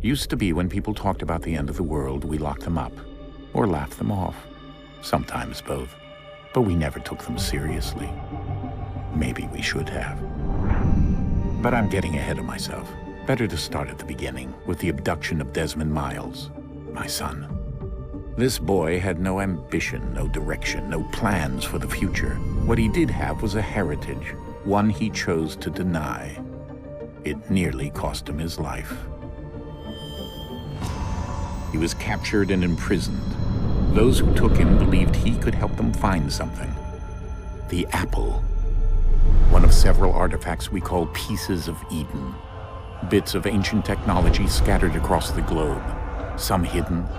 Used to be when people talked about the end of the world, we locked them up, or laughed them off. Sometimes both. But we never took them seriously. Maybe we should have. But I'm getting ahead of myself. Better to start at the beginning, with the abduction of Desmond Miles, my son. This boy had no ambition, no direction, no plans for the future. What he did have was a heritage, one he chose to deny. It nearly cost him his life. He was captured and imprisoned. Those who took him believed he could help them find something. The apple. One of several artifacts we call pieces of Eden. Bits of ancient technology scattered across the globe. Some hidden,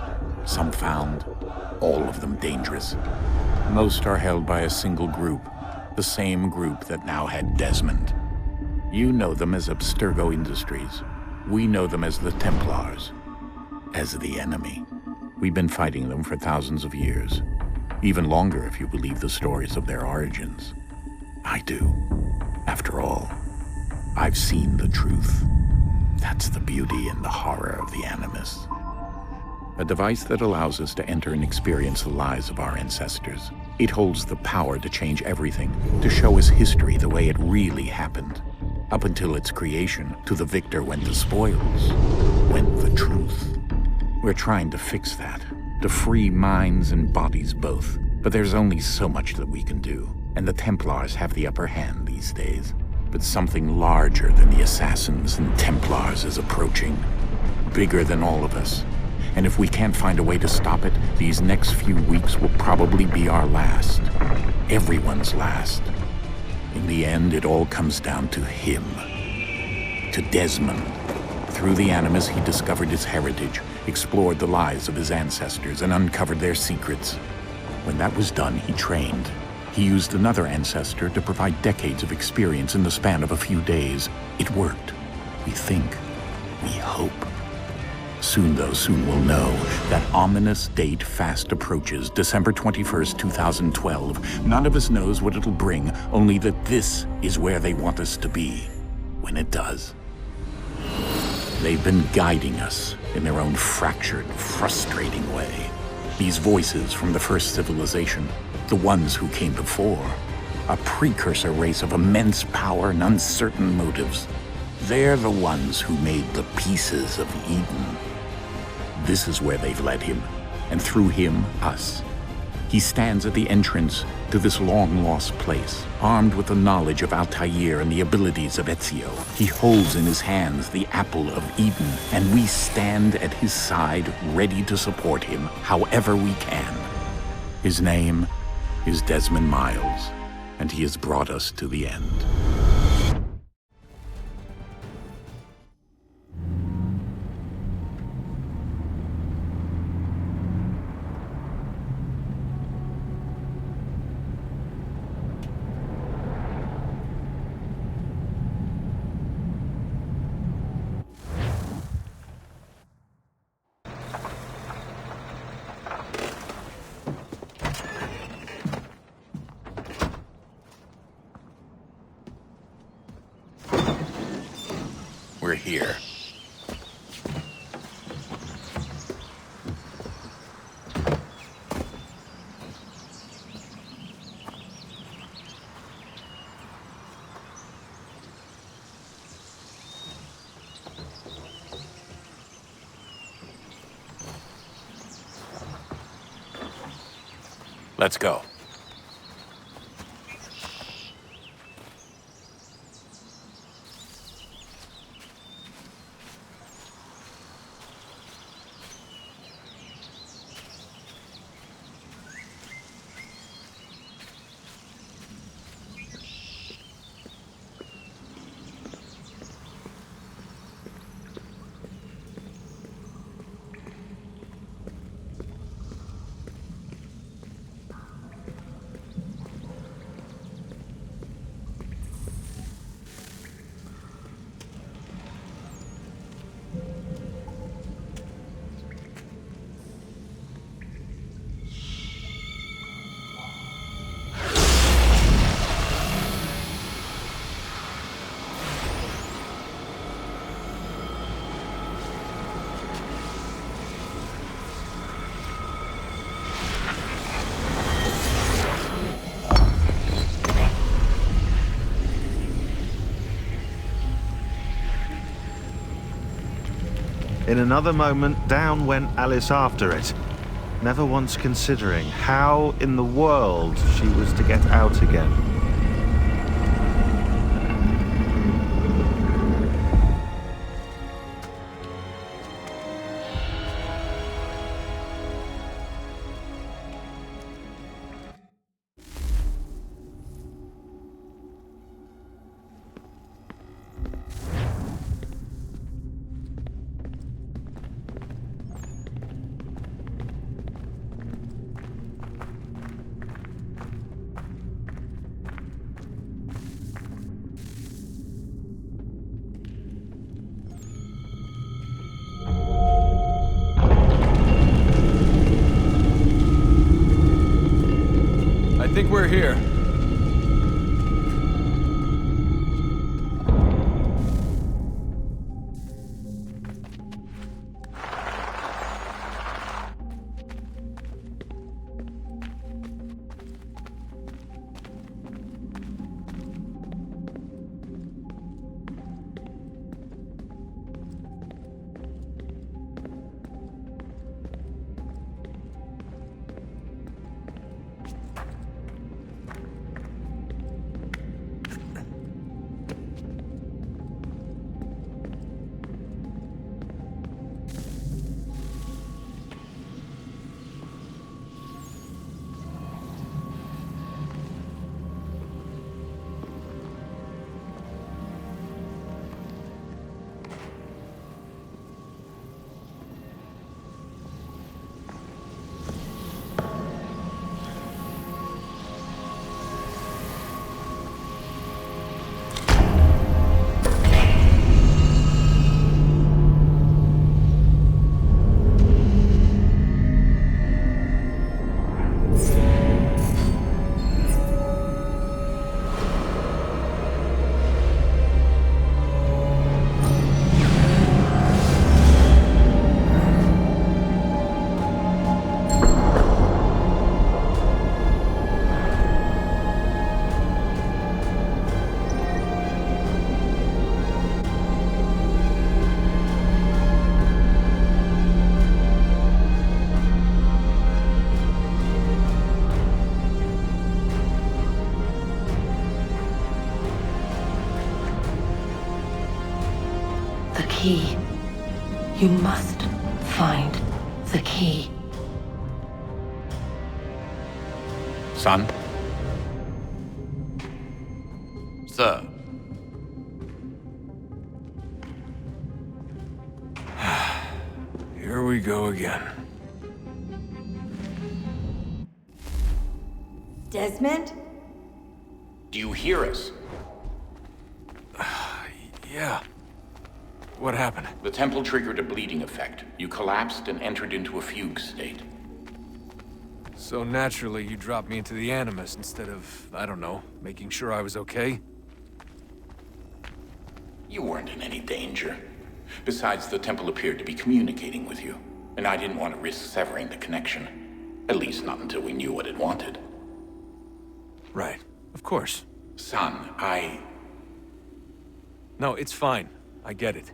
some found, all of them dangerous. Most are held by a single group, the same group that now had Desmond. You know them as Abstergo Industries. We know them as the Templars, as the enemy. We've been fighting them for thousands of years, even longer if you believe the stories of their origins. I do. After all, I've seen the truth. That's the beauty and the horror of the Animus. A device that allows us to enter and experience the lives of our ancestors. It holds the power to change everything, to show us history the way it really happened. Up until its creation, to the victor went the spoils, went the truth. We're trying to fix that, to free minds and bodies both. But there's only so much that we can do, and the Templars have the upper hand these days. But something larger than the Assassins and Templars is approaching, bigger than all of us. And if we can't find a way to stop it, these next few weeks will probably be our last. Everyone's last. In the end, it all comes down to him. To Desmond. Through the Animus, he discovered his heritage, explored the lives of his ancestors, and uncovered their secrets. When that was done, he trained. He used another ancestor to provide decades of experience in the span of a few days. It worked. We think. We hope. Soon, though, soon we'll know. That ominous date fast approaches, December 21st, 2012. None of us knows what it'll bring, only that this is where they want us to be, when it does. They've been guiding us in their own fractured, frustrating way. These voices from the first civilization, the ones who came before, a precursor race of immense power and uncertain motives. They're the ones who made the pieces of Eden. This is where they've led him, and through him, us. He stands at the entrance to this long-lost place, armed with the knowledge of Altair and the abilities of Ezio. He holds in his hands the apple of Eden, and we stand at his side, ready to support him however we can. His name is Desmond Miles, and he has brought us to the end. We're here. Let's go. In another moment, down went Alice after it, never once considering how in the world she was to get out again. I think we're here. Key. You must find the key. Son? Sir. Here we go again. Desmond? Do you hear us? Yeah. What happened? The temple triggered a bleeding effect. You collapsed and entered into a fugue state. So naturally, you dropped me into the Animus instead of, I don't know, making sure I was okay? You weren't in any danger. Besides, the temple appeared to be communicating with you, and I didn't want to risk severing the connection. At least not until we knew what it wanted. Right. Of course. Son, No, it's fine. I get it.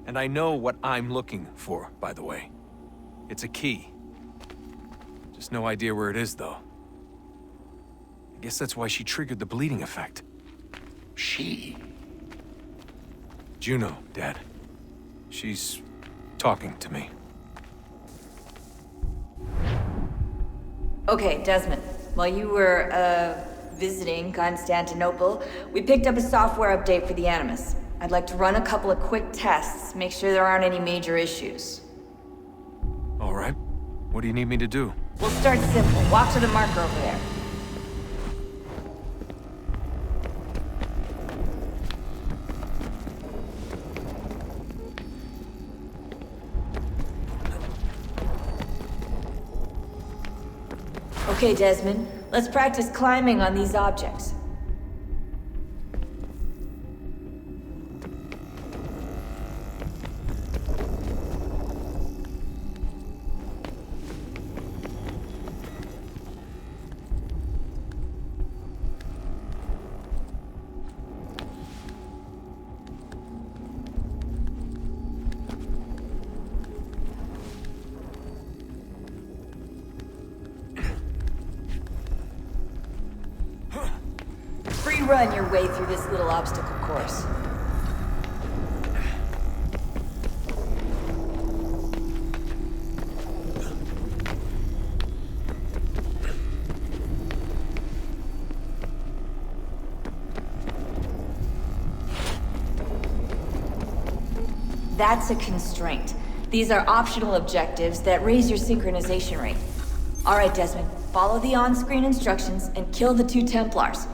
And I know what I'm looking for, by the way. It's a key. Just no idea where it is, though. I guess that's why she triggered the bleeding effect. She? Juno, Dad. She's talking to me. Okay, Desmond. While you were, visiting Constantinople, we picked up a software update for the Animus. I'd like to run a couple of quick tests, make sure there aren't any major issues. All right. What do you need me to do? We'll start simple. Walk to the marker over there. Okay, Desmond. Let's practice climbing on these objects. run your way through this little obstacle course. That's a constraint. These are optional objectives that raise your synchronization rate. Alright, Desmond, follow the on-screen instructions and kill the 2 Templars.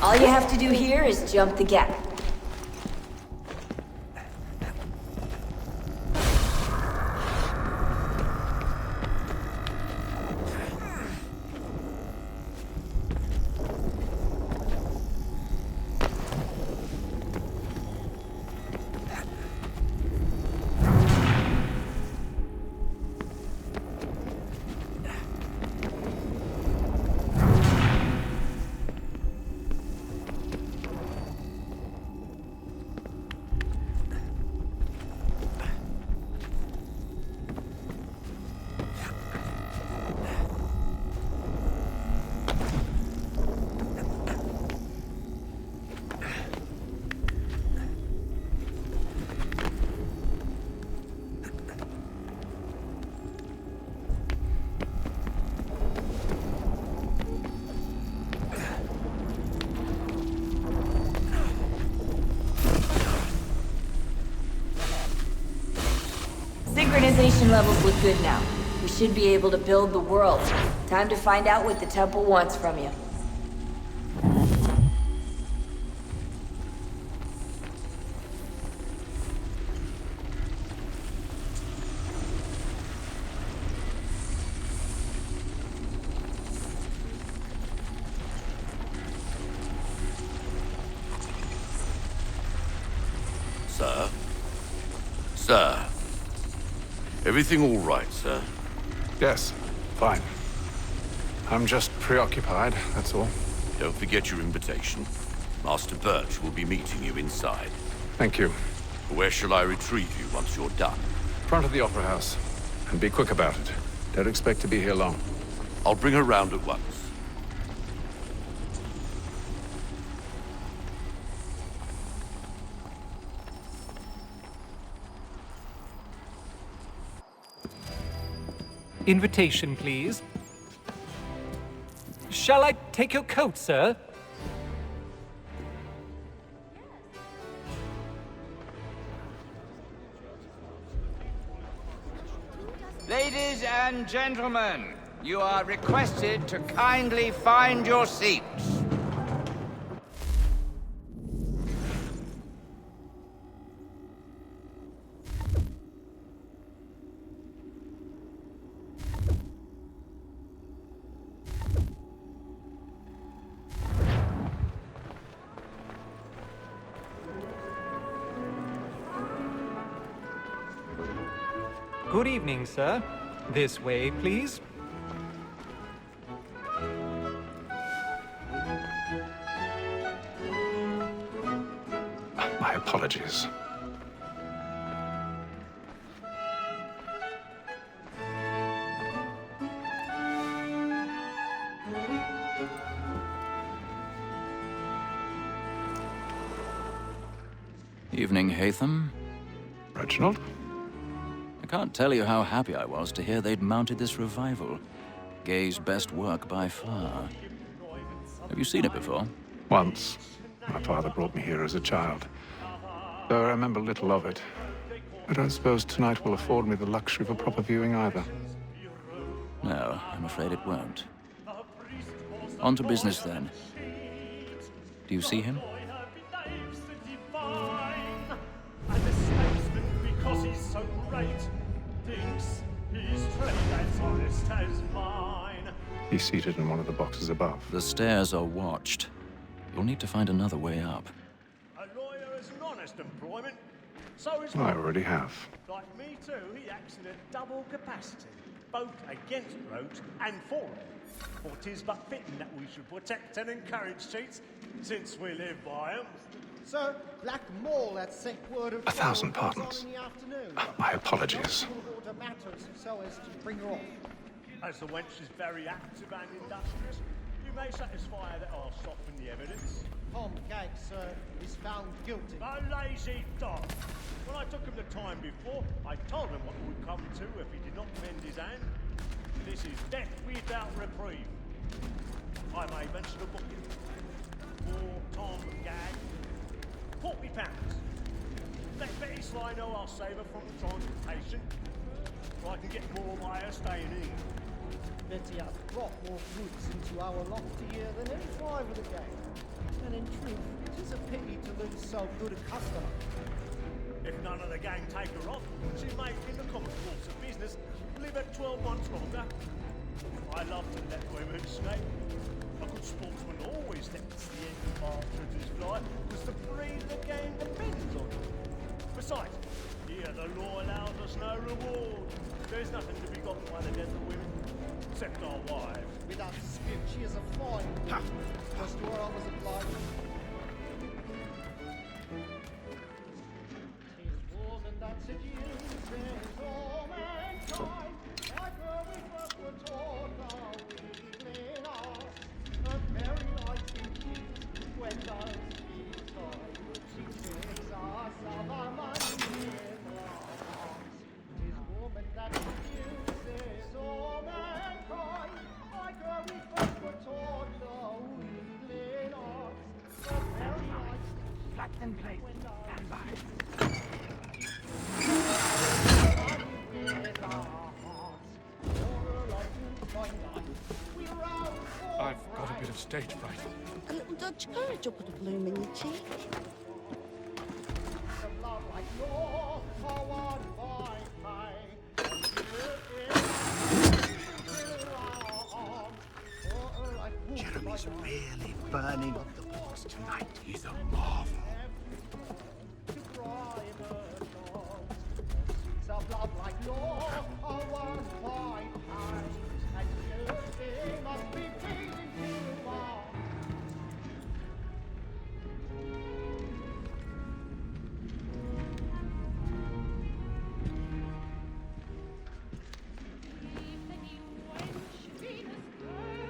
All you have to do here is jump the gap. Synchronization levels look good now. We should be able to build the world. Time to find out what the temple wants from you. Sir? Sir? Everything all right, sir? Yes, fine. I'm just preoccupied, that's all. Don't forget your invitation. Master Birch will be meeting you inside. Thank you. Where shall I retrieve you once you're done? Front of the Opera House. And be quick about it. Don't expect to be here long. I'll bring her round at once. Invitation, please. Shall I take your coat, sir? Ladies and gentlemen, you are requested to kindly find your seats. Good evening, sir. This way, please. My apologies. Evening, Haytham. Reginald? I can't tell you how happy I was to hear they'd mounted this revival. Gay's best work by far. Have you seen it before? Once. My father brought me here as a child. Though I remember little of it. I don't suppose tonight will afford me the luxury of a proper viewing either. No, I'm afraid it won't. On to business, then. Do you see him? Because he's so great, thinks his trade as honest as mine. He's seated in one of the boxes above. The stairs are watched. You'll need to find another way up. A lawyer is an honest employment, so is I already have. Like me too, he acts in a double capacity. both against rogues and for them. For 'tis but fitting that we should protect and encourage cheats, since we live by 'em. Sir, Black Mole had sent word of 1,000 pardons. in the afternoon. My apologies. Order matters so as to bring her off. As the wench is very active and industrious, you may satisfy her that I'll soften the evidence. Tom Gag, sir, is found guilty. A lazy dog! When I took him the time before, I told him what would come to if he did not mend his hand. This is death without reprieve. I may mention a booking. For Tom Gag, £40. Let Betty Sly know I'll save her from the transportation, so I can get more by her staying in. Betty hath brought more goods into our loftier than any five of the gang. And in truth, it is a pity to lose so good a customer. If none of the gang take her off, she may, in the common course of business, live at 12 months longer. I love to let women escape. A good sportsman always lets the end of partridges fly, because the breed of the game depends on it. Besides, here the law allows us no reward. There's nothing to be gotten by the death of women, except our wives. Without dispute, she is a fine woman. Just to her I was obliged. Tis woman that seduces all mankind, like her we first were taught our weakling arts. A very nice indeed, when does she time? She tricks us of our money in our hearts. Tis woman that seduces all mankind, like her we first were taught our weakling arts. A very nice Flat and plate. Stand by. I've got a bit of stage fright. A little Dutch courage will put a bloom in your cheek. Jeremy's really burning up the books tonight. He's a marvel.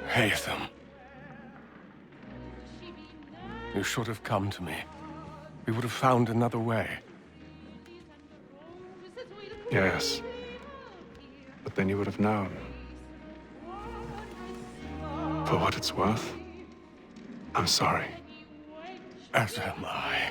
Haytham. You should have come to me. We would have found another way. Yes. But then you would have known. For what it's worth, I'm sorry. As am I.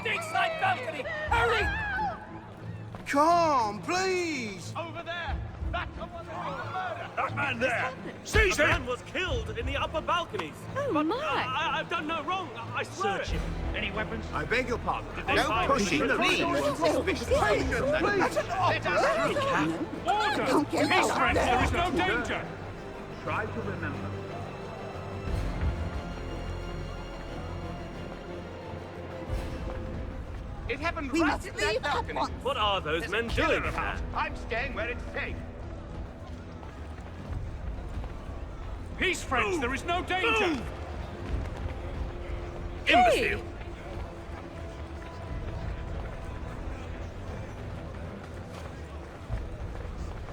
Stinks like company! Hurry! Come, please! Over there! That's the one that made the murder! That man there! Seize him! The man was killed in the upper balconies. Oh, but my! I've done no wrong. I swear it. Any weapons? I beg your pardon. No pushing, please! Let us through, Order! Peace, friends! There is no danger! Try to remember. It happened We right must in leave that at balcony. once. What are those There's men a killer doing about. I'm staying where it's safe. Peace, friends! There is no danger! Hey! Imbecile!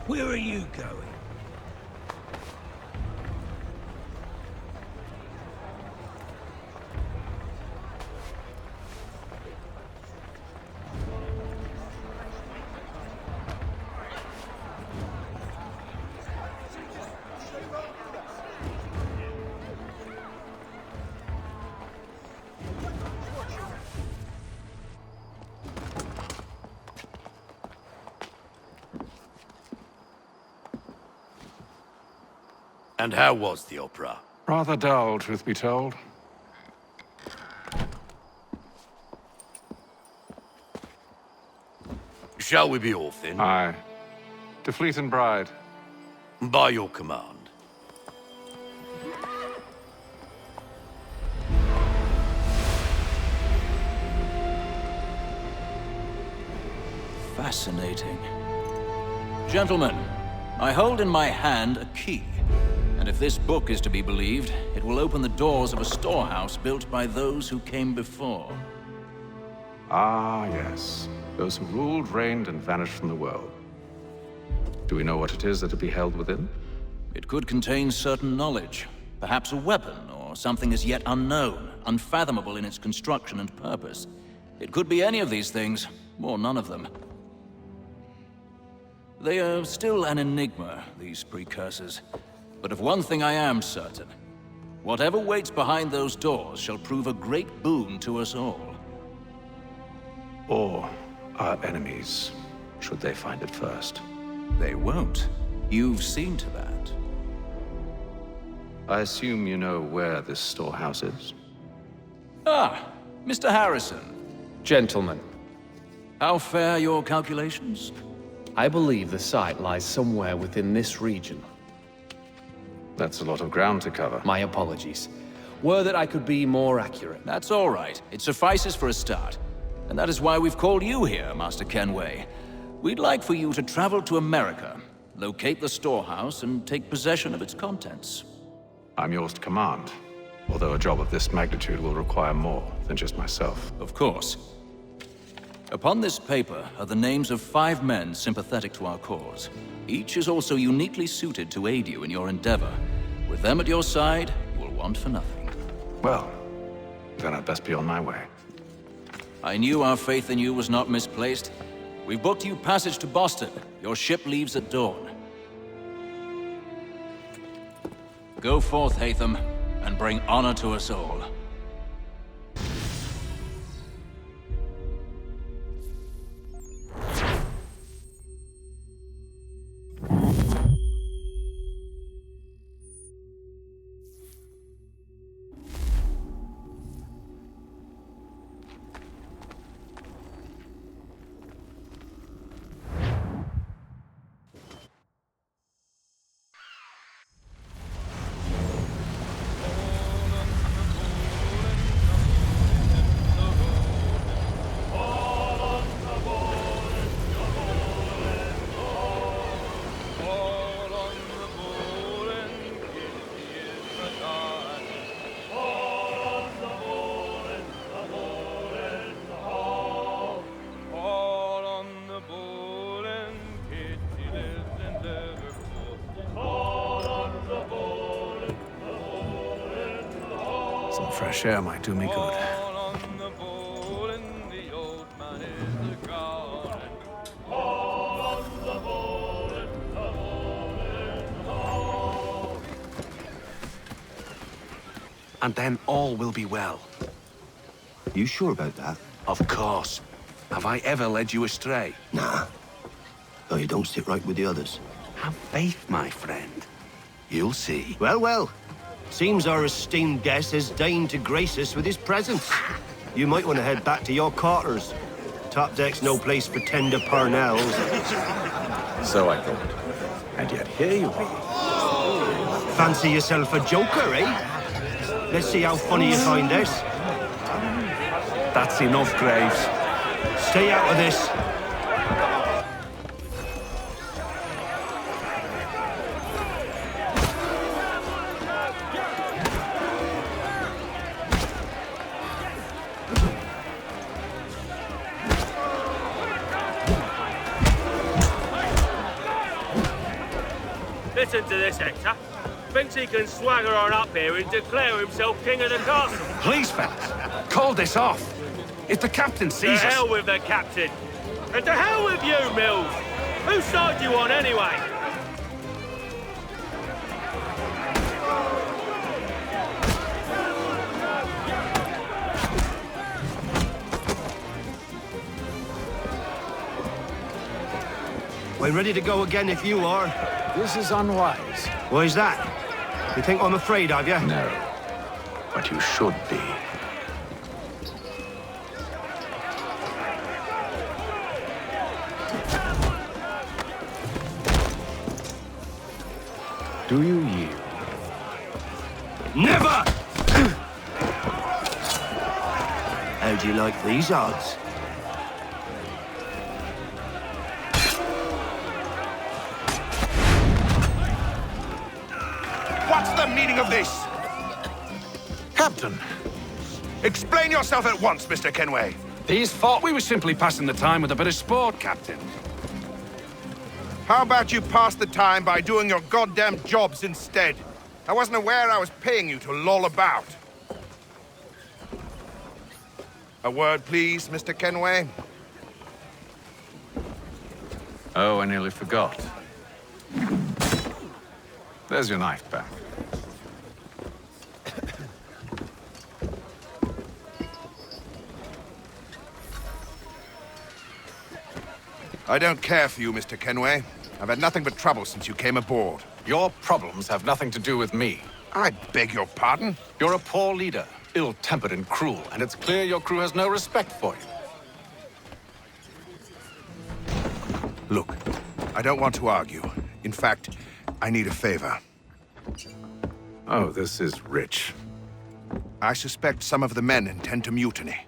Where are you going? And how was the opera? Rather dull, truth be told. Shall we be off then? Aye. To Fleet and Bride. By your command. Fascinating. Gentlemen, I hold in my hand a key. And if this book is to be believed, it will open the doors of a storehouse built by those who came before. Ah, yes. Those who ruled, reigned, and vanished from the world. Do we know what it is that will be held within? It could contain certain knowledge. Perhaps a weapon, or something as yet unknown, unfathomable in its construction and purpose. It could be any of these things, or none of them. They are still an enigma, these precursors. But of one thing I am certain. Whatever waits behind those doors shall prove a great boon to us all. Or our enemies, should they find it first. They won't. You've seen to that. I assume you know where this storehouse is? Ah, Mr. Harrison. Gentlemen. How fare your calculations? I believe the site lies somewhere within this region. That's a lot of ground to cover. My apologies. Were that I could be more accurate. That's all right. It suffices for a start. And that is why we've called you here, Master Kenway. We'd like for you to travel to America, locate the storehouse, and take possession of its contents. I'm yours to command, although a job of this magnitude will require more than just myself. Of course. Upon this paper are the names of 5 men sympathetic to our cause. Each is also uniquely suited to aid you in your endeavor. With them at your side, you will want for nothing. Well, then I'd best be on my way. I knew our faith in you was not misplaced. We've booked you passage to Boston. Your ship leaves at dawn. Go forth, Haytham, and bring honor to us all. Some fresh air might do me good. And then all will be well. You sure about that? Of course. Have I ever led you astray? Nah. Though you don't sit right with the others. Have faith, my friend. You'll see. Well, well. Seems our esteemed guest has deigned to grace us with his presence. You might want to head back to your quarters. Top deck's no place for tender parnells. So I thought. And yet here you are. Fancy yourself a joker, eh? Let's see how funny you find this. That's enough, Graves. Stay out of this. Listen to this, Hector. Thinks he can swagger on up here and declare himself king of the castle. Please, fellas, call this off. If the captain sees us... To hell with the captain. And to hell with you, Mills. Whose side do you on, anyway? We're ready to go again if you are. This is unwise. Why's that? You think I'm afraid of you? No. But you should be. Do you yield? Never! How do you like these odds? What's the meaning of this? Captain, Explain yourself at once, Mr. Kenway. these thought we were simply passing the time with a bit of sport, Captain. How about you pass the time by doing your goddamn jobs instead? I wasn't aware I was paying you to loll about. A word, please, Mr. Kenway. Oh, I nearly forgot. There's your knife back. I don't care for you, Mr. Kenway. I've had nothing but trouble since you came aboard. Your problems have nothing to do with me. I beg your pardon? You're a poor leader, ill-tempered and cruel, and it's clear your crew has no respect for you. Look, I don't want to argue. In fact, I need a favor. Oh, this is rich. I suspect some of the men intend to mutiny.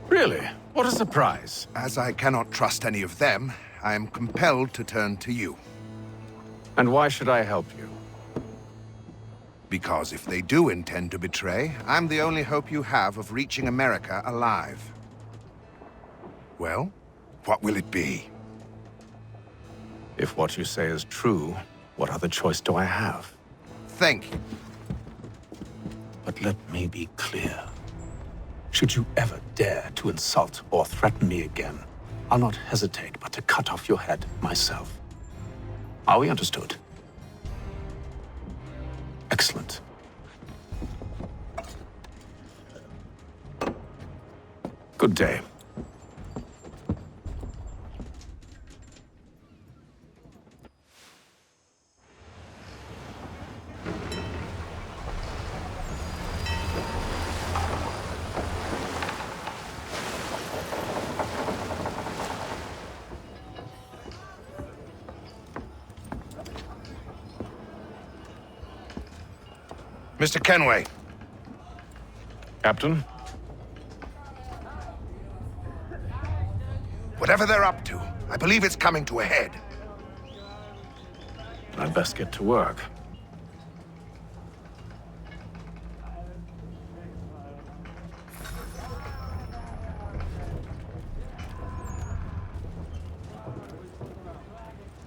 Really? What a surprise. As I cannot trust any of them, I am compelled to turn to you. And why should I help you? Because if they do intend to betray, I'm the only hope you have of reaching America alive. Well, what will it be? If what you say is true, what other choice do I have? Thank you. But let me be clear. Should you ever dare to insult or threaten me again, I'll not hesitate but to cut off your head myself. Are we understood? Excellent. Good day. Mr. Kenway. Captain? Whatever they're up to, I believe it's coming to a head. I'd best get to work.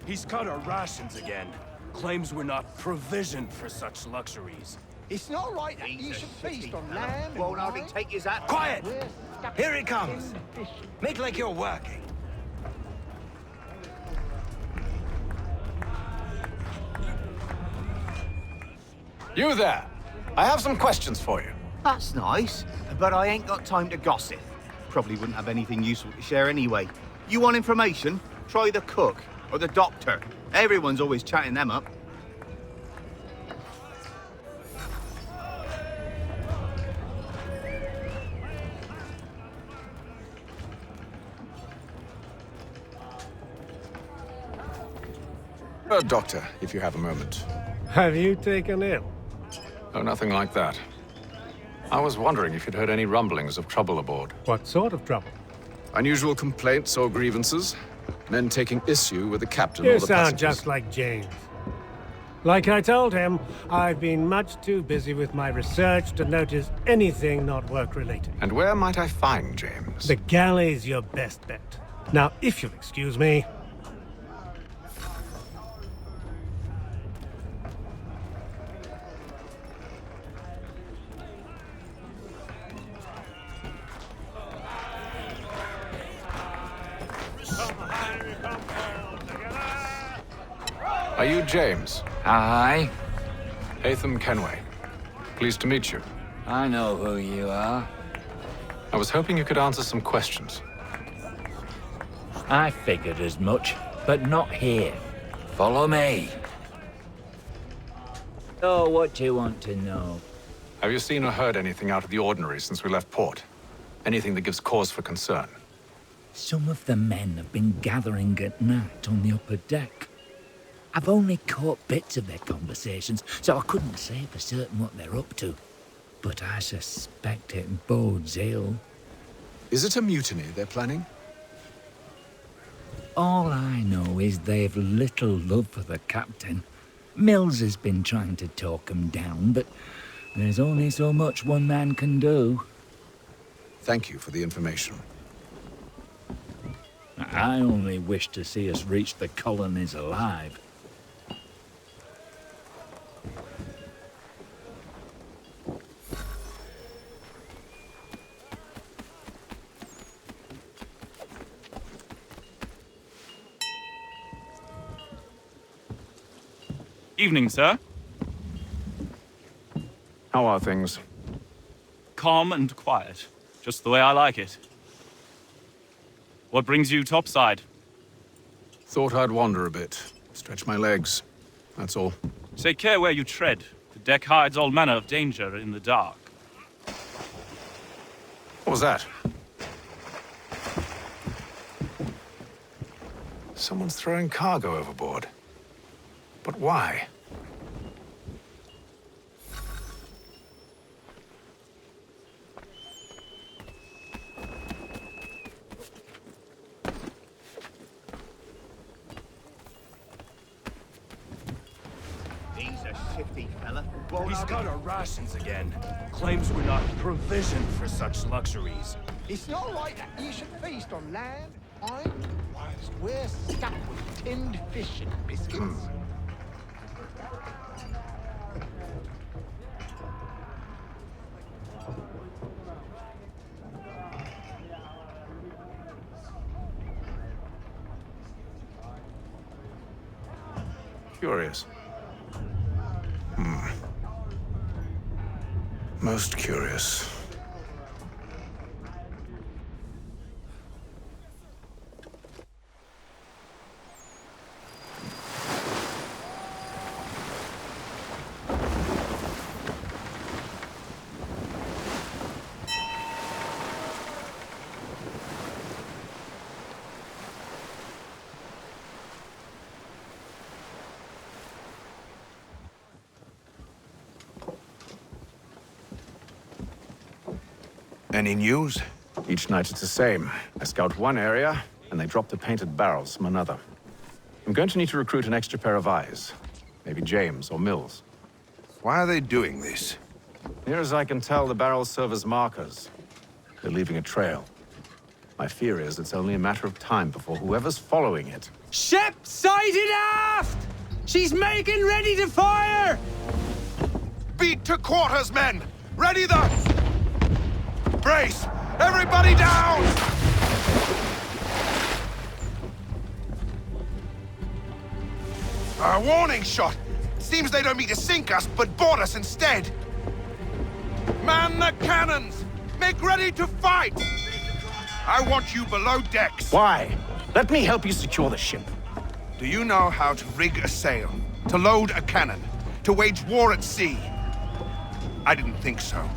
He's cut our rations again. Claims we're not provisioned for such luxuries. It's not right that you should feast on lamb and Won't hardly wine. take his hat. Quiet! Here he comes! Make like you're working. You there! I have some questions for you. That's nice, but I ain't got time to gossip. Probably wouldn't have anything useful to share anyway. You want information? Try the cook or the doctor. Everyone's always chatting them up. Doctor, if you have a moment. Have you taken ill? Oh, nothing like that. I was wondering if you'd heard any rumblings of trouble aboard. What sort of trouble? Unusual complaints or grievances? Men taking issue with the captain You or the sound passengers? just like James. Like I told him, I've been much too busy with my research to notice anything not work-related. And where might I find James? The galley's your best bet. Now, if you'll excuse me... Are you James? Hi. Haytham Kenway. Pleased to meet you. I know who you are. I was hoping you could answer some questions. I figured as much, but not here. Follow me. Oh, what do you want to know? Have you seen or heard anything out of the ordinary since we left port? Anything that gives cause for concern? Some of the men have been gathering at night on the upper deck. I've only caught bits of their conversations, so I couldn't say for certain what they're up to. But I suspect it bodes ill. Is it a mutiny they're planning? All I know is they've little love for the captain. Mills has been trying to talk him down, but there's only so much one man can do. Thank you for the information. I only wish to see us reach the colonies alive. Evening, sir. How are things? Calm and quiet. Just the way I like it. What brings you topside? Thought I'd wander a bit. Stretch my legs. That's all. Take care where you tread. The deck hides all manner of danger in the dark. What was that? Someone's throwing cargo overboard. But why? He's a shifty fella. He's got our rations again. Claims we're not provisioned for such luxuries. It's not right that you should feast on land, wine, whilst we're stuck with tinned fish and biscuits. Curious. Most curious. Any news? Each night it's the same. I scout one area, and they drop the painted barrels from another. I'm going to need to recruit an extra pair of eyes. Maybe James or Mills. Why are they doing this? Near as I can tell, the barrels serve as markers. They're leaving a trail. My fear is it's only a matter of time before whoever's following it... Ship sighted aft! She's making ready to fire! Beat to quarters, men! Ready the... Brace! Everybody down! A warning shot! Seems they don't mean to sink us, but board us instead! Man the cannons! Make ready to fight! I want you below decks. Why? Let me help you secure the ship. Do you know how to rig a sail? To load a cannon? To wage war at sea? I didn't think so.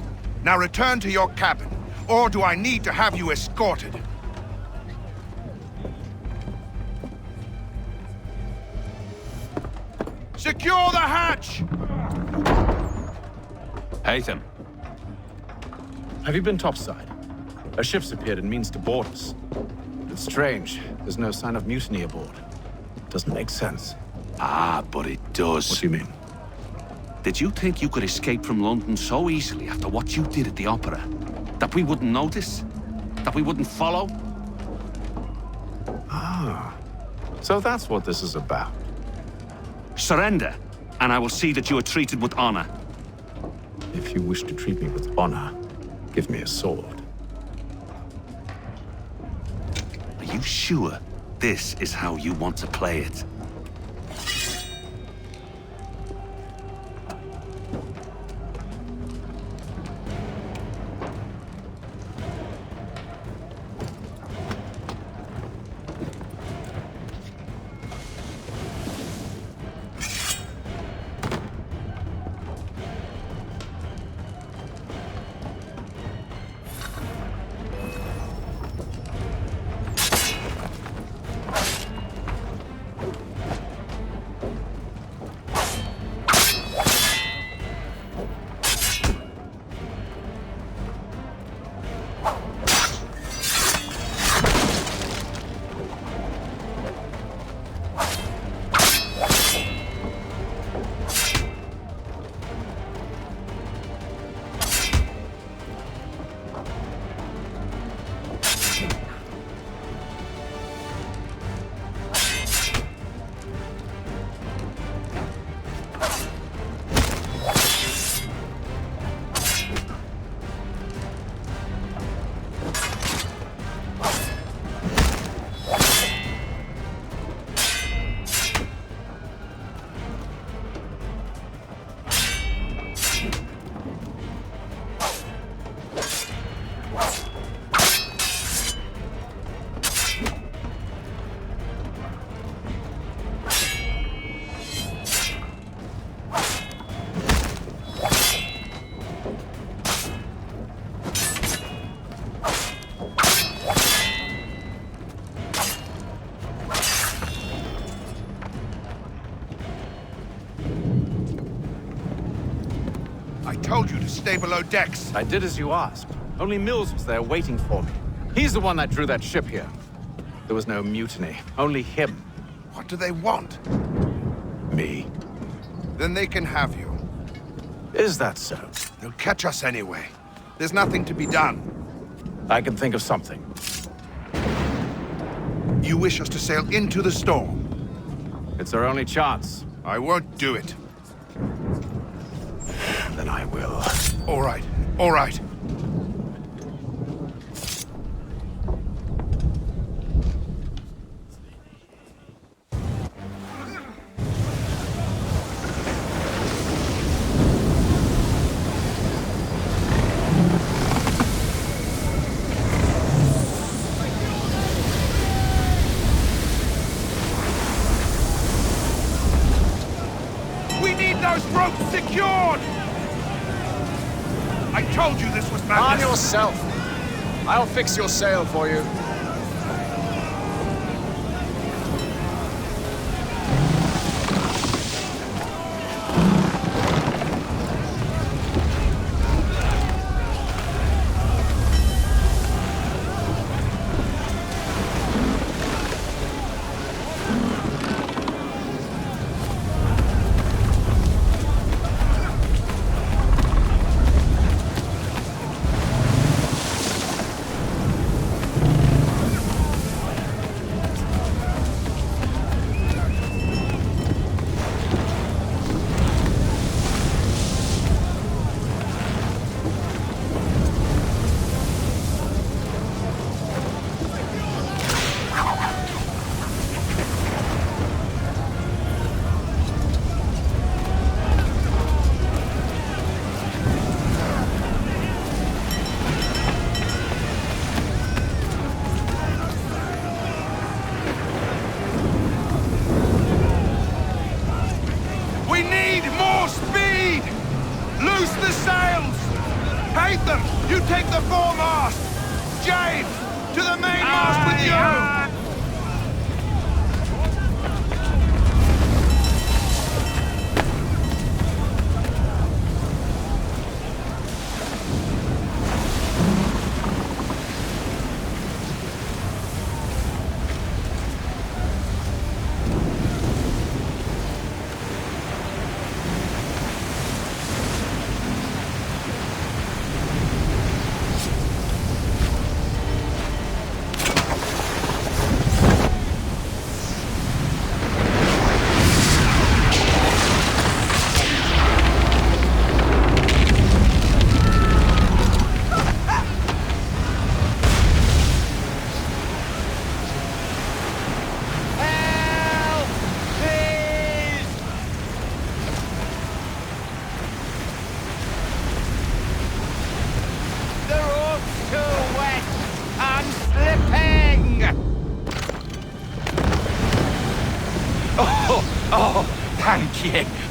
Now return to your cabin. Or do I need to have you escorted? Secure the hatch! Haytham. Have you been topside? A ship's appeared and means to board us. It's strange. There's no sign of mutiny aboard. Doesn't make sense. Ah, but it does. What do you mean? Did you think you could escape from London so easily after what you did at the opera? That we wouldn't notice? That we wouldn't follow? Ah. So that's what this is about. Surrender, and I will see that you are treated with honor. If you wish to treat me with honor, give me a sword. Are you sure this is how you want to play it? told you to stay below decks. I did as you asked. Only Mills was there waiting for me. He's the one that drew that ship here. There was no mutiny, only him. What do they want? Me. Then they can have you. Is that so? They'll catch us anyway. There's nothing to be done. I can think of something. You wish us to sail into the storm? It's our only chance. I won't do it. Then I will. All right, all right. Secured! I told you this was madness. Arm yourself. I'll fix your sail for you. Haytham, you take the foremast! James, to the mainmast with you!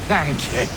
Thank you.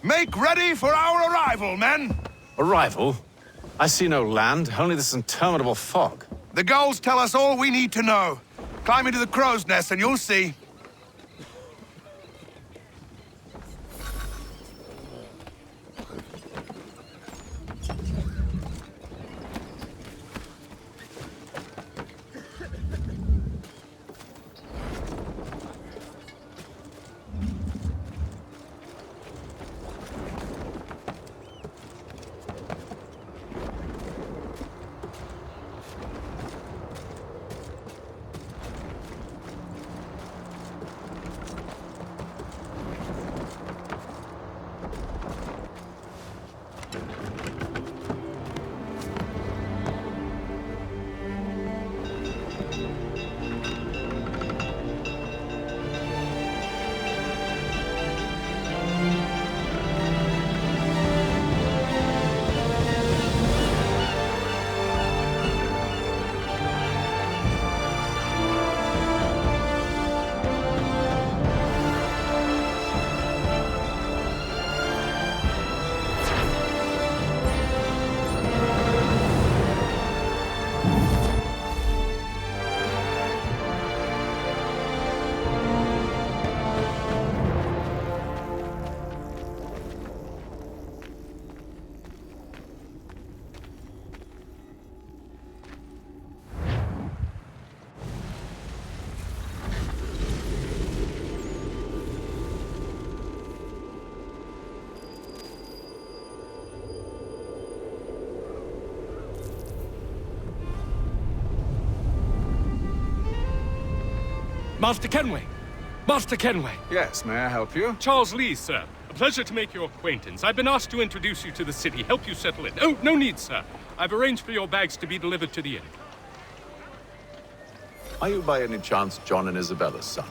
Make ready for our arrival, men! Arrival? I see no land, only this interminable fog. The gulls tell us all we need to know. Climb into the crow's nest and you'll see. Master Kenway! Master Kenway! Yes, may I help you? Charles Lee, sir. A pleasure to make your acquaintance. I've been asked to introduce you to the city, help you settle in. Oh, no need, sir. I've arranged for your bags to be delivered to the inn. Are you by any chance John and Isabella's son?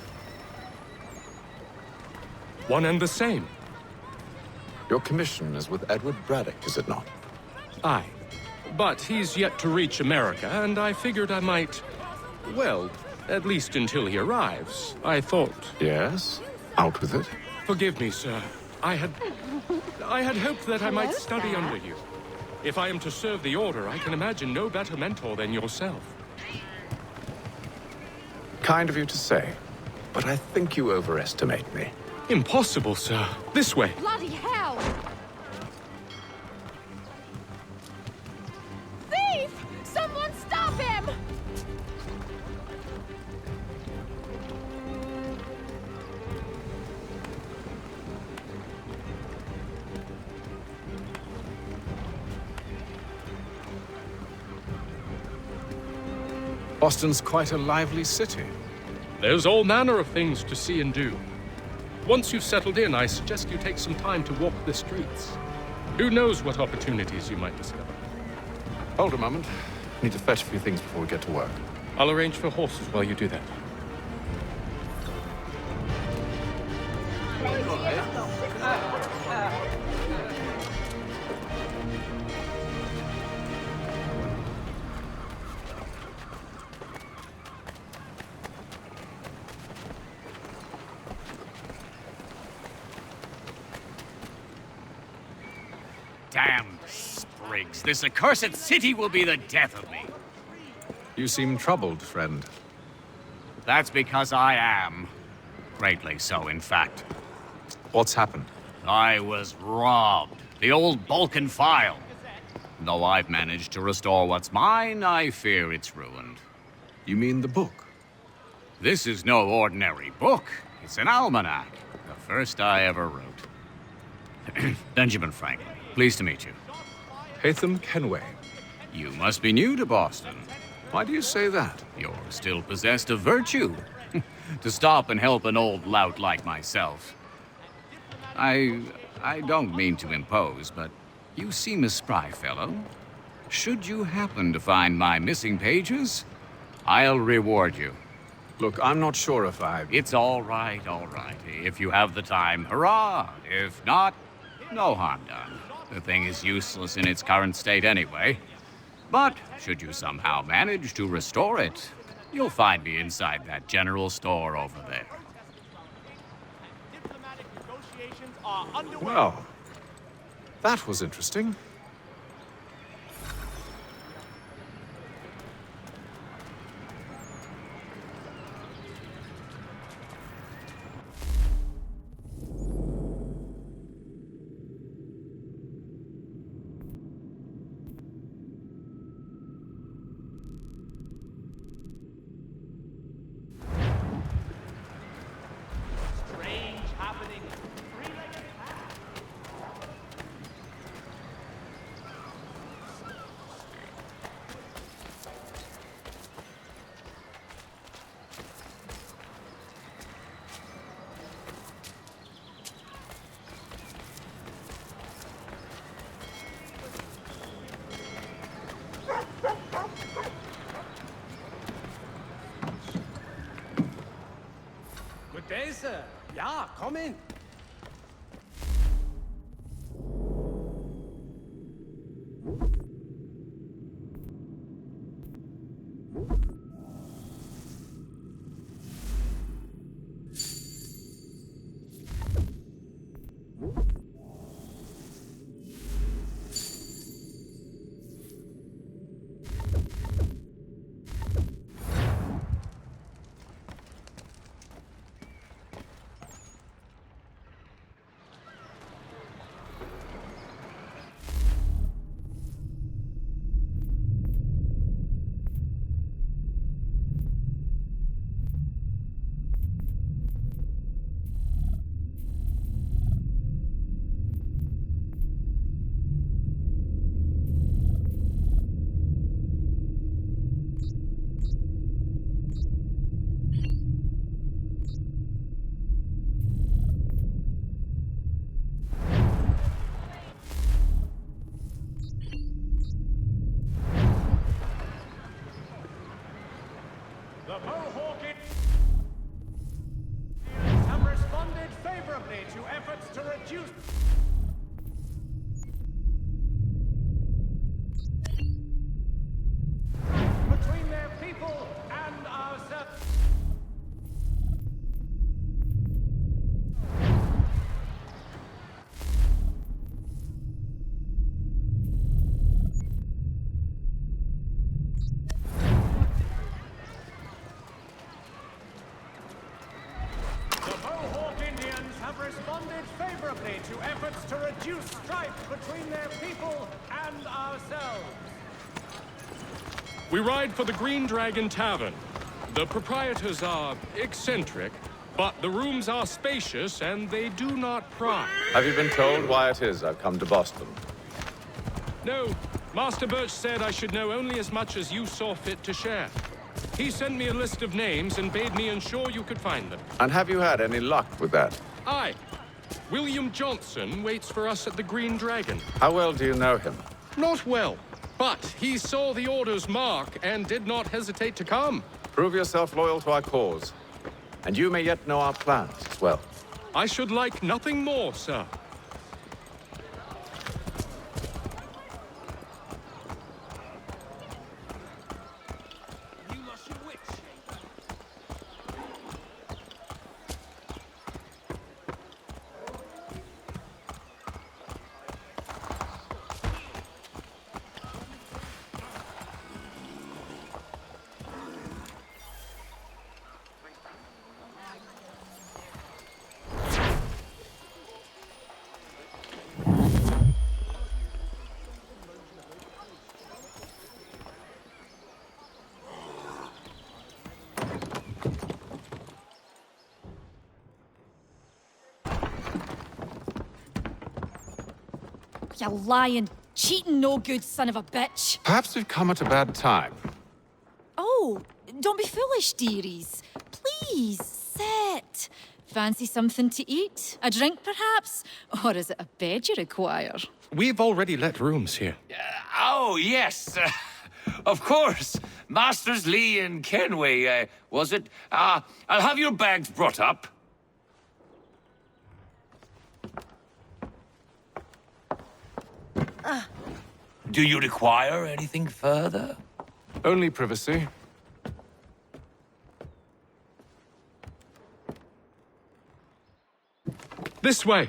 One and the same. Your commission is with Edward Braddock, is it not? Aye. But he's yet to reach America, and I figured I might... Well, at least until he arrives. I thought... Yes? Out with it. Forgive me, sir. I had hoped that I might study under you. If I am to serve the Order, I can imagine no better mentor than yourself. Kind of you to say, but I think you overestimate me. Impossible, sir. This way. Bloody hell! Thief! Someone stop him! Boston's quite a lively city. There's all manner of things to see and do. Once you've settled in, I suggest you take some time to walk the streets. Who knows what opportunities you might discover. Hold a moment. Need to fetch a few things before we get to work. I'll arrange for horses while you do that. Damn sprigs. This accursed city will be the death of me. You seem troubled, friend. That's because I am. Greatly so, in fact. What's happened? I was robbed. The old Balkan file. Though I've managed to restore what's mine, I fear it's ruined. You mean the book? This is no ordinary book. It's an almanac. The first I ever wrote. Benjamin Franklin. Pleased to meet you. Haytham Kenway. You must be new to Boston. Why do you say that? You're still possessed of virtue. To stop and help an old lout like myself. I don't mean to impose, but you seem a spry fellow. Should you happen to find my missing pages, I'll reward you. Look, I'm not sure if I... It's all right, all right. If you have the time, hurrah! If not, no harm done. The thing is useless in its current state anyway. But should you somehow manage to restore it, you'll find me inside that general store over there. Diplomatic negotiations are underway. Well, that was interesting. Good day, sir. Ja, komm in. reduce... between their people and ourselves. Responded favorably to efforts to reduce strife between their people and ourselves. We ride for the Green Dragon Tavern. The proprietors are eccentric, but the rooms are spacious and they do not pry. Have you been told why it is I've come to Boston? No, Master Birch said I should know only as much as you saw fit to share. He sent me a list of names and bade me ensure you could find them. And have you had any luck with that? Aye. William Johnson waits for us at the Green Dragon. How well do you know him? Not well, but he saw the order's mark and did not hesitate to come. Prove yourself loyal to our cause, and you may yet know our plans as well. I should like nothing more, sir. You lying, cheating, no good son of a bitch. Perhaps we've come at a bad time. Oh, don't be foolish, dearies. Please, sit. Fancy something to eat? A drink, perhaps? Or is it a bed you require? We've already let rooms here. Oh, yes. Of course. Masters Lee and Kenway, was it? I'll have your bags brought up. Do you require anything further? Only privacy. This way.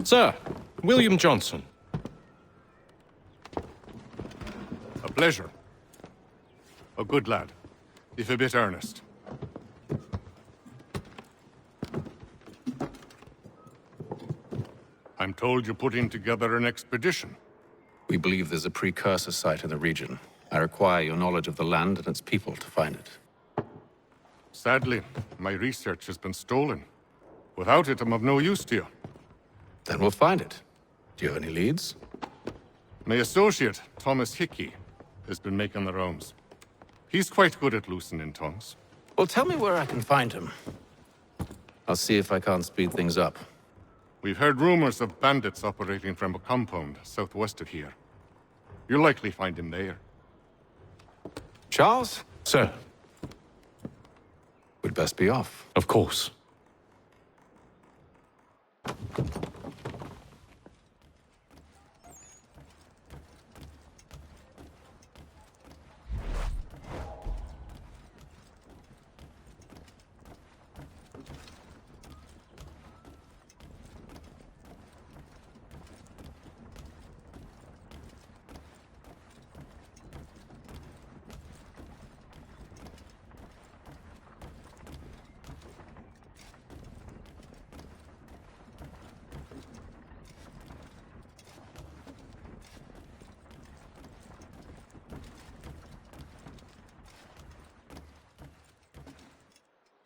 Sir, William Johnson. A pleasure. A good lad, if a bit earnest. I'm told you're putting together an expedition. We believe there's a precursor site in the region. I require your knowledge of the land and its people to find it. Sadly, my research has been stolen. Without it, I'm of no use to you. Then we'll find it. Do you have any leads? My associate, Thomas Hickey, has been making the rounds. He's quite good at loosening tongues. Well, tell me where I can find him. I'll see if I can't speed things up. We've heard rumors of bandits operating from a compound southwest of here. You'll likely find him there. Charles? Sir. We'd best be off. Of course.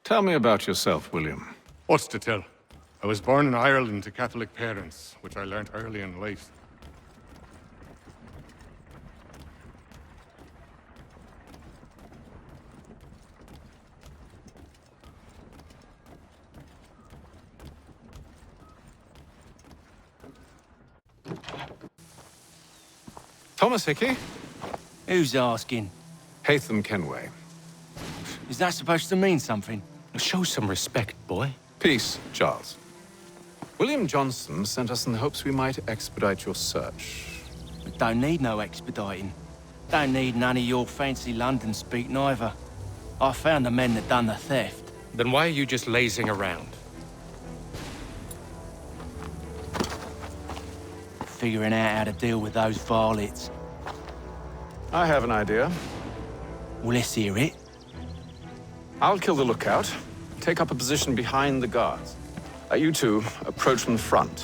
Tell me about yourself, William. What's to tell? I was born in Ireland to Catholic parents, which I learnt early in life. Thomas Hickey? Who's asking? Haytham Kenway. Is that supposed to mean something? Show some respect, boy. Peace, Charles. William Johnson sent us in the hopes we might expedite your search. We don't need no expediting. Don't need none of your fancy London speak neither. I found the men that done the theft. Then why are you just lazing around? Figuring out how to deal with those varlets. I have an idea. Well, let's hear it. I'll kill the lookout. Take up a position behind the guards. You two approach from the front.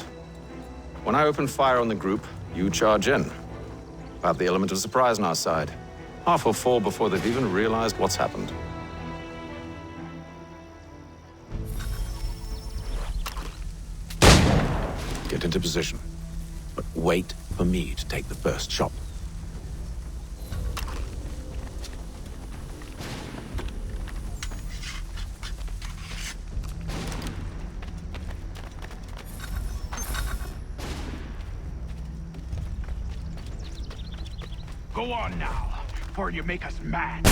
When I open fire on the group, you charge in. We'll have the element of surprise on our side. Half will fall before they've even realized what's happened. Get into position. But wait for me to take the first shot. Go on now, before you make us mad.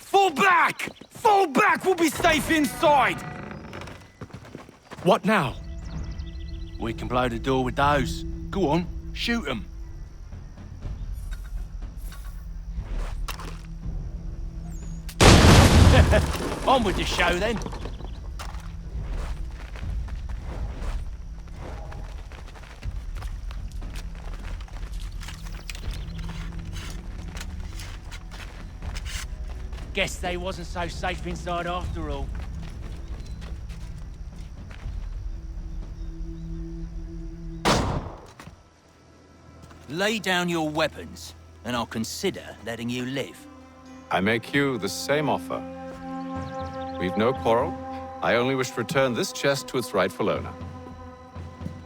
Fall back! Fall back! We'll be safe inside! What now? We can blow the door with those. Go on, shoot them. On with the show, then. Guess they wasn't so safe inside after all. Lay down your weapons, and I'll consider letting you live. I make you the same offer. We've no quarrel. I only wish to return this chest to its rightful owner.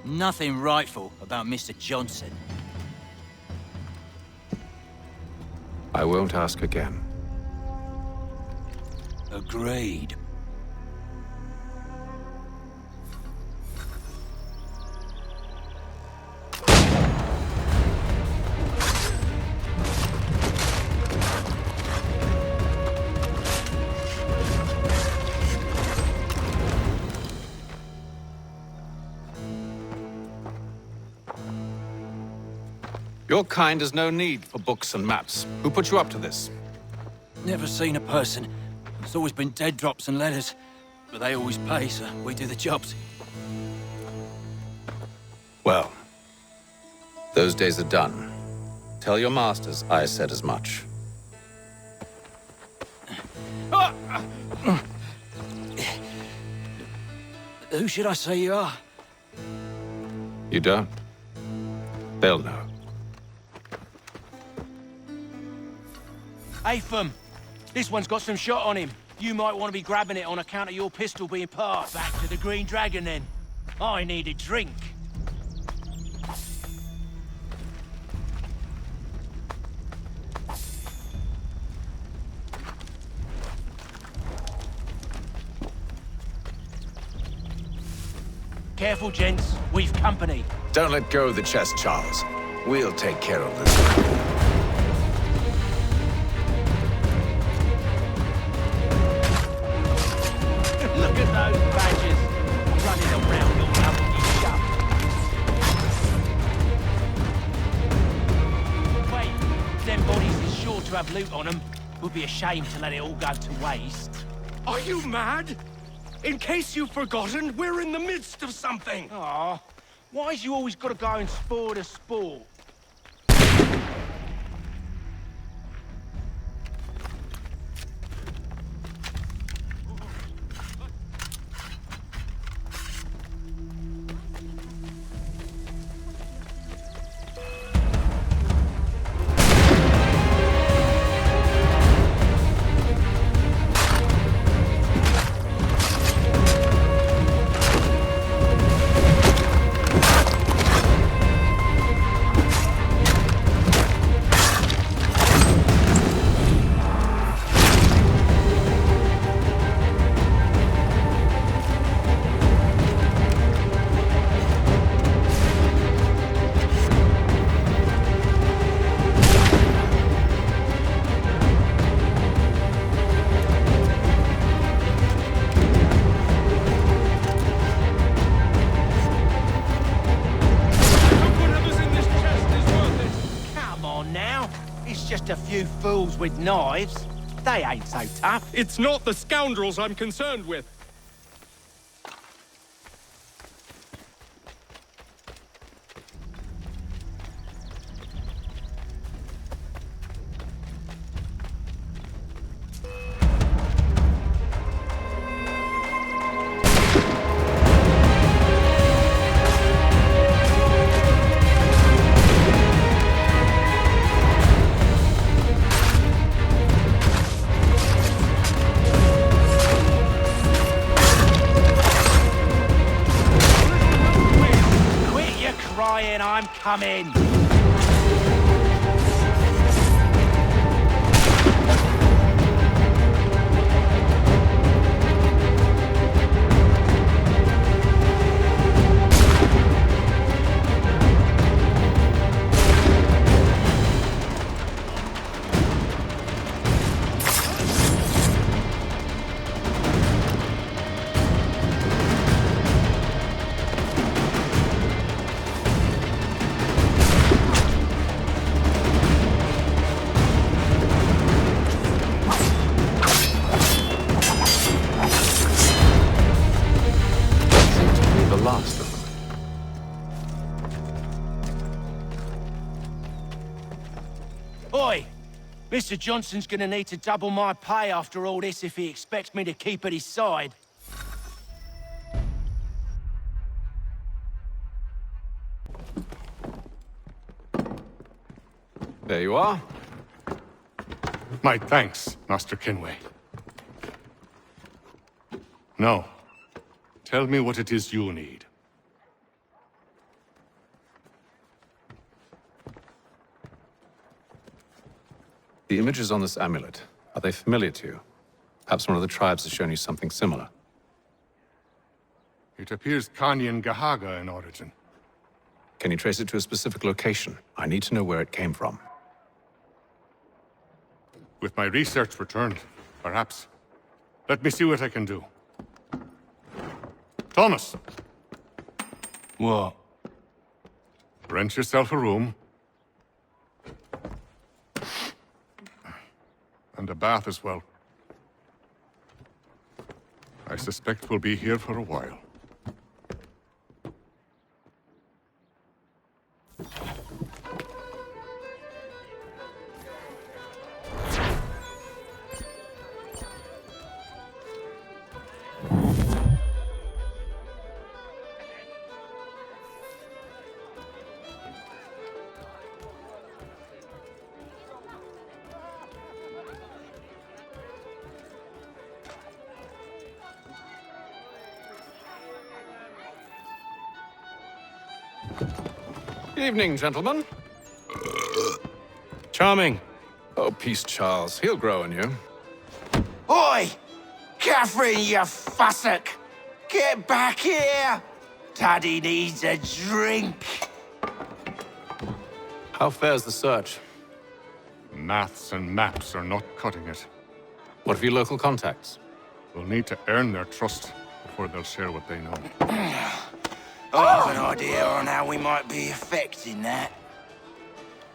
Nothing rightful about Mr. Johnson. I won't ask again. Agreed. Your kind has no need for books and maps. Who put you up to this? Never seen a person. It's always been dead drops and letters. But they always pay, so we do the jobs. Well, those days are done. Tell your masters I said as much. Who should I say you are? You don't? They'll know. Haytham, this one's got some shot on him. You might want to be grabbing it on account of your pistol being passed. Back to the Green Dragon, then. I need a drink. Careful, gents. We've company. Don't let go of the chest, Charles. We'll take care of this. loot on them. Would be a shame to let it all go to waste. Are you mad? In case you've forgotten, we're in the midst of something. Aw, why's you always got to go and spoil the sport? Just a few fools with knives. They ain't so tough. It's not the scoundrels I'm concerned with. I'm coming. Oi! Mr. Johnson's gonna need to double my pay after all this if he expects me to keep at his side. There you are. My thanks, Master Kenway. Now, tell me what it is you need. The images on this amulet, are they familiar to you? Perhaps one of the tribes has shown you something similar. It appears Kanyan Gahaga in origin. Can you trace it to a specific location? I need to know where it came from. With my research returned, perhaps. Let me see what I can do. Thomas! What? Rent yourself a room. And a bath as well. I suspect we'll be here for a while. Evening, gentlemen. Charming. Oh, peace, Charles. He'll grow on you. Oi! Catherine, you fussock! Get back here! Daddy needs a drink. How fares the search? Maths and maps are not cutting it. What of your local contacts? We'll need to earn their trust before they'll share what they know. I have an idea on how we might be affecting that.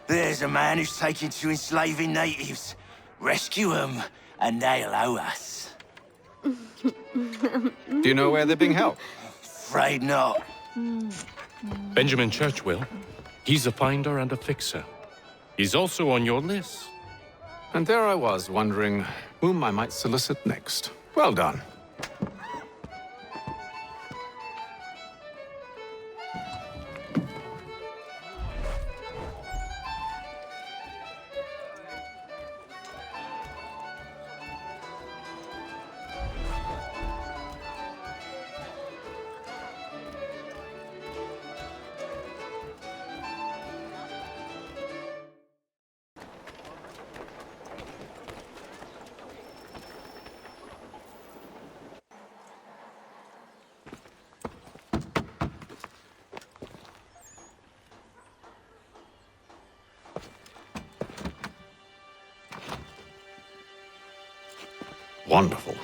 There's a man who's taken to enslaving natives. Rescue them, and they'll owe us. Do you know where they're being held? Afraid not. Benjamin Churchwill. He's a finder and a fixer. He's also on your list. And there I was, wondering whom I might solicit next. Well done. Wonderful.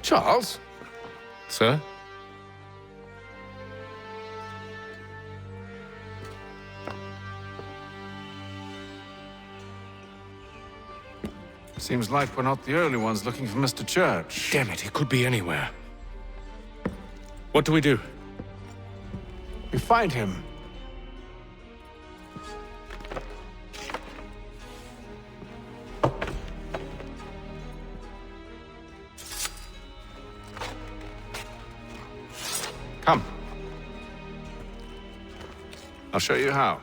Charles? Sir? Seems like we're not the only ones looking for Mr. Church. Damn it, he could be anywhere. What do we do? We find him. Come. I'll show you how.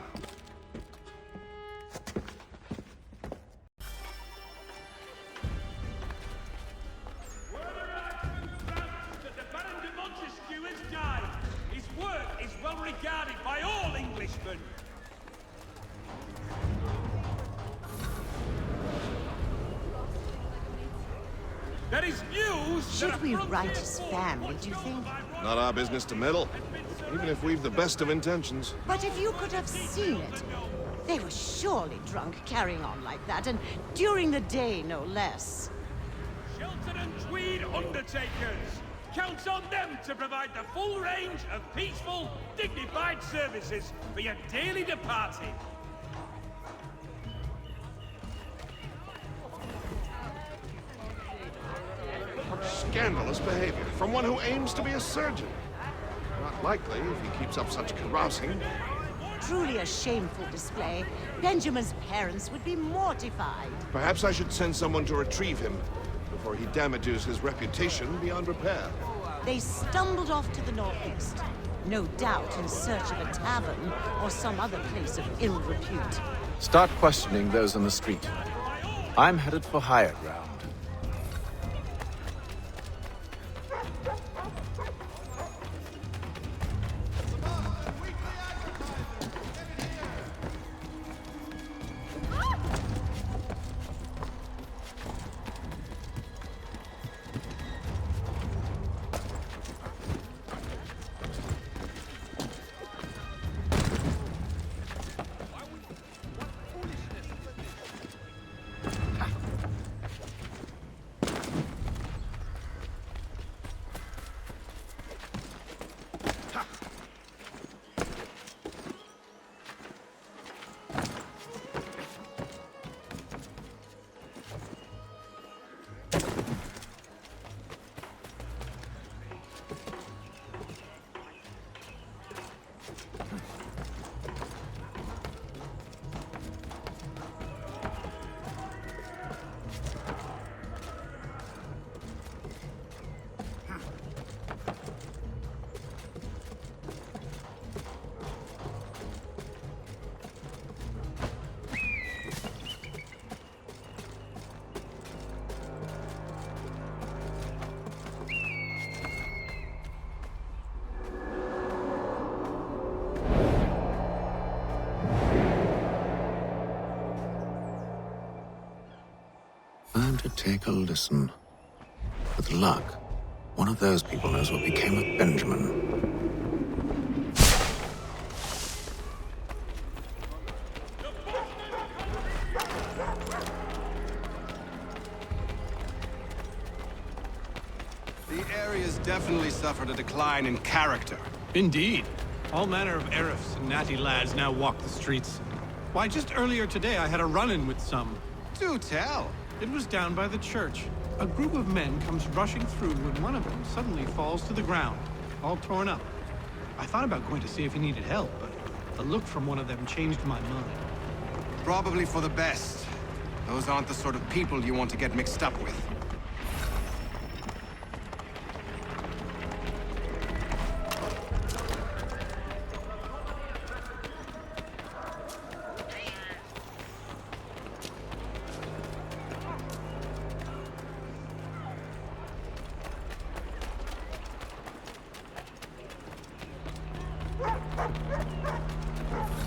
Should we write his family, do you think? Not our business to meddle, even if we've the best of intentions. But if you could have seen it, they were surely drunk carrying on like that, and during the day, no less. Shelton and Tweed Undertakers! Count on them to provide the full range of peaceful, dignified services for your daily departed. Scandalous behavior from one who aims to be a surgeon. Not likely if he keeps up such carousing. Truly a shameful display. Benjamin's parents would be mortified. Perhaps I should send someone to retrieve him before he damages his reputation beyond repair. They stumbled off to the northeast, no doubt in search of a tavern or some other place of ill repute. Start questioning those on the street. I'm headed for higher ground. Time to take a listen. With luck, one of those people knows what became of Benjamin. The area's definitely suffered a decline in character. Indeed. All manner of Arifs and natty lads now walk the streets. Why, just earlier today I had a run-in with some. Do tell. It was down by the church. A group of men comes rushing through when one of them suddenly falls to the ground, all torn up. I thought about going to see if he needed help, but a look from one of them changed my mind. Probably for the best. Those aren't the sort of people you want to get mixed up with.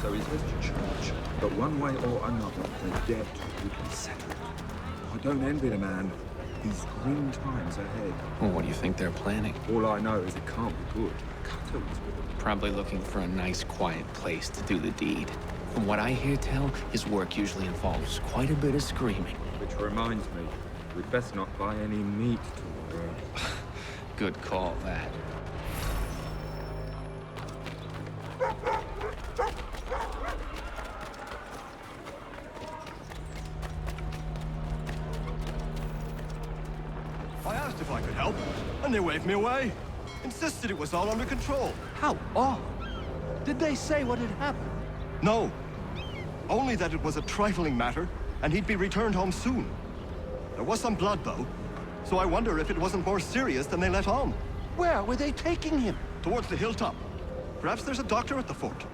So he says to church, but one way or another, the debt will be settled. I don't envy the man. He's grim times ahead. Well, what do you think they're planning? All I know is it can't be good. Cutters with him. Probably looking for a nice, quiet place to do the deed. From what I hear tell, his work usually involves quite a bit of screaming. Which reminds me, we'd best not buy any meat tomorrow. Good call, that. I asked if I could help, and they waved me away. Insisted it was all under control. How odd. Did they say what had happened? No. Only that it was a trifling matter, and he'd be returned home soon. There was some blood, though, so I wonder if it wasn't more serious than they let on. Where were they taking him? Towards the hilltop. Perhaps there's a doctor at the fort.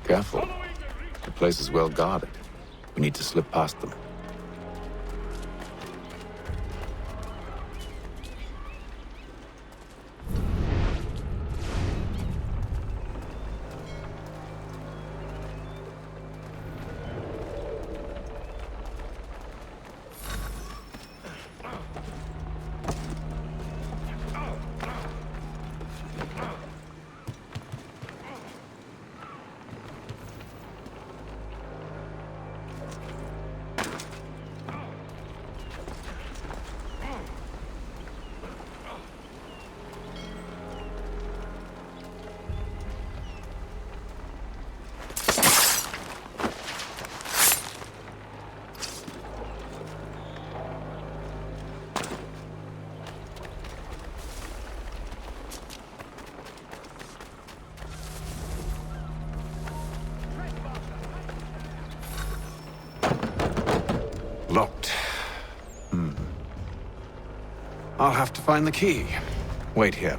Careful. The place is well guarded. We need to slip past them. Locked. I'll have to find the key. Wait here.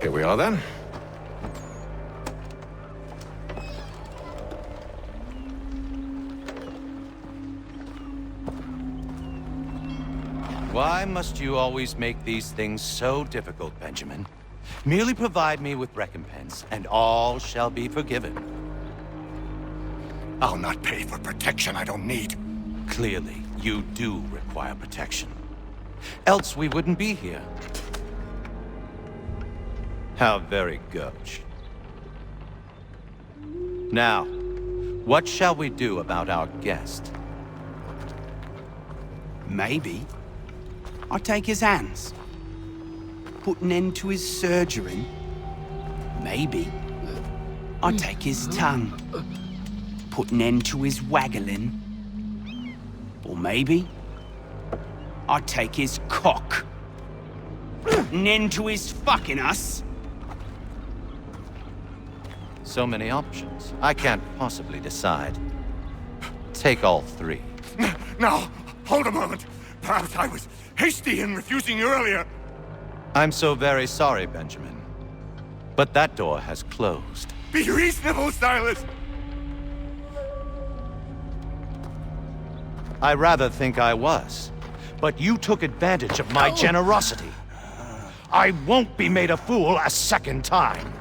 Here we are then. Why must you always make these things so difficult, Benjamin? Merely provide me with recompense, and all shall be forgiven. I'll not pay for protection I don't need. Clearly, you do require protection. Else we wouldn't be here. How very gauche. Now, what shall we do about our guest? Maybe I'll take his hands. Put an end to his surgery. Maybe I'll take his tongue. Put an end to his waggling. Or maybe I'll take his cock. An end to his fucking us. So many options. I can't possibly decide. Take all three. Now, hold a moment. Perhaps I was hasty in refusing you earlier. I'm so very sorry, Benjamin. But that door has closed. Be reasonable, Silas! I rather think I was. But you took advantage of my generosity. I won't be made a fool a second time.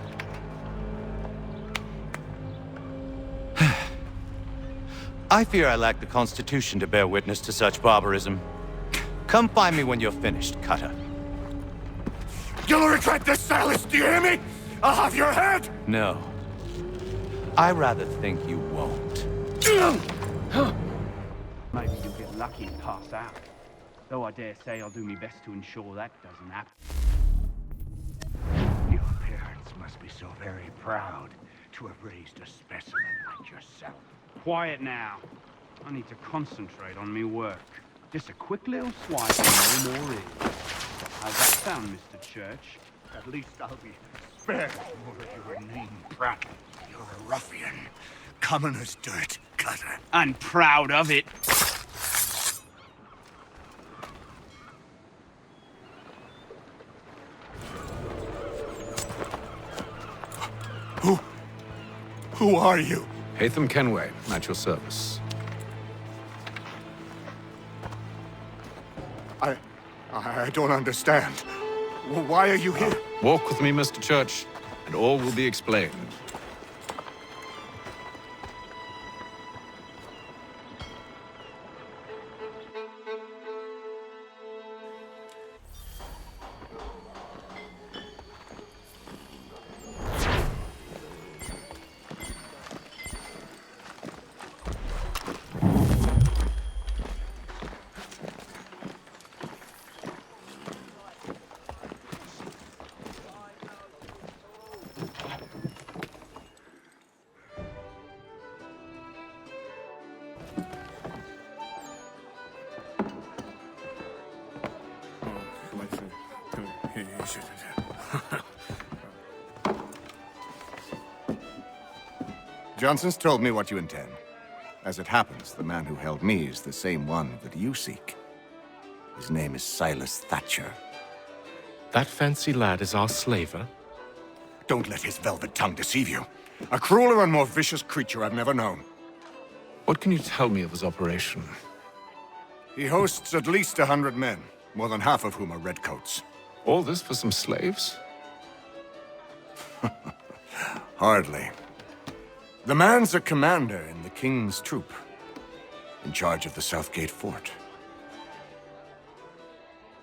I fear I lack the constitution to bear witness to such barbarism. Come find me when you're finished, Cutter. You'll regret this, Silas, do you hear me? I'll have your head! No. I rather think you won't. Maybe you'll get lucky and pass out. Though I dare say I'll do my best to ensure that doesn't happen. Your parents must be so very proud to have raised a specimen like yourself. Quiet now. I need to concentrate on me work. Just a quick little swipe and no more is. How's that sound, Mr. Church? At least I'll be spared more of your name, Pratt. You're a ruffian. Common as dirt, Cutter. I'm proud of it. Who are you? Haytham Kenway, at your service. I don't understand. Why are you here? Walk with me, Mr. Church, and all will be explained. Johnson's told me what you intend. As it happens, the man who held me is the same one that you seek. His name is Silas Thatcher. That fancy lad is our slaver? Don't let his velvet tongue deceive you. A crueler and more vicious creature I've never known. What can you tell me of his operation? He hosts at least 100 men, more than half of whom are redcoats. All this for some slaves? Hardly. The man's a commander in the King's troop, in charge of the Southgate fort.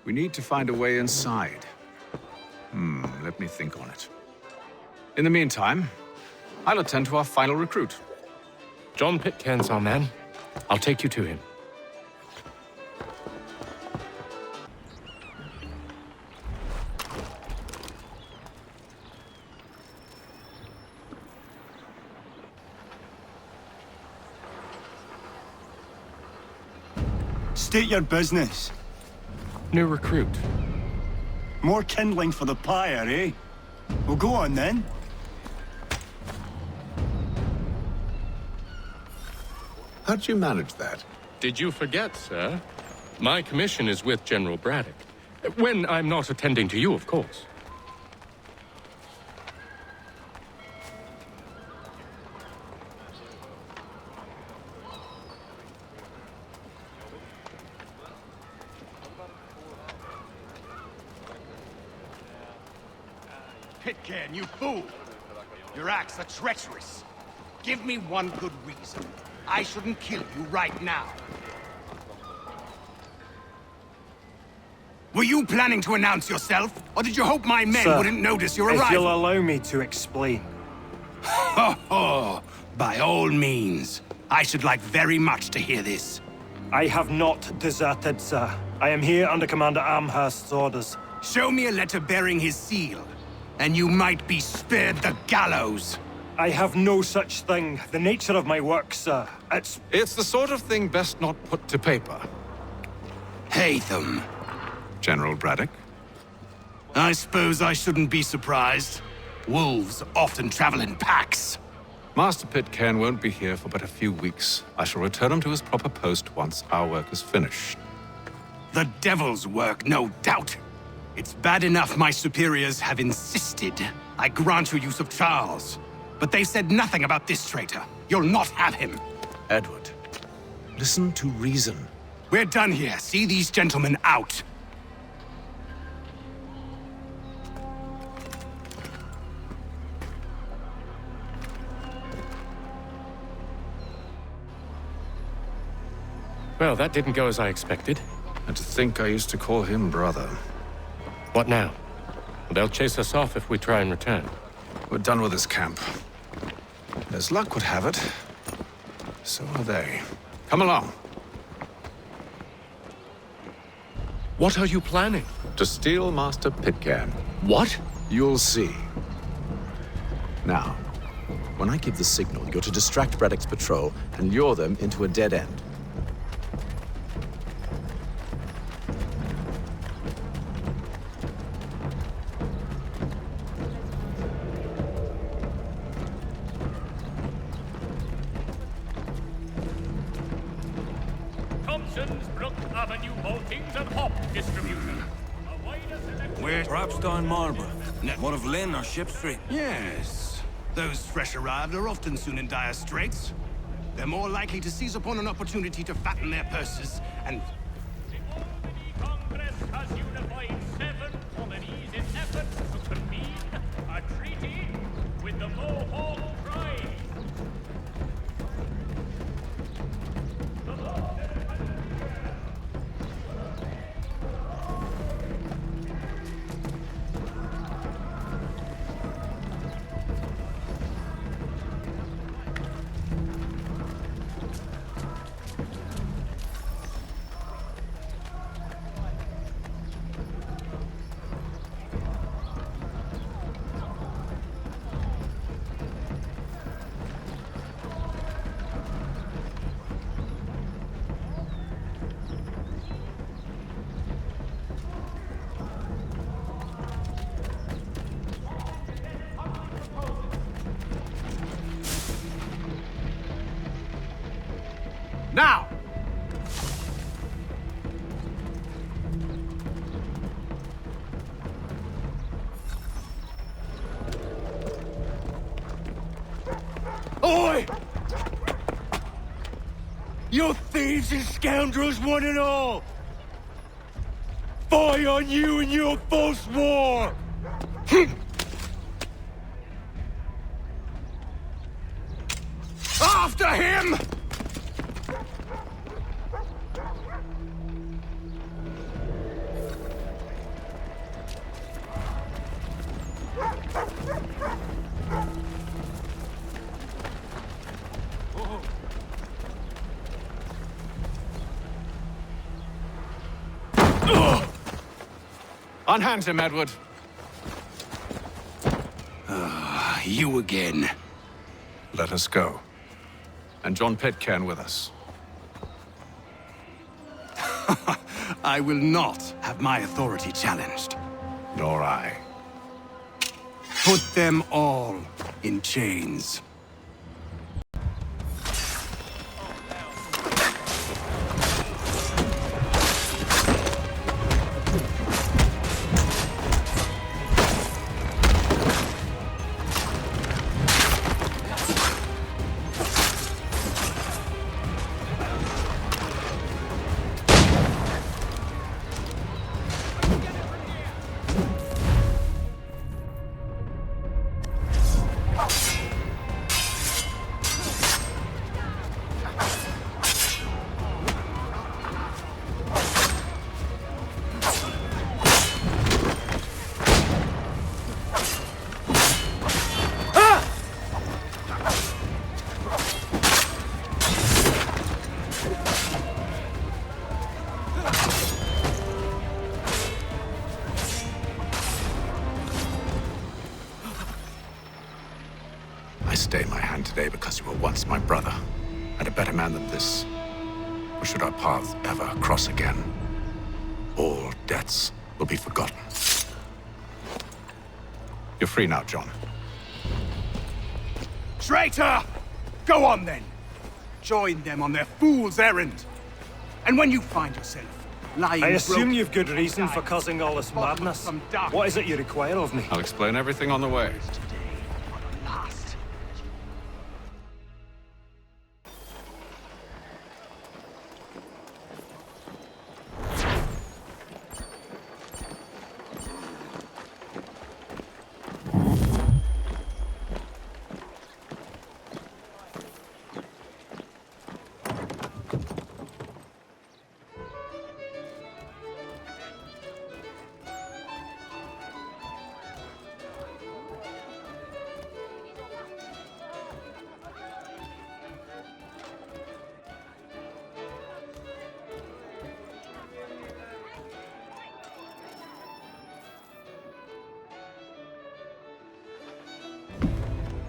We need to find a way inside. Let me think on it. In the meantime, I'll attend to our final recruit. John Pitcairn's our man. I'll take you to him. State your business. New recruit. More kindling for the pyre, eh? Well, go on then. How'd you manage that? Did you forget, sir? My commission is with General Braddock. When I'm not attending to you, of course. Pitcairn, you fool! Your acts are treacherous. Give me one good reason. I shouldn't kill you right now. Were you planning to announce yourself? Or did you hope my men wouldn't notice your arrival? If you'll allow me to explain. Ho ho! By all means. I should like very much to hear this. I have not deserted, sir. I am here under Commander Amherst's orders. Show me a letter bearing his seal, and you might be spared the gallows. I have no such thing. The nature of my work, sir. It's the sort of thing best not put to paper. Haytham. General Braddock? I suppose I shouldn't be surprised. Wolves often travel in packs. Master Pitcairn won't be here for but a few weeks. I shall return him to his proper post once our work is finished. The devil's work, no doubt. It's bad enough my superiors have insisted I grant you use of Charles. But they said nothing about this traitor. You'll not have him. Edward, listen to reason. We're done here. See these gentlemen out. Well, that didn't go as I expected. And to think I used to call him brother. What now? They'll chase us off if we try and return. We're done with this camp. As luck would have it, so are they. Come along. What are you planning? To steal Master Pitcairn. What? You'll see. Now, when I give the signal, you're to distract Braddock's patrol and lure them into a dead end. Perhaps down Marlborough. What of Lynn or Ship Street? Yes. Those fresh arrived are often soon in dire straits. They're more likely to seize upon an opportunity to fatten their purses and... The Congress has unified 7 colonies in effort to convene a treaty with the Mohawk tribe. Now! Oi! You thieves and scoundrels, one and all! Fie on you and your false war! After him! Unhand him, Edward. You again. Let us go. And John Pitcairn with us. I will not have my authority challenged. Nor I. Put them all in chains. hand today because you were once my brother, and a better man than this. Or should our paths ever cross again, all debts will be forgotten. You're free now, John. Traitor! Go on then! Join them on their fool's errand. And when you find yourself lying I assume broken, you've good reason for causing all this madness. What is it you require of me? I'll explain everything on the way.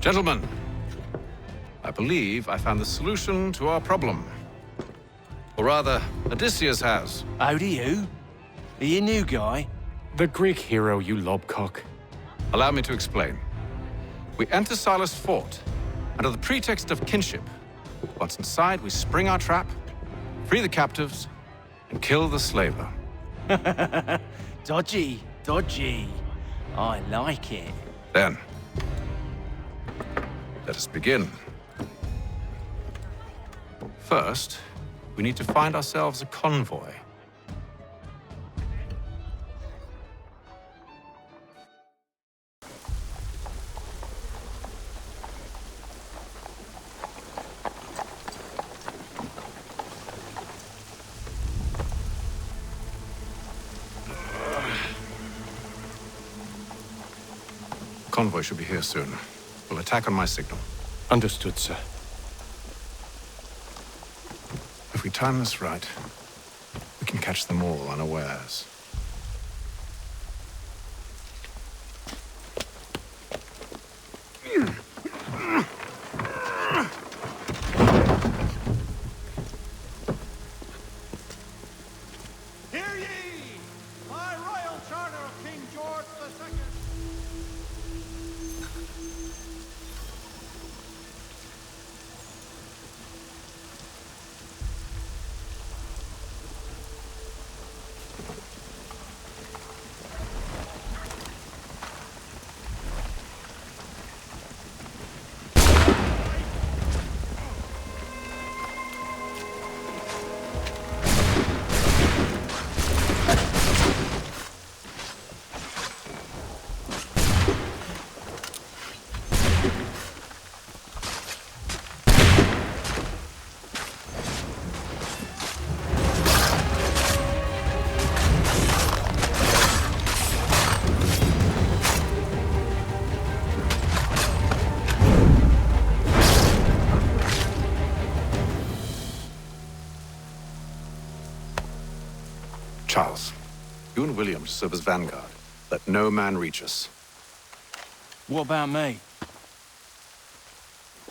Gentlemen, I believe I found the solution to our problem. Or rather, Odysseus has. How do you? Are you a new guy? The Greek hero, you lobcock. Allow me to explain. We enter Silas' fort, under the pretext of kinship. Once inside, we spring our trap, free the captives, and kill the slaver. Dodgy, dodgy. I like it. Then, let us begin. First, we need to find ourselves a convoy. Convoy should be here soon. We'll attack on my signal. Understood, sir. If we time this right, we can catch them all unawares. Hear ye! By royal charter of King George II. Charles, you and William serve as vanguard. Let no man reach us. What about me?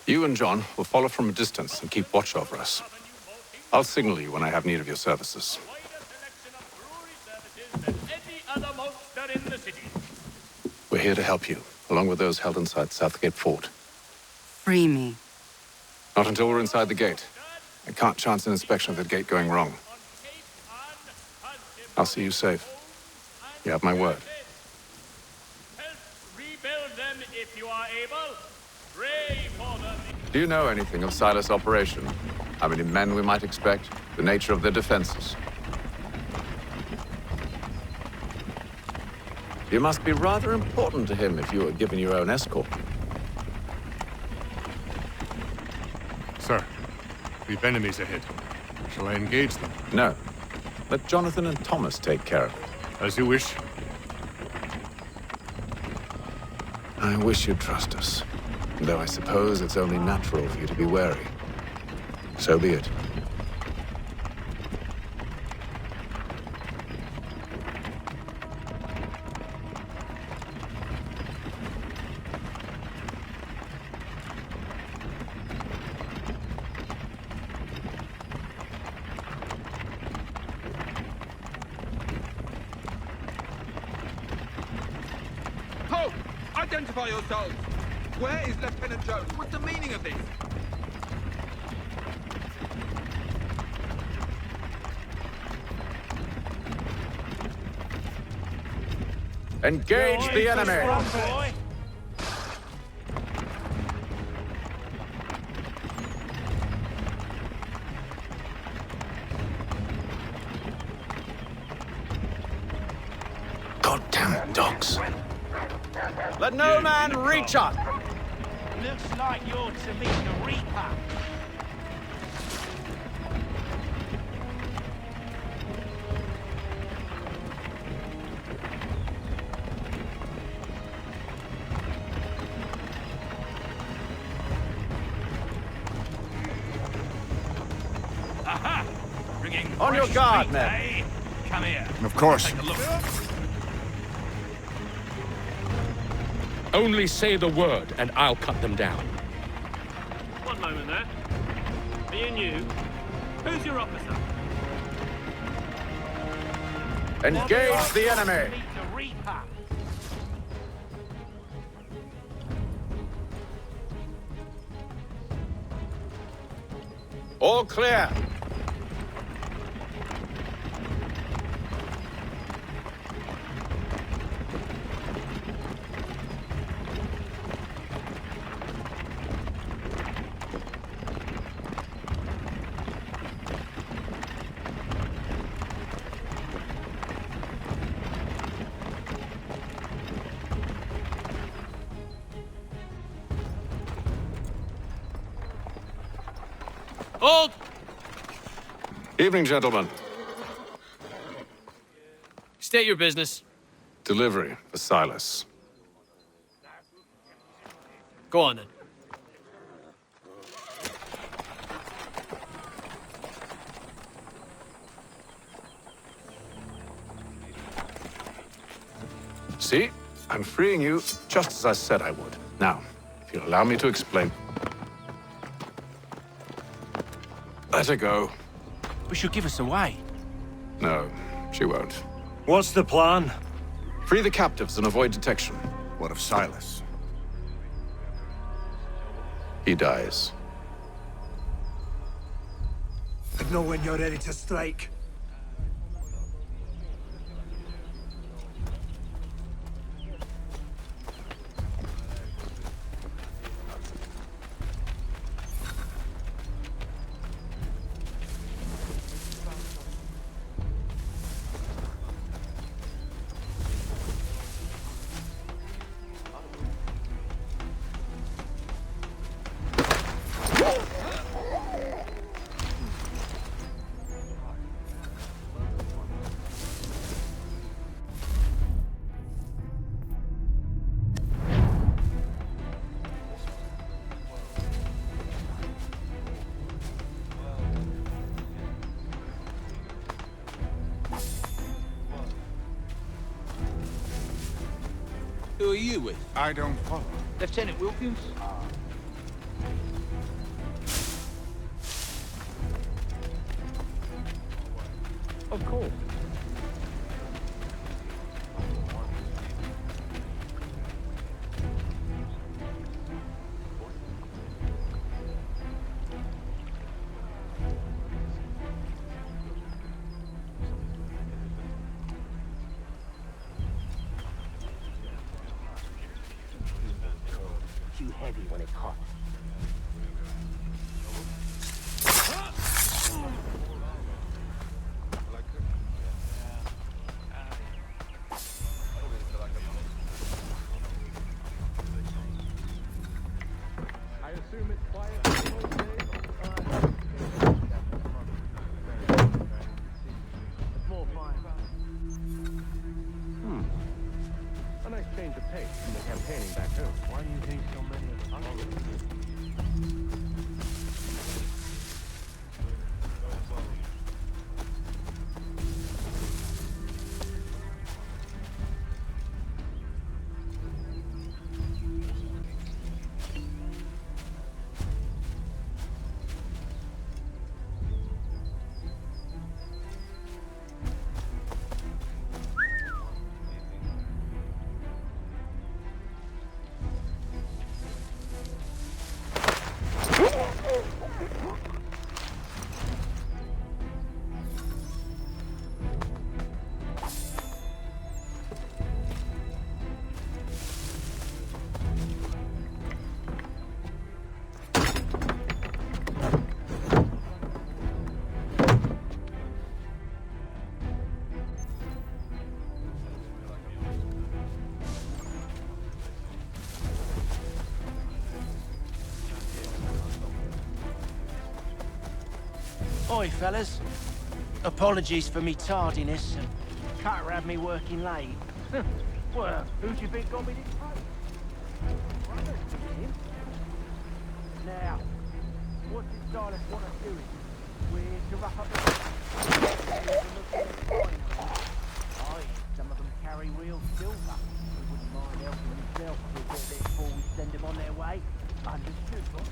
You and John will follow from a distance and keep watch over us. I'll signal you when I have need of your services. We're here to help you, along with those held inside Southgate Fort. Free me. Not until we're inside the gate. I can't chance an inspection of the gate going wrong. I'll see you safe. You have my word. Rebuild them if you are able. Pray for them. Do you know anything of Silas' operation? How many men we might expect? The nature of their defenses? You must be rather important to him if you were given your own escort. Sir, we've enemies ahead. Shall I engage them? No. Let Jonathan and Thomas take care of it. As you wish. I wish you'd trust us. Though I suppose it's only natural for you to be wary. So be it. Identify yourselves! Where is Lieutenant Jones? What's the meaning of this? Engage the enemy! Goddamn dogs. Let no man reach up! Looks like you're to meet the Reaper. Aha! Bringing On your fresh guard, meat, men. eh? Come here. Of course. Take a look. Only say the word, and I'll cut them down. One moment there. Are you new? Who's your officer? Engage the enemy! Meet the Reaper. All clear! Hold! Evening, gentlemen. State your business. Delivery for Silas. Go on then. See? I'm freeing you just as I said I would. Now, if you'll allow me to explain. Let her go. But she'll give us away. No, she won't. What's the plan? Free the captives and avoid detection. What of Silas? He dies. I know when you're ready to strike. Who are you with? I don't follow. Lieutenant Wilkins? Of course. Too heavy when it's hot. I assume it's quiet. More fire. A nice change of pace from the campaigning back home. Why do you think so many of us Oi, fellas. Apologies for me tardiness, and Carter had me working late. Well, who do you think got me this post? Now, what's this Silas want us doing? We're to rough up the... Aye, some of them carry real silver. We wouldn't mind helping themselves to a bit of it before we send them on their way. Understood, boss?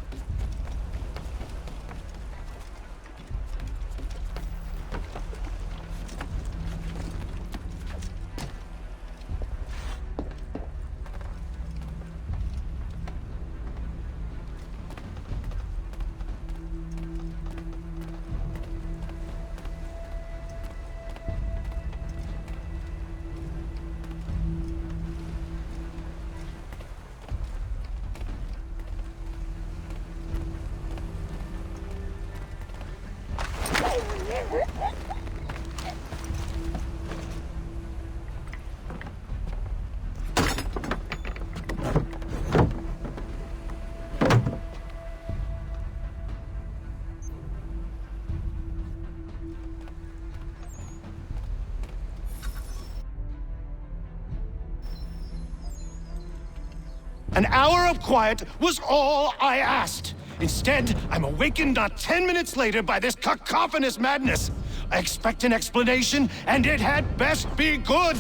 An hour of quiet was all I asked. Instead, I'm awakened not 10 minutes later by this cacophonous madness. I expect an explanation, and it had best be good.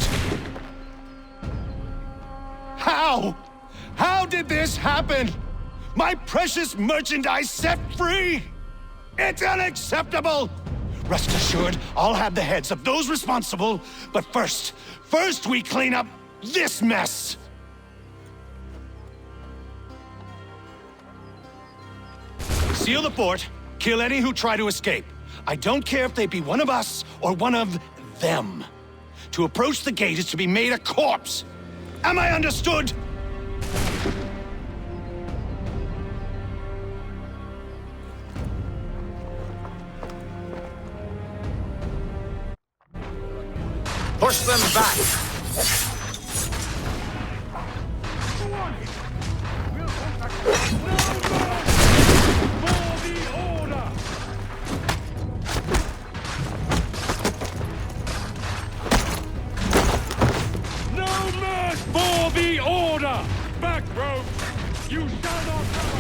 How? How did this happen? My precious merchandise set free? It's unacceptable! Rest assured, I'll have the heads of those responsible, but first we clean up this mess! Seal the fort, kill any who try to escape. I don't care if they be one of us or one of them. To approach the gate is to be made a corpse. Am I understood? Push them back! For the order! Back, rogues! You shall not cover!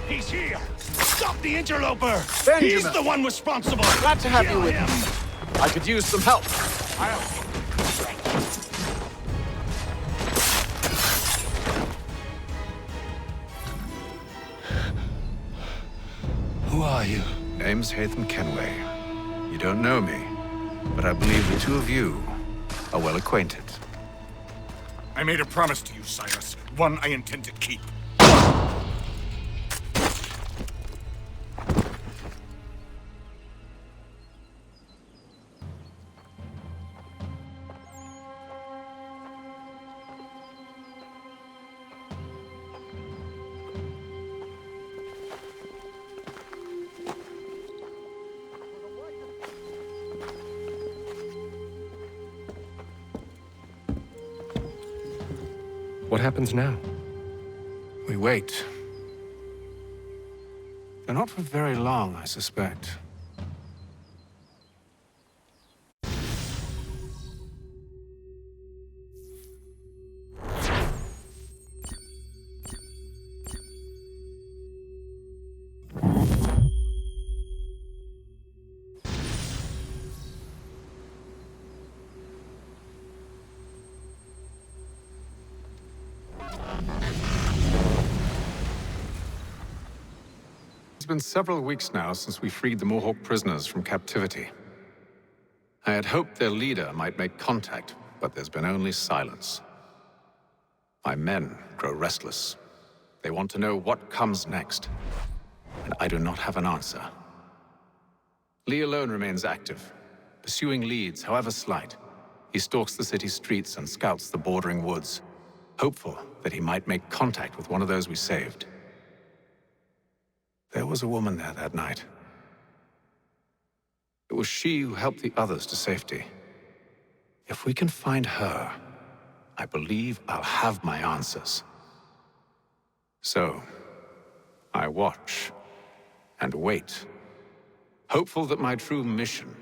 He's here! Stop the interloper! Benjamin. He's the one responsible! Glad to have you with him. me. I could use some help. Who are you? Name's Haytham Kenway. You don't know me, but I believe the two of you are well acquainted. I made a promise to you, Silas. One I intend to keep. What happens now? We wait. But not for very long, I suspect. It's been several weeks now since we freed the Mohawk prisoners from captivity. I had hoped their leader might make contact, but there's been only silence. My men grow restless. They want to know what comes next, and I do not have an answer. Lee alone remains active, pursuing leads, however slight. He stalks the city streets and scouts the bordering woods, hopeful that he might make contact with one of those we saved. There was a woman there that night. It was she who helped the others to safety. If we can find her, I believe I'll have my answers. So, I watch and wait, hopeful that my true mission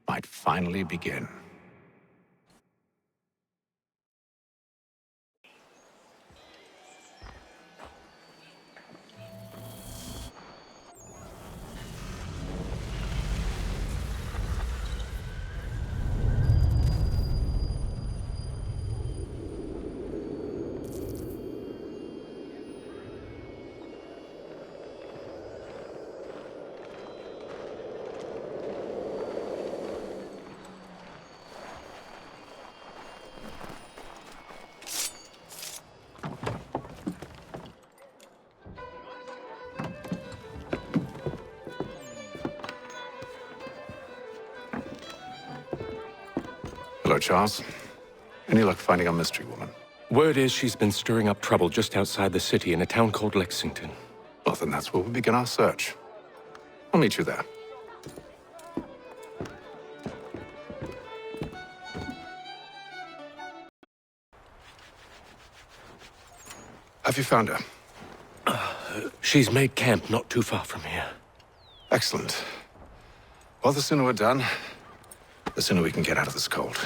might finally begin. Hello, Charles. Any luck finding our mystery woman? Word is she's been stirring up trouble just outside the city in a town called Lexington. Well, then that's where we begin our search. I'll meet you there. Have you found her? She's made camp not too far from here. Excellent. Well, the sooner we're done, the sooner we can get out of this cold.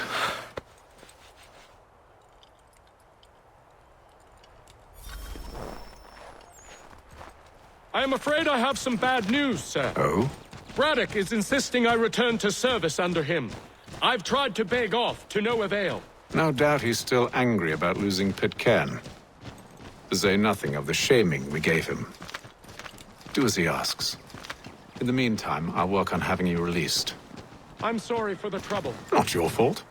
I am afraid I have some bad news, sir. Oh? Braddock is insisting I return to service under him. I've tried to beg off, to no avail. No doubt he's still angry about losing Pitcairn. To say nothing of the shaming we gave him. Do as he asks. In the meantime, I'll work on having you released. I'm sorry for the trouble. Not your fault.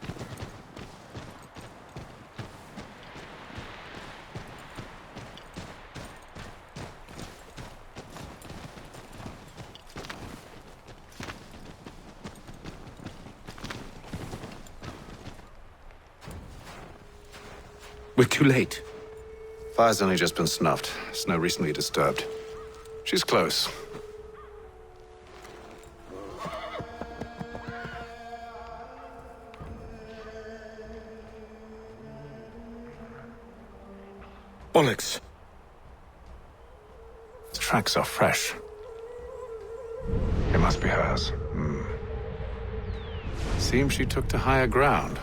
We're too late. Fire's only just been snuffed. Snow recently disturbed. She's close. Bollocks. The tracks are fresh. It must be hers. Seems she took to higher ground.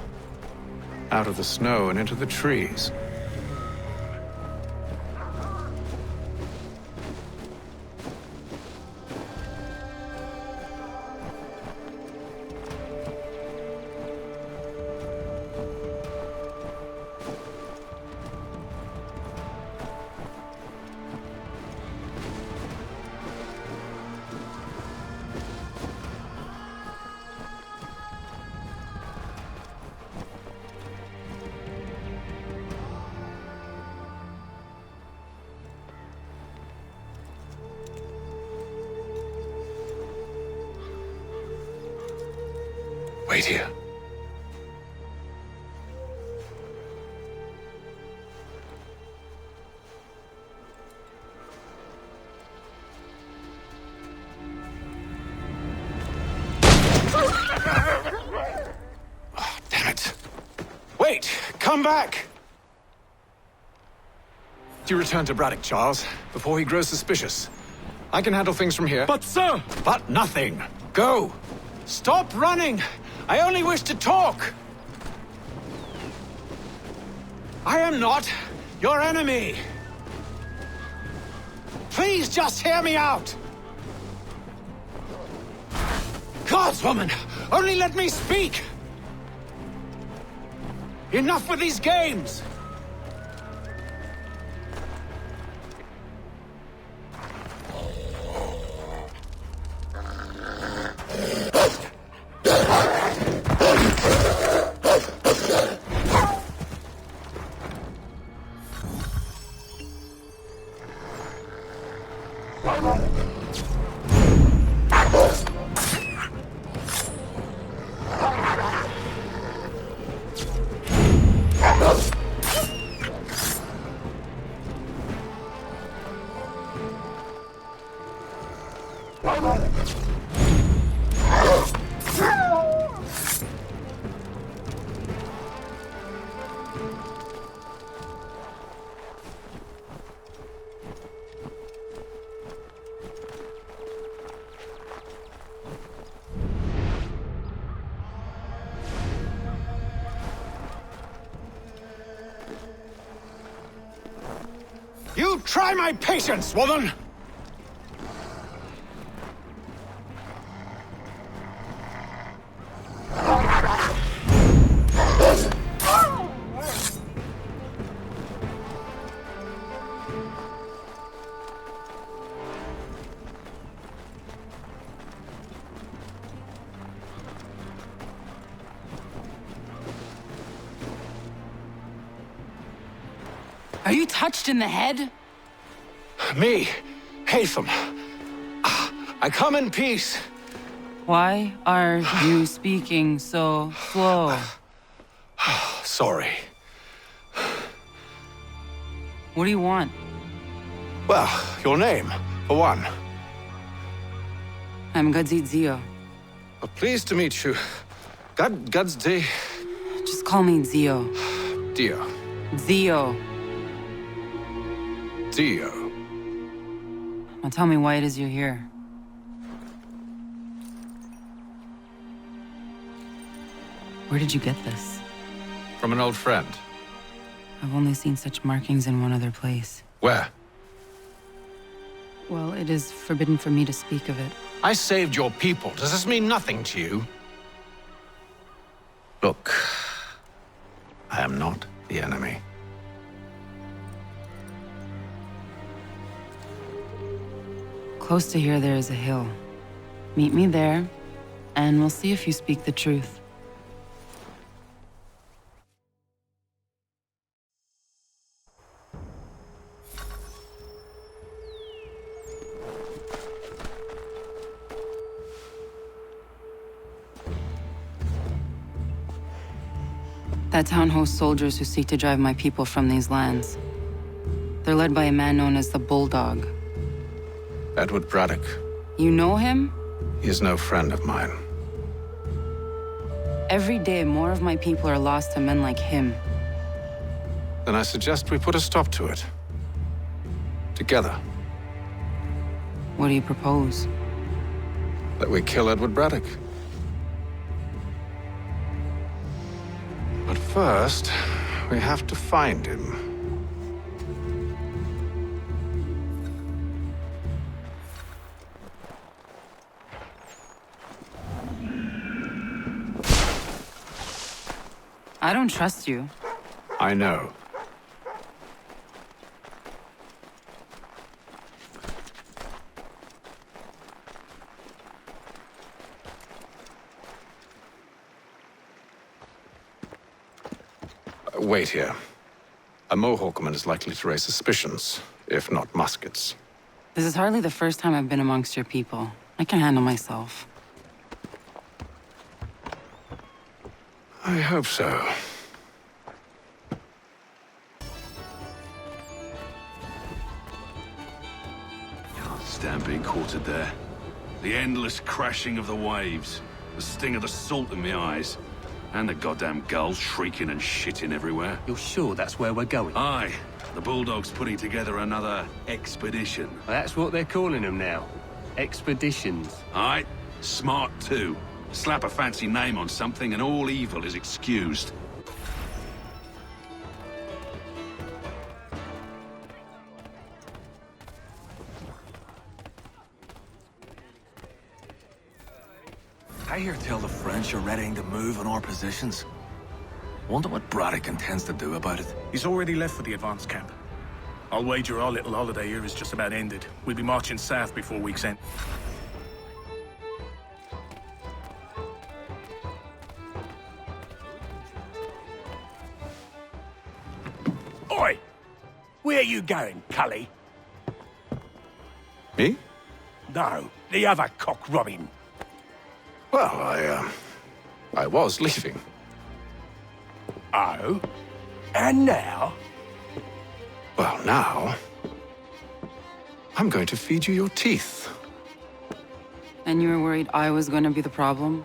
Out of the snow and into the trees. Wait here. Oh, damn it. Wait! Come back! Do you return to Braddock, Charles, before he grows suspicious? I can handle things from here. But, sir! But nothing! Go! Stop running! I only wish to talk! I am not your enemy! Please just hear me out! Gods, woman! Only let me speak! Enough with these games! You try my patience, woman! Are you touched in the head? Me, Haytham. I come in peace. Why are you speaking so slow? Sorry. What do you want? Well, your name, for one. I'm Gadzit Zio. Pleased to meet you. Gadsdi. Just call me Zio. Dio. Zio. Dio. Now tell me why it is you're here. Where did you get this? From an old friend. I've only seen such markings in one other place. Where? Well, it is forbidden for me to speak of it. I saved your people. Does this mean nothing to you? Look, I am not the enemy. Close to here, there is a hill. Meet me there, and we'll see if you speak the truth. That town hosts soldiers who seek to drive my people from these lands. They're led by a man known as the Bulldog. Edward Braddock. You know him? He is no friend of mine. Every day, more of my people are lost to men like him. Then I suggest we put a stop to it. Together. What do you propose? That we kill Edward Braddock. But first, we have to find him. I don't trust you. I know. Wait here. A Mohawkman is likely to raise suspicions, if not muskets. This is hardly the first time I've been amongst your people. I can handle myself. I hope so. Can't stand being quartered there. The endless crashing of the waves, the sting of the salt in my eyes, and the goddamn gulls shrieking and shitting everywhere. You're sure that's where we're going? Aye. The Bulldog's putting together another expedition. Well, that's what they're calling them now. Expeditions. Aye. Smart too. Slap a fancy name on something and all evil is excused. I hear tell the French are readying to move on our positions. Wonder what Braddock intends to do about it. He's already left for the advance camp. I'll wager our little holiday here is just about ended. We'll be marching south before week's end. Oi! Where are you going, Cully? Me? No, the other cock Robin. Well, I was leaving. Oh? And now? Well, now... I'm going to feed you your teeth. And you were worried I was gonna be the problem?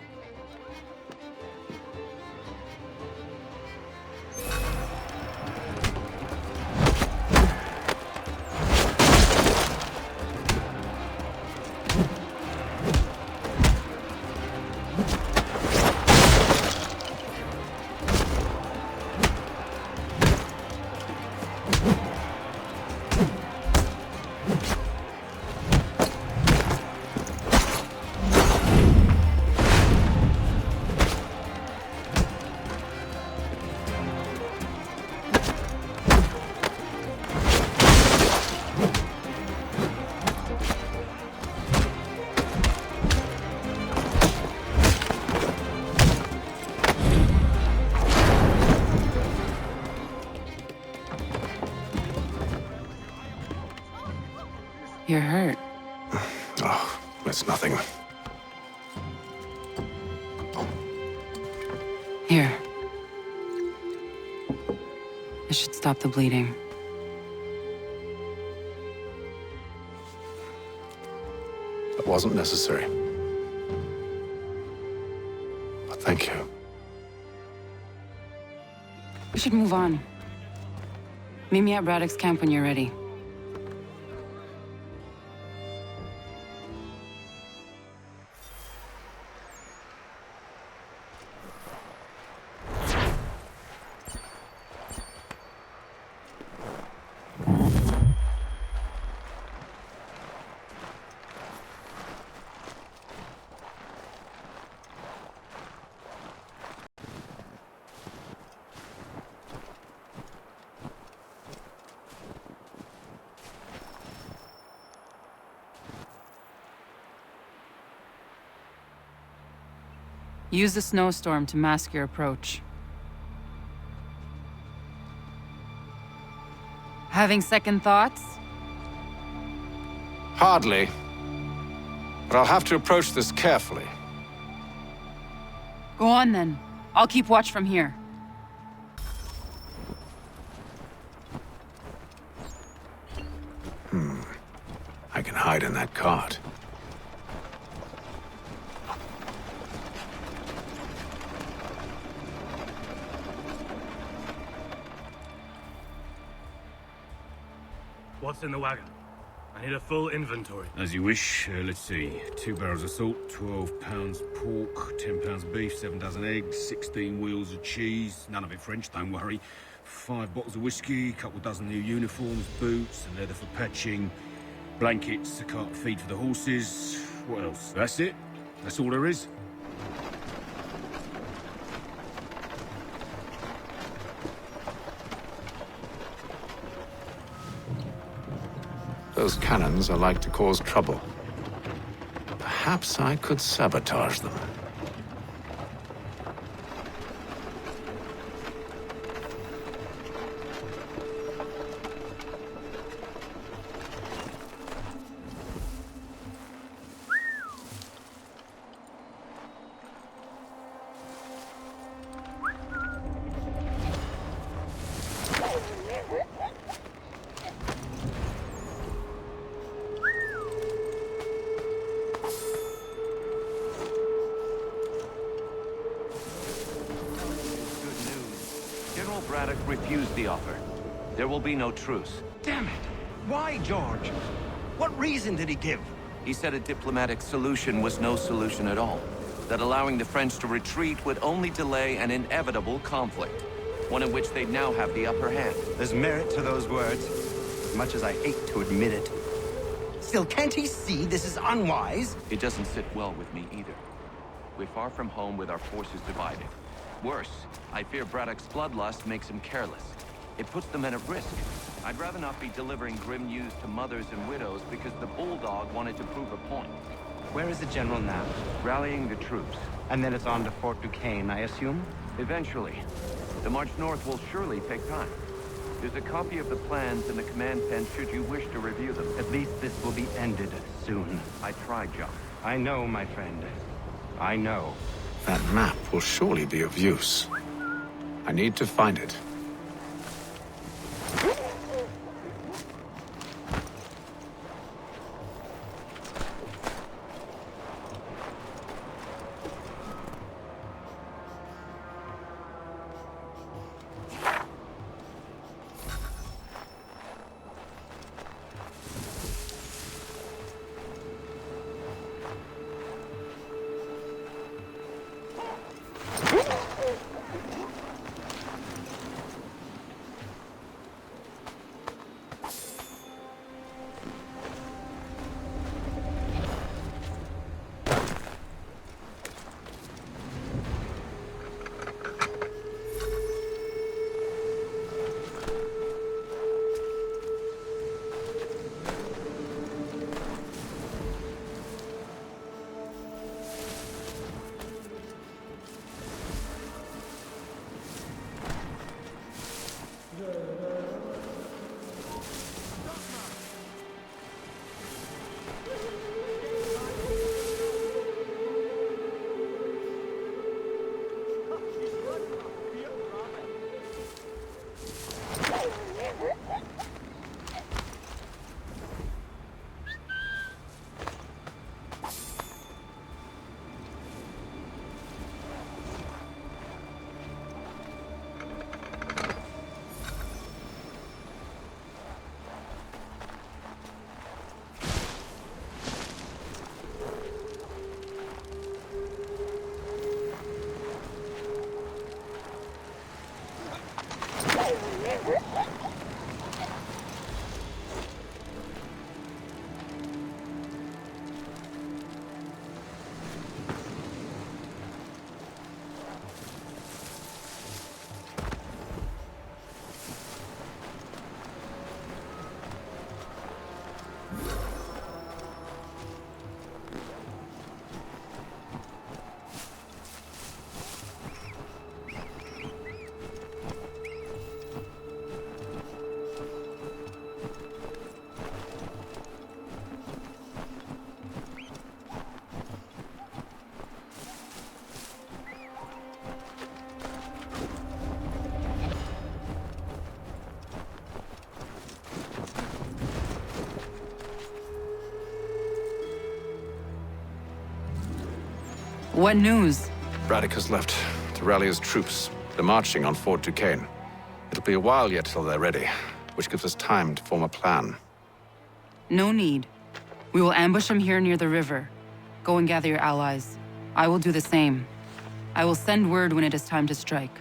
You're hurt. Oh, it's nothing. Here. This should stop the bleeding. It wasn't necessary. But thank you. We should move on. Meet me at Braddock's camp when you're ready. Use the snowstorm to mask your approach. Having second thoughts? Hardly. But I'll have to approach this carefully. Go on then. I'll keep watch from here. I can hide in that cart. What's in the wagon? I need a full inventory. As you wish. Let's see. 2 barrels of salt, 12 pounds pork, 10 pounds beef, 7 dozen eggs, 16 wheels of cheese. None of it French, don't worry. 5 bottles of whiskey, couple dozen new uniforms, boots, and leather for patching, blankets, a cart feed for the horses. What else? That's it? That's all there is? Those cannons are like to cause trouble. Perhaps I could sabotage them. Braddock refused the offer. There will be no truce. Damn it! Why, George? What reason did he give? He said a diplomatic solution was no solution at all. That allowing the French to retreat would only delay an inevitable conflict. One in which they'd now have the upper hand. There's merit to those words, as much as I hate to admit it. Still, can't he see this is unwise? It doesn't sit well with me either. We're far from home with our forces divided. Worse, I fear Braddock's bloodlust makes him careless. It puts the men at risk. I'd rather not be delivering grim news to mothers and widows because the Bulldog wanted to prove a point. Where is the General now? Rallying the troops. And then it's on to Fort Duquesne, I assume? Eventually. The march north will surely take time. There's a copy of the plans in the command tent should you wish to review them. At least this will be ended soon. I tried, John. I know, my friend. I know. That map will surely be of use. I need to find it. What news? Braddock has left to rally his troops. They're marching on Fort Duquesne. It'll be a while yet till they're ready, which gives us time to form a plan. No need. We will ambush them here near the river. Go and gather your allies. I will do the same. I will send word when it is time to strike.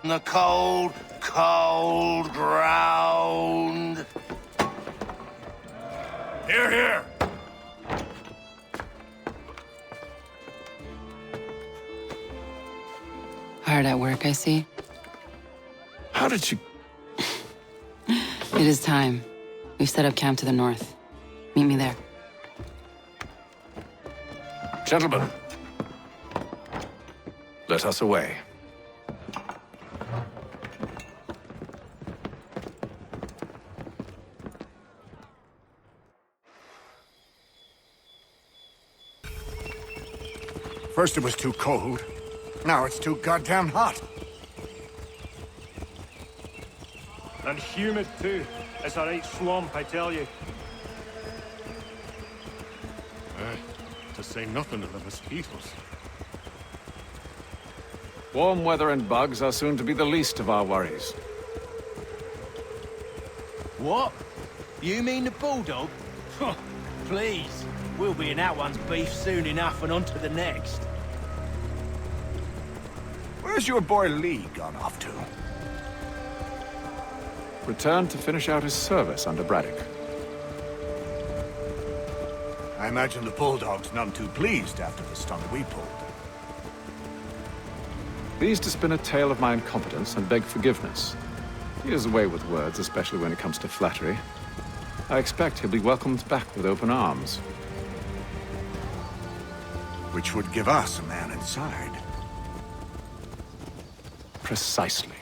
The cold, cold ground. Here, here! Hard at work, I see. How did you... It is time. We've set up camp to the north. Meet me there. Gentlemen, let us away. First it was too cold. Now it's too goddamn hot. And humid too. It's a right swamp, I tell you. To say nothing of the mosquitoes. Warm weather and bugs are soon to be the least of our worries. What? You mean the bulldog? Please. We'll be in that one's beef soon enough and on to the next. Where's your boy Lee gone off to? Returned to finish out his service under Braddock. I imagine the Bulldog's none too pleased after the stunt we pulled. Pleased to spin a tale of my incompetence and beg forgiveness. He has a way with words, especially when it comes to flattery. I expect he'll be welcomed back with open arms. Which would give us a man inside. Precisely.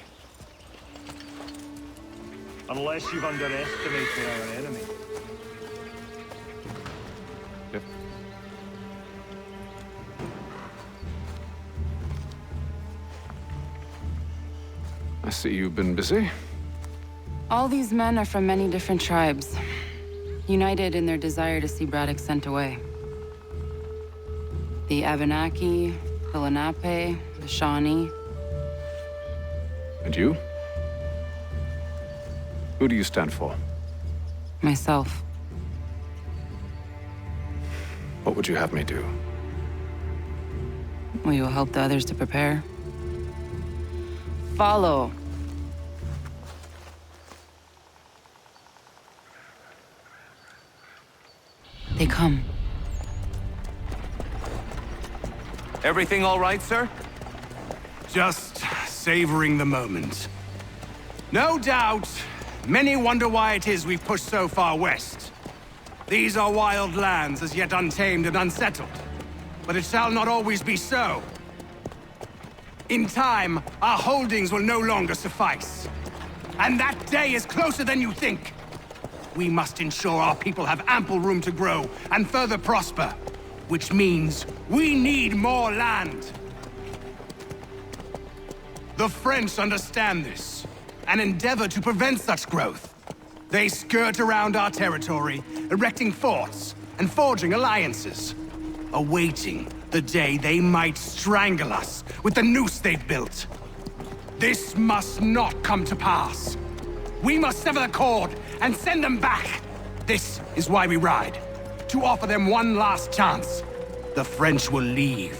Unless you've underestimated our enemy. Yep. I see you've been busy. All these men are from many different tribes, united in their desire to see Braddock sent away. The Abenaki, the Lenape, the Shawnee. And you? Who do you stand for? Myself. What would you have me do? Will you help the others to prepare? Follow. They come. Everything all right, sir? Just savoring the moment. No doubt, many wonder why it is we've pushed so far west. These are wild lands, as yet untamed and unsettled. But it shall not always be so. In time, our holdings will no longer suffice. And that day is closer than you think. We must ensure our people have ample room to grow and further prosper. Which means we need more land. The French understand this, and endeavor to prevent such growth. They skirt around our territory, erecting forts and forging alliances, awaiting the day they might strangle us with the noose they've built. This must not come to pass. We must sever the cord and send them back. This is why we ride. To offer them one last chance. The French will leave.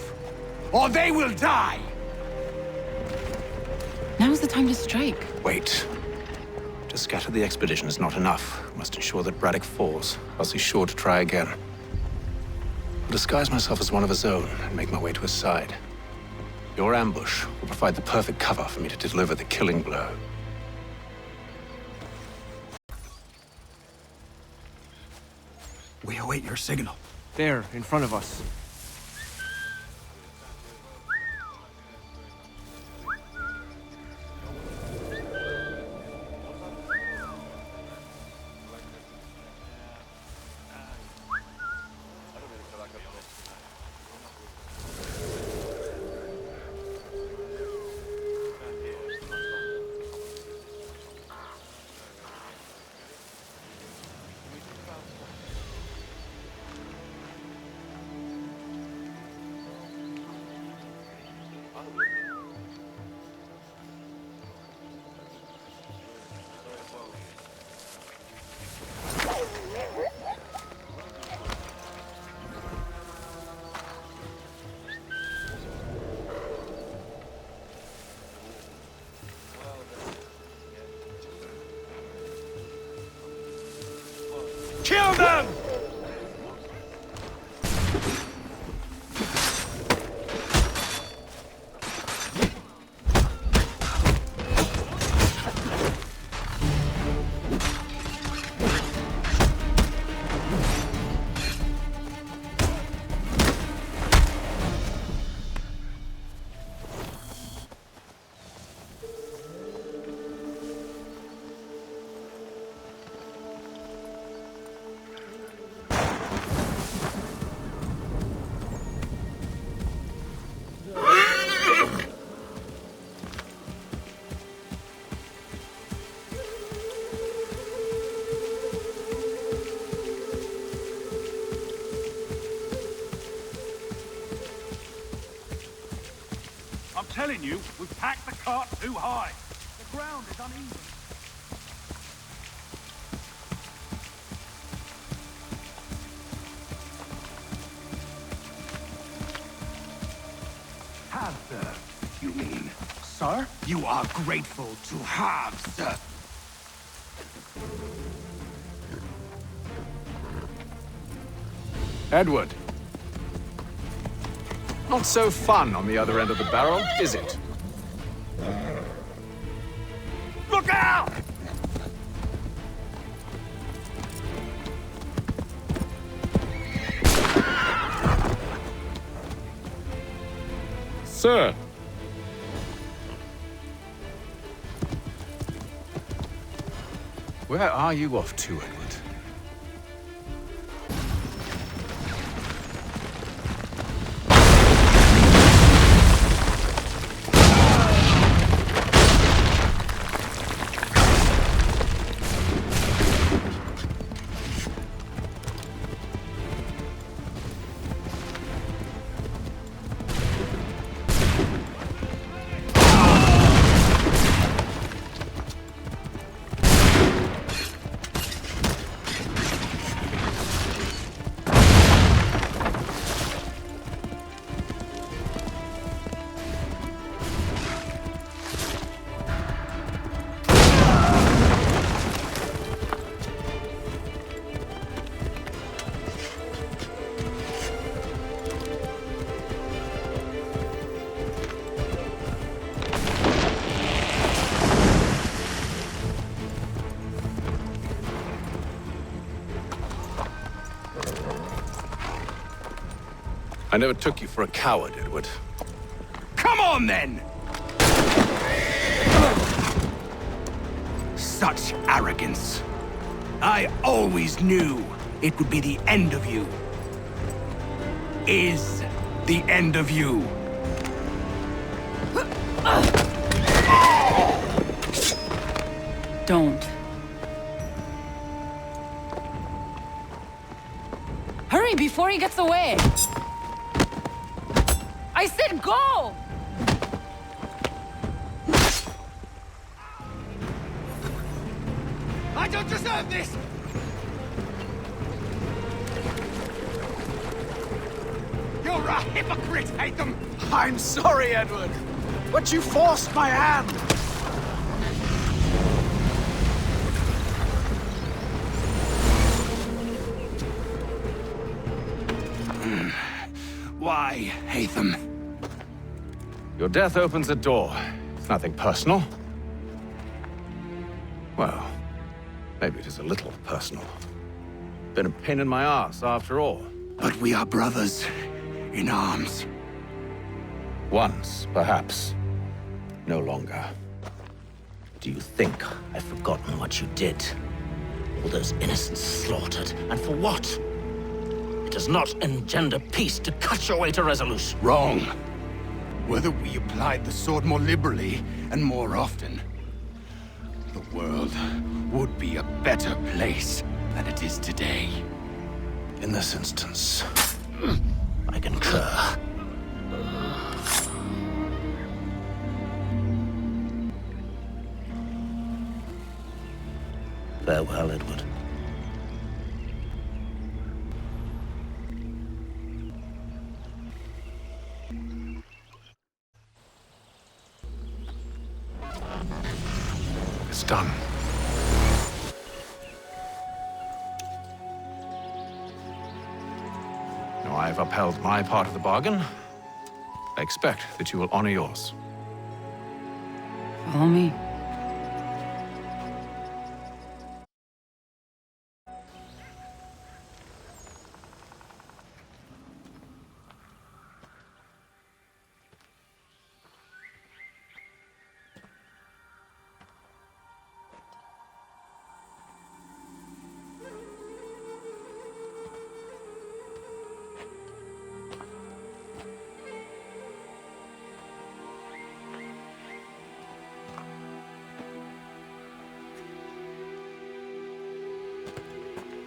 Or they will die! Now's the time to strike. Wait. To scatter the expedition is not enough. We must ensure that Braddock falls, else he's sure to try again. I'll disguise myself as one of his own and make my way to his side. Your ambush will provide the perfect cover for me to deliver the killing blow. We await your signal. There, in front of us. Kill them! I'm telling you, we've packed the cart too high. The ground is uneven. Have, sir, you mean? Sir? You are grateful to have, sir. Edward. Not so fun on the other end of the barrel, is it? Look out! Sir! Where are you off to, Edward? I never took you for a coward, Edward. Come on, then! Such arrogance. I always knew it would be the end of you. Is the end of you. Don't. Hurry before he gets away! I said go! I don't deserve this! You're a hypocrite, Haytham! I'm sorry, Edward, but you forced my hand. Why, Haytham? Your death opens a door. It's nothing personal. Well, maybe it is a little personal. Been a pain in my ass, after all. But we are brothers in arms. Once, perhaps. No longer. Do you think I've forgotten what you did? All those innocents slaughtered, and for what? It does not engender peace to cut your way to resolution. Wrong. Whether we applied the sword more liberally and more often, the world would be a better place than it is today. In this instance, I concur. Farewell, Edward. It's done. Now I've upheld my part of the bargain. I expect that you will honor yours. Follow me.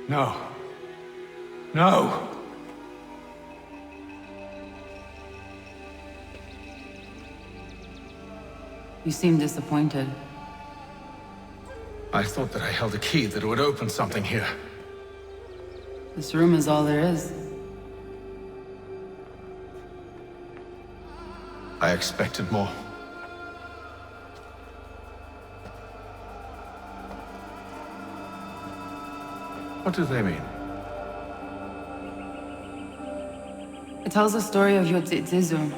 No. No! You seem disappointed. I thought that I held a key that would open something here. This room is all there is. I expected more. What do they mean? It tells the story of Yotzitzizu,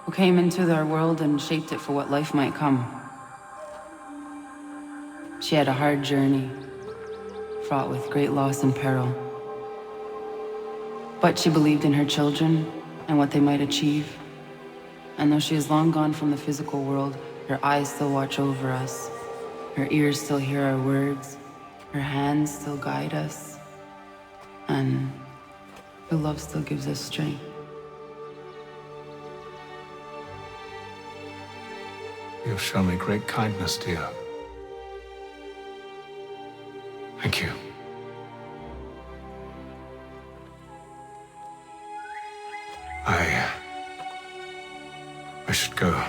who came into their world and shaped it for what life might come. She had a hard journey, fraught with great loss and peril. But she believed in her children and what they might achieve. And though she is long gone from the physical world, her eyes still watch over us. Her ears still hear our words. Her hands still guide us. And her love still gives us strength. You've shown me great kindness, dear. Thank you. I should go.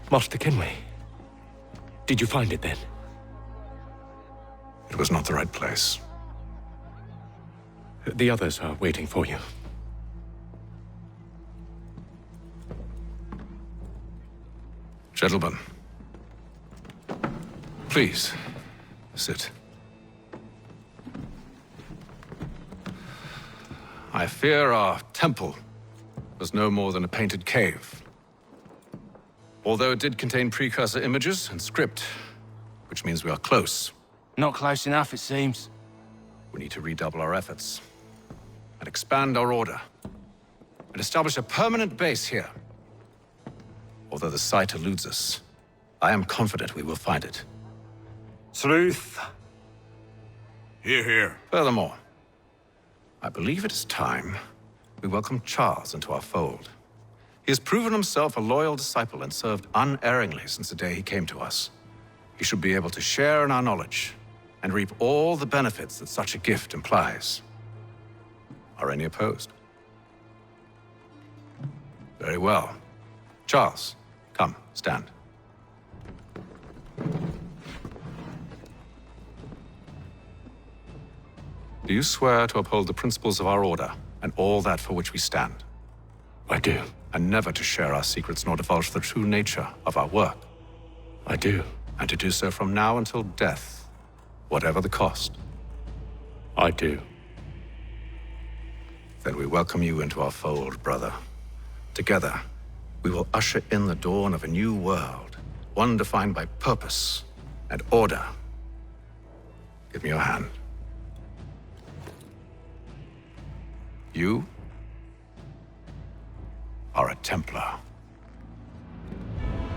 Master Kenway. Did you find it then? It was not the right place. The others are waiting for you. Gentlemen, please, sit. I fear our temple was no more than a painted cave. Although it did contain precursor images and script, which means we are close. Not close enough, it seems. We need to redouble our efforts and expand our order and establish a permanent base here. Although the site eludes us, I am confident we will find it. Sleuth. Hear, hear. Furthermore, I believe it is time we welcome Charles into our fold. He has proven himself a loyal disciple and served unerringly since the day he came to us. He should be able to share in our knowledge and reap all the benefits that such a gift implies. Are any opposed? Very well. Charles, come, stand. Do you swear to uphold the principles of our order and all that for which we stand? I do. And never to share our secrets nor divulge the true nature of our work? I do. And to do so from now until death, whatever the cost? I do. Then we welcome you into our fold, brother. Together, we will usher in the dawn of a new world, one defined by purpose and order. Give me your hand. You are a Templar.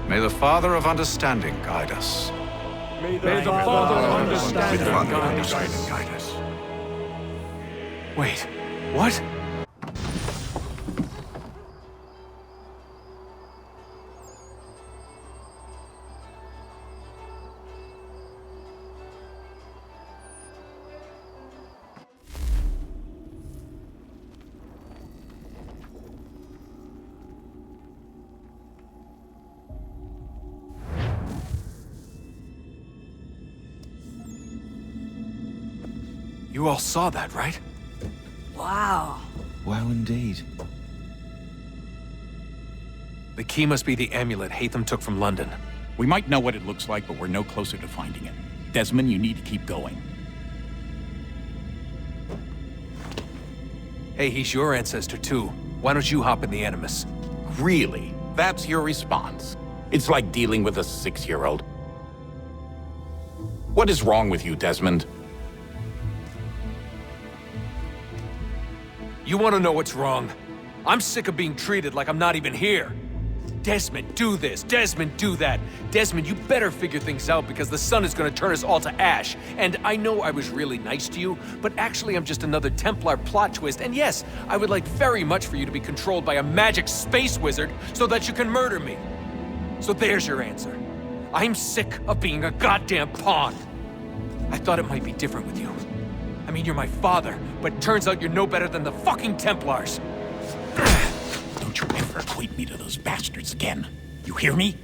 May the Father of Understanding guide us. May the Father of Understanding guide us. Wait, what? You all saw that, right? Wow. Wow, indeed. The key must be the amulet Haytham took from London. We might know what it looks like, but we're no closer to finding it. Desmond, you need to keep going. Hey, he's your ancestor too. Why don't you hop in the Animus? Really? That's your response? It's like dealing with a 6-year-old. What is wrong with you, Desmond? You want to know what's wrong? I'm sick of being treated like I'm not even here. Desmond, do this. Desmond, do that. Desmond, you better figure things out because the sun is going to turn us all to ash. And I know I was really nice to you, but actually I'm just another Templar plot twist. And yes, I would like very much for you to be controlled by a magic space wizard so that you can murder me. So there's your answer. I'm sick of being a goddamn pawn. I thought it might be different with you. I mean, you're my father, but turns out you're no better than the fucking Templars. Don't you ever equate me to those bastards again. You hear me?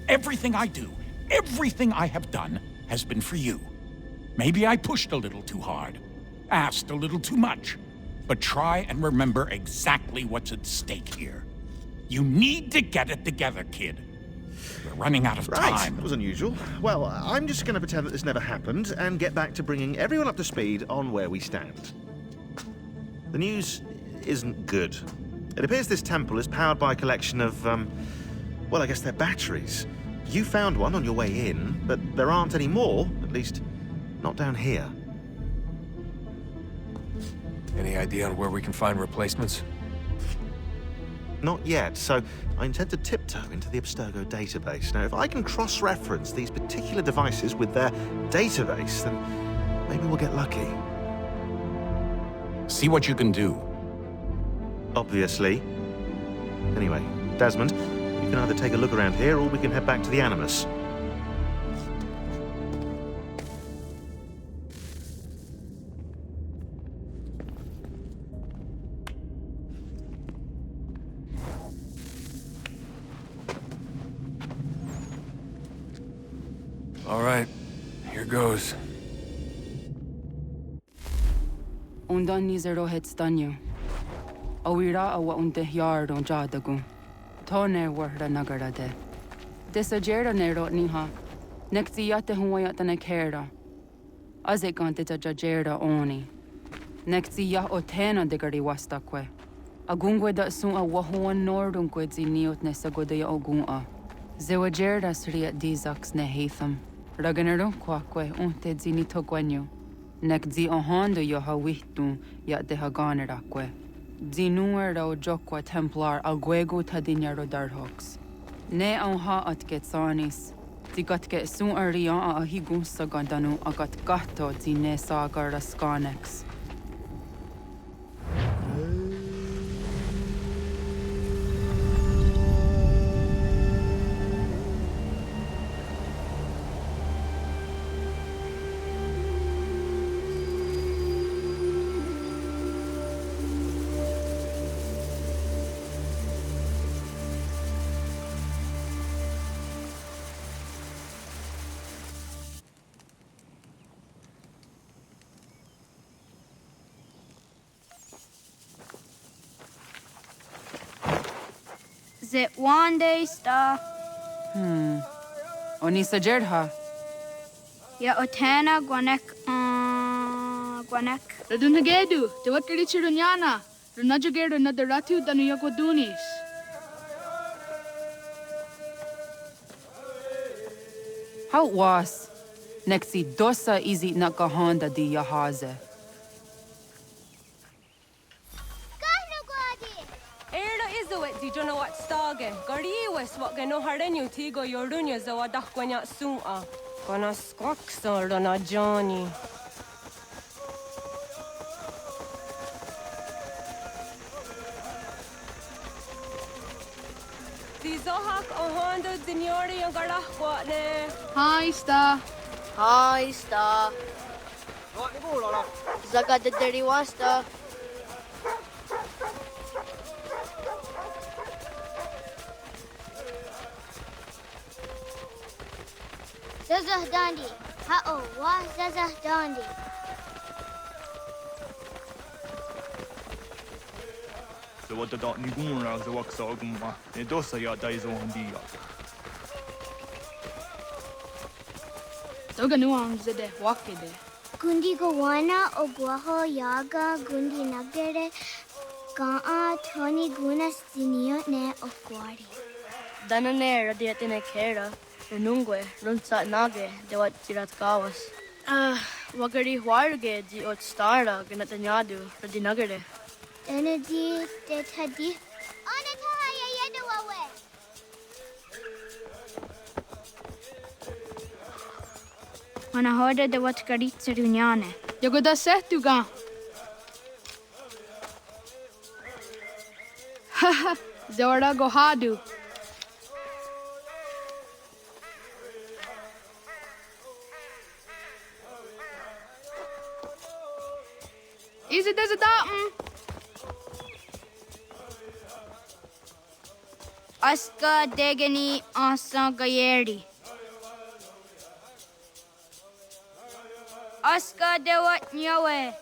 Everything I do, everything I have done, has been for you. Maybe I pushed a little too hard, asked a little too much, but try and remember exactly what's at stake here. You need to get it together, kid. We're running out of time. That was unusual. Well, I'm just going to pretend that this never happened and get back to bringing everyone up to speed on where we stand. The news isn't good. It appears this temple is powered by a collection of, well, I guess they're batteries. You found one on your way in, but there aren't any more, at least not down here. Any idea on where we can find replacements? Not yet, so I intend to tiptoe into the Abstergo database. Now, if I can cross-reference these particular devices with their database, then maybe we'll get lucky. See what you can do. Obviously. Anyway, Desmond, you can either take a look around here or we can head back to the Animus. All right, here goes. Undan nizero het stanyo. Awira awa unte yard on jadagu. Tone warda nagarade. Desajera nero niha. Nekti yate huayata nekera. Azekante jajera oni. Nekti ya otena degari wastakwe. Agungwe da sun a wahuan nordunque ziniot nesagodea ogun'a. Zewajera sriat dizax ne Haytham. Raganero quaque unte zini togwenyo. Nek zi ohando yo hawitu yat de haganeraque. Zinuero jokwa Templar alguego tadinyaro darhox. Ne onha at getsanis. Zigatke sun arian a higun sagandanu agat gatto zine sagar raskanex. Zit one day stuff. Oni sajerha. Ya otana gwanek gwanek. Radunagedu, te wakari chirunyana. Runajageru nadaratu danu yagodunis. How was? Nexi dosa izi nakahonda di yahaze. Erda izuet di jono wat stage. Gariwes wat geno harenu tigo yorunya zawa dakwanya sua. Gonna skoksor dona Johnny. Di zohak ohando dinyori ang garahwatne. Hi, Sta. Hi, Sta. Zaga de deriwasta. Zazah Dandi. Ha'o, wa Zazah Dandi. Så vad det då ni går så också gumma. Det då så jag där så han dia. Doga nuang zede wakide. Gundi Gowana o Guaho Yaga Gundi Nagere Ga'a Tony Gunas Zinio Ne of Guari. Danane radiatine kera. Renungwe, Runsa Nage, de wat Tirat Kawas. Wagari Warge, di ot Stara, Ganatanyadu, Radinagare. Energy, Detadi. Anatahaya Yedawawe. When I heard de wat Garitsa Dunyane. Yagoda Setuga. Haha, Zora Gohadu. Is it as a datum? Aska Degani Asa Gayeri. Aska Dewat Nyawe.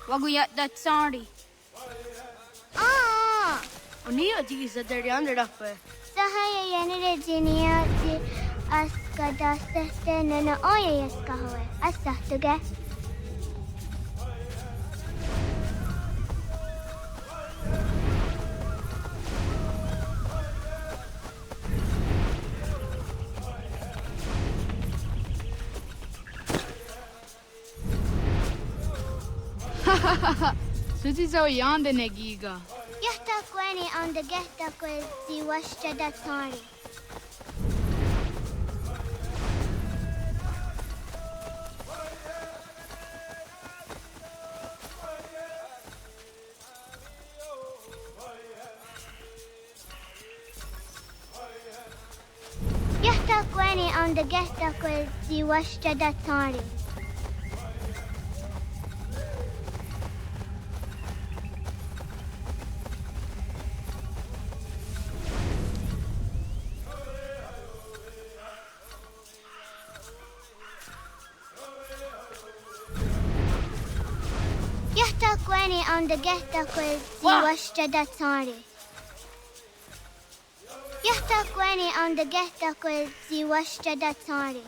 Waguyat that sorry. Onia di sa derian rape. Sahaya Yanere Jinia di Askada Sestena Oya Yaskahoe. Asahtuga. Suti zo yande negiga. Yahta Kweni on the Gesta Quiz di Washta that sorry. Yahta Kweni on the Gesta Quiz di Washta that sorry. On the Gesta Quiz, di Washta that sorry. Gehtakweni on the Gehtakwe Ziwashtadatari.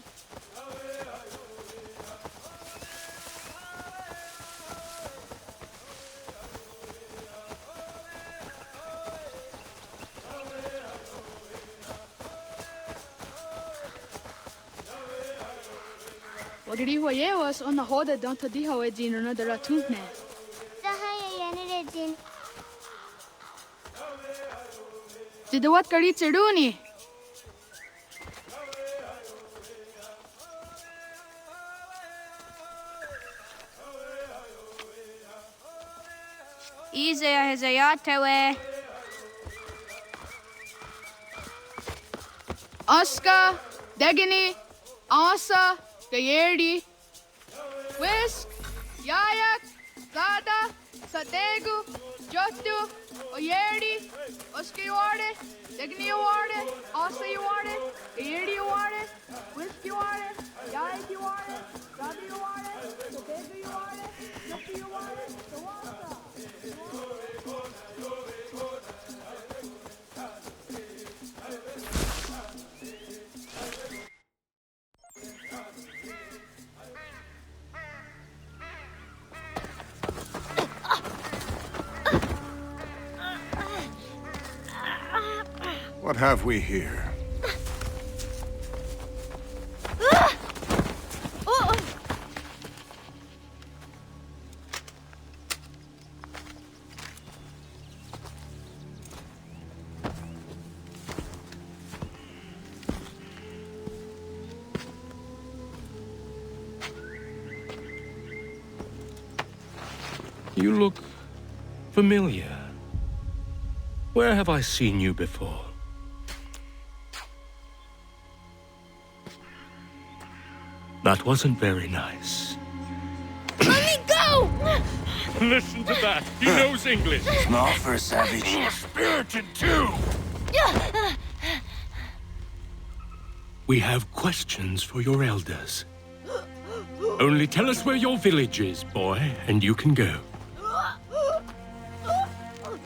Wagriwa yewas on the hoda don't diho edin another atunkne. Sahaya Yanidin. Did the what Karitseruni? Isaiah Hezayatewe. Aska, Degini, Asa, Gayerdi, Whisk, Yayak, Zada, Sadegu, Jotu, Oyerdi, Oski you are it, Degni you are it, Asa you are it, Gayerdi you are it, Whisk you are it, Yayak you are it, Zada you are it, Sadegu you are it, Jotu you are it, Sawasa. What have we here? You look familiar. Where have I seen you before? That wasn't very nice. Let me go! Listen to that. He knows English. Small for a savage. You're spirited too. We have questions for your elders. Only tell us where your village is, boy, and you can go.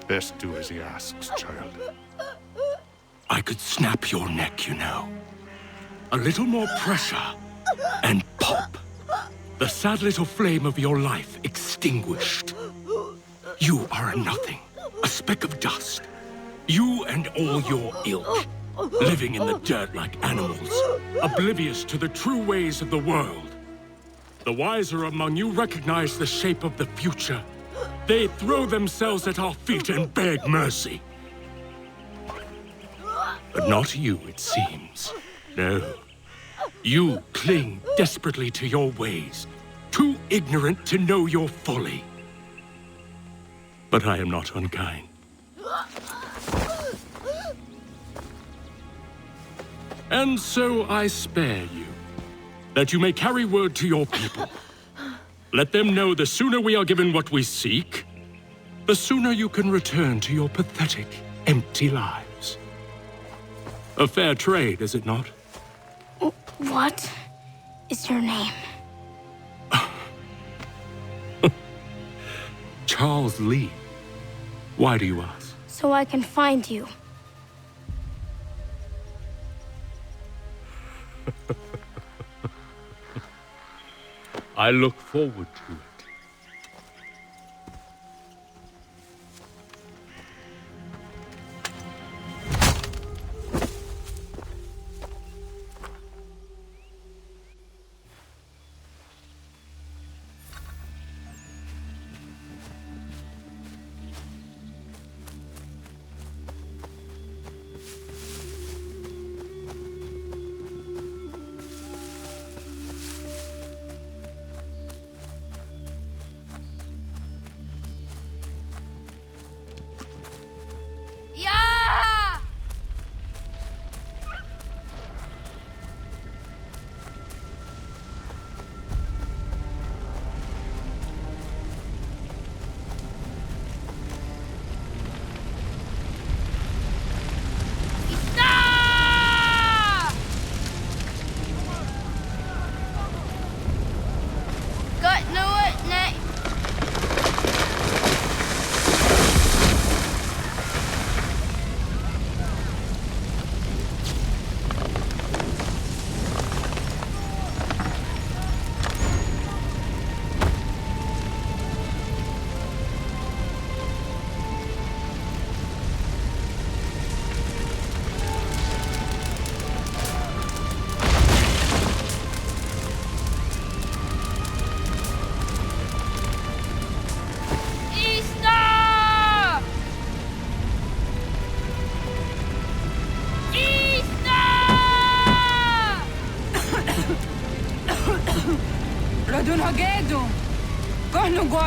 Best do as he asks, child. I could snap your neck, you know. A little more pressure, and pop. The sad little flame of your life extinguished. You are a nothing, a speck of dust. You and all your ilk, living in the dirt like animals, oblivious to the true ways of the world. The wiser among you recognize the shape of the future. They throw themselves at our feet and beg mercy. But not you, it seems. No. You cling desperately to your ways, too ignorant to know your folly. But I am not unkind. And so I spare you, that you may carry word to your people. Let them know the sooner we are given what we seek, the sooner you can return to your pathetic, empty lives. A fair trade, is it not? What is your name? Charles Lee. Why do you ask? So I can find you. I look forward to it.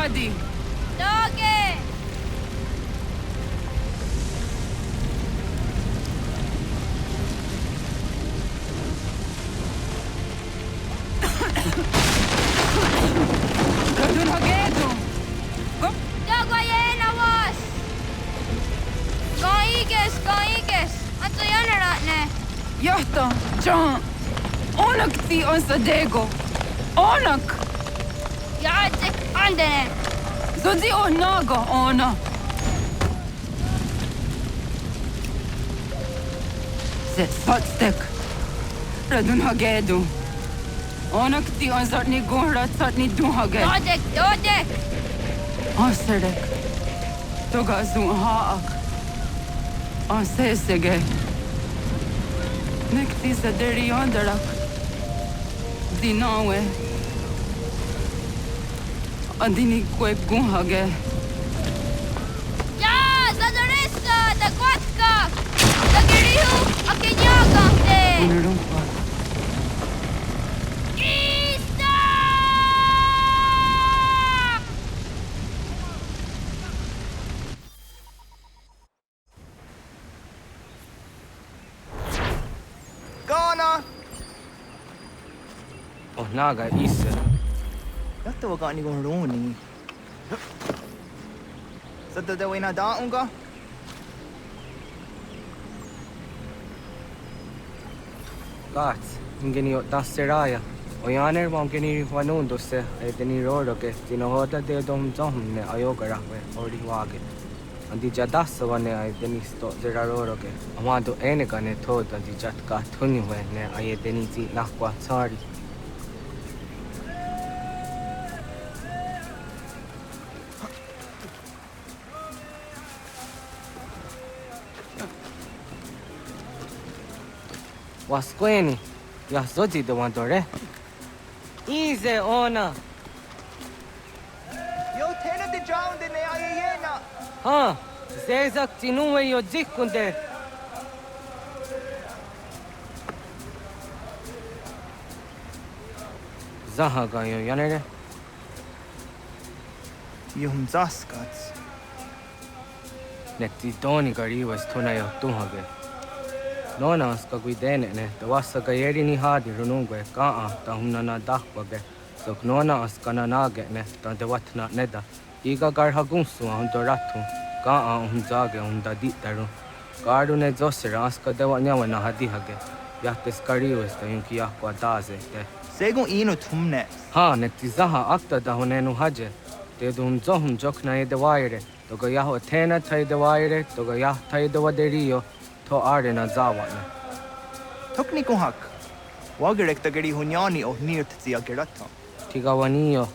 Zodi. Doggy! Radun Hagedu. Doggy was! Gaiges! Anto Yanaratne. Yahta, John. Onak ti on Sadego. Onak. Yadzik Andene. Zodi Onaga, Ona. Zet Spotstek. Radun Hagedu. Onak ti on Zartni Gohra Zartni Duhage. Dodek! Oserdek. Toga Zun Haak. On Sesege. Nekti Saderi Onderak. Dinawe. Andini Kwek Gunhage. Ya! Zadoressa! Da Kwatka! Da Girihu! Akinyaga! Unurumpa. Ghana! Oh, naga isa. Yatta wa gani gon roni. Sadda da wena da unga? Gats, ingeni o tasseraya. O yaner wam geni wanundo se e deni rodo ke tinohoda de dom ne ayogara we ori wage. Andi jadassa wane ay deni sto zeraroro ke. Amado ene kane thod andi jatka thuni we ne ay deni ti nakwa tsari. Wasqueni, ya zodi de wandore. Easy ona. Yo tena de drowned in the ayena. Ha, zezak tinuwe yo dikunde. Zahaga yo yanere. Yum zaskats. Nekti doni gari was tuna yo tuhage. Nona ska guidene ne, da wasa gayeri ni hadi runungwe kaa ta humna na dakwage. Sok nona aska na nage ne, ta de watna neda. Iga gar hagunsu hundo ratu, kaa zage hunda ditaru. Garu ne zosera aska de wanyawa na hadihage. Yahte skariwes da yunki yakwa daze te. Segun ino tumne. Ha, nekti zaha akta da hunenu haje. Te dun zohum jokna e de waire. Toga yaho tena tai de waire, toga yah tai de waderio. To arena zawane. Tokni kuhak. Wagerek da gari hunyani o nirt zia gerata. Tigawanio.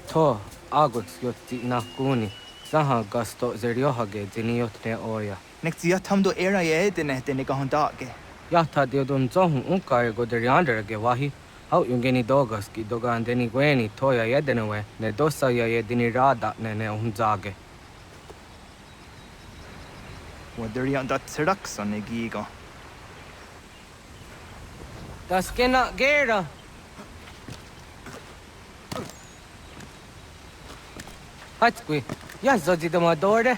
To agots yotti nakuni. Zaha gasto zeriohage ziniotne oya. Nek zia tamdo era ye dene dene gahondage. Yata diodun zohun unkae goderianderage wahi. Hau yungeni dogaski doga andeni gweni toya yedenewe. Ne dosa ya yedini rada ne unzage. Waderian dat serakson e giga. Das kena gera. Hatskui, ja zodi de madore.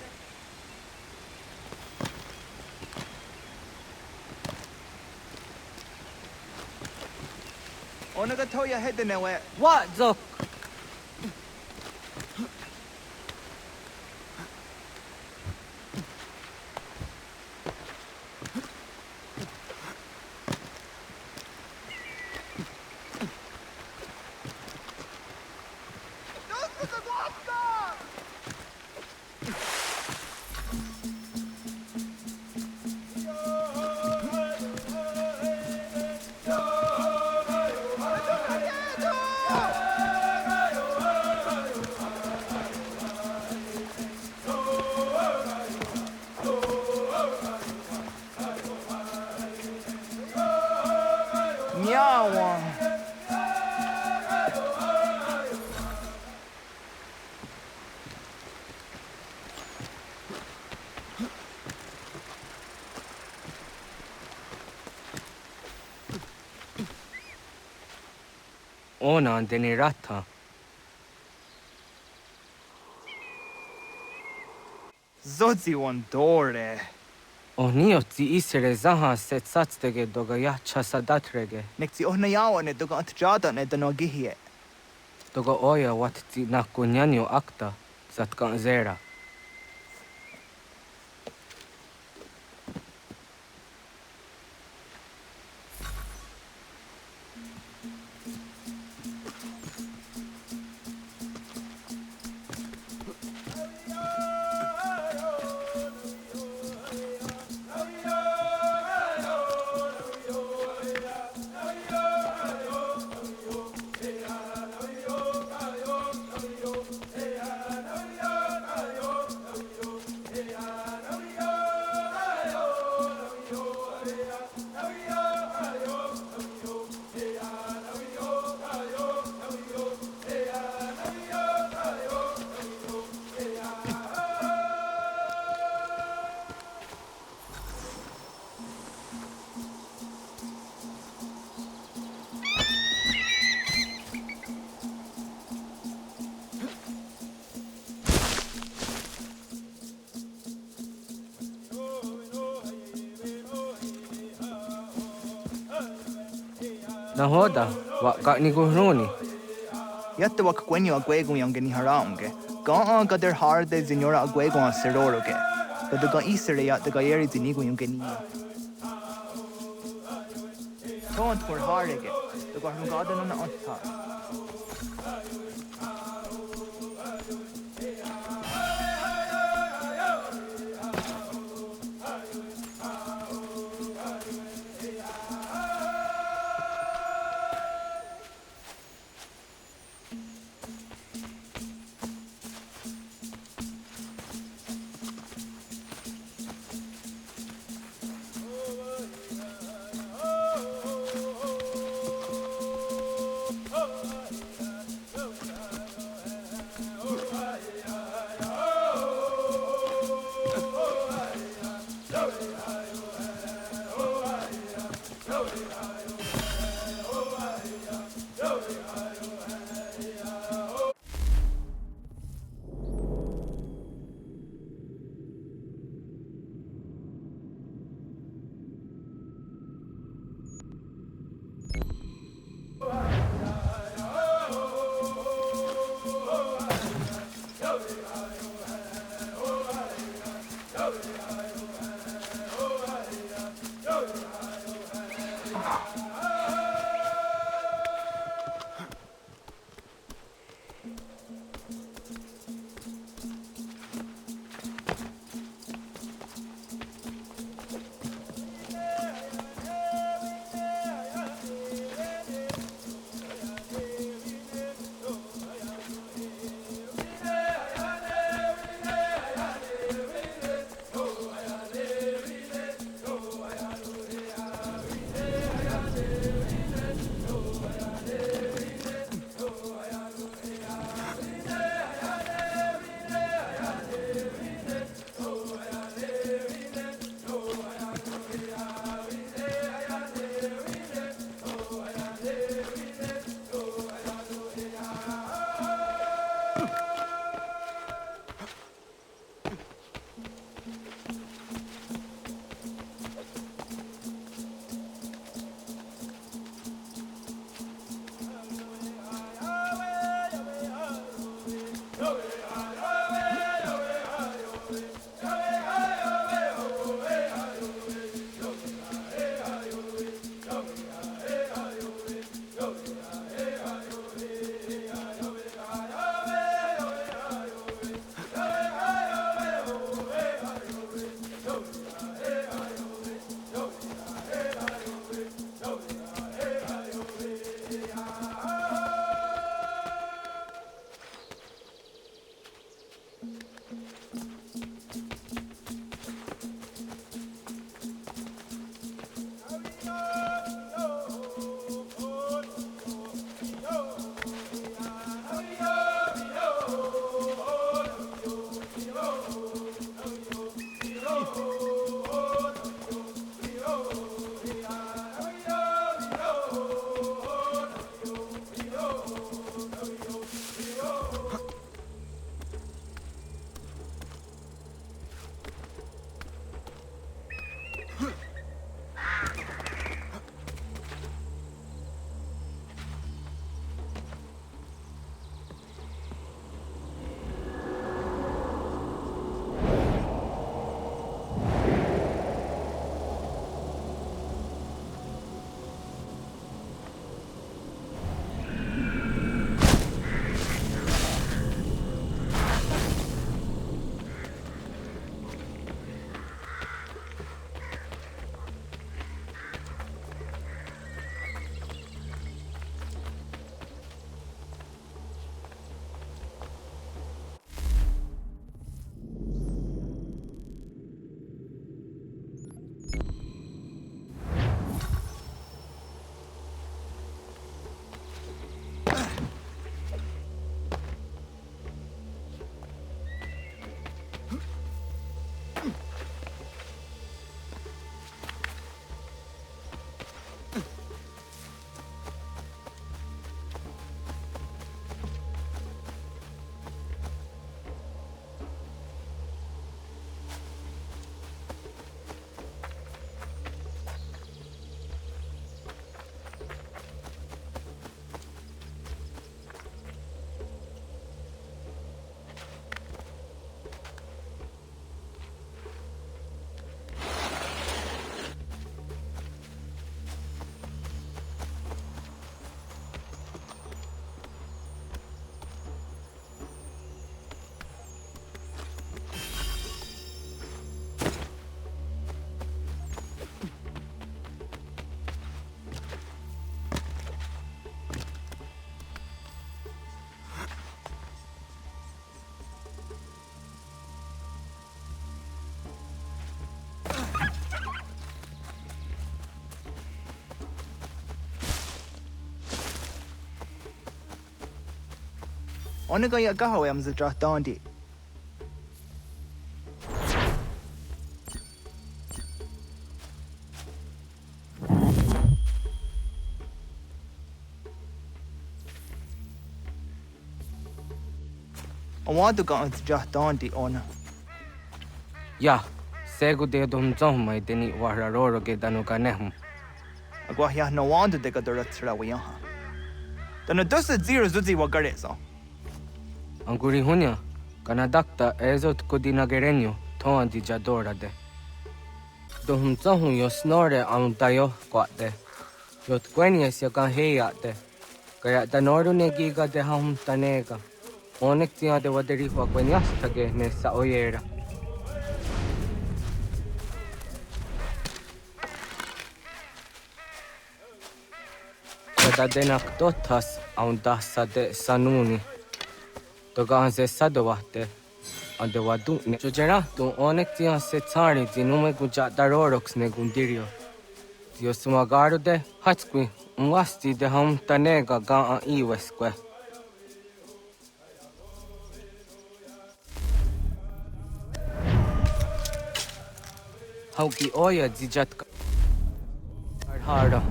Onaga toya hedenewe. What zok? Nyawa. Ona andeni rata. Zodzi one dore. Onio ti isere zaha set satstege doga ya chasadatrege. Nekti ohnayawa ne doga antjada ne danogihie. Doga oya wat ti nakunyanyo akta zatkan zera. Nahoda, wa ni guhruni. Yatte wak kwenyo agwego yange ni haraunge. Ga gader harde zinora agwego an seroroge. But the ga isere yat the gayeri zinigo yange ni. Don't for harege. The ga hungaden on otta. Ona ga ya gaho am za dra dondi. I want to go on to dra dondi ona. Ya, segu de dum zom mai deni wararoro ge danu ganehum. Agwa ya no want to ga dora tsra wa ya. Dana dosa zero zuzi wa gareso. Anguri hunya, kana dakta ezot kodina gerenyo, toan di jadora de. Dum zom yo snore am dayo kwate. Yot kwenies ya kan heya de. Kaya danoru ne giga de ham tanega. Onek tia de waderi wa kwenias tage ne sa oyera. Kada denak totas aun dasa de sanuni. Toga se sadovate. Ande wadu ne. Jojera tu onek tia se tsari dinume guja darorox ne gundirio. Dio sumagaru de hatskui umwasti de ham tanega ga a iweskwe. Hauki oya dijat harda.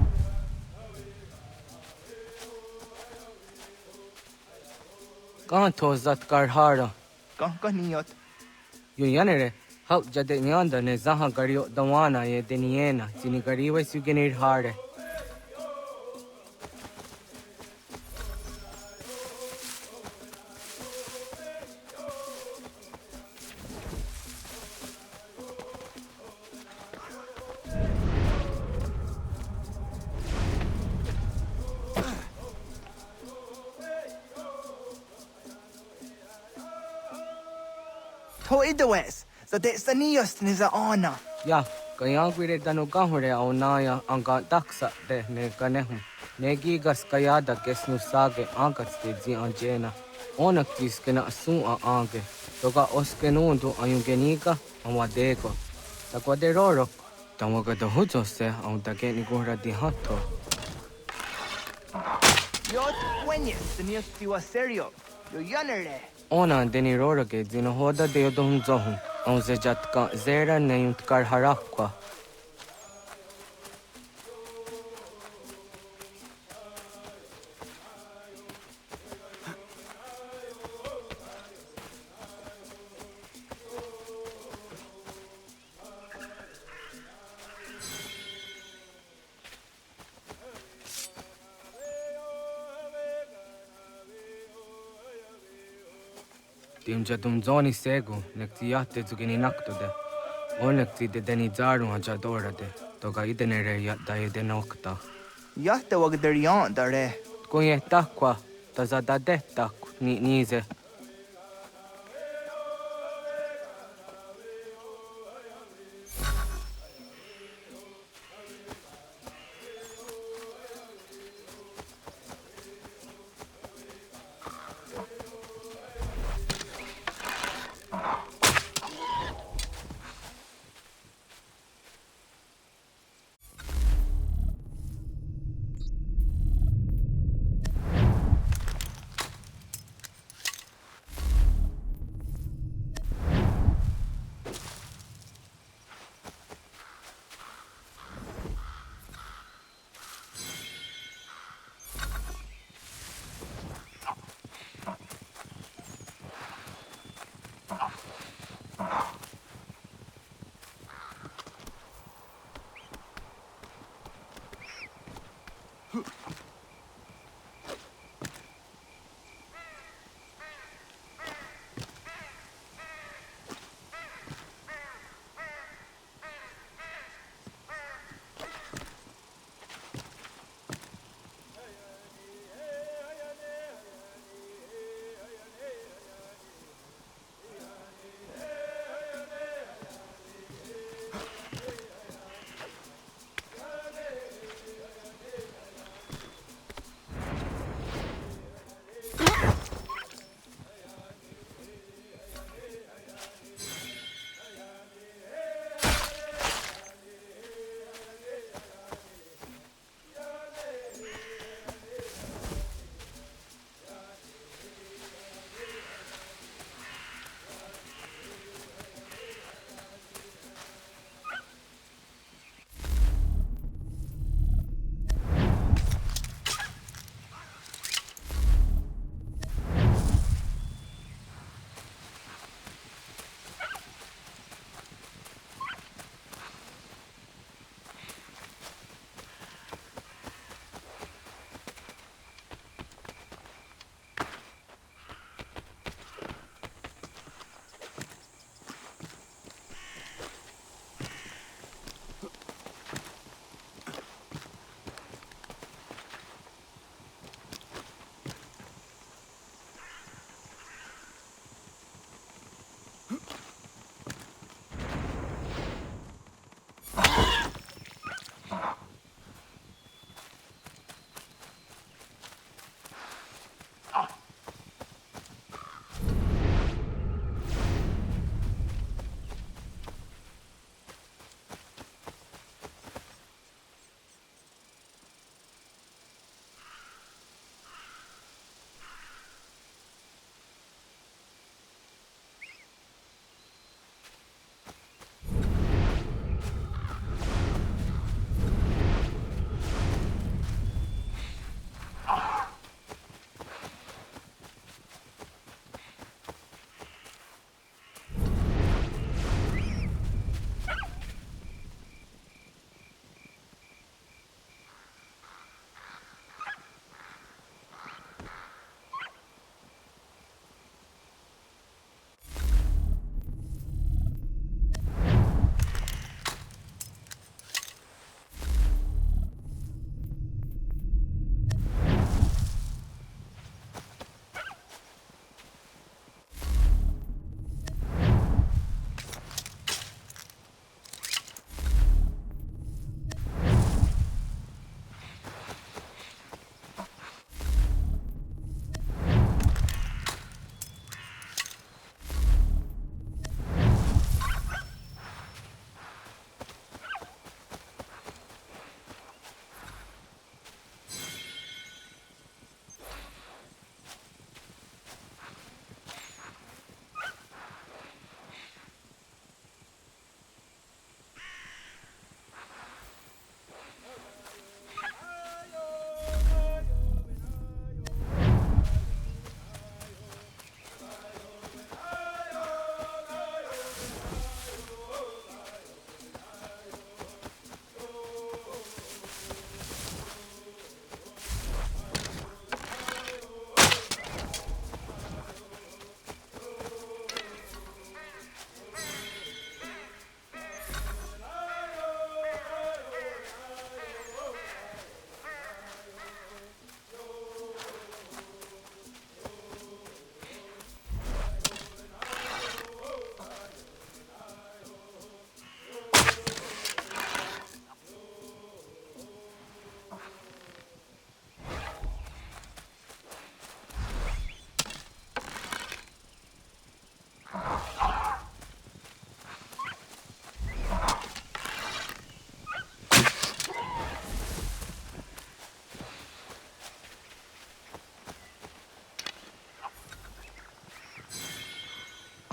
Khan tozat karhara. Kah niyot. Yo yanere hau jade nyanda ne zaha gario dawana ye deniena jini gariwe sugenir hare. To idawes, so de saniyos ni za ona. Ya, kaya gwire danu gahure au naya anga daksa de ne ganehum. Ne gigas kayada kesnu sage angats de zi anjena. Onak tis kena asun a ange. Toga oskenundu ayungenika amadeko. Takwa de roro. Tamaga da hujo se au dage ni gora di hato. Yot wenyes, saniyos tiwa serio. Yo yanere. Ona deni roro ke zino hoda de yodum zohum. Au ze jatka zera ne yuntkar harakwa. Tim jadum zoni segu, nekti yatte zugini nakto de. Onekti de deni zaru ajadora de. Toga idenere yatta ide nokta. Yatte wagderian dare. Kunye takwa, tazada de tak ni nize.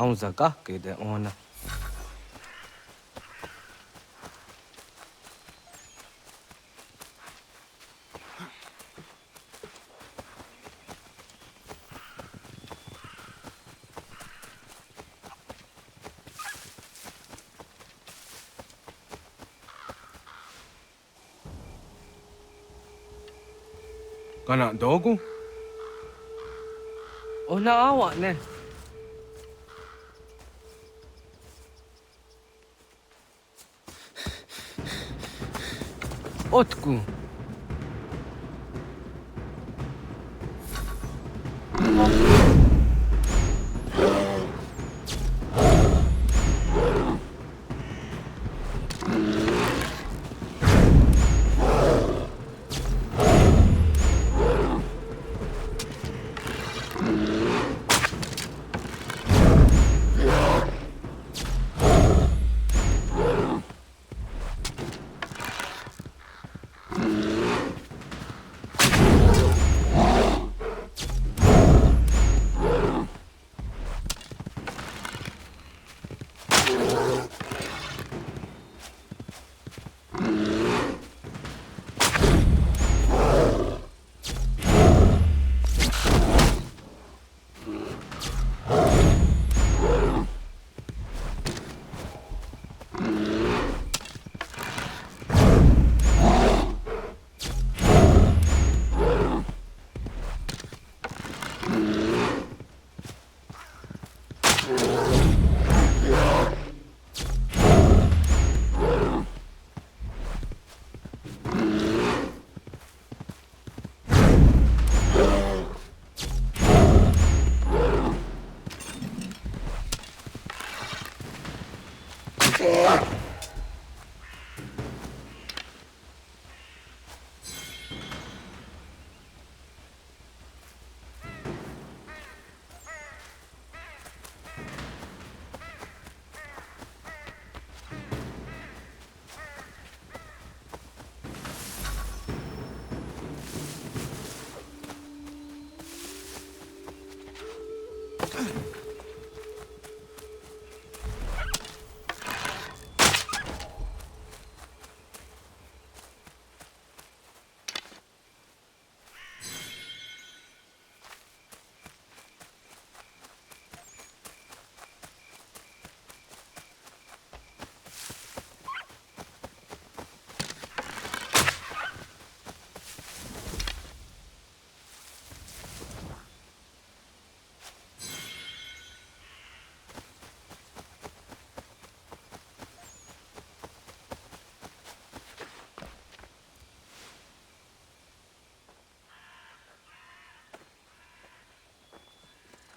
Hausa Gake de Ona. Kana dogu? Ona awa ne. Otku.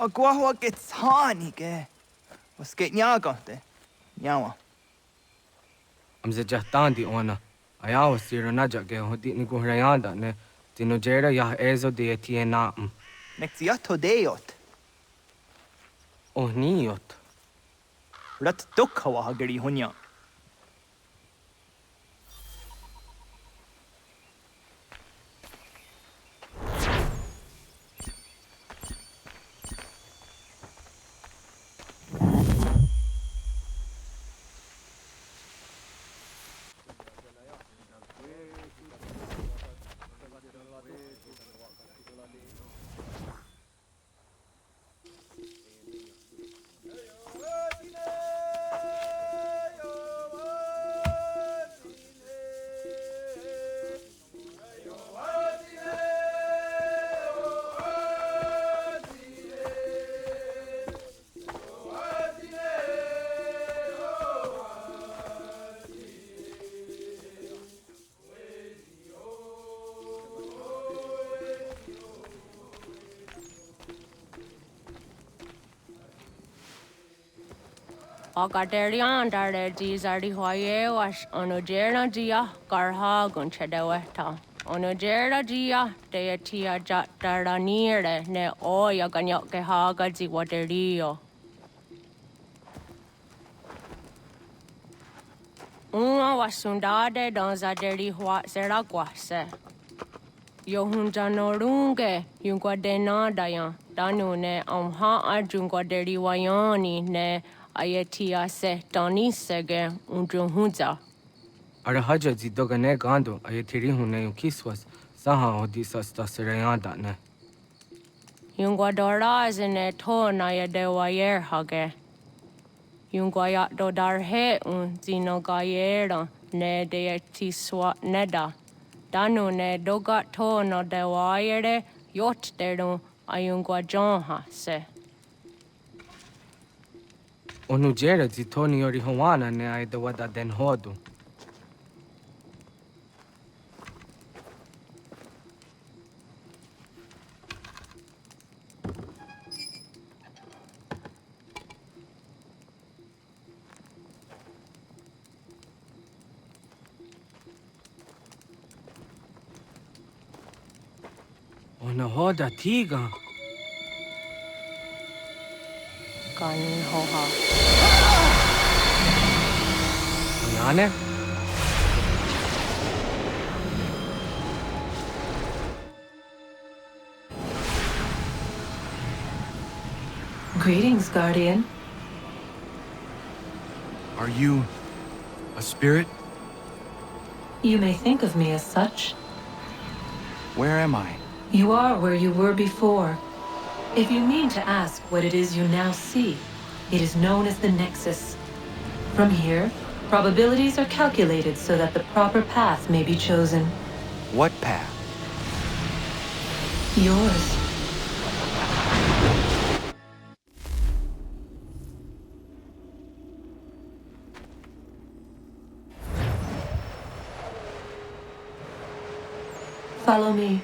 Agua gets honey, was get nyagante. Nyawa. I'm the Jatandi Ona. I always see Renaja ge hodi ni guhrayanda ne. Tinojera ya ezo de etiena. Nexiato deot. Oh niot. Rat dukhawa hageri hunya. Agaderian dare dizardi hoye was onojera dia garha gunchedeweta. Onojera dia deatia jataranire ne oya ganyoke haga ziwaderio. Uma wasundade donzaderi hua seraguase. Yohunjanorunge yunguadenadayan Danu ne ha arjungwa deri wayani ne ayatia se dani sege undrunhuza. Arahaja zidogane gando ayetiri hune kiswas saha odisas tasirayanda ne. Yungwa doraz ne to na ya de wayer hage. Yungwa ya do dar he zino gayera ne de tiswa neda. Danu ne doga to no de wayere yot deru ayungwa jonha se. Onujera zitoni yori hawana ne aidawada den hodu. Ona hoda tiga. Kan hoha. Yane? Greetings, Guardian. Are you a spirit? You may think of me as such. Where am I? You are where you were before. If you mean to ask what it is you now see, it is known as the Nexus. From here, probabilities are calculated so that the proper path may be chosen. What path? Yours. Follow me.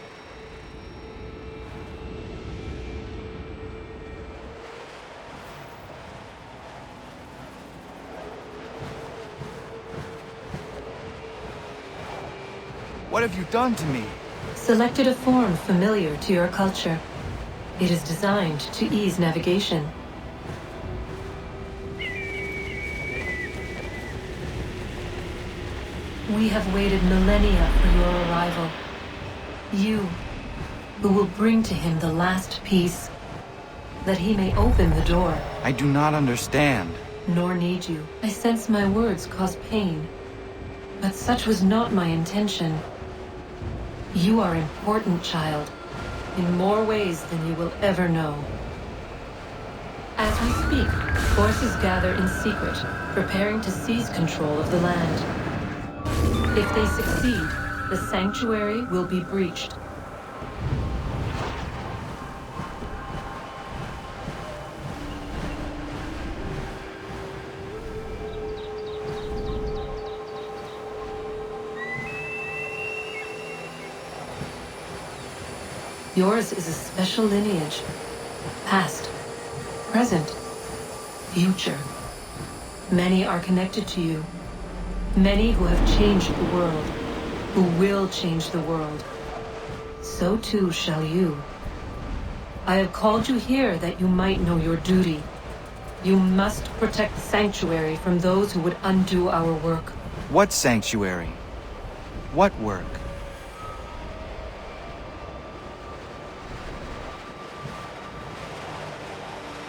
What have you done to me? Selected a form familiar to your culture. It is designed to ease navigation. We have waited millennia for your arrival. You, who will bring to him the last piece, that he may open the door. I do not understand. Nor need you. I sense my words cause pain, but such was not my intention. You are important, child, in more ways than you will ever know. As we speak, forces gather in secret, preparing to seize control of the land. If they succeed, the sanctuary will be breached. Yours is a special lineage. Past, present, future. Many are connected to you. Many who have changed the world, who will change the world. So too shall you. I have called you here that you might know your duty. You must protect the sanctuary from those who would undo our work. What sanctuary? What work?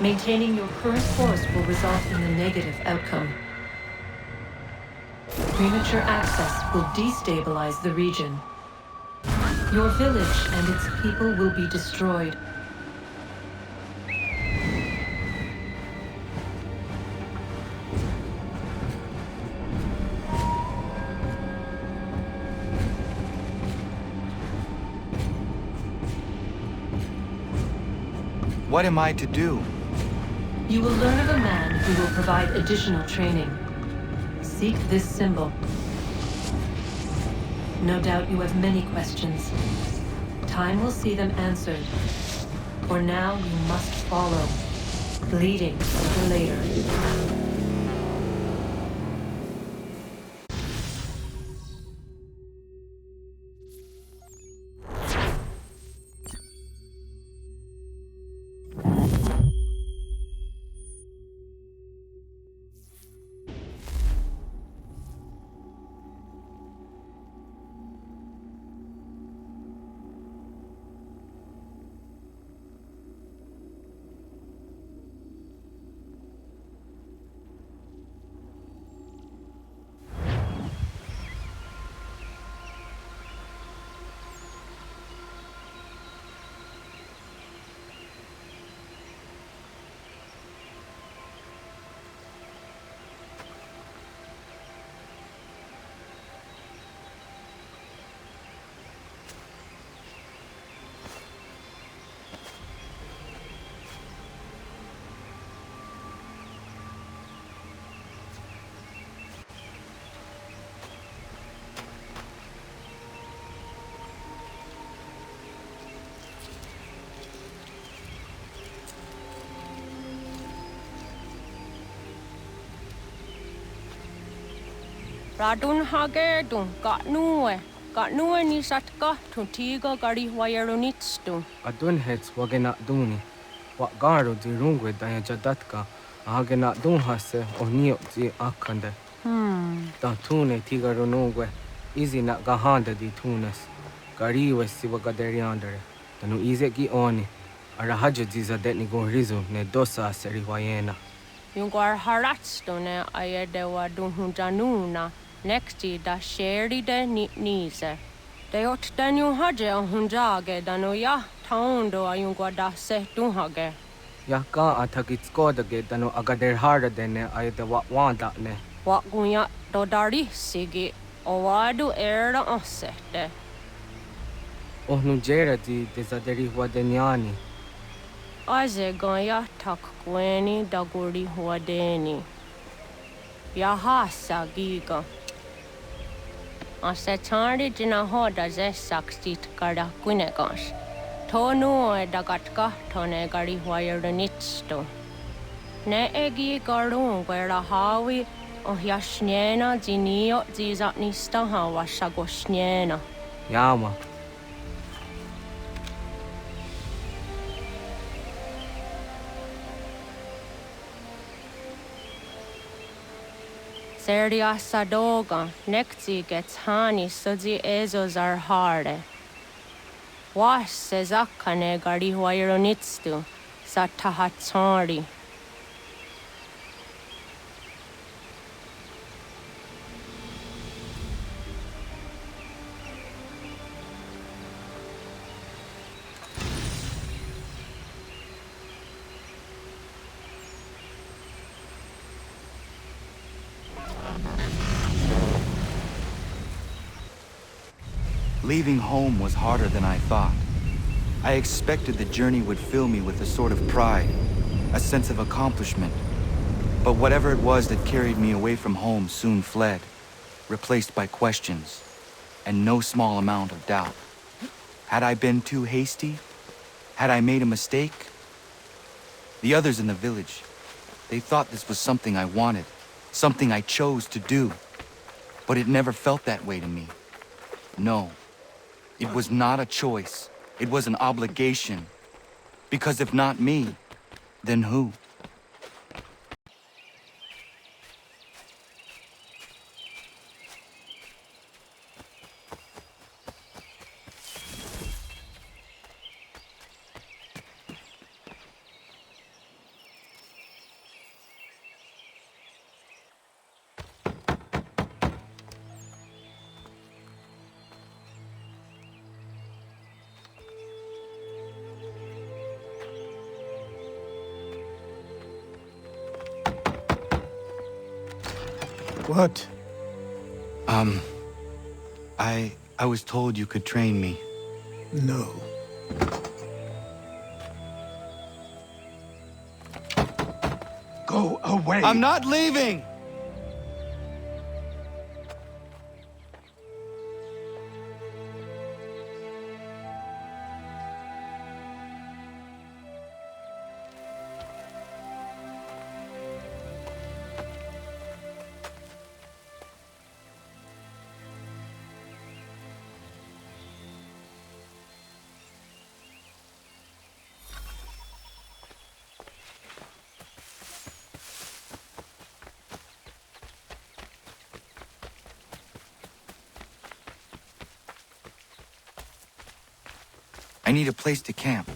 Maintaining your current course will result in a negative outcome. Premature access will destabilize the region. Your village and its people will be destroyed. What am I to do? You will learn of a man who will provide additional training. Seek this symbol. No doubt you have many questions. Time will see them answered. For now, you must follow, leading for later. Radun hagedun, got nue ni satka, tuntiga gari wayerunitstu. Adun hets wagena duni. Wat garo di rungwe daya jadatka, ahagena dun hase o niok di akande. Da tune tiga runungwe, izi na gahanda di tunas. Gariwe si wagaderiandere, tanu ize gi oni. Arahaja di zadetni gorizu ne dosa seri wayena. Yungwar haratstone ayedewa dunhunjanuna, nexti da sheri de nize. De ot danu haje hunjage danu ya taundo ayungwa da se dunhage. Ya ka atakitskodage danu agader harda dene ayedewa wanda ne. Wat gunya do dari sigi, owadu era osete. Ohnu jera di zaderi wadenyani. Aze gaya tak gweni daguri huadeni. Yahasa giga. Ase tari jina hoda ze sakstit kada kunegas. Tonu e dagatka tone gari huayernitsto. Ne egi garung wera hawi o yashnena zinio zizatnista hawa shagoshnena. Yama. Serdia sadoga, nekti gets hani sudzi ezos are harde. Was sezakane gari huayronitstu, satahatsari. Leaving home was harder than I thought. I expected the journey would fill me with a sort of pride, a sense of accomplishment. But whatever it was that carried me away from home soon fled, replaced by questions, and no small amount of doubt. Had I been too hasty? Had I made a mistake? The others in the village, they thought this was something I wanted, something I chose to do. But it never felt that way to me. No. It was not a choice. It was an obligation. Because if not me, then who? What? I was told you could train me. No. Go away! I'm not leaving! I need a place to camp.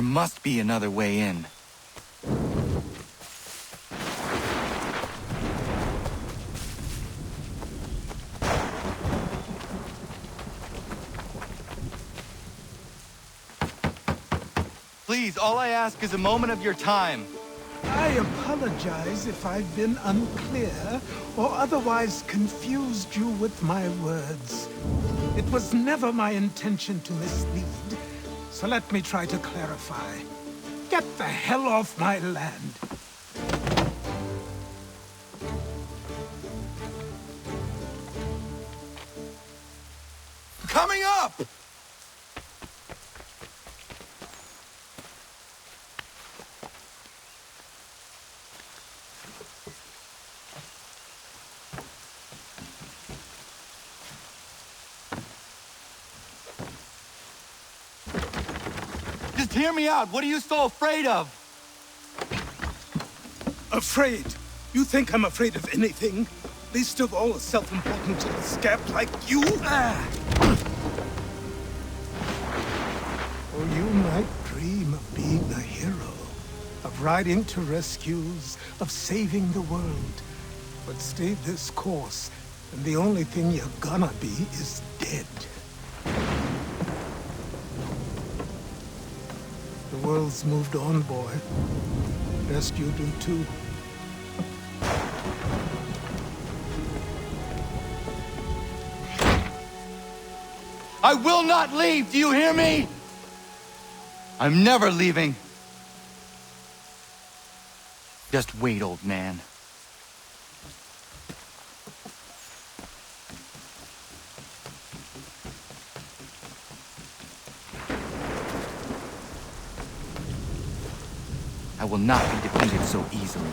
There must be another way in. Please, all I ask is a moment of your time. I apologize if I've been unclear or otherwise confused you with my words. It was never my intention to mislead, so let me try to clarify. Get the hell off my land. Coming up! Just hear me out. What are you so afraid of? Afraid? You think I'm afraid of anything? Least of all a self-important little scab like you? Or you might dream of being a hero, of riding to rescues, of saving the world. But stay this course, and the only thing you're gonna be is dead. The world's moved on, boy. Best you do too. I will not leave, do you hear me? I'm never leaving. Just wait, old man. I will not be defeated so easily.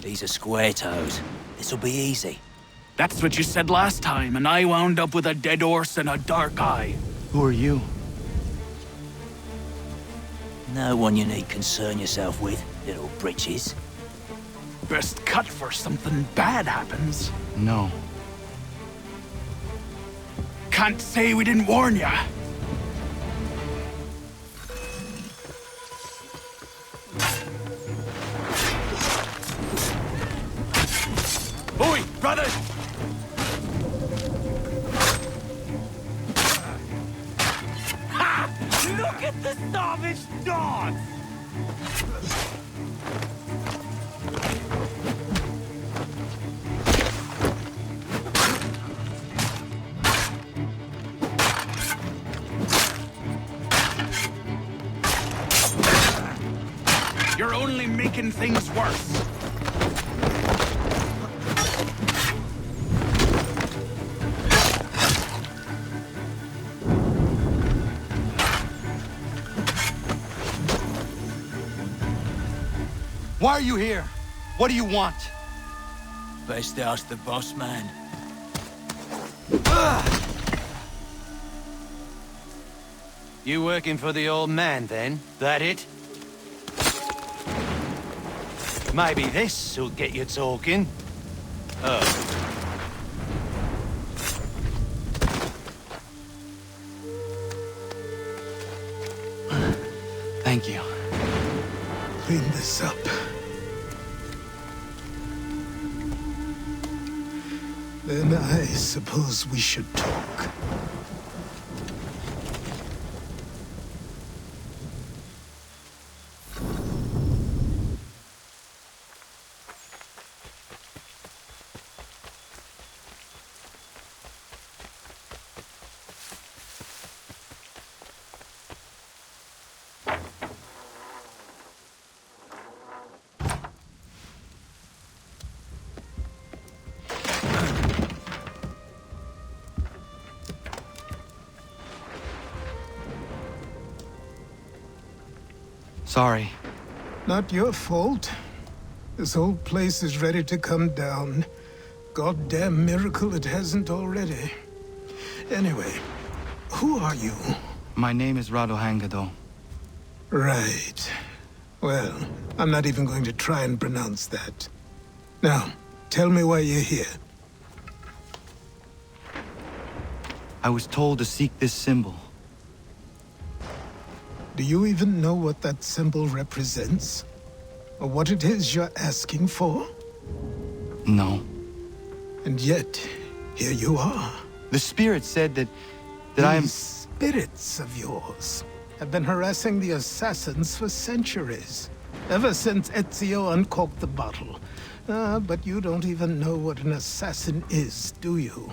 These are square toes. This'll be easy. That's what you said last time, and I wound up with a dead horse and a dark eye. Who are you? No one you need concern yourself with, little britches. Best cut for something bad happens. No. Can't say we didn't warn ya. Oi, brother! Ha! Look at the savage dogs! You're only making things worse. Why are you here? What do you want? Best ask the boss man. You working for the old man, then? That it? Maybe this'll get you talking. Oh. Thank you. Clean this up. Then I suppose we should talk. Sorry. Not your fault. This whole place is ready to come down. Goddamn miracle it hasn't already. Anyway, who are you? My name is Rado Hangado. Right. Well, I'm not even going to try and pronounce that. Now, tell me why you're here. I was told to seek this symbol. Do you even know what that symbol represents? Or what it is you're asking for? No. And yet, here you are. The spirit said that I am... These spirits of yours have been harassing the assassins for centuries. Ever since Ezio uncorked the bottle. But you don't even know what an assassin is, do you?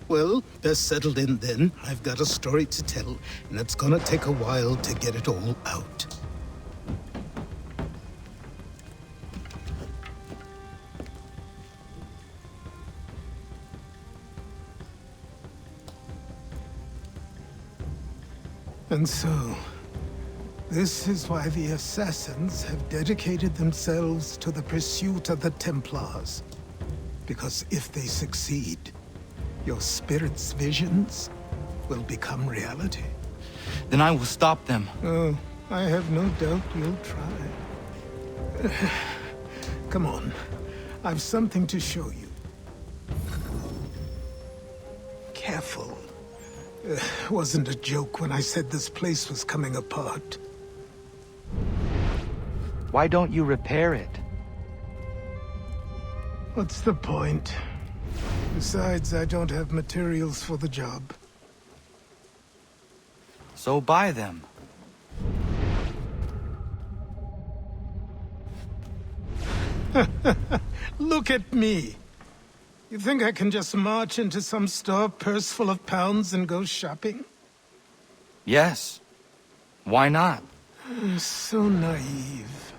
Well, best settled in then. I've got a story to tell, and it's gonna take a while to get it all out. And so, this is why the Assassins have dedicated themselves to the pursuit of the Templars. Because if they succeed, your spirit's visions will become reality. Then I will stop them. Oh, I have no doubt you'll try. Come on, I've something to show you. Careful. Wasn't a joke when I said this place was coming apart. Why don't you repair it? What's the point? Besides, I don't have materials for the job. So buy them. Look at me. You think I can just march into some store, purse full of pounds, and go shopping? Yes. Why not? So naive.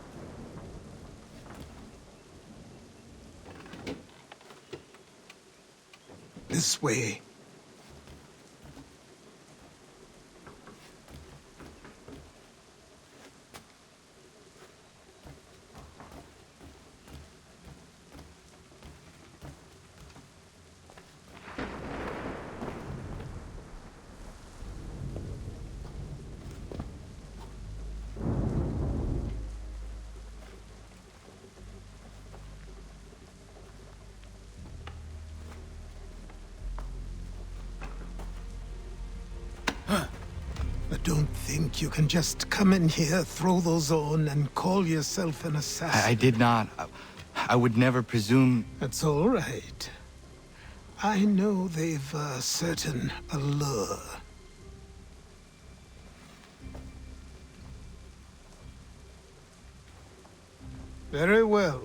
This way. Don't think you can just come in here, throw those on, and call yourself an assassin. I did not. I would never presume... That's all right. I know they've a certain allure. Very well.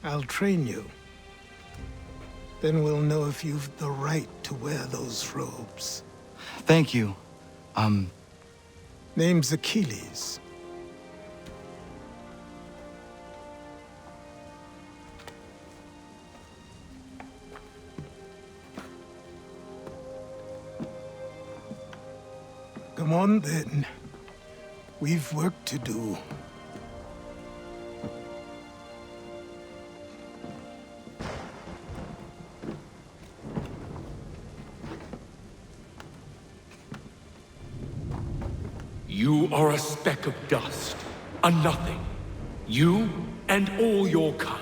I'll train you. Then we'll know if you've the right to wear those robes. Thank you. Name's Achilles. Come on, then. We've work to do. You are a speck of dust, a nothing. You and all your kind.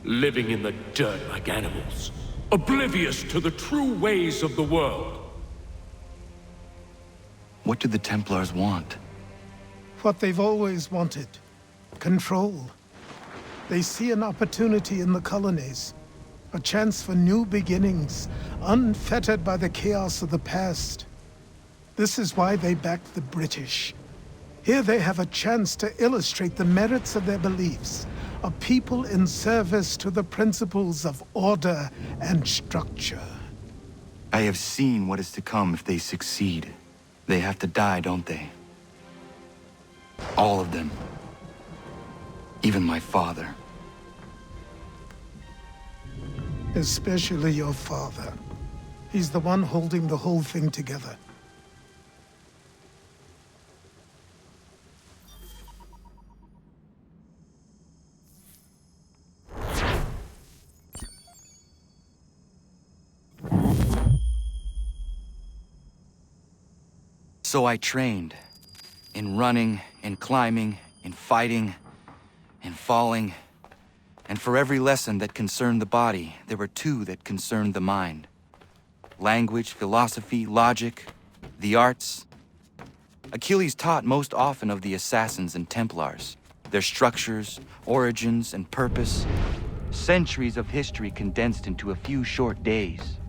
Living in the dirt like animals. Oblivious to the true ways of the world. What do the Templars want? What they've always wanted. Control. They see an opportunity in the colonies. A chance for new beginnings, unfettered by the chaos of the past. This is why they backed the British. Here they have a chance to illustrate the merits of their beliefs. A people in service to the principles of order and structure. I have seen what is to come if they succeed. They have to die, don't they? All of them. Even my father. Especially your father. He's the one holding the whole thing together. So I trained. In running, in climbing, in fighting, in falling. And for every lesson that concerned the body, there were two that concerned the mind. Language, philosophy, logic, the arts. Achilles taught most often of the assassins and Templars, their structures, origins, and purpose. Centuries of history condensed into a few short days.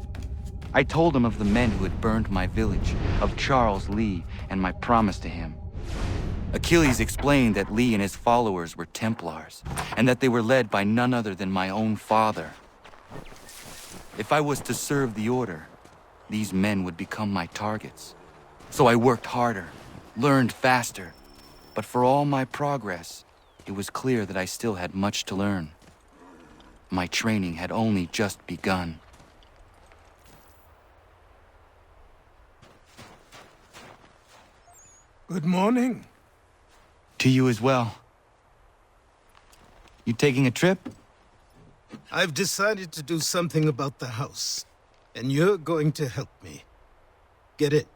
I told him of the men who had burned my village, of Charles Lee, and my promise to him. Achilles explained that Lee and his followers were Templars, and that they were led by none other than my own father. If I was to serve the order, these men would become my targets. So I worked harder, learned faster, but for all my progress, it was clear that I still had much to learn. My training had only just begun. Good morning. To you as well. You taking a trip? I've decided to do something about the house, and you're going to help me. Get it?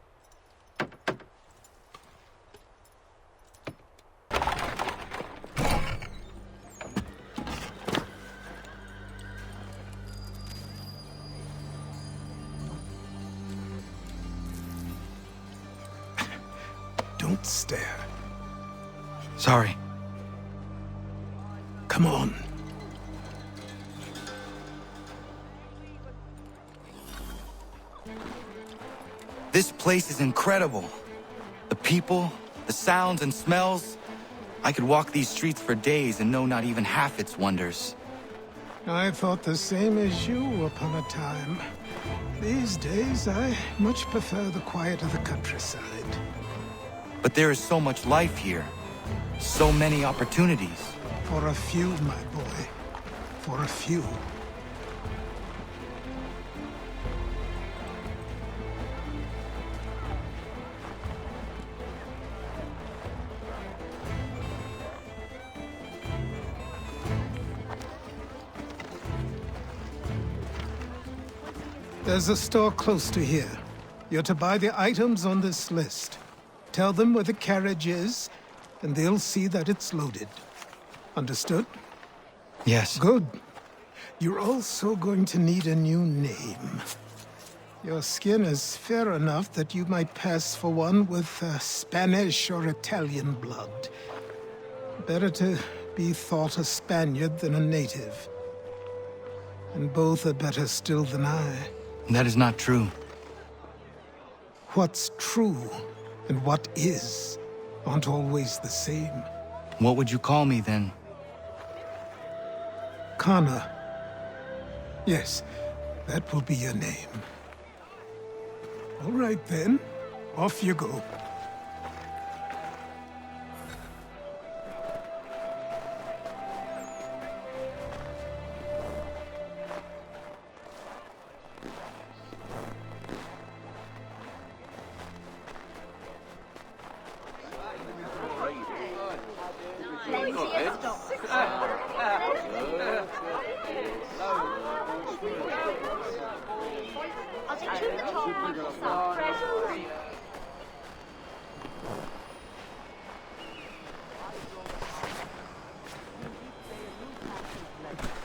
Don't stare. Sorry. Come on. This place is incredible. The people, the sounds and smells. I could walk these streets for days and know not even half its wonders. I thought the same as you upon a time. These days, I much prefer the quiet of the countryside. But there is so much life here. So many opportunities. For a few, my boy. For a few. There's a store close to here. You're to buy the items on this list. Tell them where the carriage is, and they'll see that it's loaded. Understood? Yes. Good. You're also going to need a new name. Your skin is fair enough that you might pass for one with Spanish or Italian blood. Better to be thought a Spaniard than a native. And both are better still than I. That is not true. What's true and what is aren't always the same. What would you call me then? Kana. Yes, that will be your name. All right then, off you go.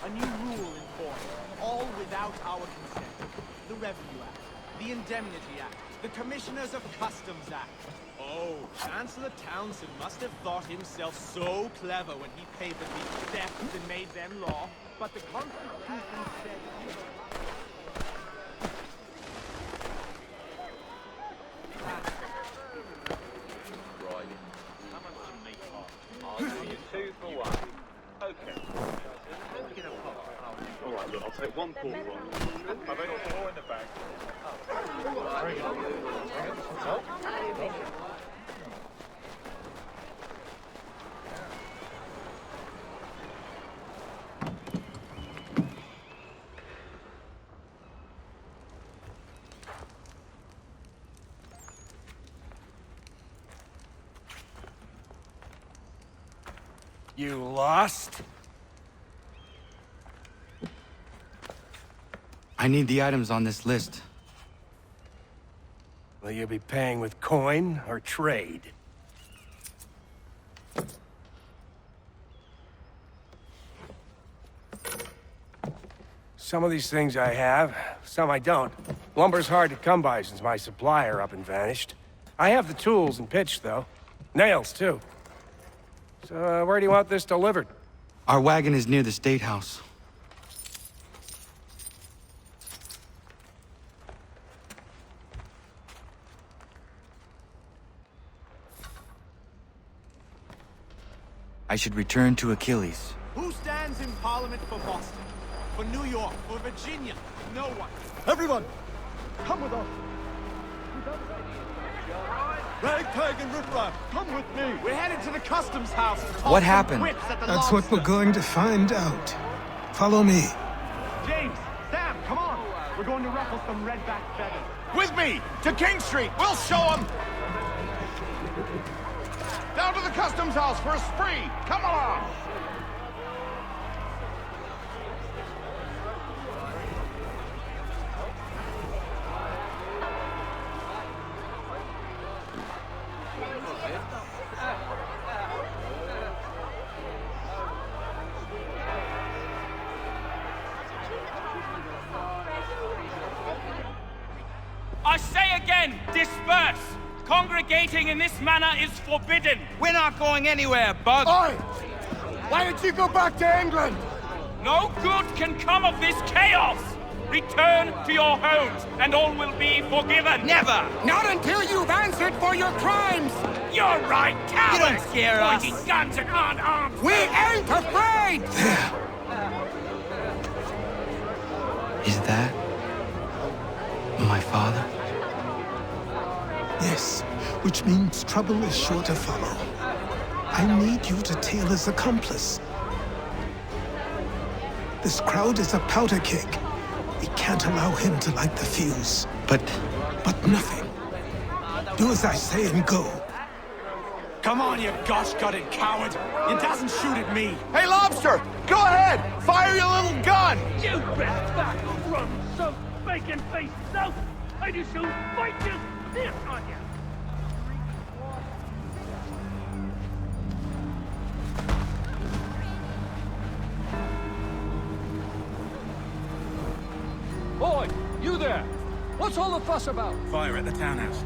A new rule in force, all without our consent. The Revenue Act, the Indemnity Act, the Commissioners of Customs Act. Oh, Chancellor Townsend must have thought himself so clever when he paid the people theft and made them law, but the Constitution said... I'll take one pork roll. I've only got 4 in the bag. You lost? I need the items on this list. Will you be paying with coin or trade? Some of these things I have, some I don't. Lumber's hard to come by since my supplier up and vanished. I have the tools and pitch, though. Nails, too. So, where do you want this delivered? Our wagon is near the State House. I should return to Achilles. Who stands in Parliament for Boston? For New York? For Virginia? No one. Everyone, come with us. Ragtag and riffraff, come with me. We're headed to the customs house. What happened? That's what we're going to find out. Follow me. James, Sam, come on. We're going to ruffle some redback feathers. With me, to King Street. We'll show them. Down to the customs house for a spree. Come along. I say again, disperse! Congregating in this manner is forbidden! We're not going anywhere, Bug! Oi! Why don't you go back to England? No good can come of this chaos! Return to your homes, and all will be forgiven! Never! Not until you've answered for your crimes! You're right, cowards! You don't scare us! Pointing guns and unarmed! We ain't afraid! Is that my father? Yes, which means trouble is sure to follow. I need you to tail his accomplice. This crowd is a powder keg. We can't allow him to light the fuse. But nothing. Do as I say and go. Come on, you gosh-gutted coward! It doesn't shoot at me! Hey, Lobster! Go ahead! Fire your little gun! You best back from some bacon-faced south! I just soon fight you! This on you! Boy, you there! What's all the fuss about? Fire at the townhouse.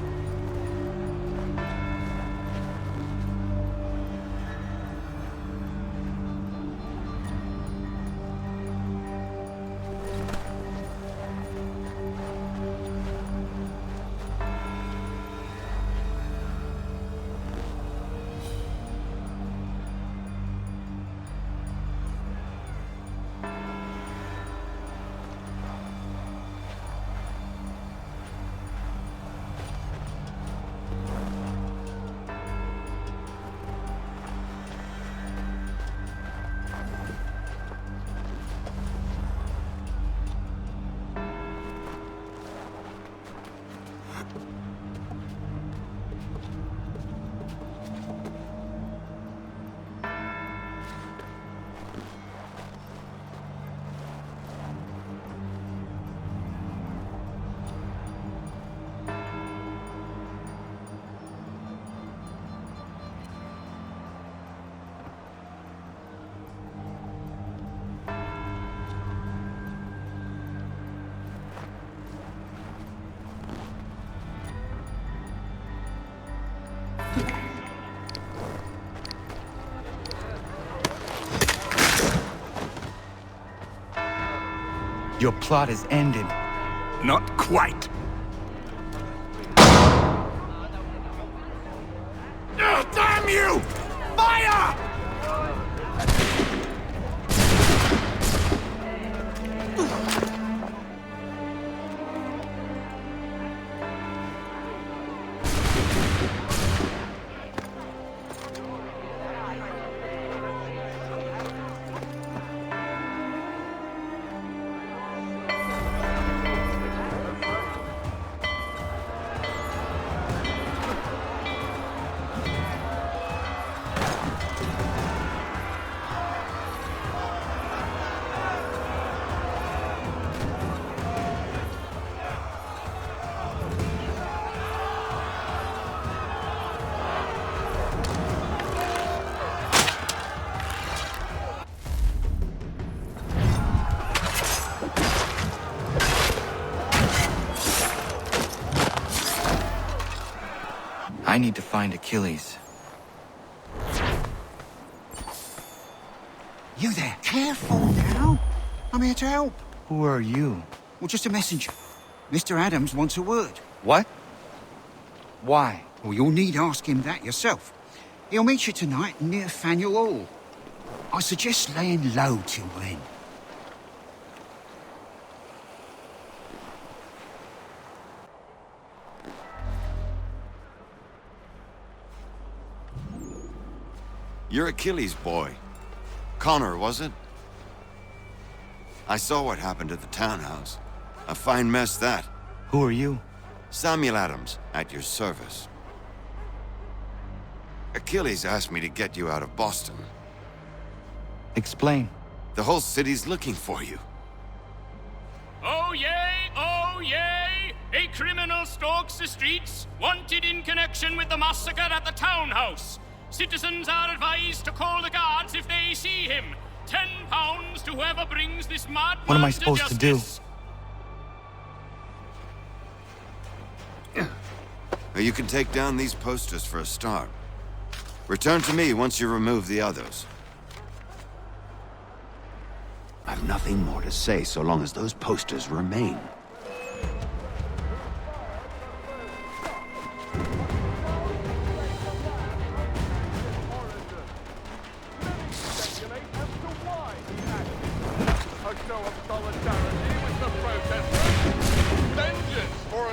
Your plot is ended. Not quite. Damn you! Fire! I need to find Achilles. You there? Careful now. I'm here to help. Who are you? Well, just a messenger. Mr. Adams wants a word. What? Why? Well, you'll need ask him that yourself. He'll meet you tonight near Faneuil Hall. I suggest laying low till then. You're Achilles' boy. Connor, was it? I saw what happened at the townhouse. A fine mess, that. Who are you? Samuel Adams, at your service. Achilles asked me to get you out of Boston. Explain. The whole city's looking for you. Oh yay! Oh yay! A criminal stalks the streets, wanted in connection with the massacre at the townhouse. Citizens are advised to call the guards if they see him. £10 to whoever brings this madman. What am I supposed to do? You can take down these posters for a start. Return to me once you remove the others. I've nothing more to say so long as those posters remain.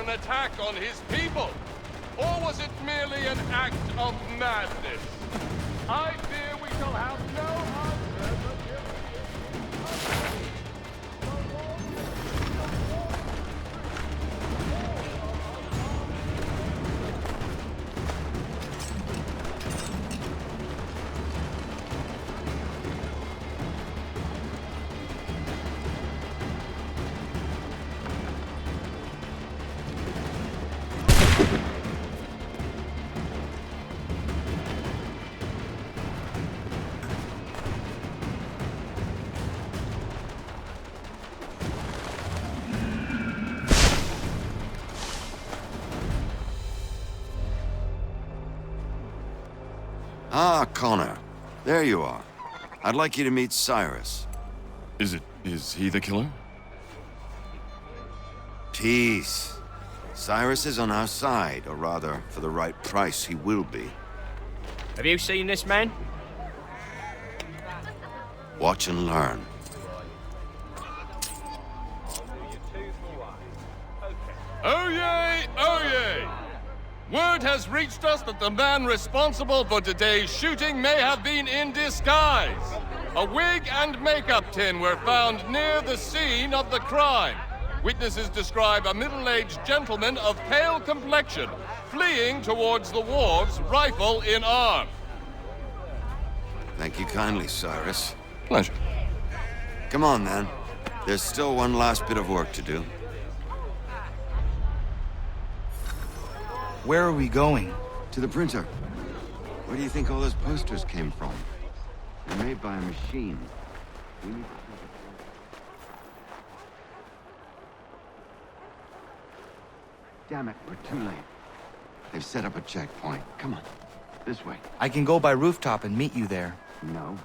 Attack on his people? Or was it merely an act of madness? I fear we shall have no answer until Ah, Connor. There you are. I'd like you to meet Cyrus. Is he the killer? Peace. Cyrus is on our side, or rather, for the right price, he will be. Have you seen this man? Watch and learn. Oh yay! Oh yay! Word has reached us that the man responsible for today's shooting may have been in disguise. A wig and makeup tin were found near the scene of the crime. Witnesses describe a middle-aged gentleman of pale complexion fleeing towards the wharves, rifle in arm. Thank you kindly, Cyrus. Pleasure. Come on, then. There's still one last bit of work to do. Where are we going? To the printer. Where do you think all those posters came from? They're made by a machine. We need to... Damn it, we're too late. They've set up a checkpoint. Come on, this way. I can go by rooftop and meet you there. No.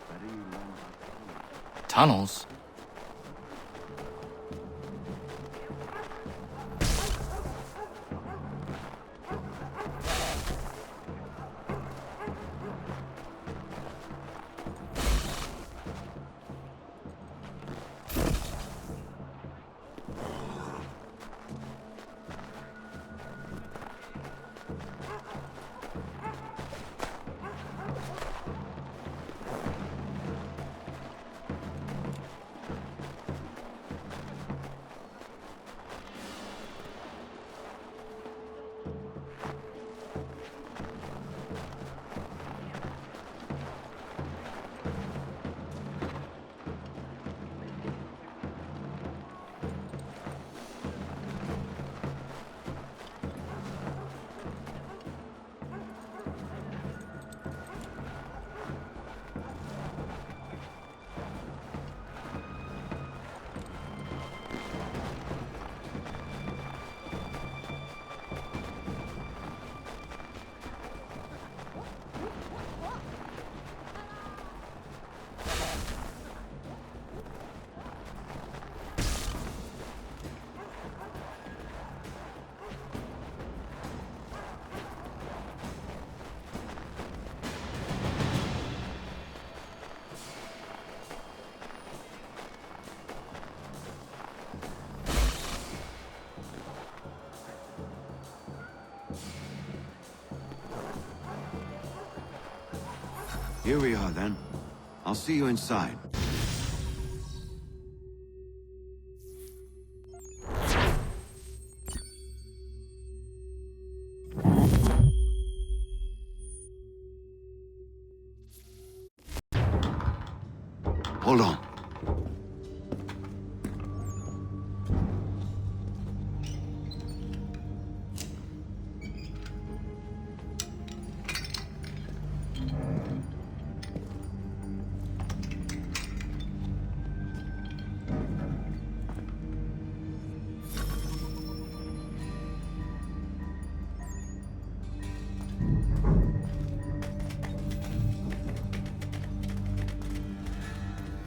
Better you learn. Tunnels? Here we are, then. I'll see you inside. Hold on.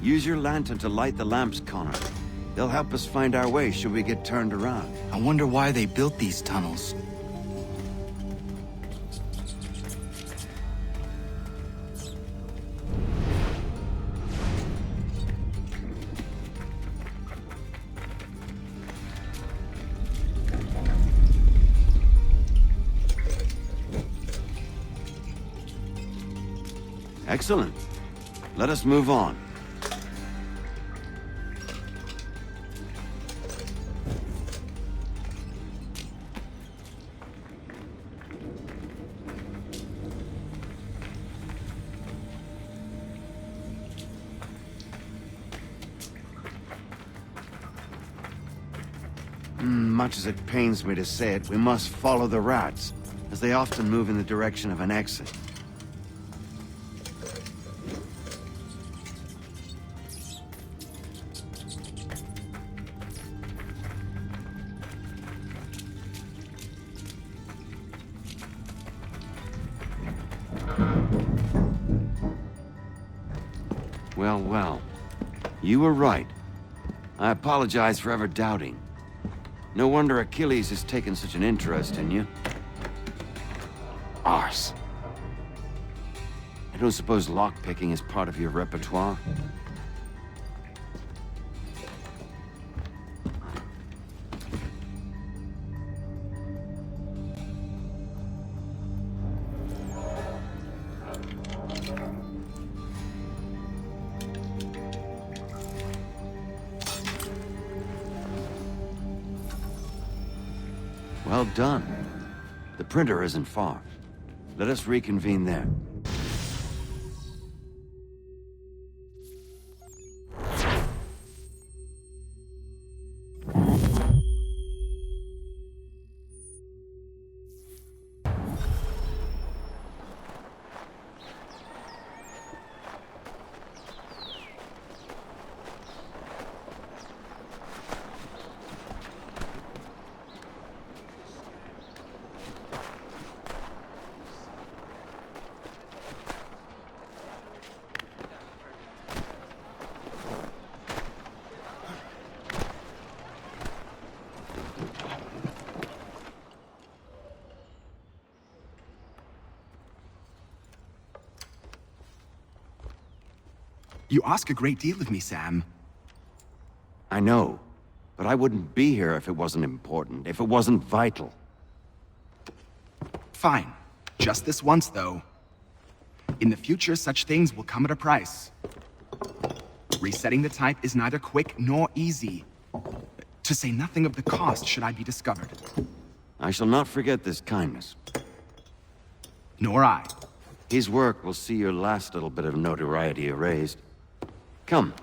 Use your lantern to light the lamps, Connor. They'll help us find our way should we get turned around. I wonder why they built these tunnels. Excellent. Let us move on. Much as it pains me to say it, we must follow the rats, as they often move in the direction of an exit. Well, well. You were right. I apologize for ever doubting. No wonder Achilles has taken such an interest in you. Arse. I don't suppose lockpicking is part of your repertoire? Well done. The printer isn't far. Let us reconvene there. You ask a great deal of me, Sam. I know, but I wouldn't be here if it wasn't important, if it wasn't vital. Fine. Just this once, though. In the future, such things will come at a price. Resetting the type is neither quick nor easy. To say nothing of the cost should I be discovered. I shall not forget this kindness. Nor I. His work will see your last little bit of notoriety erased. Come,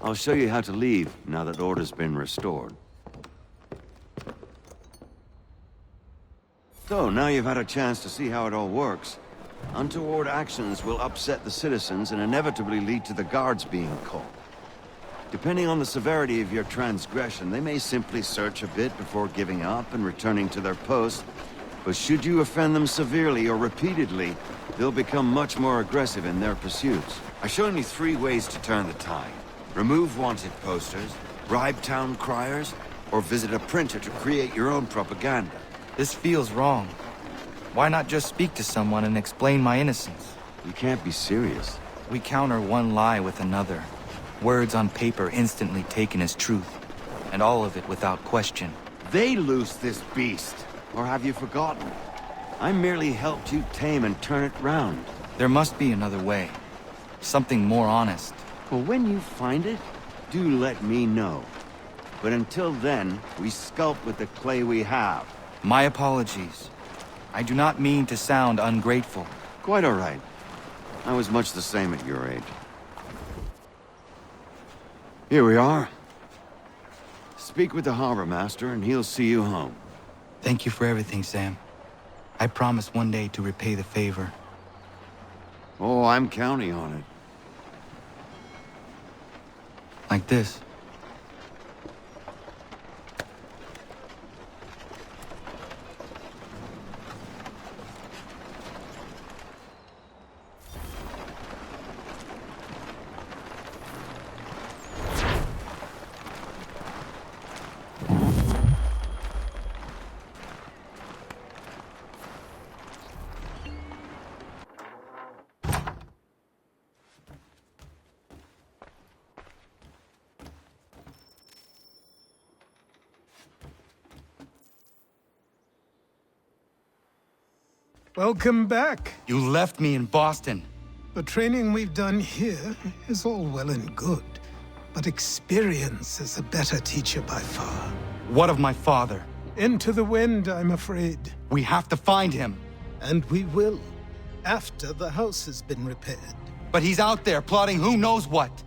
I'll show you how to leave now that order's been restored. So, now you've had a chance to see how it all works. Untoward actions will upset the citizens and inevitably lead to the guards being called. Depending on the severity of your transgression, they may simply search a bit before giving up and returning to their posts. But should you offend them severely or repeatedly, they'll become much more aggressive in their pursuits. I've shown you 3 ways to turn the tide. Remove wanted posters, bribe town criers, or visit a printer to create your own propaganda. This feels wrong. Why not just speak to someone and explain my innocence? You can't be serious. We counter one lie with another. Words on paper instantly taken as truth. And all of it without question. They loose this beast. Or have you forgotten? I merely helped you tame and turn it round. There must be another way. Something more honest. Well, when you find it, do let me know. But until then, we sculpt with the clay we have. My apologies. I do not mean to sound ungrateful. Quite all right. I was much the same at your age. Here we are. Speak with the harbor master and he'll see you home. Thank you for everything, Sam. I promise one day to repay the favor. Oh, I'm counting on it. Like this. Welcome back. You left me in Boston. The training we've done here is all well and good, but experience is a better teacher by far. What of my father? Into the wind, I'm afraid. We have to find him. And we will, after the house has been repaired. But he's out there plotting who knows what.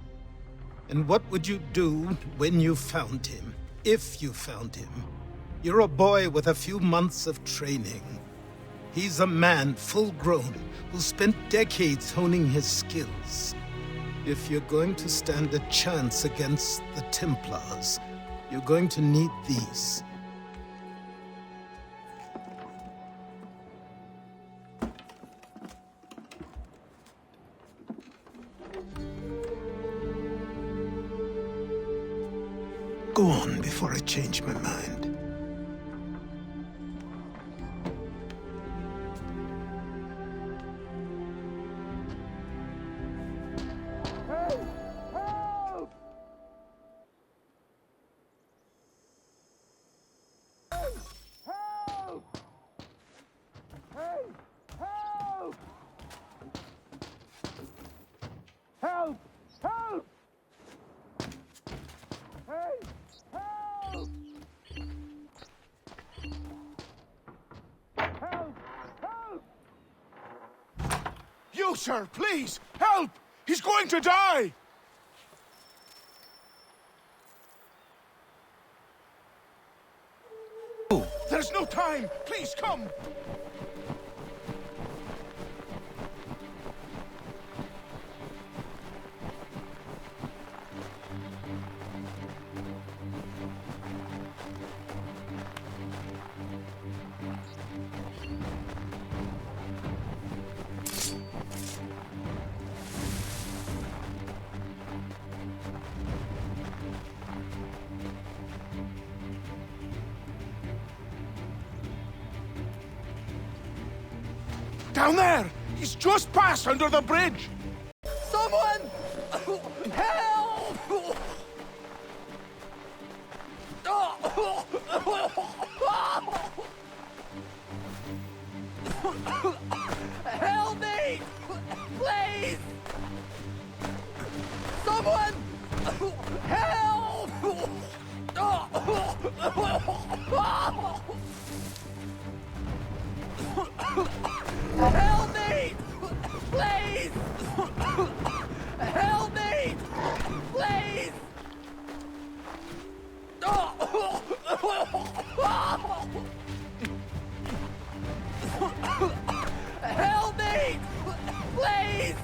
And what would you do when you found him? If you found him? You're a boy with a few months of training. He's a man, full-grown, who spent decades honing his skills. If you're going to stand a chance against the Templars, you're going to need these. Go on before I change my mind. You, sir, please, help! He's going to die! There's no time! Please, come! Down there! He's just passed under the bridge! Someone! Help! Help me! Please! Someone! Help! Help me! Please! Help me! Please! Help me! Please!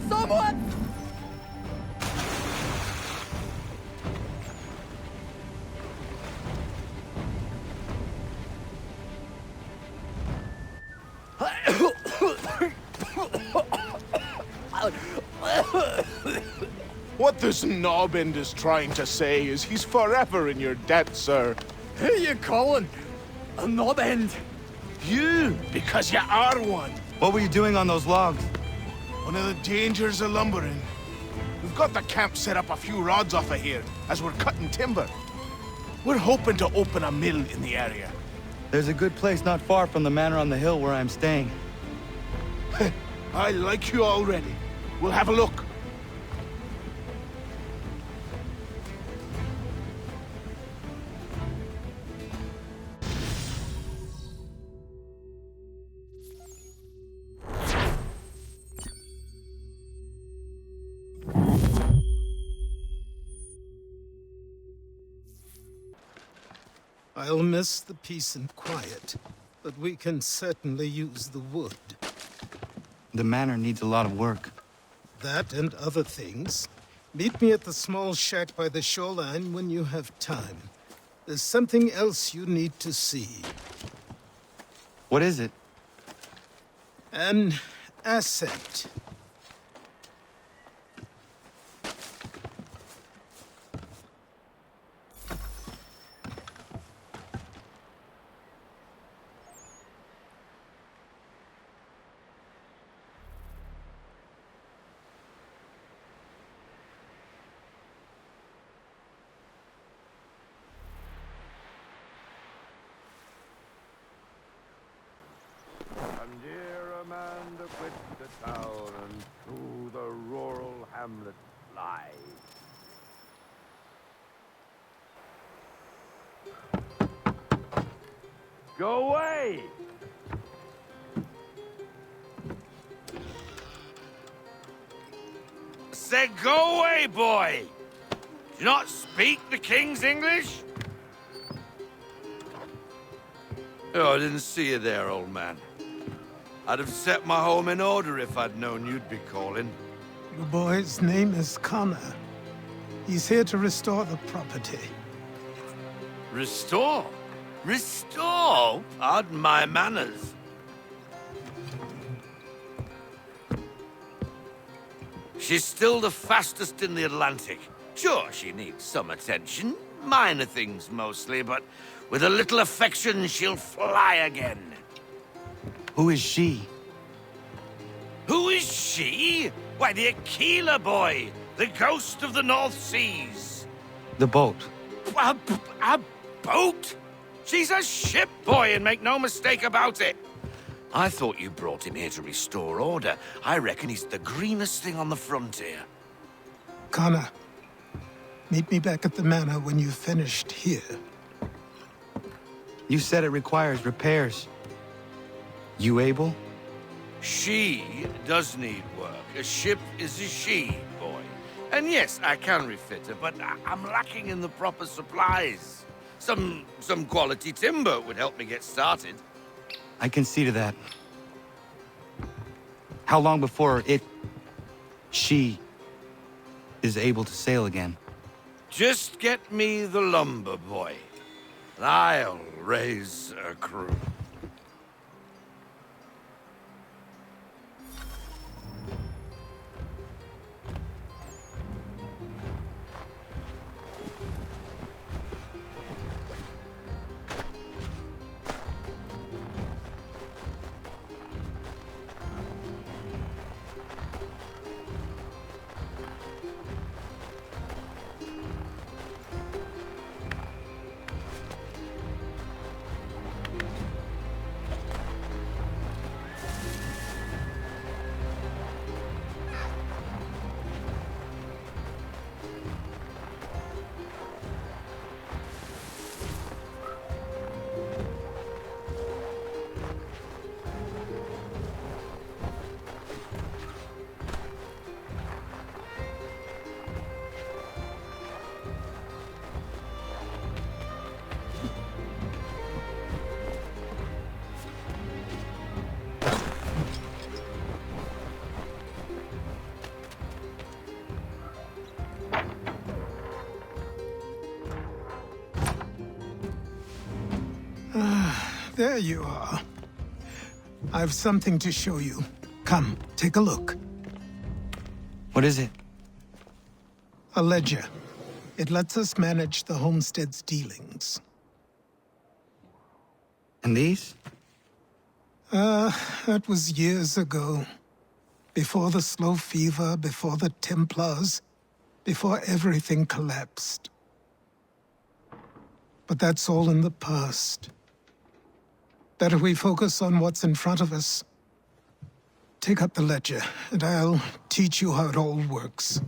Someone! What this knob-end is trying to say is he's forever in your debt, sir. Who you calling a knob-end? You, because you are one. What were you doing on those logs? One of the dangers of lumbering. We've got the camp set up a few rods off of here, as we're cutting timber. We're hoping to open a mill in the area. There's a good place not far from the manor on the hill where I'm staying. I like you already. We'll have a look. I'll miss the peace and quiet, but we can certainly use the wood. The manor needs a lot of work. That and other things. Meet me at the small shack by the shoreline when you have time. There's something else you need to see. What is it? An asset. And here a man to quit the town and to the rural hamlet fly. Go away! Said go away, boy! Do you not speak the King's English? Oh, I didn't see you there, old man. I'd have set my home in order if I'd known you'd be calling. The boy's name is Connor. He's here to restore the property. Restore? Restore? Pardon my manners. She's still the fastest in the Atlantic. Sure, she needs some attention. Minor things mostly, but with a little affection, she'll fly again. Who is she? Who is she? Why, the Aquila boy, the ghost of the North Seas. The boat. A boat? She's a ship, boy, and make no mistake about it. I thought you brought him here to restore order. I reckon he's the greenest thing on the frontier. Connor, meet me back at the manor when you've finished here. You said it requires repairs. You able? She does need work. A ship is a she, boy. And yes, I can refit her, but I'm lacking in the proper supplies. Some quality timber would help me get started. I can see to that. How long before she is able to sail again? Just get me the lumber, boy. And I'll raise a crew. There you are. I've something to show you. Come, take a look. What is it? A ledger. It lets us manage the homestead's dealings. And these? That was years ago. Before the slow fever, before the Templars, before everything collapsed. But that's all in the past. Better we focus on what's in front of us. Take up the ledger, and I'll teach you how it all works.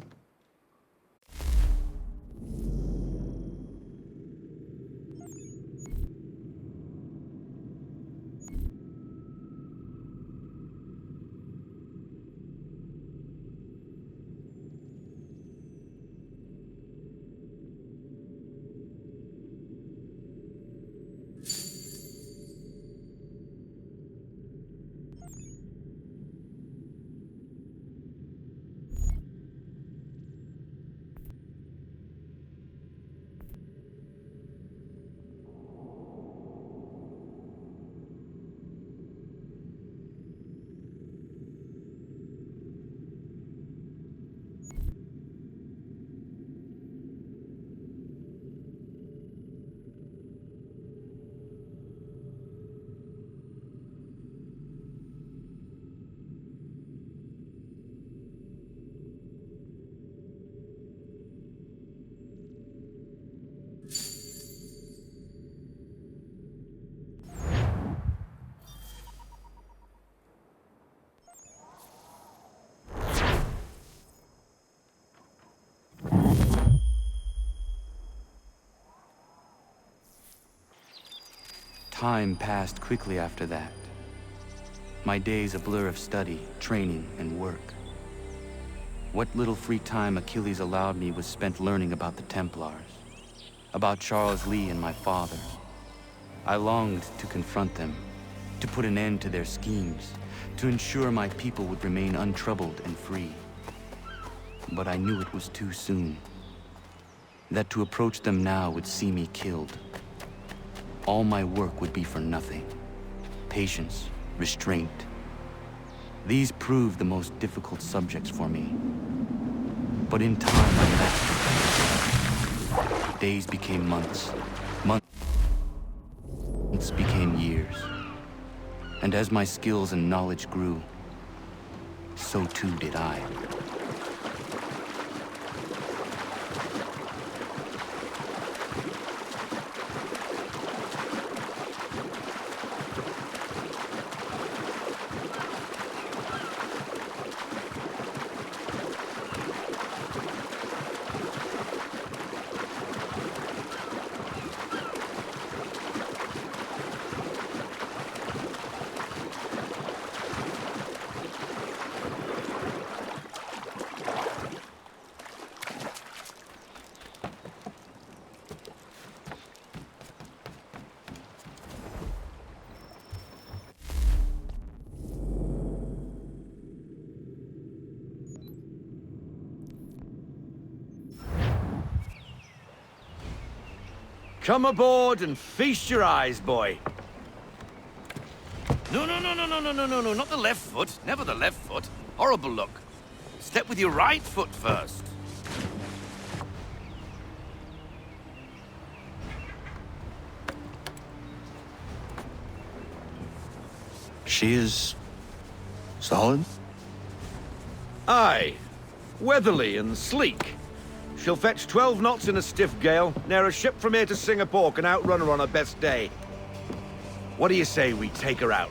Time passed quickly after that. My days a blur of study, training, and work. What little free time Achilles allowed me was spent learning about the Templars, about Charles Lee and my father. I longed to confront them, to put an end to their schemes, to ensure my people would remain untroubled and free. But I knew it was too soon, that to approach them now would see me killed. All my work would be for nothing. Patience, restraint. These proved the most difficult subjects for me. But in time, I mastered them. Days became months. Months became years. And as my skills and knowledge grew, so too did I. Come aboard and feast your eyes, boy. No, not the left foot. Never the left foot. Horrible look. Step with your right foot first. She is... solid? Aye. Weatherly and sleek. She'll fetch 12 knots in a stiff gale, near a ship from here to Singapore can outrun her on her best day. What do you say we take her out?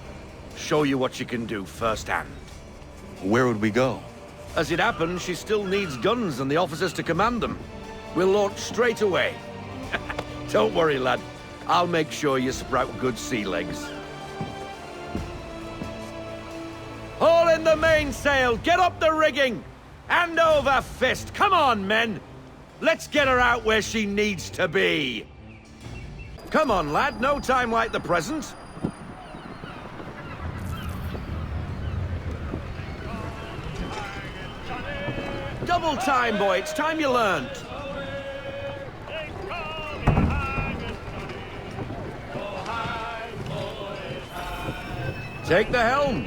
Show you what she can do firsthand. Where would we go? As it happens, she still needs guns and the officers to command them. We'll launch straight away. Don't worry, lad. I'll make sure you sprout good sea legs. Haul in the mainsail! Get up the rigging! Hand over fist! Come on, men! Let's get her out where she needs to be! Come on, lad. No time like the present. Double time, boy. It's time you learned. Take the helm.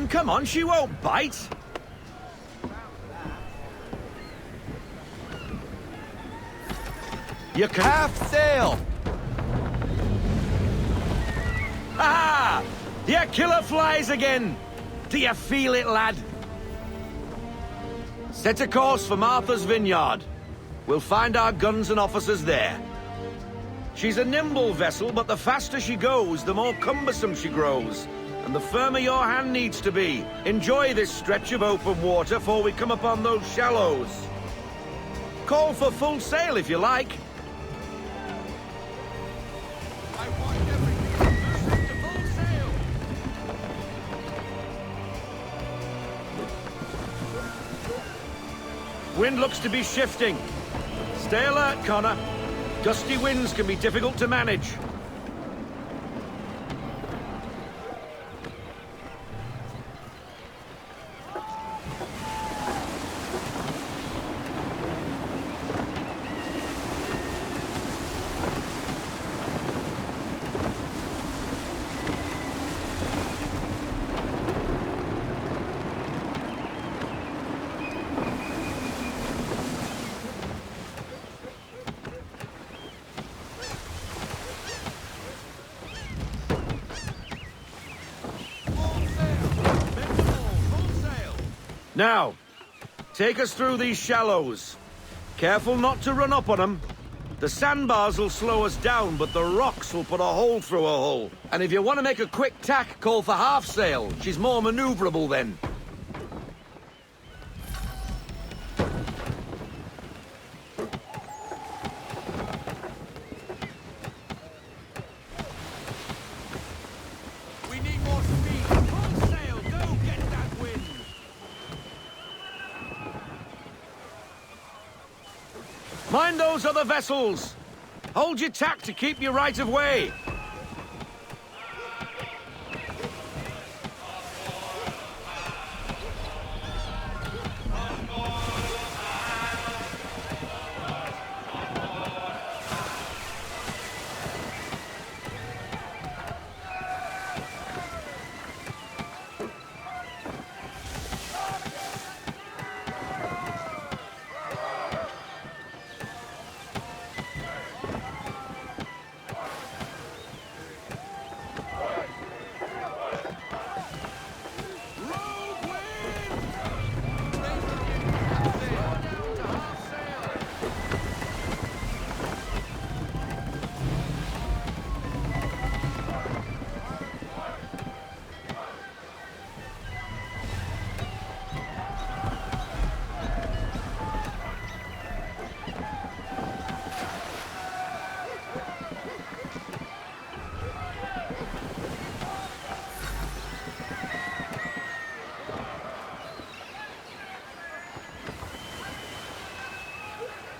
Come on, she won't bite. You can... Half sail! Ah! The killer flies again! Do you feel it, lad? Set a course for Martha's Vineyard. We'll find our guns and officers there. She's a nimble vessel, but the faster she goes, the more cumbersome she grows. And the firmer your hand needs to be. Enjoy this stretch of open water before we come upon those shallows. Call for full sail if you like. I want everything. Set to full sail. Wind looks to be shifting. Stay alert, Connor. Gusty winds can be difficult to manage. Now, take us through these shallows. Careful not to run up on them. The sandbars will slow us down, but the rocks will put a hole through a hull. And if you want to make a quick tack, call for half sail. She's more maneuverable then. We need more speed. Full sail, go get that wind. Mind those other vessels! Hold your tack to keep your right of way!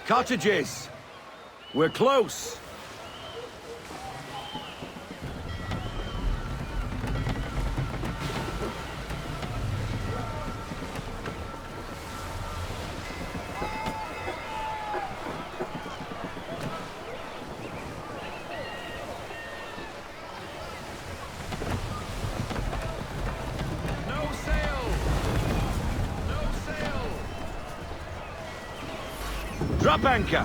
Cottages! We're close! Drop anchor.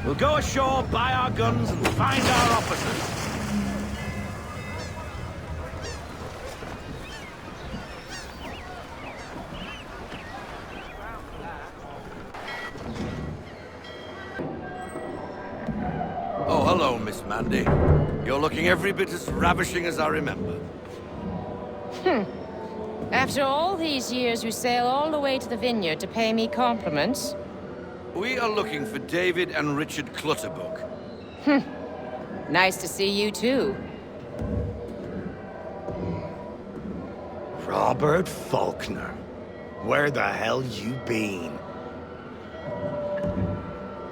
We'll go ashore, buy our guns, and find our officers. Oh, hello, Miss Mandy. You're looking every bit as ravishing as I remember. After all these years, you sail all the way to the vineyard to pay me compliments? We are looking for David and Richard Clutterbuck. Nice to see you, too. Robert Faulkner. Where the hell you been?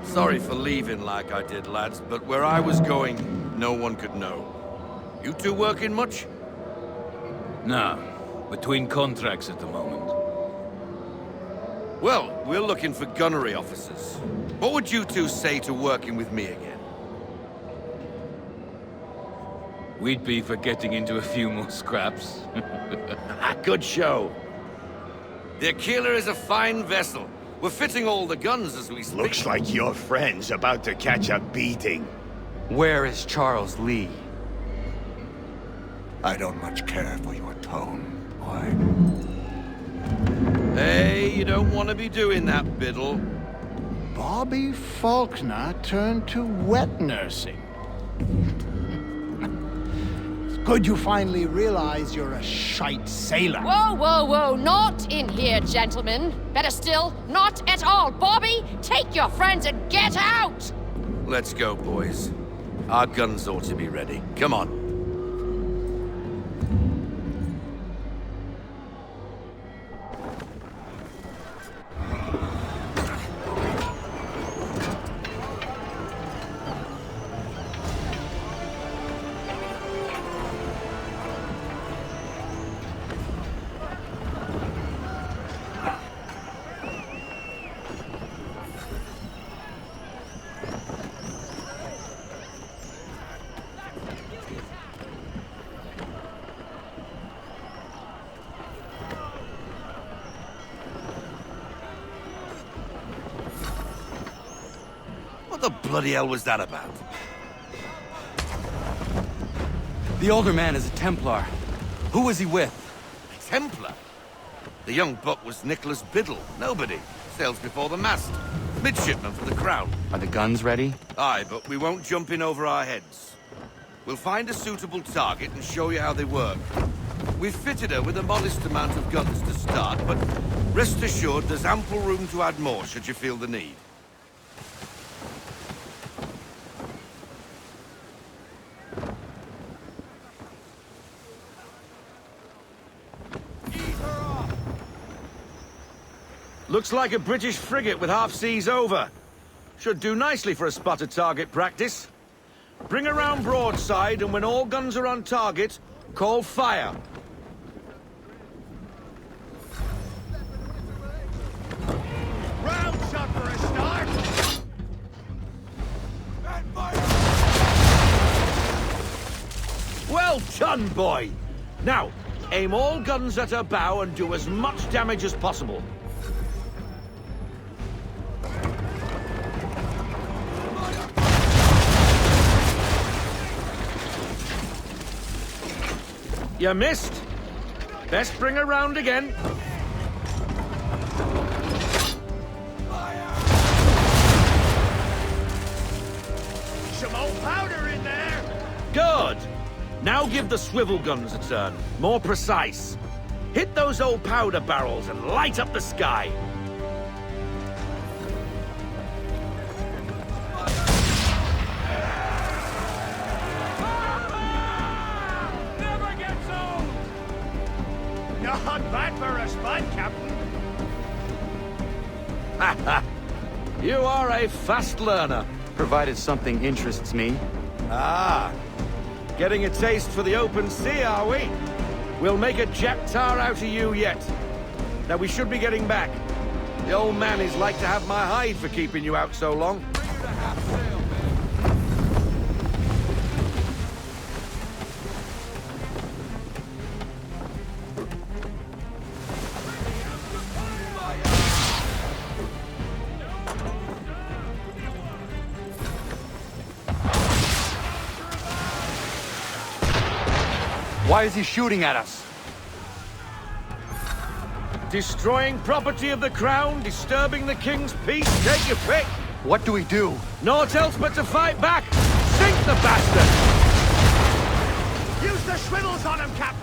Sorry for leaving like I did, lads, but where I was going, no one could know. You two working much? No. Between contracts at the moment. Well, we're looking for gunnery officers. What would you two say to working with me again? We'd be for getting into a few more scraps. Good show. The Aquila is a fine vessel. We're fitting all the guns as we speak. Looks like your friend's about to catch a beating. Where is Charles Lee? I don't much care for your tone, boy. Hey, you don't want to be doing that, Biddle. Bobby Faulkner turned to wet nursing. It's good you finally realize you're a shite sailor. Whoa, whoa, whoa, not in here, gentlemen. Better still, not at all. Bobby, take your friends and get out! Let's go, boys. Our guns ought to be ready. Come on. What the bloody hell was that about? The older man is a Templar. Who was he with? A Templar? The young buck was Nicholas Biddle. Nobody. Sails before the mast. Midshipman for the Crown. Are the guns ready? Aye, but we won't jump in over our heads. We'll find a suitable target and show you how they work. We've fitted her with a modest amount of guns to start, but rest assured there's ample room to add more should you feel the need. Looks like a British frigate with half seas over. Should do nicely for a spotted target practice. Bring her round broadside, and when all guns are on target, call fire. Round shot for a start! Well done, boy! Now, aim all guns at her bow and do as much damage as possible. You missed. Best bring her round again. Some old powder in there! Good. Now give the swivel guns a turn. More precise. Hit those old powder barrels and light up the sky. Not bad for a spud, Captain. You are a fast learner. Provided something interests me. Ah, getting a taste for the open sea, are we? We'll make a jack tar out of you yet. Now we should be getting back. The old man is like to have my hide for keeping you out so long. Why is he shooting at us? Destroying property of the Crown, disturbing the King's peace, take your pick. What do we do? Naught else but to fight back. Sink the bastard! Use the swivels on him, Captain!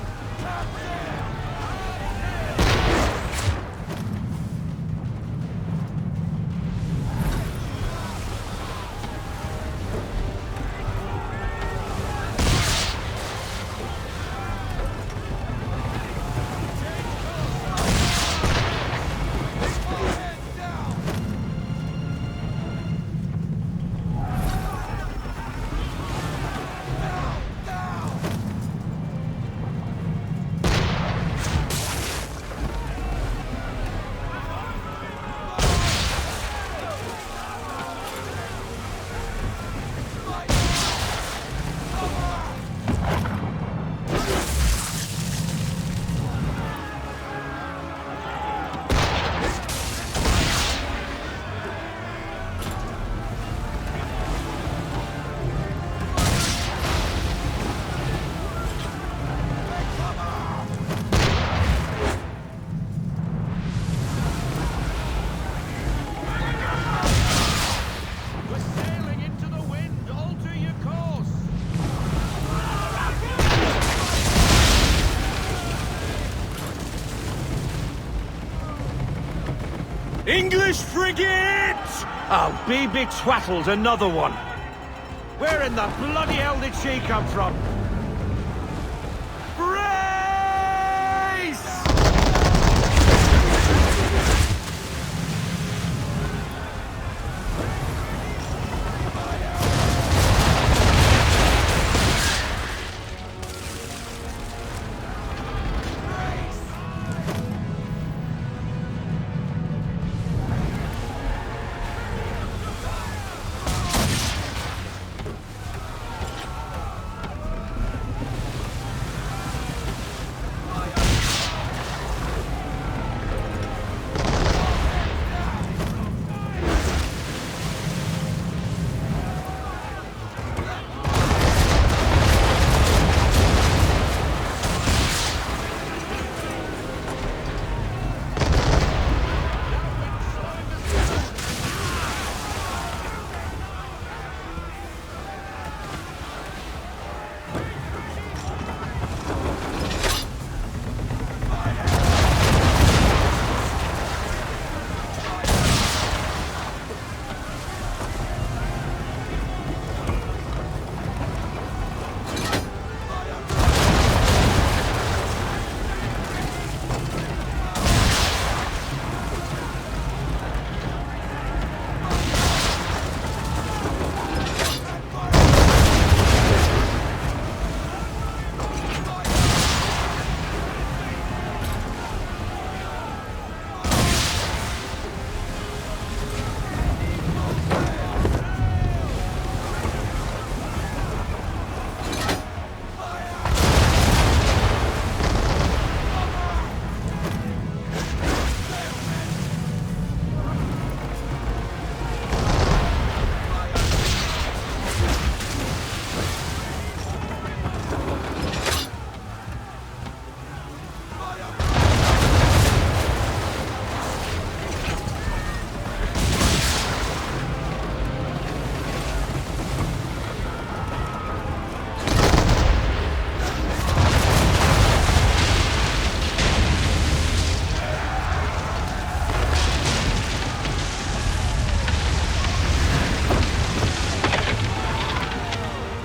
English frigate! I'll be betwattled, another one. Where in the bloody hell did she come from? Brace!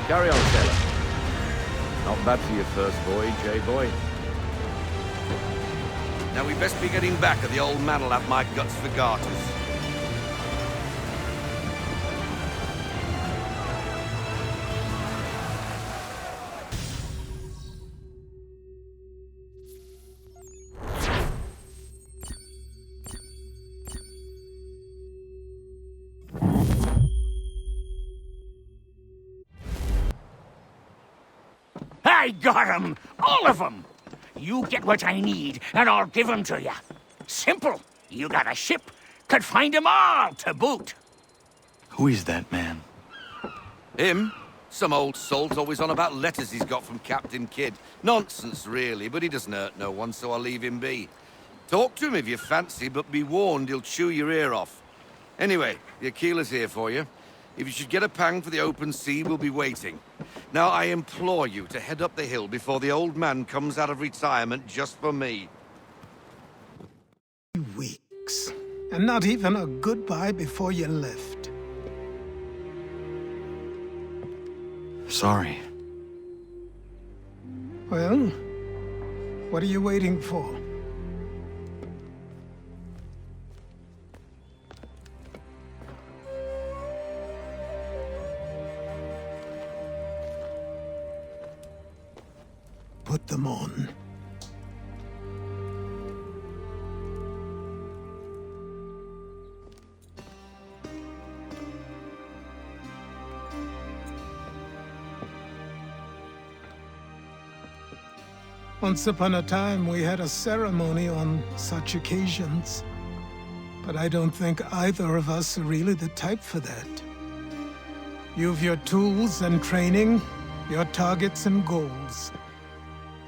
Carry on, sailor. Not bad for your first voyage, eh, boy? Now we best be getting back, or the old man'll have my guts for garters. I got 'em! All of 'em! You get what I need, and I'll give 'em to you. Simple. You got a ship, could find 'em all to boot. Who is that man? Him? Some old salt always on about letters he's got from Captain Kidd. Nonsense, really, but he doesn't hurt no one, so I'll leave him be. Talk to him if you fancy, but be warned he'll chew your ear off. Anyway, the Aquila's here for you. If you should get a pang for the open sea, we'll be waiting. Now, I implore you to head up the hill before the old man comes out of retirement just for me. Weeks. And not even a goodbye before you left. Sorry. Well, what are you waiting for? Put them on. Once upon a time, we had a ceremony on such occasions. But I don't think either of us are really the type for that. You've your tools and training, your targets and goals.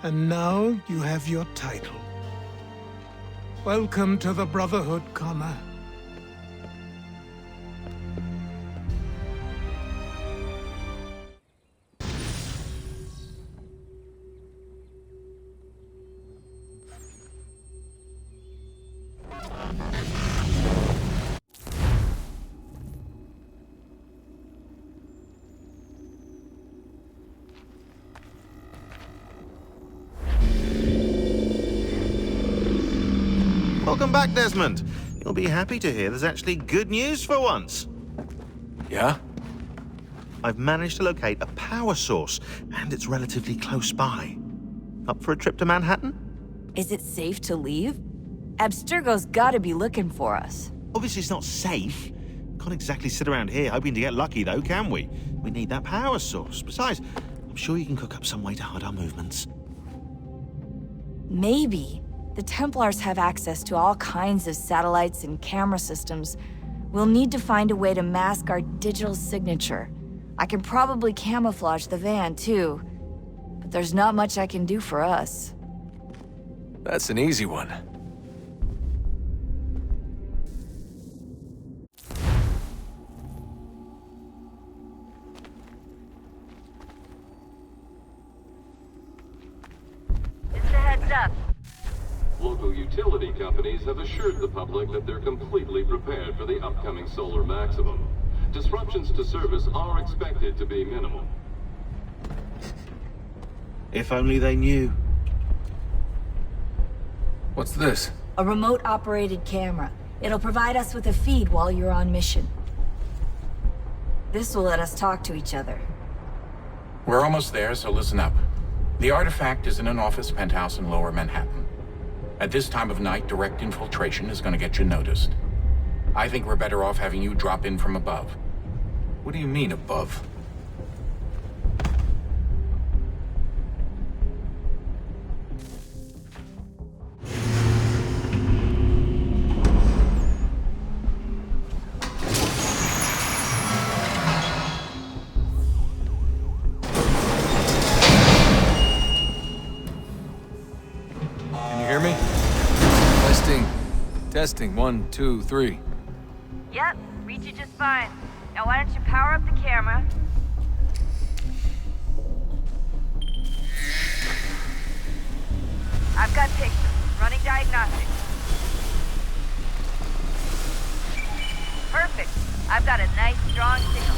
And now you have your title. Welcome to the Brotherhood, Connor. Welcome back, Desmond. You'll be happy to hear there's actually good news for once. Yeah? I've managed to locate a power source, and it's relatively close by. Up for a trip to Manhattan? Is it safe to leave? Abstergo's gotta be looking for us. Obviously it's not safe. Can't exactly sit around here hoping to get lucky, though, can we? We need that power source. Besides, I'm sure you can cook up some way to hide our movements. Maybe. The Templars have access to all kinds of satellites and camera systems. We'll need to find a way to mask our digital signature. I can probably camouflage the van, too. But there's not much I can do for us. That's an easy one. Just a heads up. Local utility companies have assured the public that they're completely prepared for the upcoming solar maximum. Disruptions to service are expected to be minimal. If only they knew. What's this? A remote-operated camera. It'll provide us with a feed while you're on mission. This will let us talk to each other. We're almost there, so listen up. The artifact is in an office penthouse in Lower Manhattan. At this time of night, direct infiltration is going to get you noticed. I think we're better off having you drop in from above. What do you mean, above? Testing, 1, 2, 3. Yep, reach you just fine. Now why don't you power up the camera? I've got pictures. Running diagnostics. Perfect. I've got a nice, strong signal.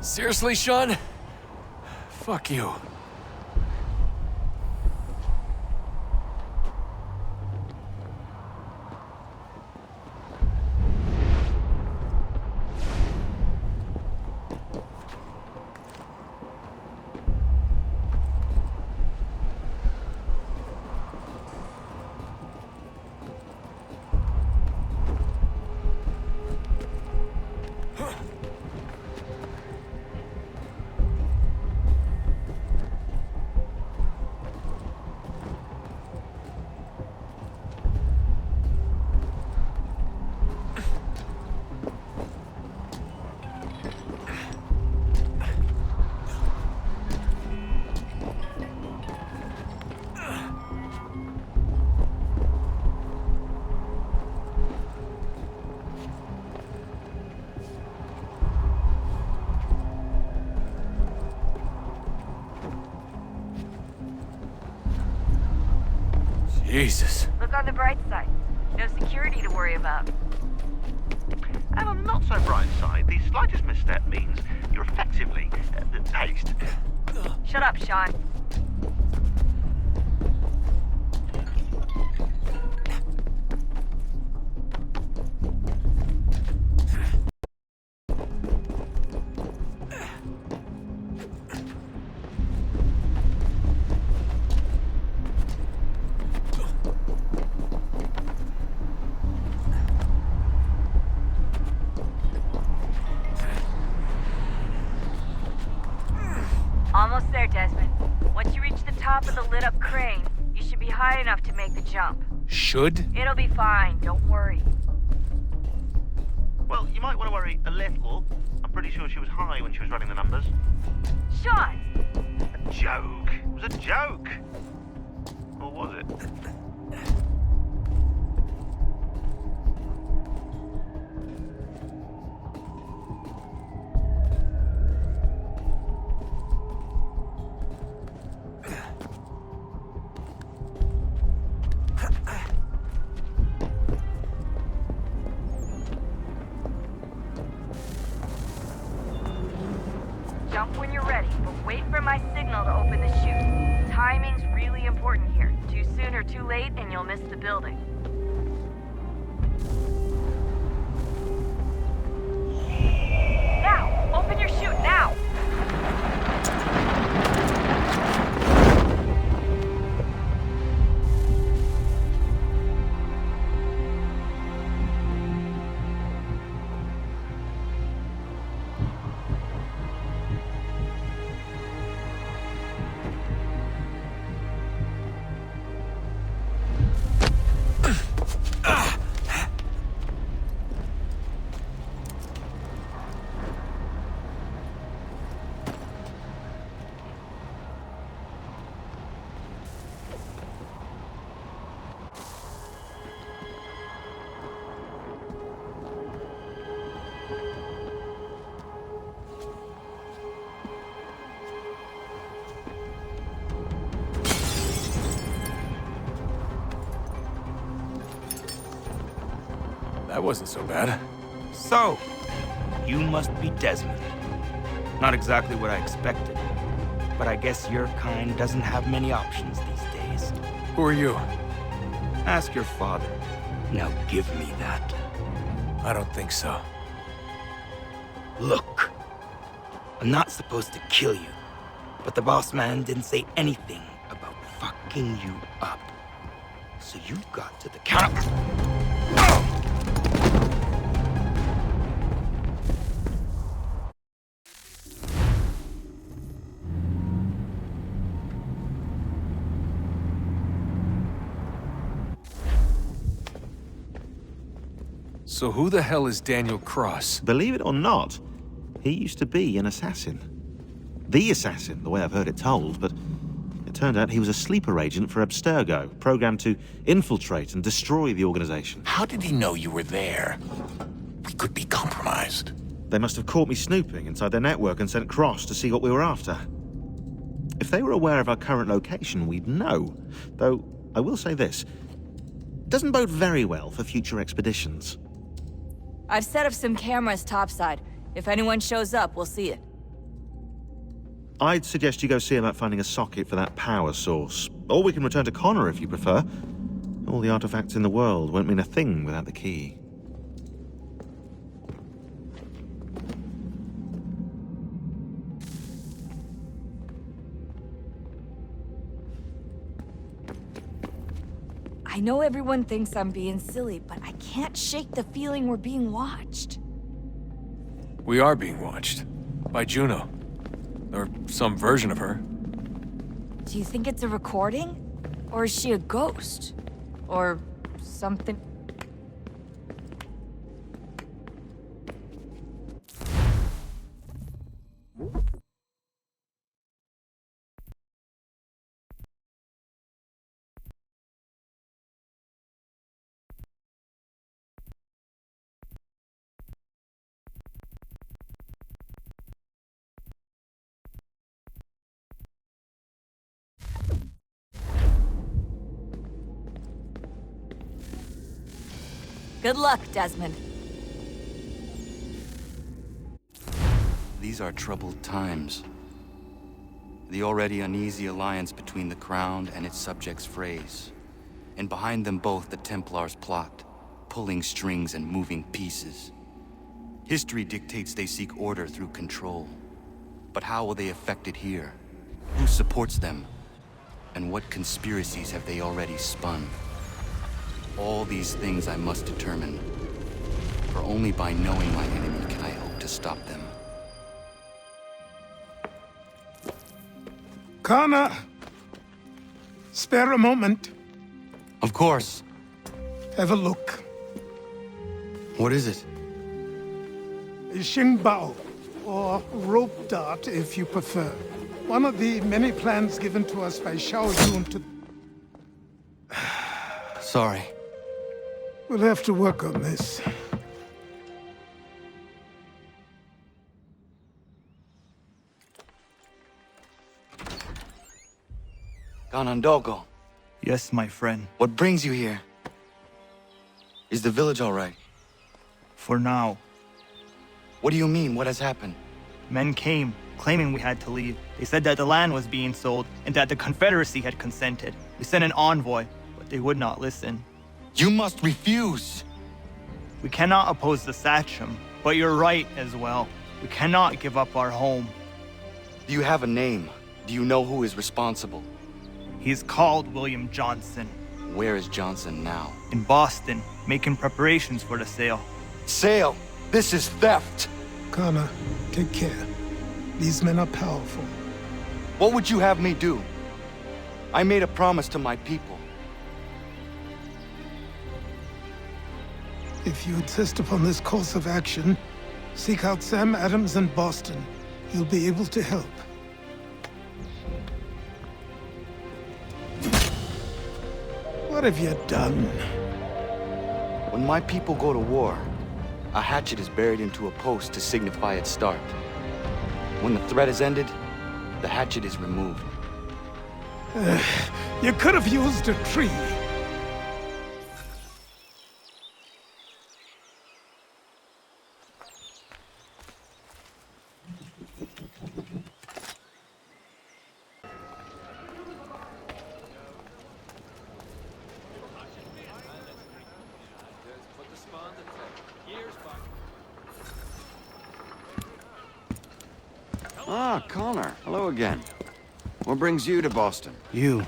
Seriously, Sean? Fuck you. Jesus. Look on the bright side. No security to worry about. And on the not-so-bright side, the slightest misstep means you're effectively paced. Shut up, Sean. the lit-up crane. You should be high enough to make the jump. Should? It'll be fine, don't worry. Well, you might want to worry a little. I'm pretty sure she was high when she was running the numbers. Sean! A joke. It was a joke. Or was it? Jump when you're ready, but wait for my signal to open the chute. Timing's really important here. Too soon or too late, and you'll miss the building. Now! Open your chute, now! That wasn't so bad. So, you must be Desmond. Not exactly what I expected, but I guess your kind doesn't have many options these days. Who are you? Ask your father. Now give me that. I don't think so. Look, I'm not supposed to kill you, but the boss man didn't say anything about fucking you up. So you've got to the count. So who the hell is Daniel Cross? Believe it or not, he used to be an assassin. The assassin, the way I've heard it told, but it turned out he was a sleeper agent for Abstergo, programmed to infiltrate and destroy the organization. How did he know you were there? We could be compromised. They must have caught me snooping inside their network and sent Cross to see what we were after. If they were aware of our current location, we'd know. Though, I will say this, it doesn't bode very well for future expeditions. I've set up some cameras topside. If anyone shows up, we'll see it. I'd suggest you go see about finding a socket for that power source. Or we can return to Connor if you prefer. All the artifacts in the world won't mean a thing without the key. I know everyone thinks I'm being silly, but I can't shake the feeling we're being watched. We are being watched. By Juno. Or some version of her. Do you think it's a recording? Or is she a ghost? Or something? Good luck, Desmond. These are troubled times. The already uneasy alliance between the Crown and its subjects frays. And behind them both the Templars plot, pulling strings and moving pieces. History dictates they seek order through control. But how will they affect it here? Who supports them? And what conspiracies have they already spun? All these things I must determine. For only by knowing my enemy can I hope to stop them. Connor! Spare a moment. Of course. Have a look. What is it? A Xingbao, or rope dart if you prefer. One of the many plans given to us by Xiao Yun to... Sorry. We'll have to work on this. Ganondogo. Yes, my friend. What brings you here? Is the village all right? For now. What do you mean? What has happened? Men came, claiming we had to leave. They said that the land was being sold, and that the Confederacy had consented. We sent an envoy, but they would not listen. You must refuse! We cannot oppose the Sachem, but you're right as well. We cannot give up our home. Do you have a name? Do you know who is responsible? He's called William Johnson. Where is Johnson now? In Boston, making preparations for the sale. Sale? This is theft! Connor, take care. These men are powerful. What would you have me do? I made a promise to my people. If you insist upon this course of action, seek out Sam Adams in Boston. He'll be able to help. What have you done? When my people go to war, a hatchet is buried into a post to signify its start. When the threat is ended, the hatchet is removed. You could have used a tree. Ah, Connor. Hello again. What brings you to Boston? You.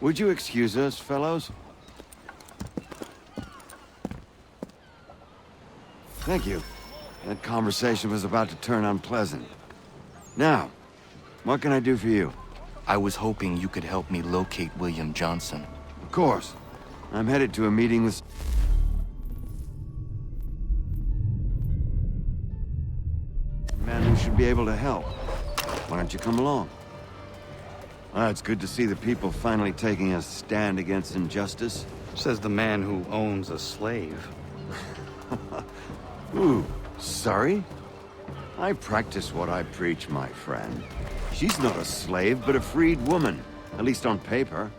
Would you excuse us, fellows? Thank you. That conversation was about to turn unpleasant. Now, what can I do for you? I was hoping you could help me locate William Johnson. Of course. I'm headed to a meeting with... man who should be able to help. Why don't you come along? It's good to see the people finally taking a stand against injustice. Says the man who owns a slave. Ooh, sorry? I practice what I preach, my friend. She's not a slave, but a freed woman, at least on paper.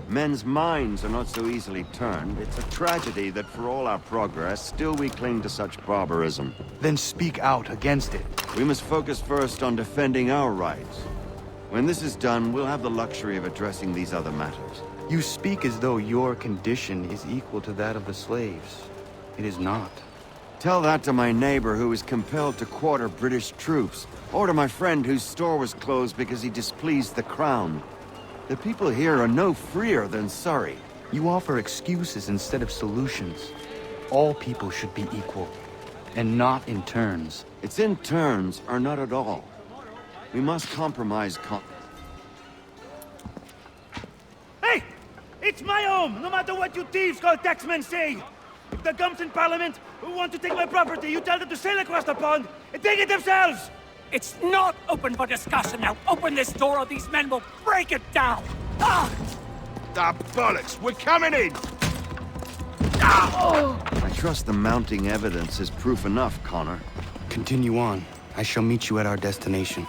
Men's minds are not so easily turned. It's a tragedy that for all our progress, still we cling to such barbarism. Then speak out against it. We must focus first on defending our rights. When this is done, we'll have the luxury of addressing these other matters. You speak as though your condition is equal to that of the slaves. It is not. Tell that to my neighbor who was compelled to quarter British troops, or to my friend whose store was closed because he displeased the crown. The people here are no freer than Surrey. You offer excuses instead of solutions. All people should be equal, and not in turns. It's in turns, or not at all. We must compromise Hey! It's my home, no matter what you thieves called taxmen say! If the gums in Parliament who want to take my property, you tell them to sail across the pond and take it themselves! It's not open for discussion now. Open this door or these men will break it down. Ah! Ah, bollocks! We're coming in! I trust the mounting evidence is proof enough, Connor. Continue on. I shall meet you at our destination.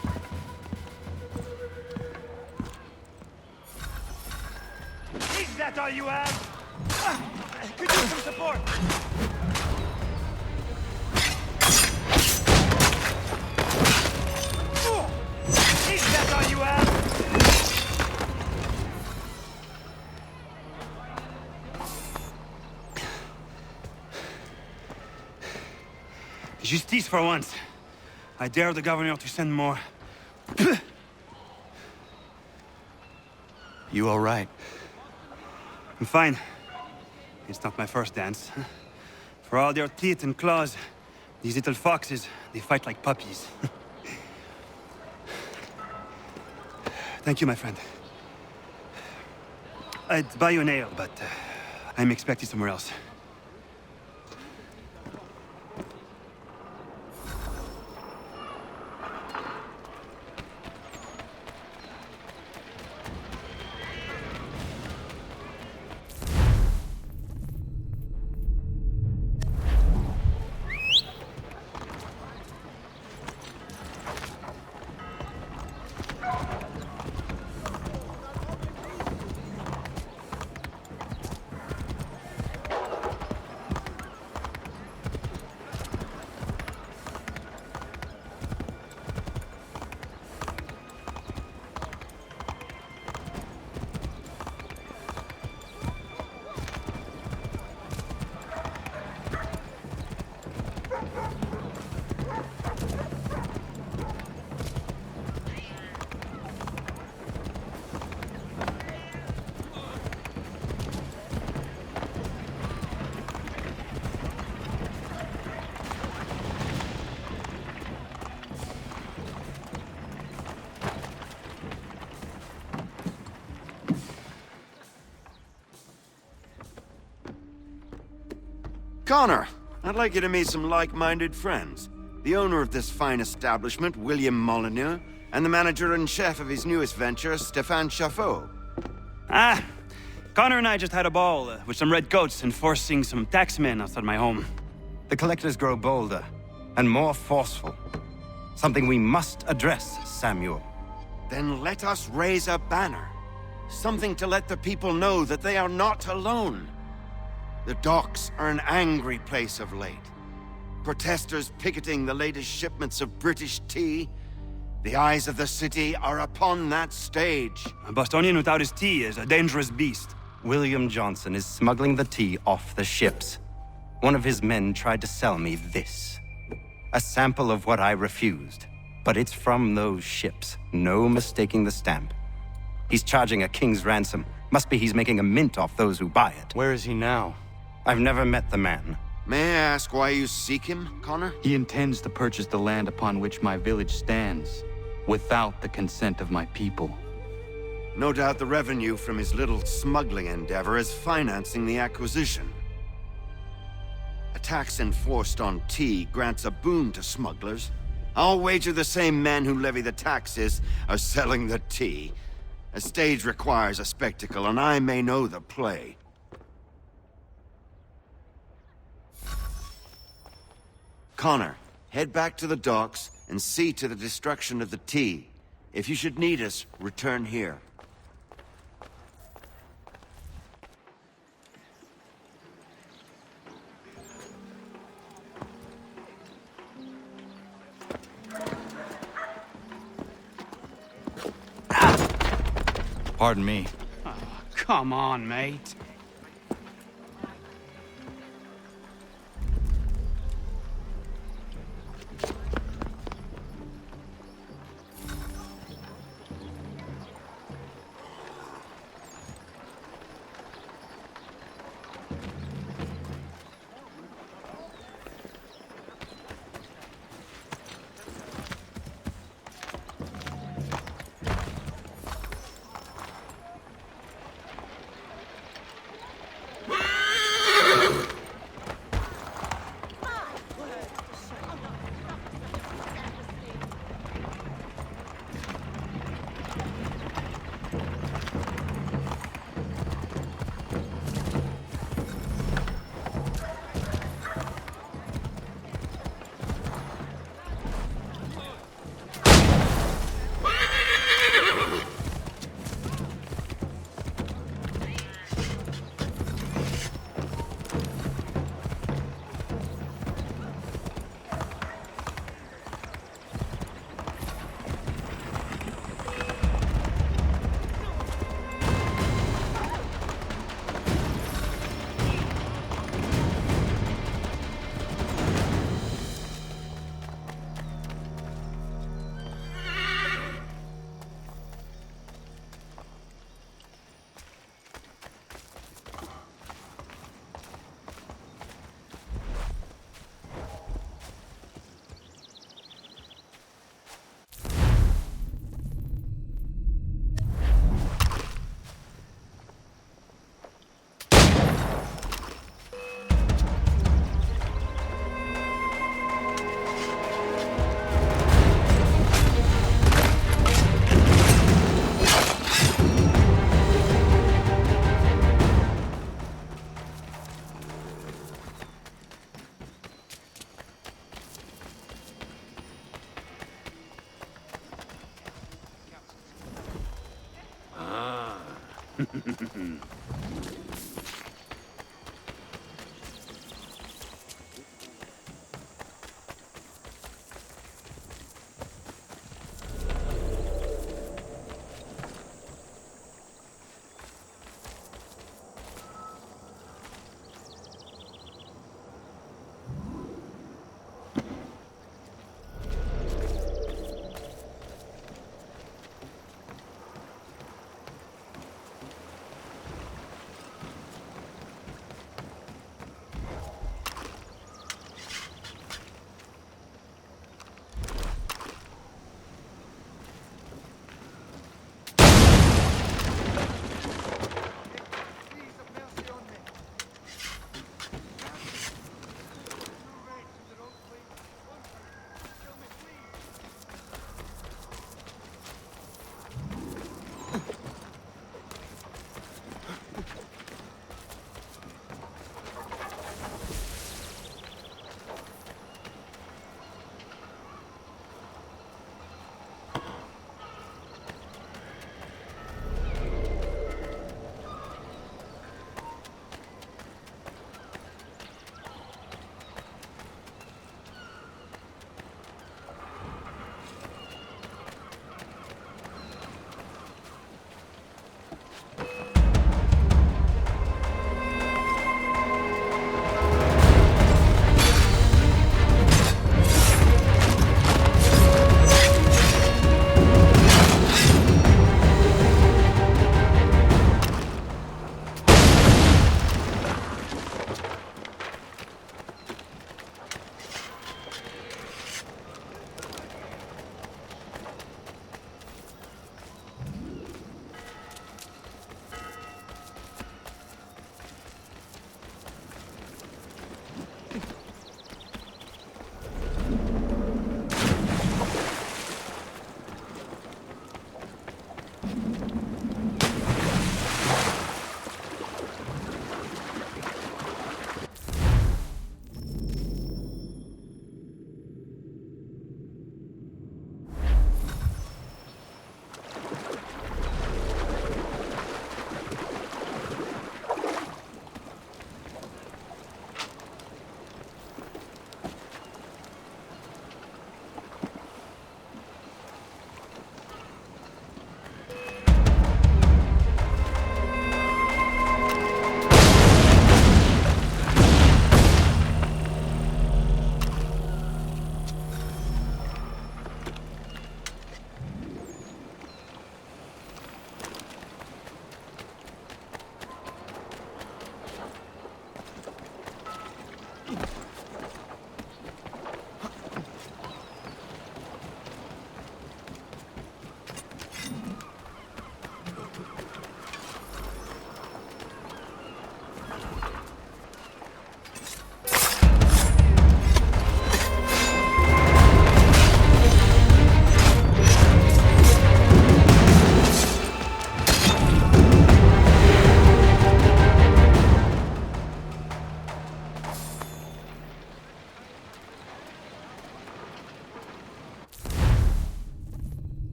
Is that all you have? Could use some support! Is that all you have? Justice for once. I dare the governor to send more. You all right? I'm fine. It's not my first dance. For all their teeth and claws, these little foxes, they fight like puppies. Thank you, my friend. I'd buy you an ale, but I'm expected somewhere else. Connor, I'd like you to meet some like-minded friends. The owner of this fine establishment, William Molyneux, and the manager and chef of his newest venture, Stéphane Chaffeau. Ah, Connor and I just had a ball with some red coats enforcing some taxmen outside my home. The collectors grow bolder and more forceful. Something we must address, Samuel. Then let us raise a banner. Something to let the people know that they are not alone. The docks are an angry place of late. Protesters picketing the latest shipments of British tea. The eyes of the city are upon that stage. A Bostonian without his tea is a dangerous beast. William Johnson is smuggling the tea off the ships. One of his men tried to sell me this. A sample of what I refused. But it's from those ships. No mistaking the stamp. He's charging a king's ransom. Must be he's making a mint off those who buy it. Where is he now? I've never met the man. May I ask why you seek him, Connor? He intends to purchase the land upon which my village stands, without the consent of my people. No doubt the revenue from his little smuggling endeavor is financing the acquisition. A tax enforced on tea grants a boon to smugglers. I'll wager the same men who levy the taxes are selling the tea. A stage requires a spectacle, and I may know the play. Connor, head back to the docks and see to the destruction of the tea. If you should need us, return here. Pardon me. Oh, come on, mate.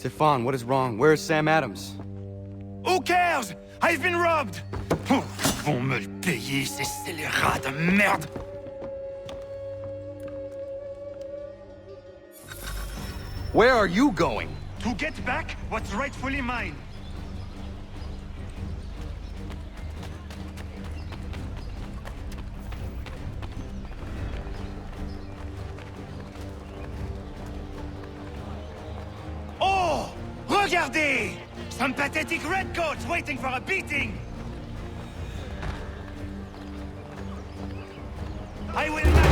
Stefan, what is wrong? Where is Sam Adams? Who cares? I've been robbed! Vont me le payer, ces scélérats de merde! Where are you going? To get back what's rightfully mine. Oh! Regardez! Some pathetic redcoats waiting for a beating! I will not...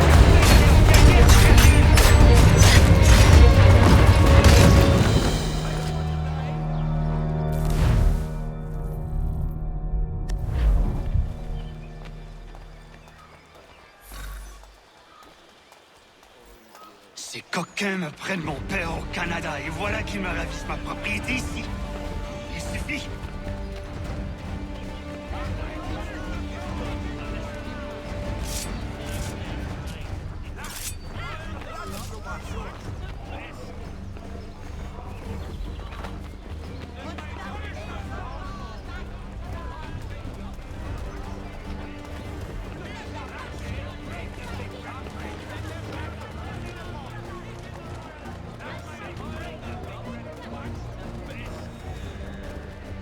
Ces coquins me prennent mon père au Canada et voilà qu'ils me ravissent ma propriété ici. Il suffit.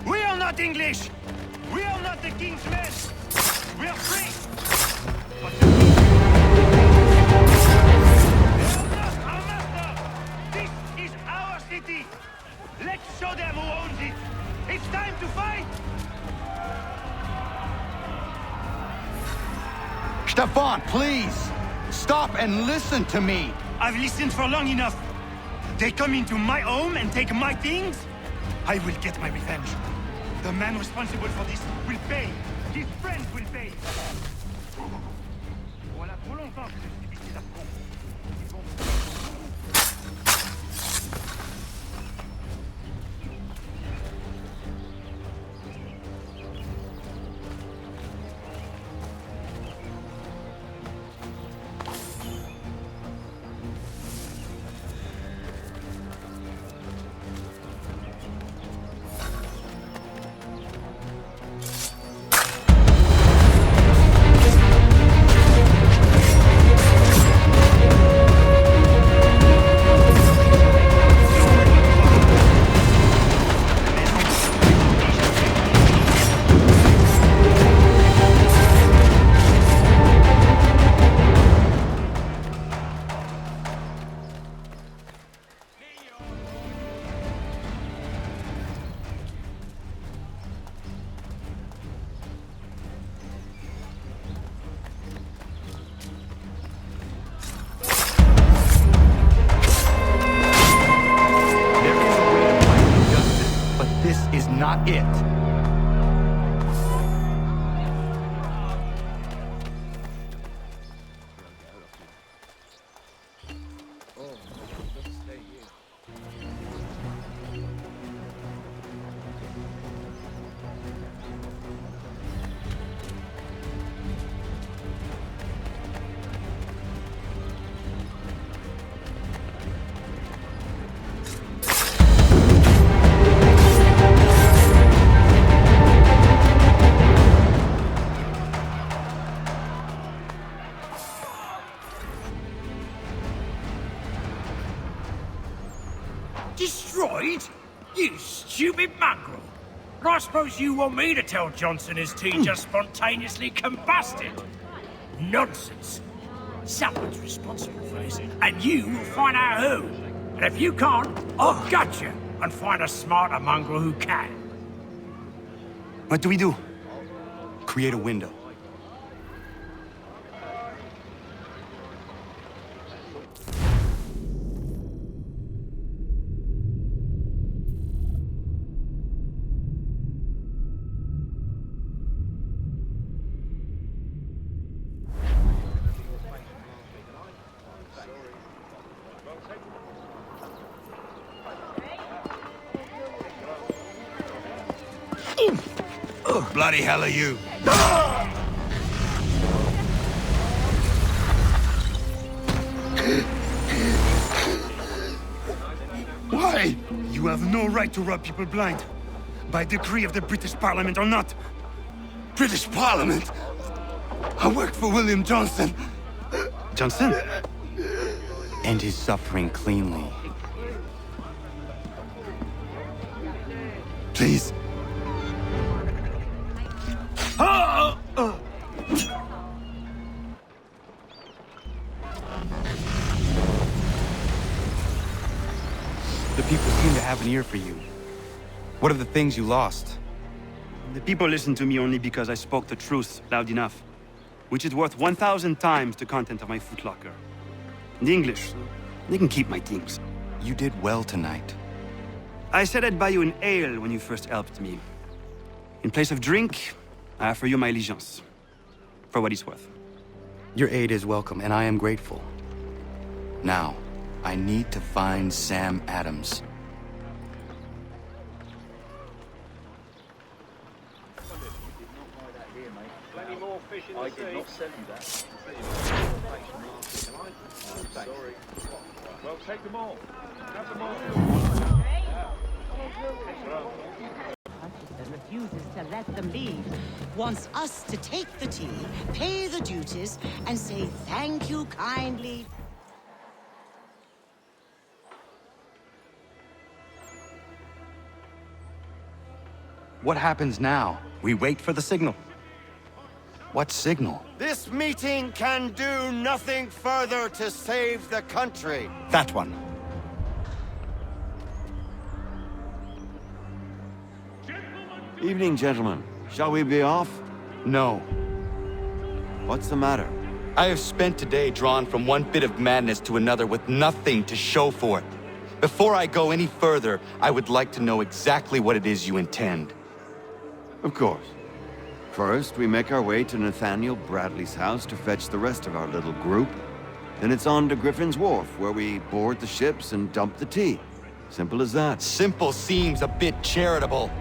We are not English! We are not the king's men! We are free! But the king... They are not our master! This is our city! Let's show them who owns it! It's time to fight! Stefan, please! Stop and listen to me! I've listened for long enough. They come into my home and take my things? I will get my revenge. The man responsible for this will pay. His friends will pay. Voilà trop longtemps que je subis ces affronts. Ils vont... Not it. Destroyed? You stupid mongrel! And I suppose you want me to tell Johnson his tea just spontaneously combusted? Nonsense! Someone's responsible for this, and you will find out who. And if you can't, I'll gut you and find a smarter mongrel who can. What do we do? Create a window. Bloody hell are you? Why? You have have no right to rob people blind. By decree of the British Parliament or not. British Parliament? I worked for William Johnson. Johnson? End his suffering cleanly. Please. The people seem to have an ear for you. What are the things you lost? The people listen to me only because I spoke the truth loud enough, which is worth 1,000 times the content of my footlocker. The English, they can keep my things. You did well tonight. I said I'd buy you an ale when you first helped me. In place of drink, I offer you my allegiance. For what it's worth. Your aid is welcome, and I am grateful. Now, I need to find Sam Adams. I did not sell you that. Sorry. Well, take them all. Have them all. Refuses to let them leave. Wants us to take the tea, pay the duties, and say thank you kindly. What happens now? We wait for the signal. What signal? This meeting can do nothing further to save the country. That one. Evening, gentlemen. Shall we be off? No. What's the matter? I have spent today drawn from one bit of madness to another with nothing to show for it. Before I go any further, I would like to know exactly what it is you intend. Of course. First, we make our way to Nathaniel Bradley's house to fetch the rest of our little group. Then it's on to Griffin's Wharf, where we board the ships and dump the tea. Simple as that. Simple seems a bit charitable.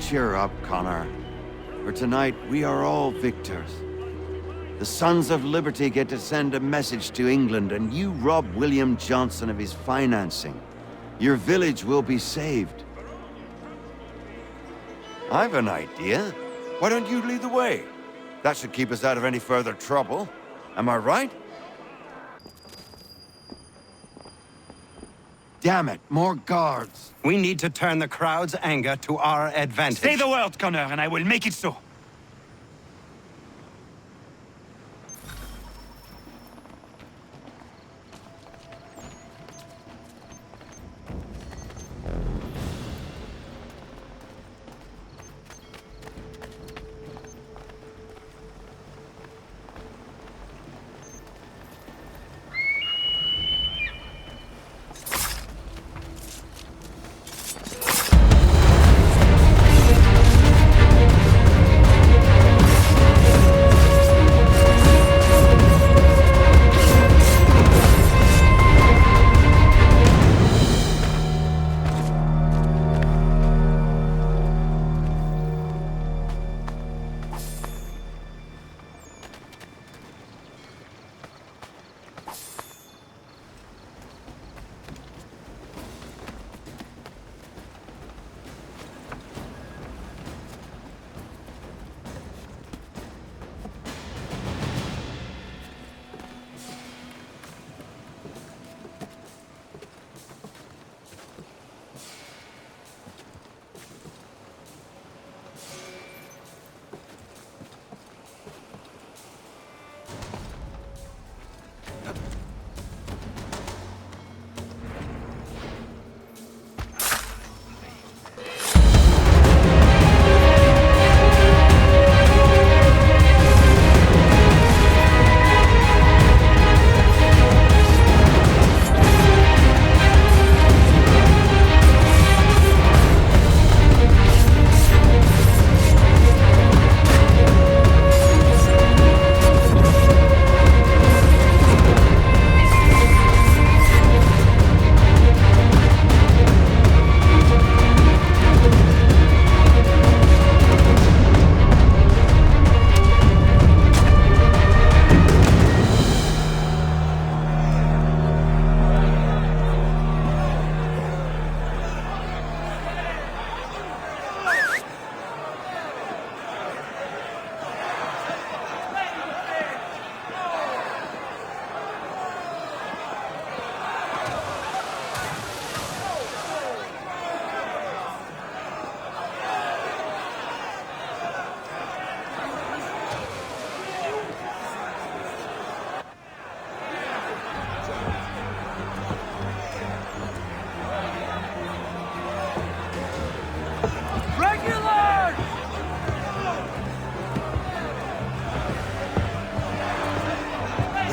Cheer up, Connor. For tonight, we are all victors. The Sons of Liberty get to send a message to England, and you rob William Johnson of his financing. Your village will be saved. I've an idea. Why don't you lead the way? That should keep us out of any further trouble. Am I right? Damn it, more guards. We need to turn the crowd's anger to our advantage. Say the word, Connor, and I will make it so.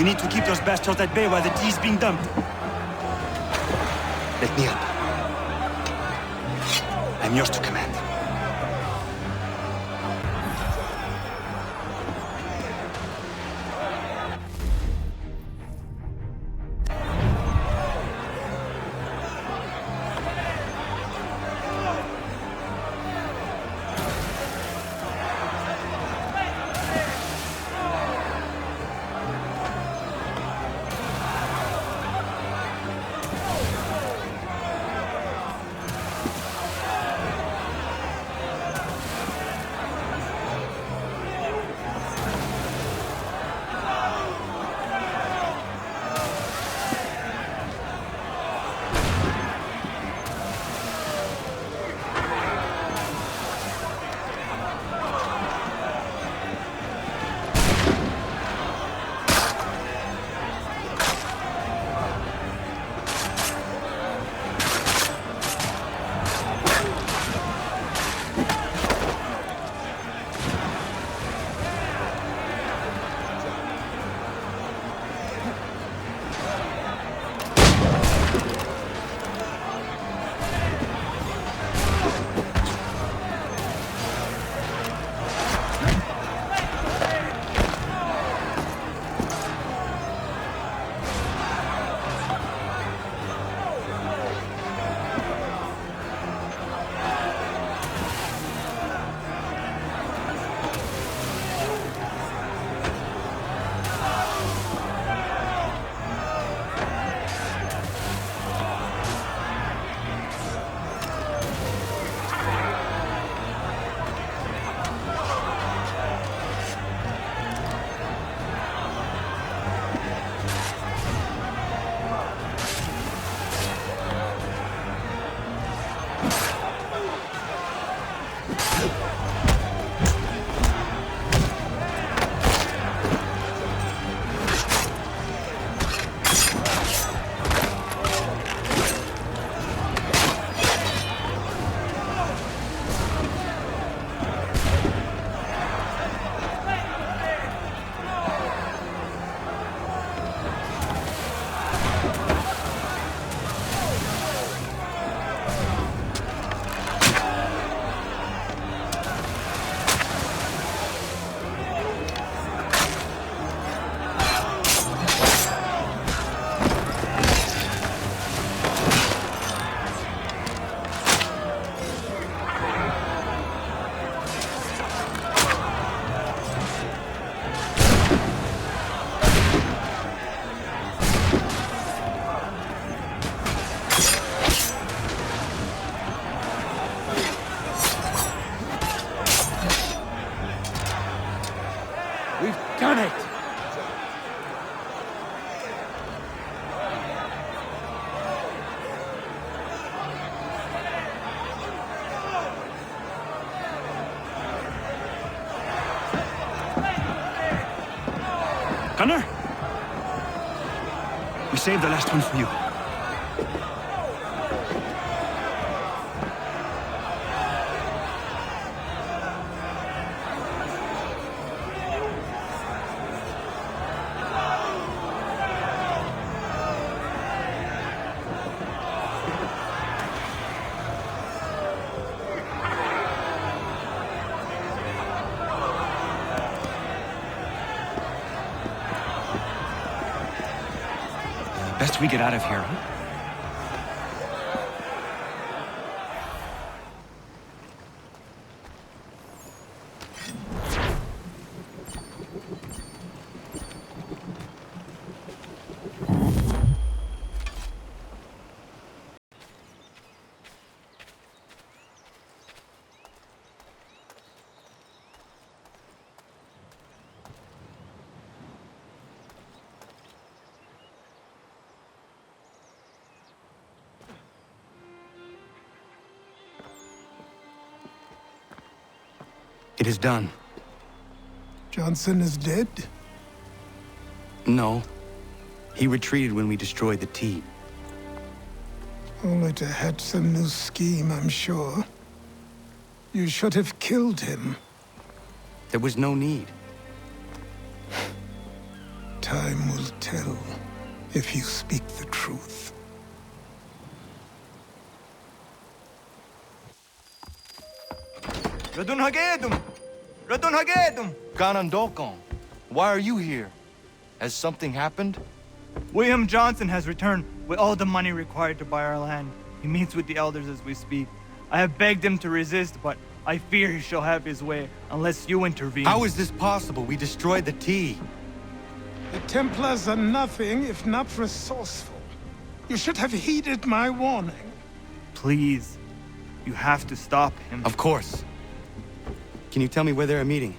We need to keep those bastards at bay while the tea's being dumped. Let me up. I'm yours to command. Done it! Gunner? We saved the last one for you. Best we get out of here, huh? It is done. Johnson is dead? No. He retreated when we destroyed the T. Only to hatch some new scheme, I'm sure. You should have killed him. There was no need. Time will tell if you speak the truth. Radun Hagedum! Radun Hagedum! Ganandokon, why are you here? Has something happened? William Johnson has returned with all the money required to buy our land. He meets with the elders as we speak. I have begged him to resist, but I fear he shall have his way unless you intervene. How is this possible? We destroyed the tea. The Templars are nothing if not resourceful. You should have heeded my warning. Please, you have to stop him. Of course. Can you tell me where they're meeting?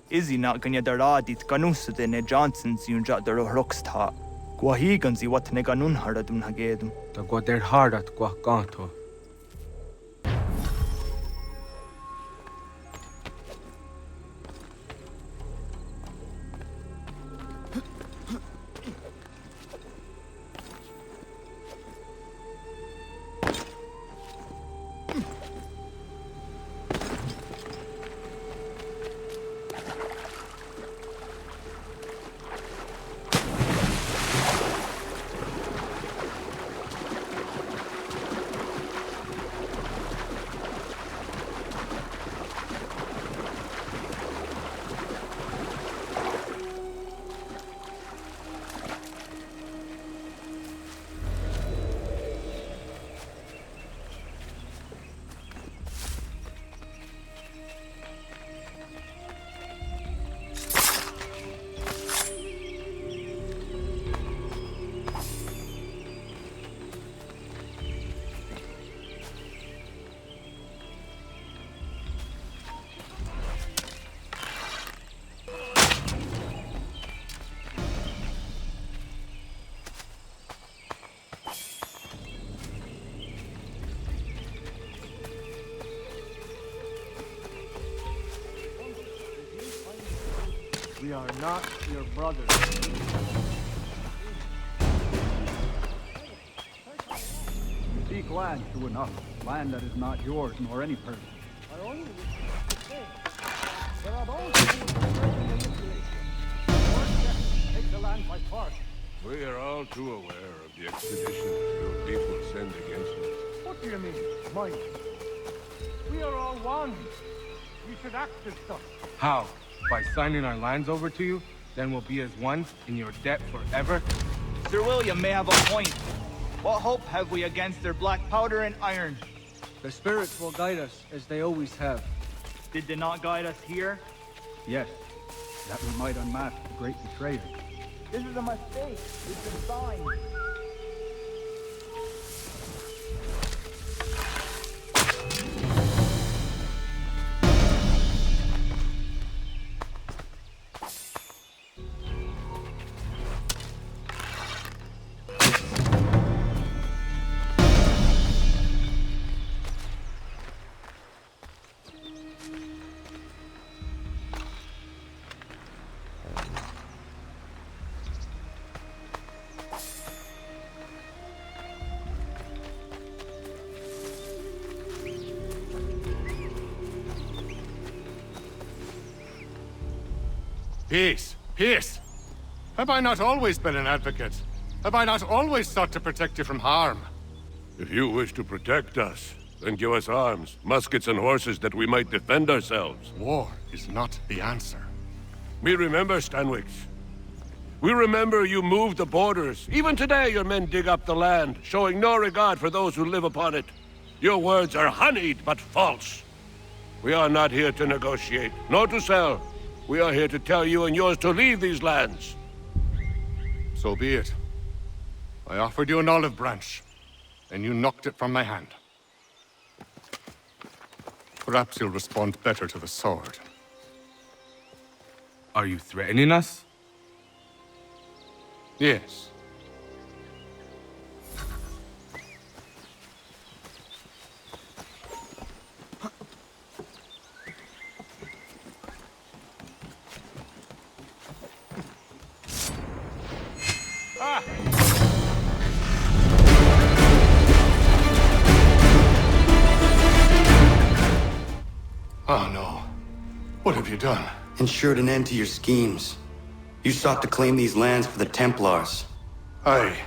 Izzy not ganya daradit ganusade ne Johnson's yunja daro rocksta. Guahiganzi what ne ganun haradum hagedum. The guader hardat guakanto. We are not your brothers. You seek land, true enough. Land that is not yours, nor any person. I only wish to say, there are those who will manipulate you. Your take the land by force. We are all too aware of the expedition your people send against us. What do you mean, mine? We are all one. We should act as such. How? By signing our lands over to you? Then we'll be as one in your debt forever? Sir William may have a point. What hope have we against their black powder and iron? The spirits will guide us, as they always have. Did they not guide us here? Yes, that we might unmask the great betrayer. This is a mistake. It's a sign. Peace! Peace! Have I not always been an advocate? Have I not always sought to protect you from harm? If you wish to protect us, then give us arms, muskets and horses that we might defend ourselves. War is not the answer. We remember, Stanwix. We remember you moved the borders. Even today your men dig up the land, showing no regard for those who live upon it. Your words are honeyed, but false. We are not here to negotiate, nor to sell. We are here to tell you and yours to leave these lands. So be it. I offered you an olive branch, and you knocked it from my hand. Perhaps you'll respond better to the sword. Are you threatening us? Yes. Oh no. What have you done? Ensured an end to your schemes. You sought to claim these lands for the Templars. Aye,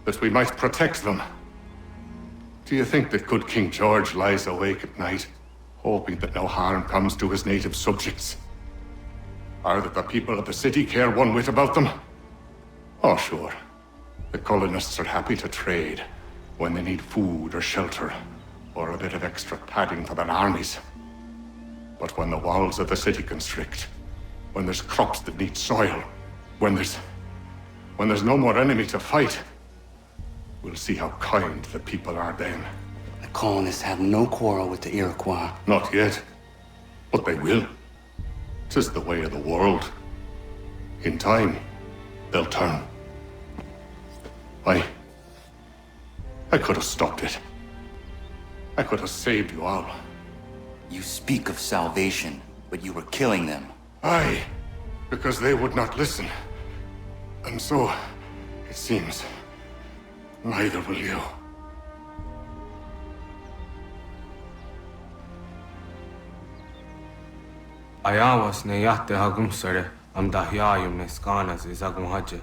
that we might protect them. Do you think that good King George lies awake at night, hoping that no harm comes to his native subjects? Or that the people of the city care one whit about them? Oh, sure. The colonists are happy to trade when they need food or shelter, or a bit of extra padding for their armies. But when the walls of the city constrict, when there's crops that need soil, when there's no more enemy to fight, we'll see how kind the people are then. The colonists have no quarrel with the Iroquois. Not yet, but they will. 'Tis the way of the world. In time, they'll turn. I could have stopped it. I could have saved you all. You speak of salvation, but you were killing them. Aye, because they would not listen. And so, it seems, neither will you. Ayawas ne yatte hagum sare am dahyayum ne skanas izagum haje.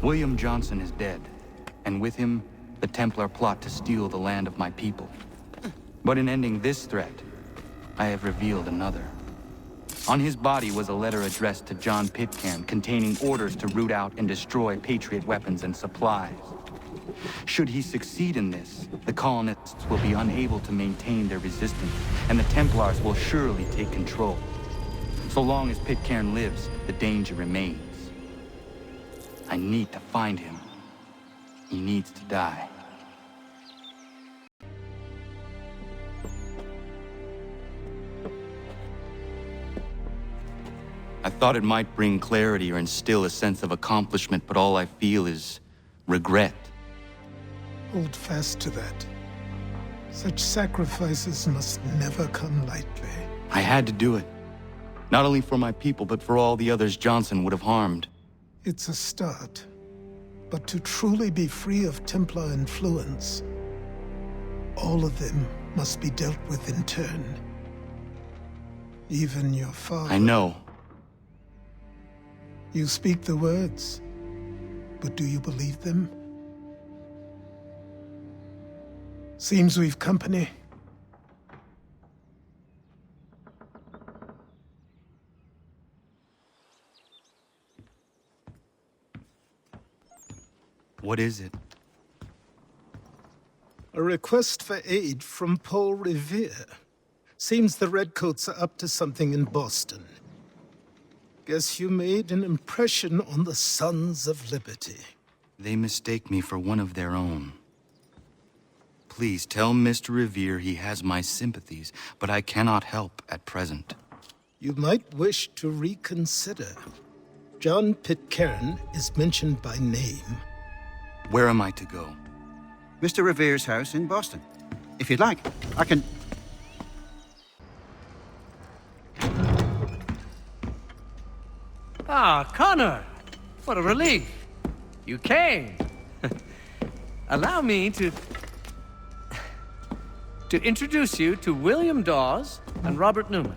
William Johnson is dead, and with him, the Templar plot to steal the land of my people. But in ending this threat, I have revealed another. On his body was a letter addressed to John Pitcairn containing orders to root out and destroy Patriot weapons and supplies. Should he succeed in this, the colonists will be unable to maintain their resistance, and the Templars will surely take control. So long as Pitcairn lives, the danger remains. I need to find him. He needs to die. I thought it might bring clarity or instill a sense of accomplishment, but all I feel is regret. Hold fast to that. Such sacrifices must never come lightly. I had to do it. Not only for my people, but for all the others Johnson would have harmed. It's a start. But to truly be free of Templar influence, all of them must be dealt with in turn. Even your father. I know. You speak the words, but do you believe them? Seems we've company. What is it? A request for aid from Paul Revere. Seems the Redcoats are up to something in Boston. Guess you made an impression on the Sons of Liberty. They mistake me for one of their own. Please tell Mr. Revere he has my sympathies, but I cannot help at present. You might wish to reconsider. John Pitcairn is mentioned by name. Where am I to go? Mr. Revere's house in Boston. If you'd like, I can... Ah, Connor! What a relief! You came! Allow me to introduce you to William Dawes and Robert Newman.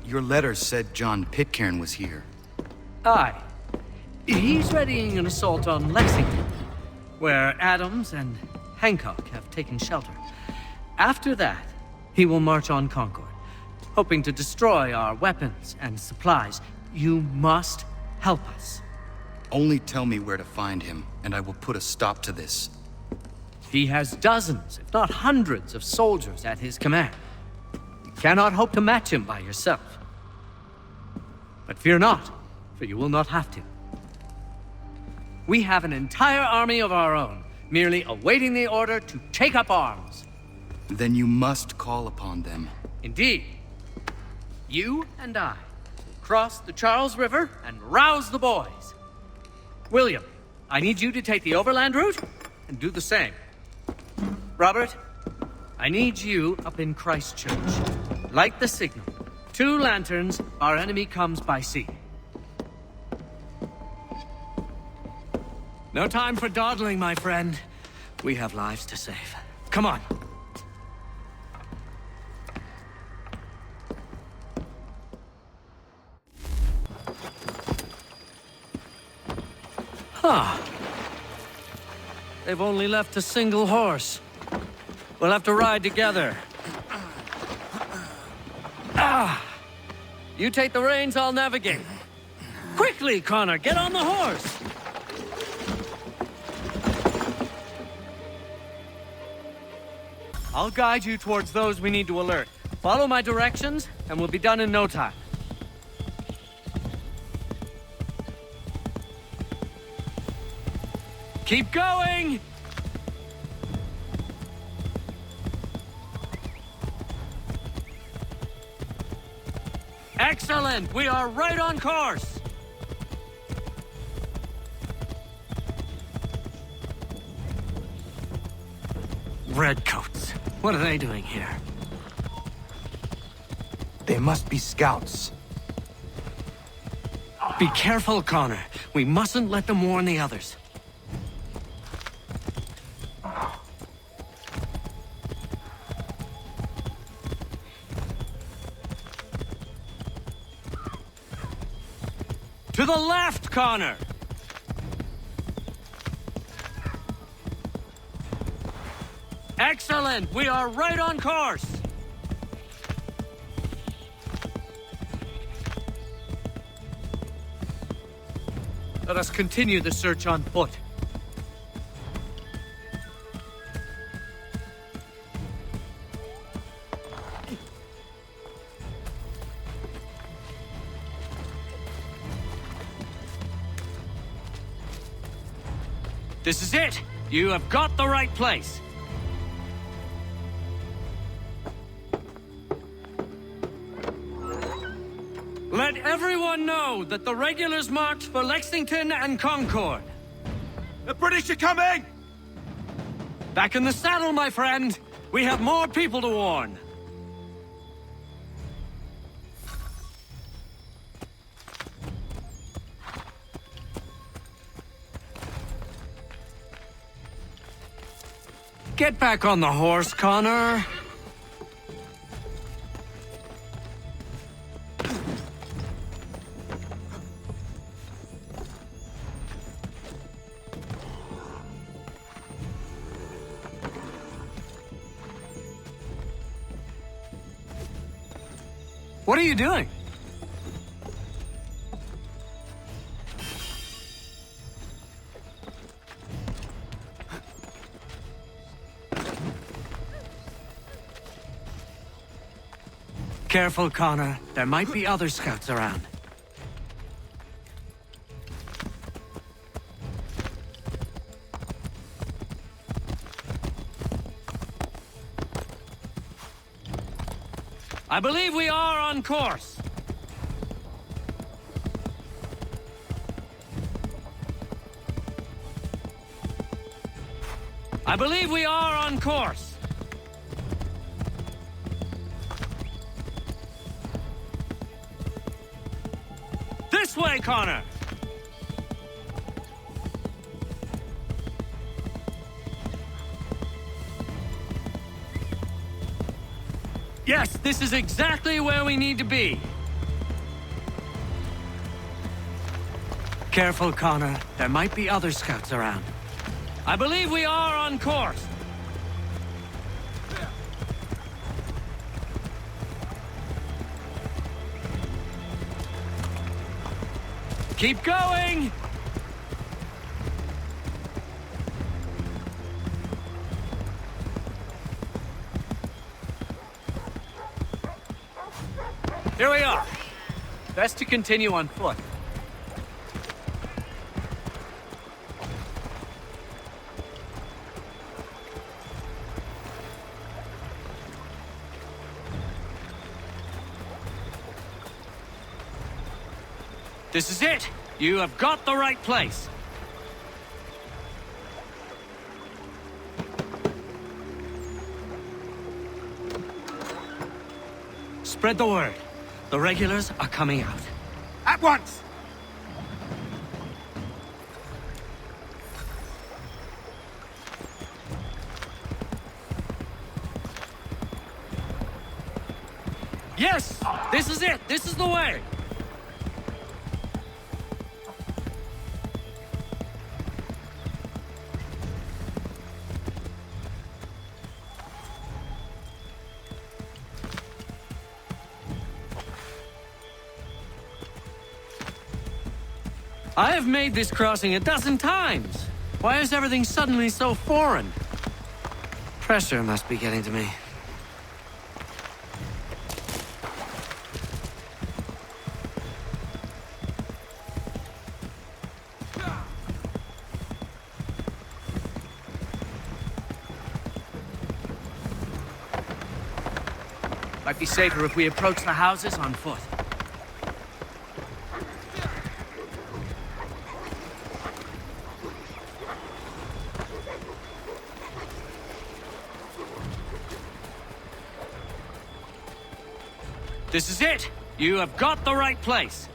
Your letter said John Pitcairn was here. Aye. He's readying an assault on Lexington, where Adams and Hancock have taken shelter. After that, he will march on Concord, hoping to destroy our weapons and supplies. You must help us. Only tell me where to find him, and I will put a stop to this. He has dozens, if not hundreds, of soldiers at his command. You cannot hope to match him by yourself. But fear not, for you will not have to. We have an entire army of our own, merely awaiting the order to take up arms. Then you must call upon them. Indeed. You and I will cross the Charles River and rouse the boys. William, I need you to take the overland route and do the same. Robert, I need you up in Christchurch. Light the signal. 2 lanterns, our enemy comes by sea. No time for dawdling, my friend. We have lives to save. Come on. Huh. They've only left a single horse. We'll have to ride together. Ah! You take the reins, I'll navigate. Quickly, Connor, get on the horse! I'll guide you towards those we need to alert. Follow my directions, and we'll be done in no time. Keep going! Excellent! We are right on course! Redcoats. What are they doing here? They must be scouts. Be careful, Connor. We mustn't let them warn the others. To the left, Connor! Excellent! We are right on course! Let us continue the search on foot. This is it! You have got the right place! Let everyone know that the regulars marched for Lexington and Concord. The British are coming! Back in the saddle, my friend! We have more people to warn. Get back on the horse, Connor. What are you doing? Careful, Connor. There might be other scouts around. I believe we are on course. I believe we are on course. This way, Connor! Yes, this is exactly where we need to be. Careful, Connor. There might be other scouts around. I believe we are on course. Keep going! Here we are. Best to continue on foot. This is it! You have got the right place! Spread the word. The regulars are coming out. At once! Yes! This is it! This is the way! I have made this crossing a dozen times. Why is everything suddenly so foreign? Pressure must be getting to me. Might be safer if we approach the houses on foot. This is it! You have got the right place!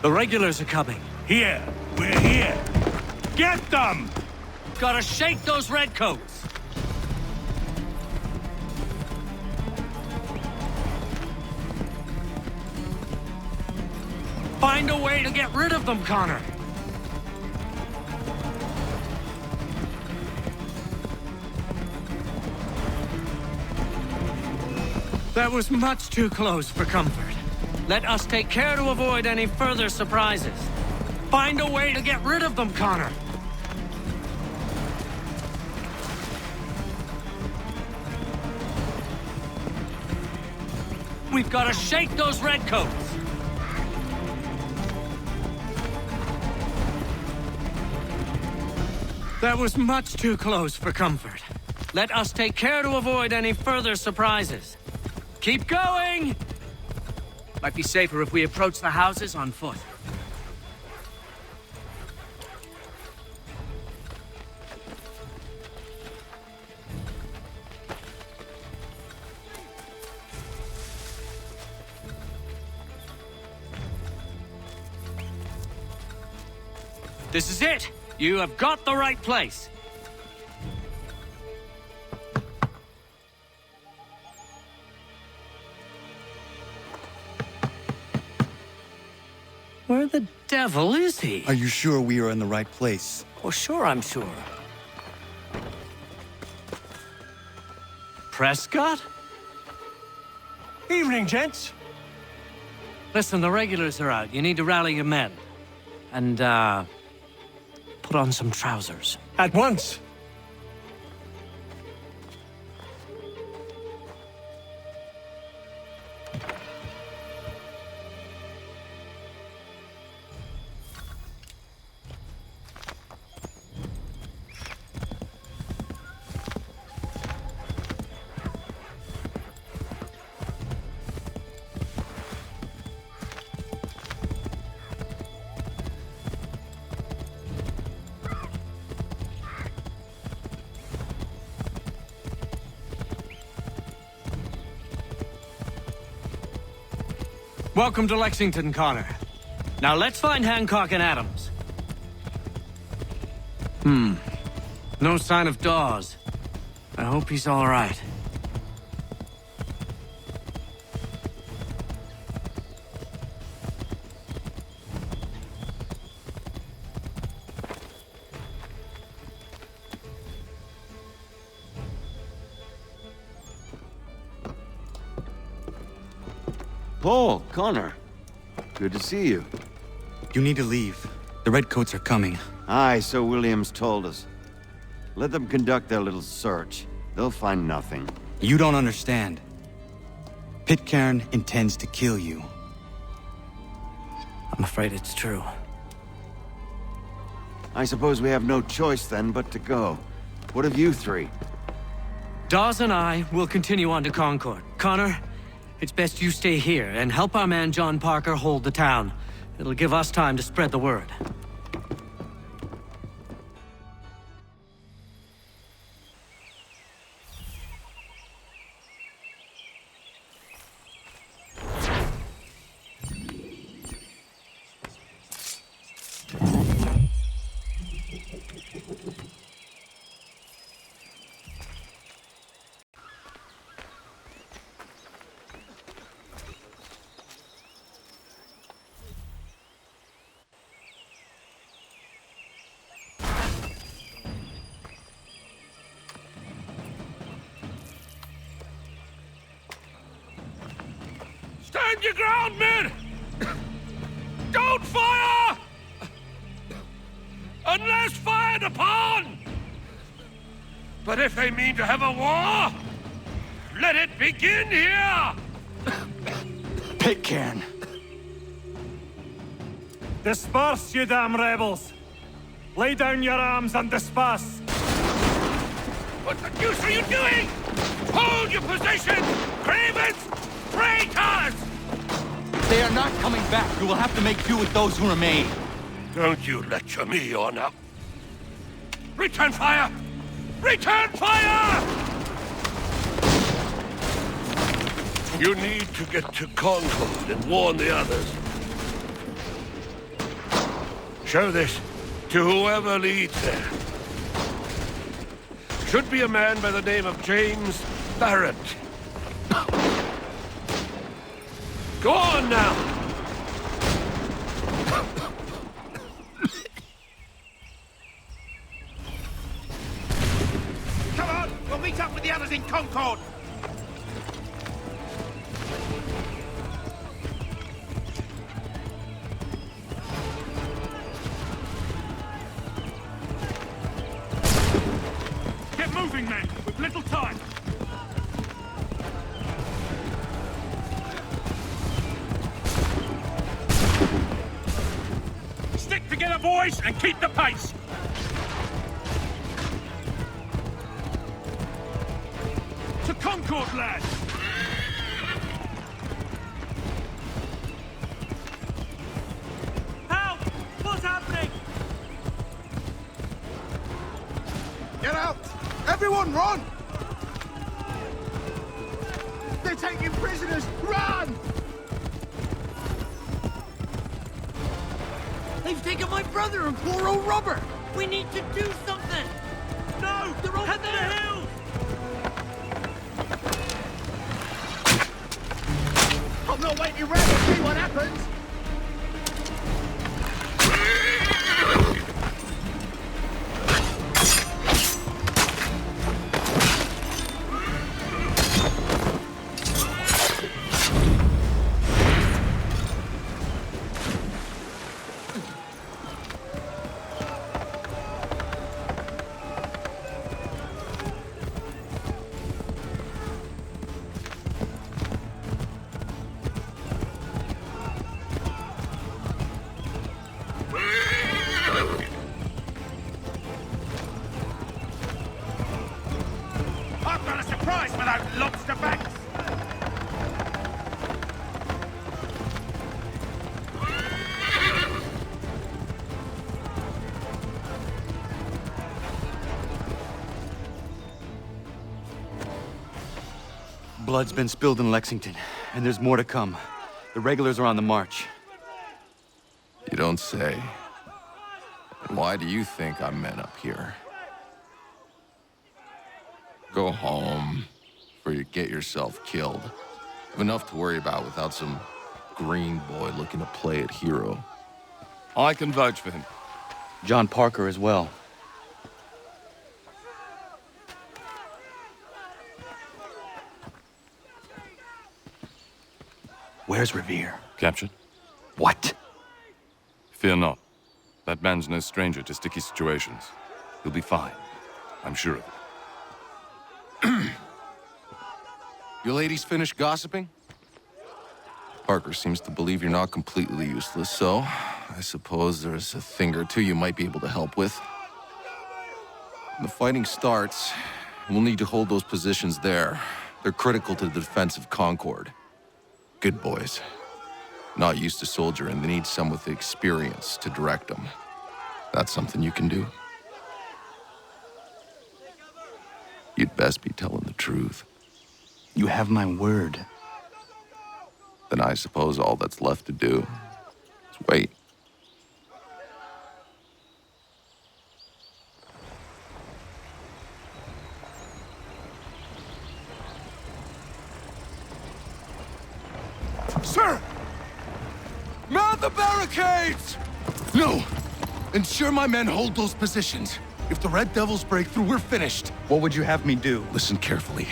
The regulars are coming. Here! We're here! Get them! Gotta shake those redcoats! Find a way to get rid of them, Connor! That was much too close for comfort. Let us take care to avoid any further surprises. Find a way to get rid of them, Connor! We've got to shake those redcoats! That was much too close for comfort. Let us take care to avoid any further surprises. Keep going! Might be safer if we approach the houses on foot. This is it! You have got the right place! Where the devil is he? Are you sure we are in the right place? Oh, sure, I'm sure. Prescott? Evening, gents. Listen, the regulars are out. You need to rally your men. And, put on some trousers. At once. Welcome to Lexington, Connor. Now let's find Hancock and Adams. No sign of Dawes. I hope he's all right. Paul, Connor. Good to see you. You need to leave. The Redcoats are coming. Aye, so Williams told us. Let them conduct their little search. They'll find nothing. You don't understand. Pitcairn intends to kill you. I'm afraid it's true. I suppose we have no choice then but to go. What of you three? Dawes and I will continue on to Concord. Connor, it's best you stay here and help our man John Parker hold the town. It'll give us time to spread the word. Stand your ground, men! Don't fire! Unless fired upon! But if they mean to have a war, let it begin here! Pitcairn! Disperse, you damn rebels! Lay down your arms and disperse! What the deuce are you doing? Hold your position! Cravens! Traitors! They are not coming back. You will have to make do with those who remain. Don't you lecture me on up. Return fire! Return fire! You need to get to Concord and warn the others. Show this to whoever leads there. Should be a man by the name of James Barrett. Go on now! Come on! We'll meet up with the others in Concord! Get moving, men! With little time! Stick together, boys, and keep the pace! To Concord, lads! Help! What's happening? Get out! Everyone run! They're taking prisoners! Run! They've taken my brother and poor old Robert! We need to do something! No! They're all head to the hills! I'm not waiting around to see what happens! I've got a surprise for those lobster backs! Blood's been spilled in Lexington, and there's more to come. The regulars are on the march. You don't say. And why do you think I'm men up here? Go home, before you get yourself killed. Have enough to worry about without some green boy looking to play it hero. I can vouch for him. John Parker as well. Where's Revere? Captured? What? Fear not. That man's no stranger to sticky situations. He'll be fine. I'm sure of it. You ladies finished gossiping? Parker seems to believe you're not completely useless, so I suppose there's a thing or two you might be able to help with. When the fighting starts, we'll need to hold those positions there. They're critical to the defense of Concord. Good boys. Not used to soldiering, they need some with the experience to direct them. That's something you can do. You'd best be telling the truth. You have my word. Then I suppose all that's left to do is wait. Sir! Mount the barricades! No! Ensure my men hold those positions. If the Red Devils break through, we're finished. What would you have me do? Listen carefully.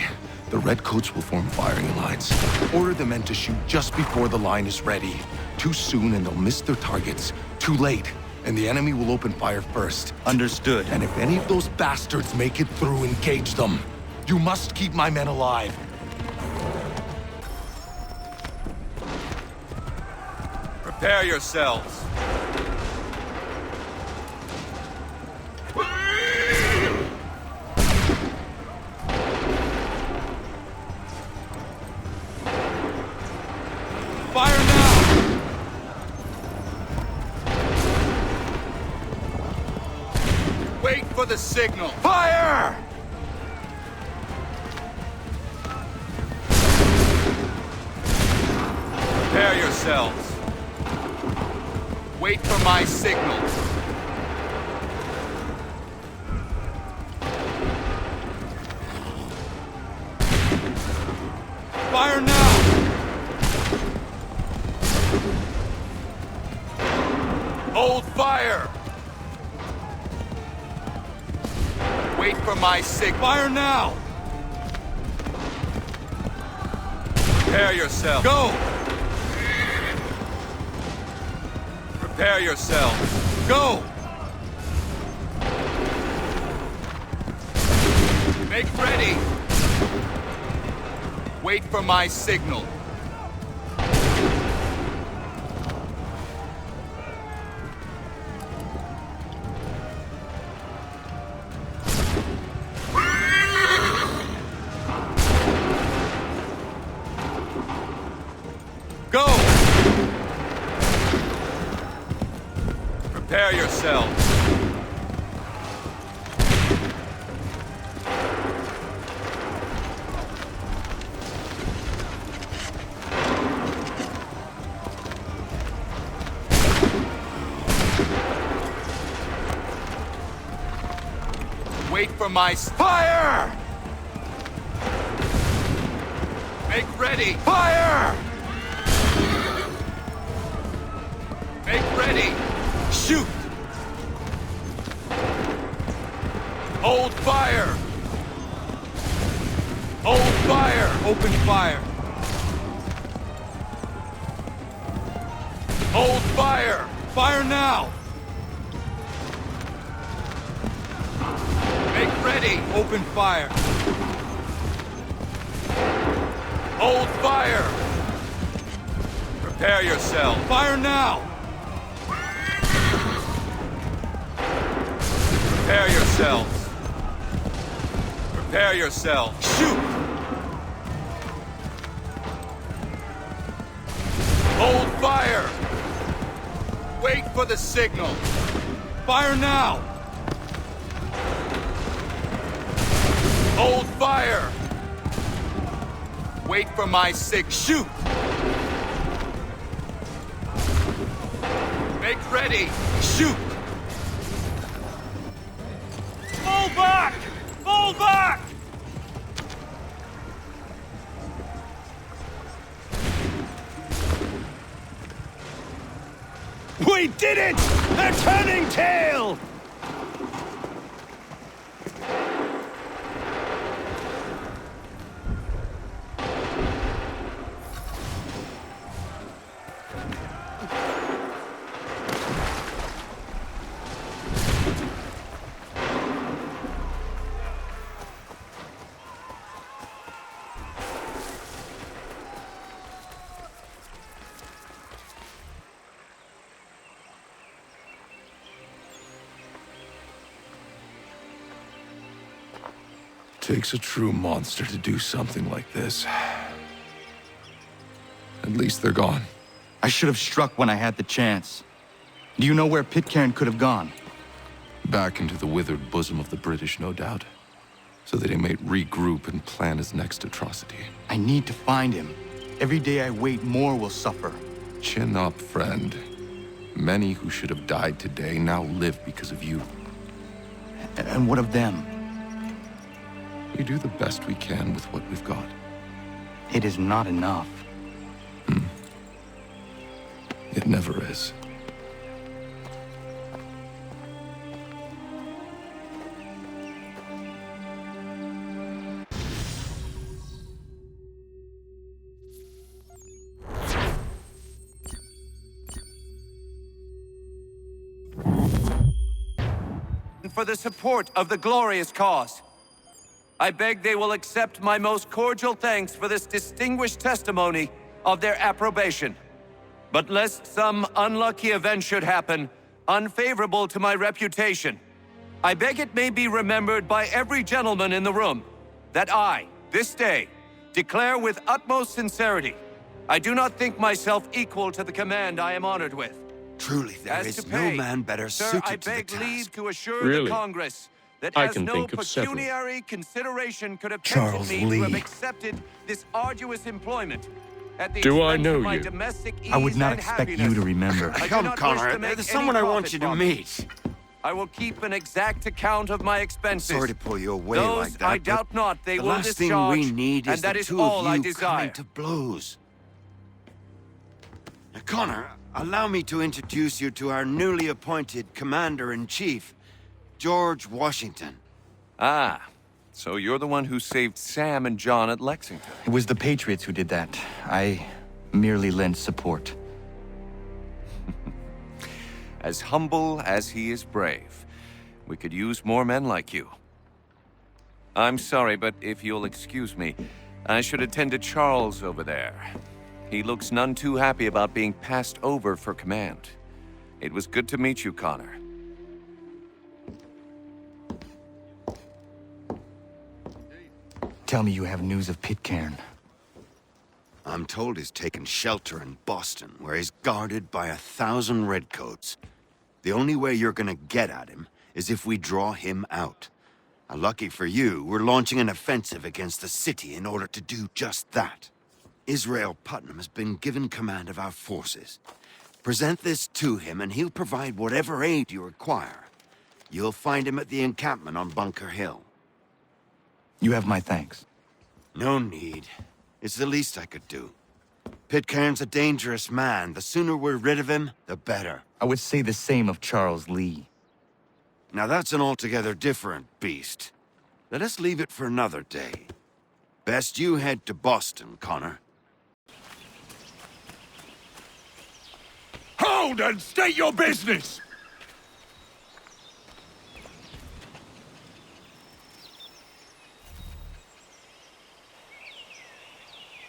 The Redcoats will form firing lines. Order the men to shoot just before the line is ready. Too soon and they'll miss their targets. Too late, and the enemy will open fire first. Understood. And if any of those bastards make it through, engage them. You must keep my men alive. Prepare yourselves. Fire now! Wait for the signal. Fire! Prepare yourselves. Wait for my signal. Fire now! Hold fire! Wait for my signal. Fire now! Prepare yourself. Go! Prepare yourself. Go! Make ready. Wait for my signal. Go! Prepare yourselves. Wait for my fire! Make ready. Fire! Make ready. Shoot! Hold fire. Hold fire. Open fire. Hold fire. Fire now! Make ready. Open fire. Hold fire. Prepare yourself. Fire now! Prepare yourselves. Prepare yourself. Shoot! Hold fire. Wait for the signal. Fire now! Hold fire. Wait for my signal. Shoot! Make ready! Shoot! Fall back! Fall back! We did it! They're turning tail! Takes a true monster to do something like this. At least they're gone. I should have struck when I had the chance. Do you know where Pitcairn could have gone? Back into the withered bosom of the British, no doubt. So that he might regroup and plan his next atrocity. I need to find him. Every day I wait, more will suffer. Chin up, friend. Many who should have died today now live because of you. And what of them? We do the best we can with what we've got. It is not enough. It never is. For the support of the glorious cause. I beg they will accept my most cordial thanks for this distinguished testimony of their approbation. But lest some unlucky event should happen, unfavorable to my reputation, I beg it may be remembered by every gentleman in the room that I, this day, declare with utmost sincerity, I do not think myself equal to the command I am honored with. Truly, there is no man better suited I to the beg task. leave to assure Really? the Congress that I as can no think of several. pecuniary consideration could have Charles tempted me to have Lee. accepted this arduous employment at the Do I expense know of my you? domestic ease I would not and expect you happiness. to remember. I do Come, not wish Connor. to make There's any someone I want profit you to from meet. it. I will keep an exact account of my expenses. Sorry to pull you away Those like that. I but doubt not they the will last thing discharge, we need is and that the is two all of I you desire. coming to blows. Now, Connor, allow me to introduce you to our newly appointed Commander-in-Chief, George Washington. Ah, so you're the one who saved Sam and John at Lexington. It was the Patriots who did that. I merely lent support. As humble as he is brave. We could use more men like you. I'm sorry, but if you'll excuse me, I should attend to Charles over there. He looks none too happy about being passed over for command. It was good to meet you, Connor. Tell me you have news of Pitcairn. I'm told he's taken shelter in Boston, where he's guarded by 1,000 redcoats. The only way you're gonna get at him is if we draw him out. Now, lucky for you, we're launching an offensive against the city in order to do just that. Israel Putnam has been given command of our forces. Present this to him and he'll provide whatever aid you require. You'll find him at the encampment on Bunker Hill. You have my thanks. No need. It's the least I could do. Pitcairn's a dangerous man. The sooner we're rid of him, the better. I would say the same of Charles Lee. Now that's an altogether different beast. Let us leave it for another day. Best you head to Boston, Connor. Hold and state your business!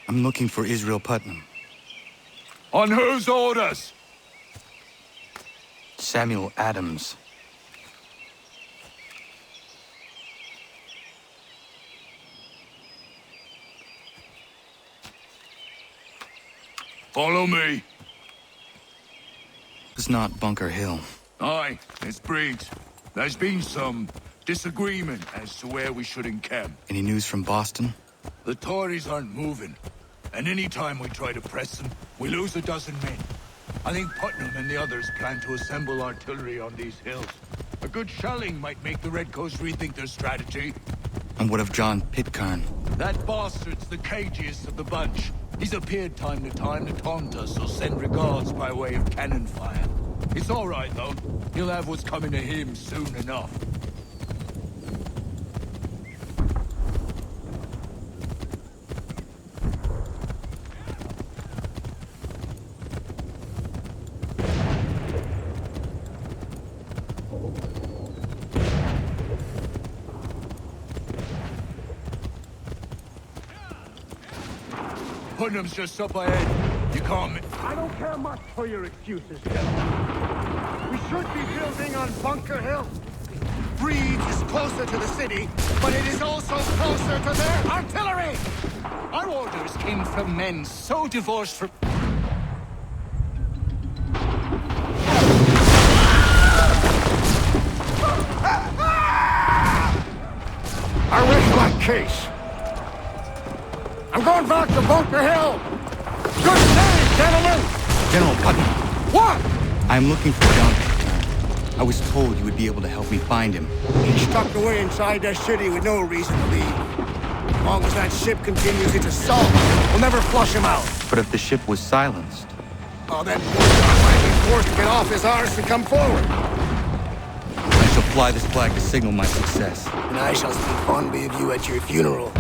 I'm looking for Israel Putnam. On whose orders? Samuel Adams. Follow me. It's not Bunker Hill. Aye, it's Briggs. There's been some disagreement as to where we should encamp. Any news from Boston? The Tories aren't moving, and any time we try to press them, we lose a dozen men. I think Putnam and the others plan to assemble artillery on these hills. A good shelling might make the Redcoats rethink their strategy. And what of John Pitcairn? That bastard's the cagiest of the bunch. He's appeared time to time to taunt us or send regards by way of cannon fire. It's all right, though. He'll have what's coming to him soon enough. Putnam's just up ahead. You can't... I don't care much for your excuses, General. We should be building on Bunker Hill. Breeds is closer to the city, but it is also closer to their artillery! Our orders came from men so divorced from... I rest my case. I'm going back to Bunker Hill! Good day, gentlemen! General Putnam. What? I'm looking for John Pitcairn. I was told you would be able to help me find him. He's tucked away inside that city with no reason to leave. As long as that ship continues its assault, we'll never flush him out. But if the ship was silenced... Oh, then poor John might be forced to get off his arse and come forward. I shall fly this flag to signal my success. And I shall speak fondly of you at your funeral.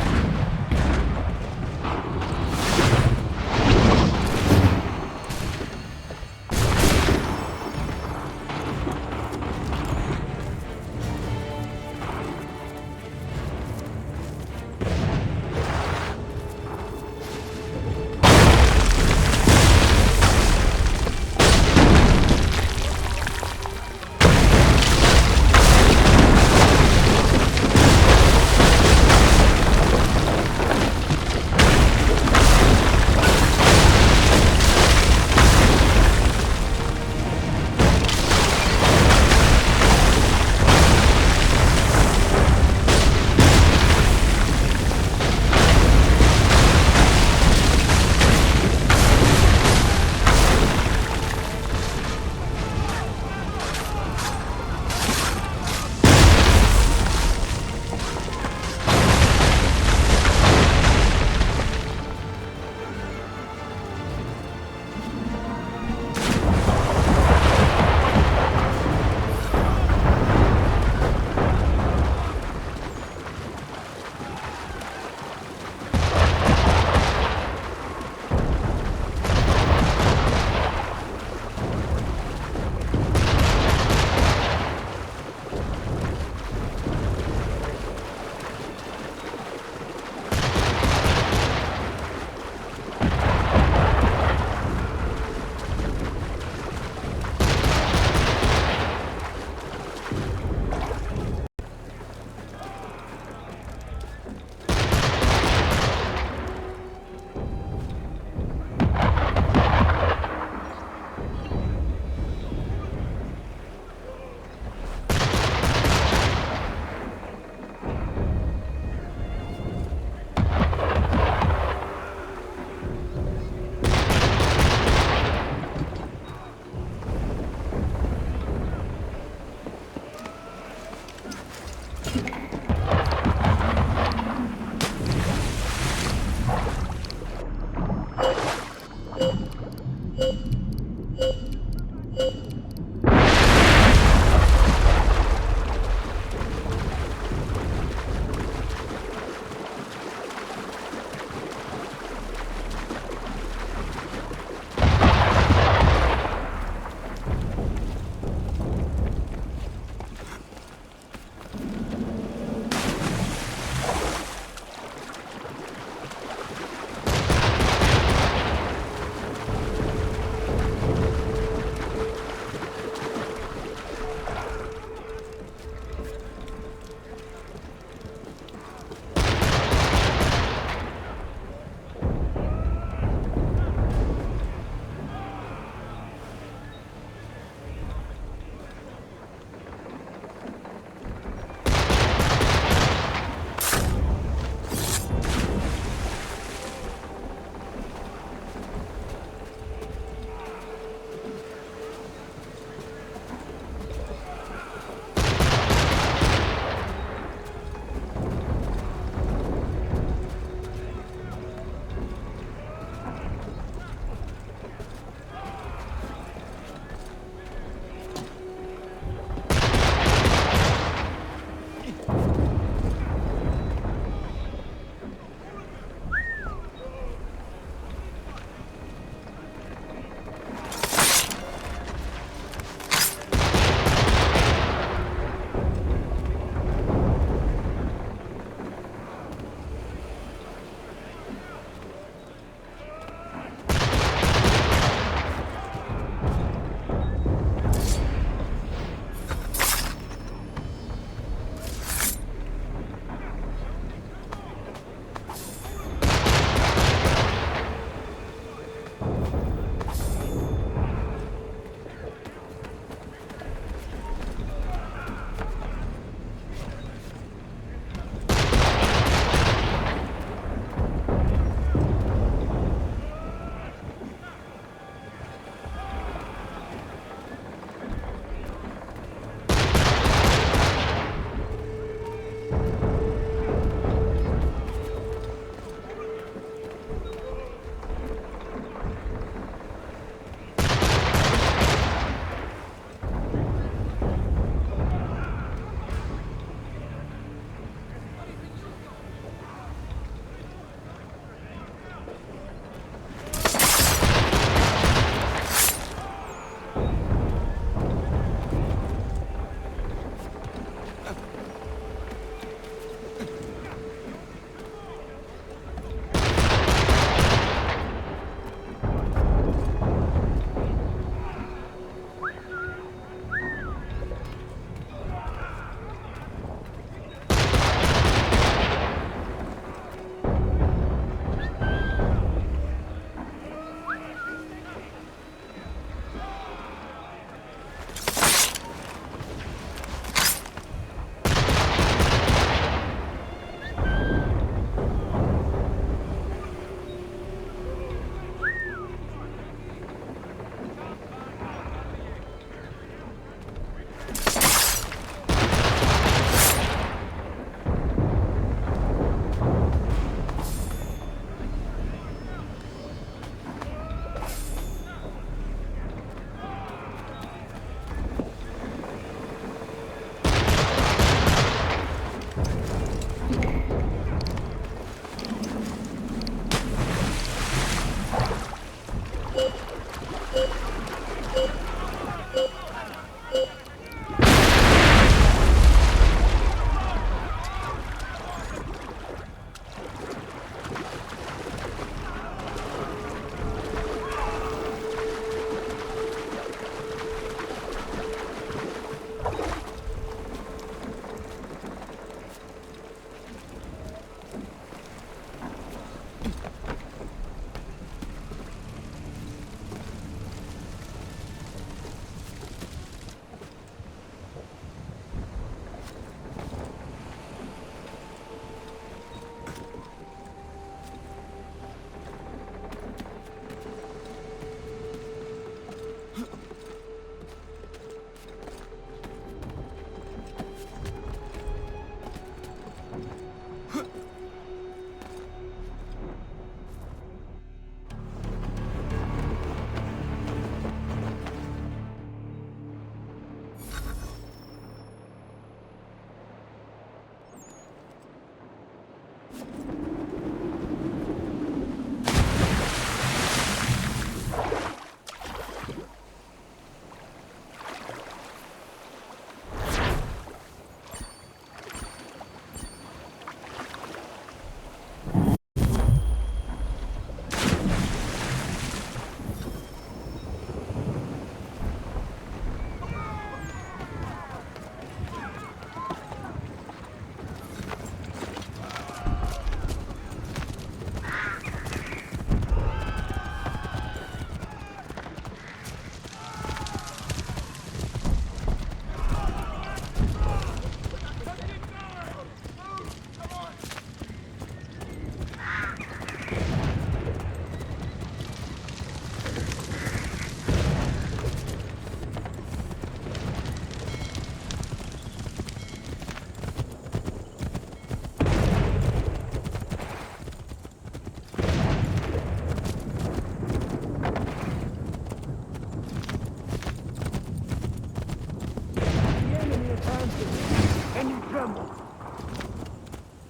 and you tremble.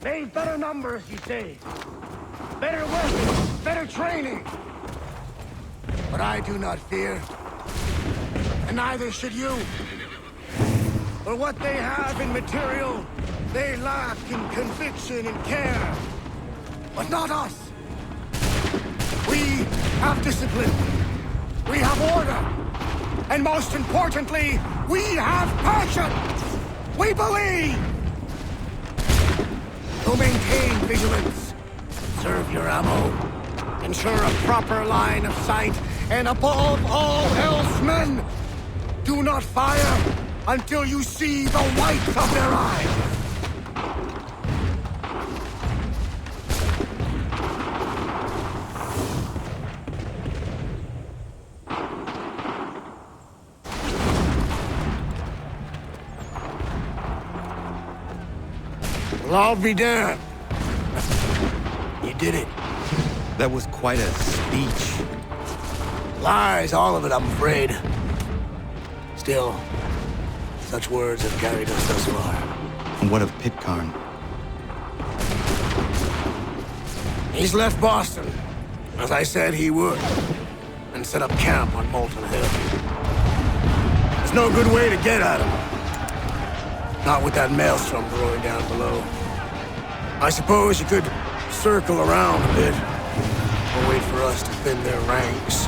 They've better numbers, you say. Better weapons, better training. But I do not fear. And neither should you. For what they have in material, they lack in conviction and care. But not us. We have discipline. We have order. And most importantly, we have passion. We believe. So maintain vigilance. Serve your ammo. Ensure a proper line of sight. And above all else, men, do not fire until you see the whites of their eyes. Well, I'll be damned. You did it. That was quite a speech. Lies, all of it, I'm afraid. Still, such words have carried us thus far. And what of Pitcairn? He's left Boston, as I said he would, and set up camp on Molten Hill. There's no good way to get at him. Not with that maelstrom brewing down below. I suppose you could circle around a bit, or wait for us to thin their ranks.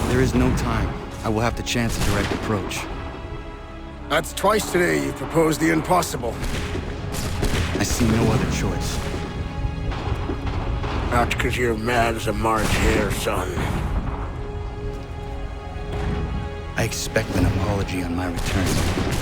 There is no time. I will have to chance a direct approach. That's twice today you've proposed the impossible. I see no other choice. Not because you're mad as a March hare, son. I expect an apology on my return.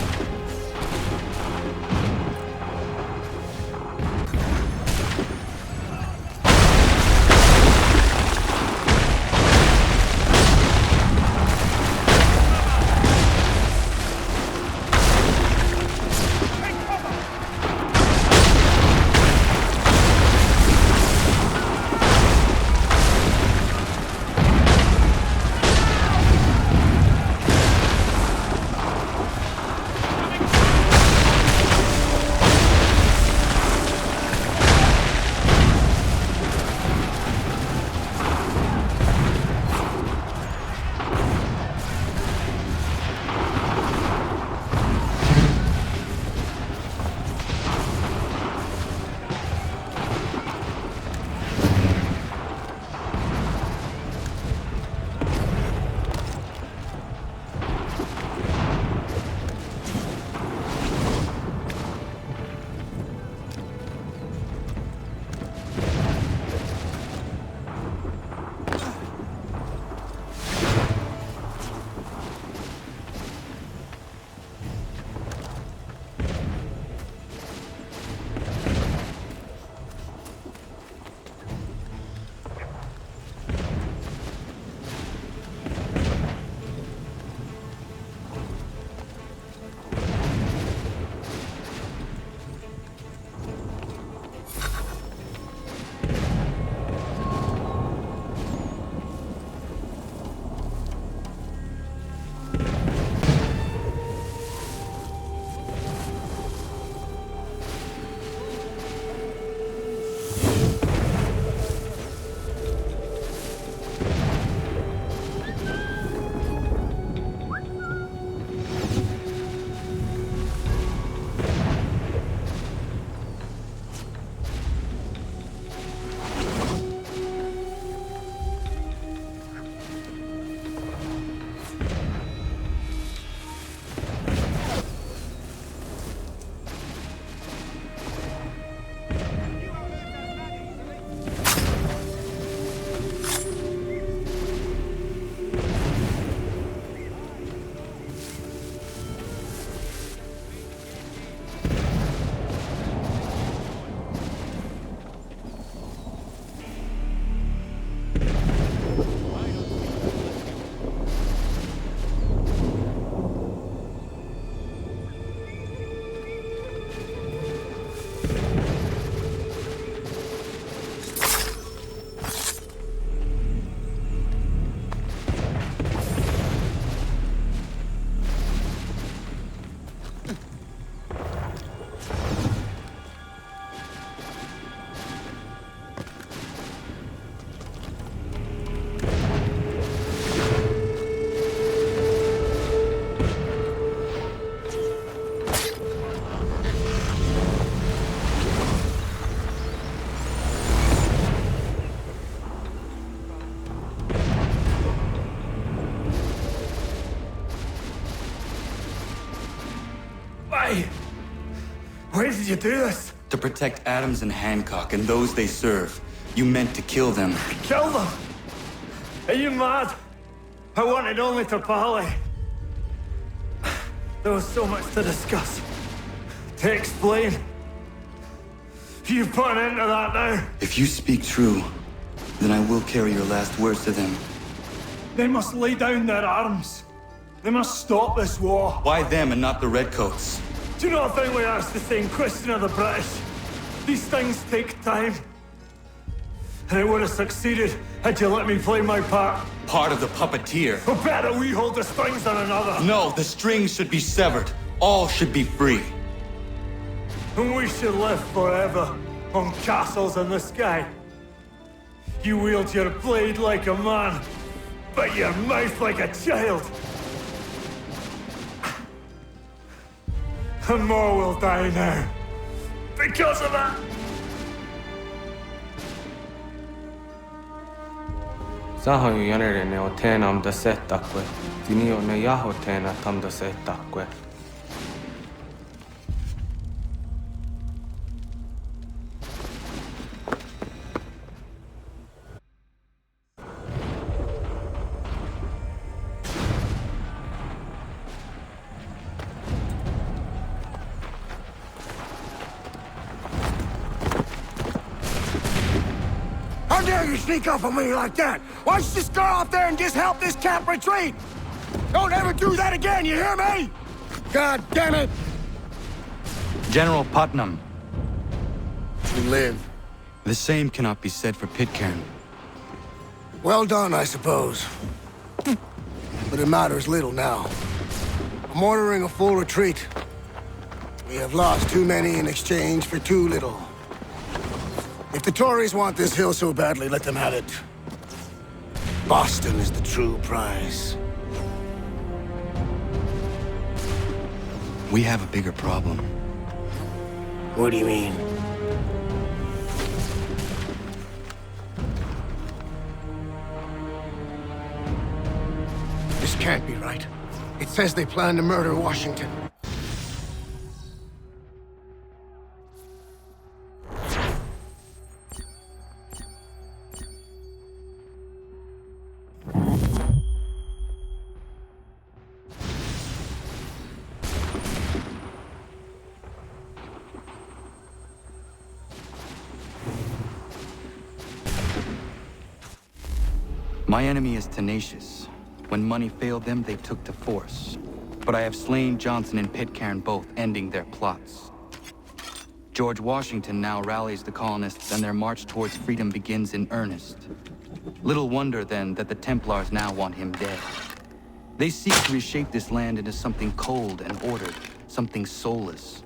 you do this? To protect Adams and Hancock and those they serve. You meant to kill them. Kill them? Are you mad? I wanted only to parley. There was so much to discuss, to explain. You put an end to that now. If you speak true, then I will carry your last words to them. They must lay down their arms. They must stop this war. Why them and not the Redcoats? Do you not think we asked the same question of the British? These things take time. And it would have succeeded had you let me play my part. Part of the puppeteer. Or better, we hold the strings on another. No, the strings should be severed. All should be free. And we should live forever on castles in the sky. You wield your blade like a man, but your mouth like a child. And more will die now. Because of that. Sahoin jänerene o teenam da setakwe. Tinio ne yaho teena tam da setakwe. How dare you sneak up on me like that? Why don't you just go out there and just help this camp retreat? Don't ever do that again, you hear me? God damn it! General Putnam. You live. The same cannot be said for Pitcairn. Well done, I suppose. But it matters little now. I'm ordering a full retreat. We have lost too many in exchange for too little. If the Tories want this hill so badly, let them have it. Boston is the true prize. We have a bigger problem. What do you mean? This can't be right. It says they plan to murder Washington. My enemy is tenacious. When money failed them, they took to force. But I have slain Johnson and Pitcairn both, ending their plots. George Washington now rallies the colonists, and their march towards freedom begins in earnest. Little wonder, then, that the Templars now want him dead. They seek to reshape this land into something cold and ordered, something soulless.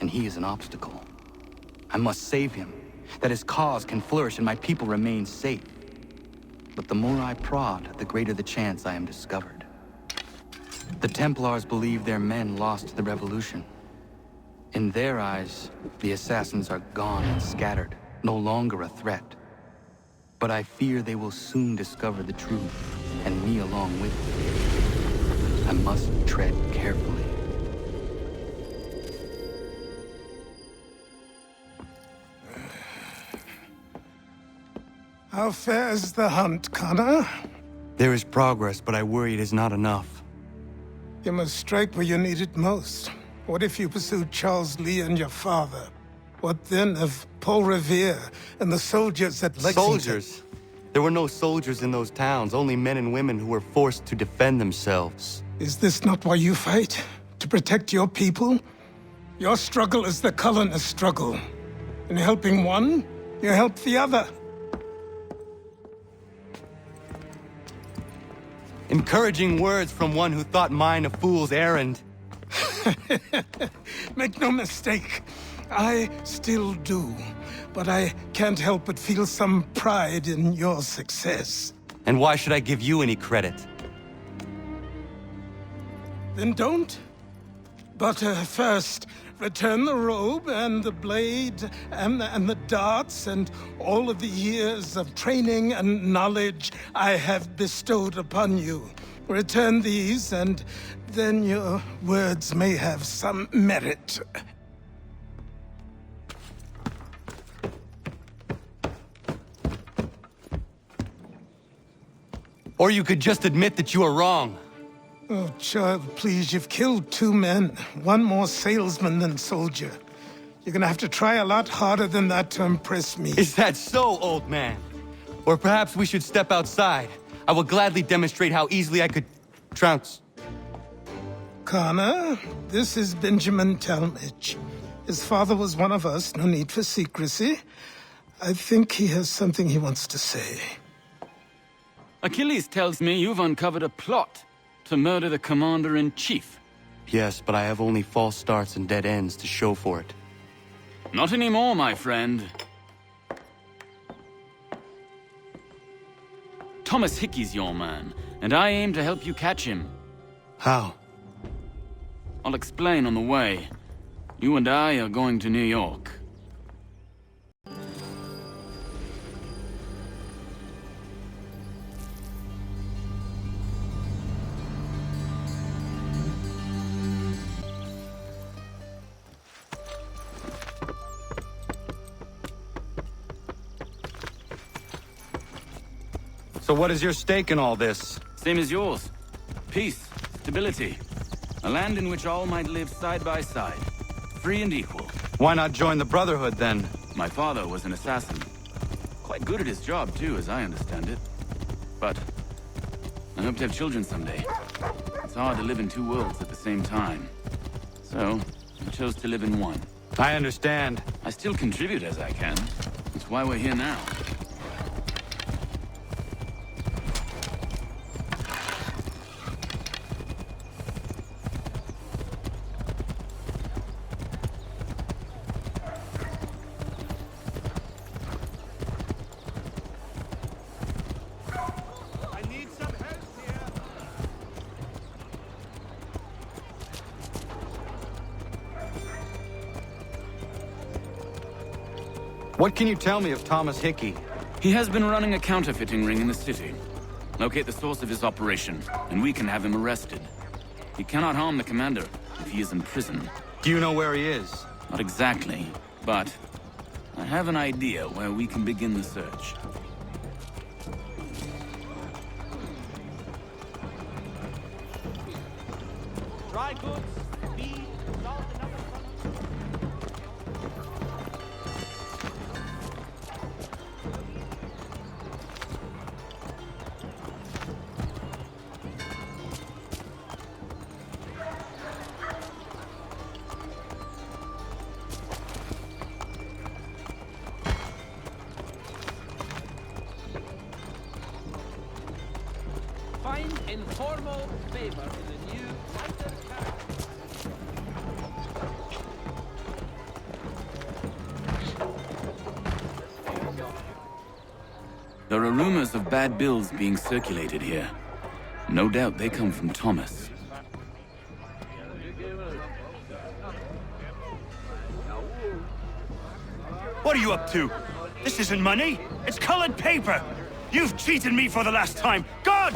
And he is an obstacle. I must save him, that his cause can flourish and my people remain safe. But the more I prod, the greater the chance I am discovered. The Templars believe their men lost the revolution. In their eyes, the assassins are gone and scattered, no longer a threat. But I fear they will soon discover the truth, and me along with them. I must tread carefully. How fares the hunt, Connor? There is progress, but I worry it is not enough. You must strike where you need it most. What if you pursued Charles Lee and your father? What then of Paul Revere and the soldiers at Lexington? Soldiers? There were no soldiers in those towns, only men and women who were forced to defend themselves. Is this not why you fight? To protect your people? Your struggle is the colonist struggle. In helping one, you help the other. Encouraging words from one who thought mine a fool's errand. Make no mistake, I still do. But I can't help but feel some pride in your success. And why should I give you any credit? Then don't. But first, return the robe and the blade and the darts and all of the years of training and knowledge I have bestowed upon you. Return these, and then your words may have some merit. Or you could just admit that you are wrong. Oh, child, please, you've killed 2 men. One more salesman than soldier. You're gonna have to try a lot harder than that to impress me. Is that so, old man? Or perhaps we should step outside. I will gladly demonstrate how easily I could trounce. Connor, this is Benjamin Talmadge. His father was one of us, no need for secrecy. I think he has something he wants to say. Achilles tells me you've uncovered a plot to murder the commander-in-chief. Yes, but I have only false starts and dead ends to show for it. Not anymore, my friend. Thomas Hickey's your man, and I aim to help you catch him. How? I'll explain on the way. You and I are going to New York. So what is your stake in all this? Same as yours. Peace, stability. A land in which all might live side by side. Free and equal. Why not join the Brotherhood, then? My father was an assassin. Quite good at his job, too, as I understand it. But I hope to have children someday. It's hard to live in 2 worlds at the same time. So, I chose to live in one. I understand. I still contribute as I can. That's why we're here now. What can you tell me of Thomas Hickey? He has been running a counterfeiting ring in the city. Locate the source of his operation, and we can have him arrested. He cannot harm the commander if he is in prison. Do you know where he is? Not exactly, but I have an idea where we can begin the search. Dry goods, feed, salt, and other Find informal favor in the new writer character. There are rumors of bad bills being circulated here. No doubt they come from Thomas. What are you up to? This isn't money. It's colored paper. You've cheated me for the last time. God!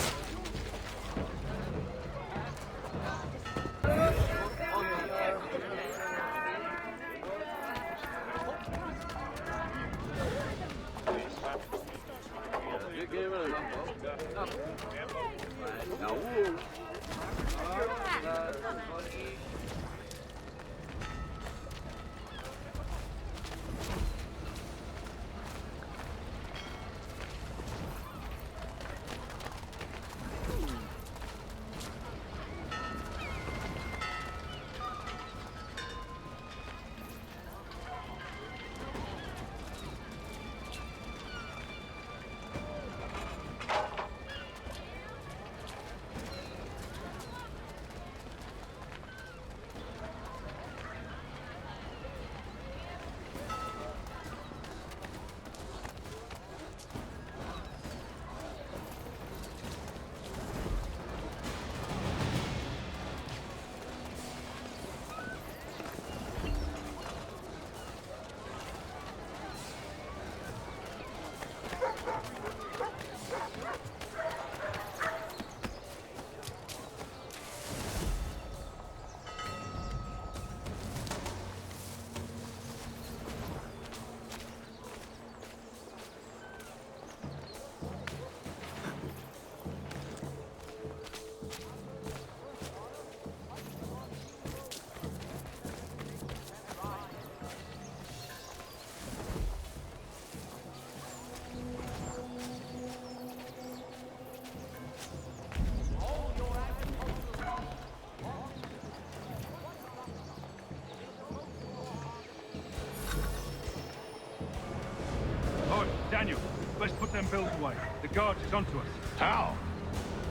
bells away. The guards is onto us. How?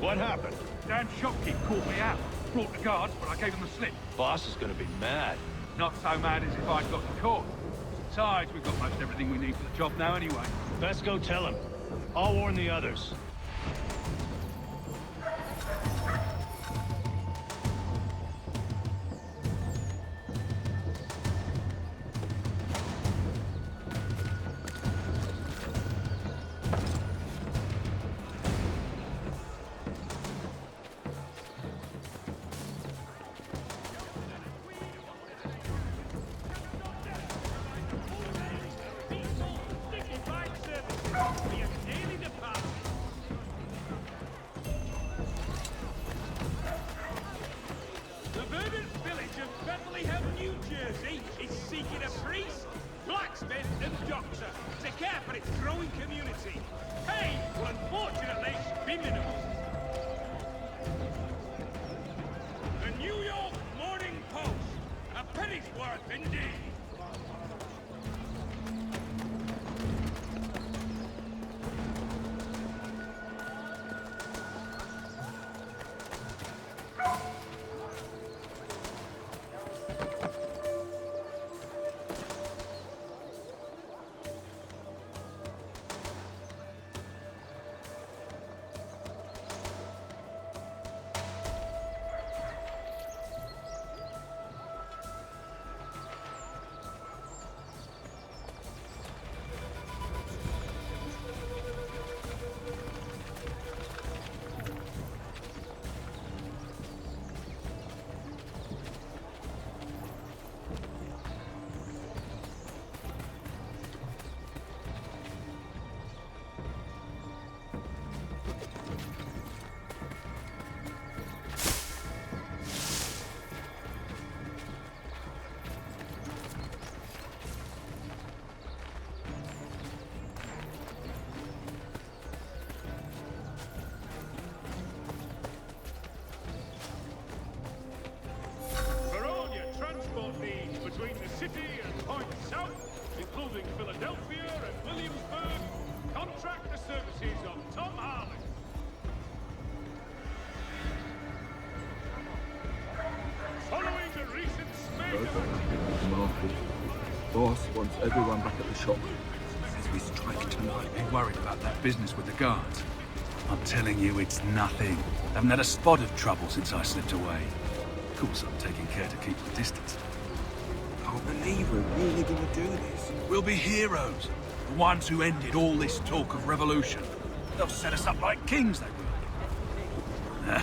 What happened? Damn shopkeep caught me out. Brought the guards, but I gave him the slip. Boss is gonna be mad. Not so mad as if I'd gotten caught. Besides, we've got most everything we need for the job now anyway. Best go tell him. I'll warn the others. Boss wants everyone back at the shop. Says we strike tonight. Be worried about that business with the guards. I'm telling you, it's nothing. Haven't had a spot of trouble since I slipped away. Of course, I'm taking care to keep my distance. Can't believe we're really gonna do this. We'll be heroes. The ones who ended all this talk of revolution. They'll set us up like kings, they will.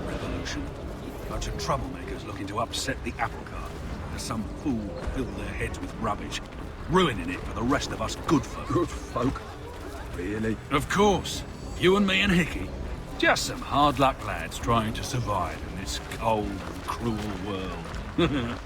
Revolution. Bunch of troublemakers looking to upset the apple cart. Some fool filled their heads with rubbish, ruining it for the rest of us good folk. Good folk? Really? Of course. You and me and Hickey. Just some hard luck lads trying to survive in this cold and cruel world.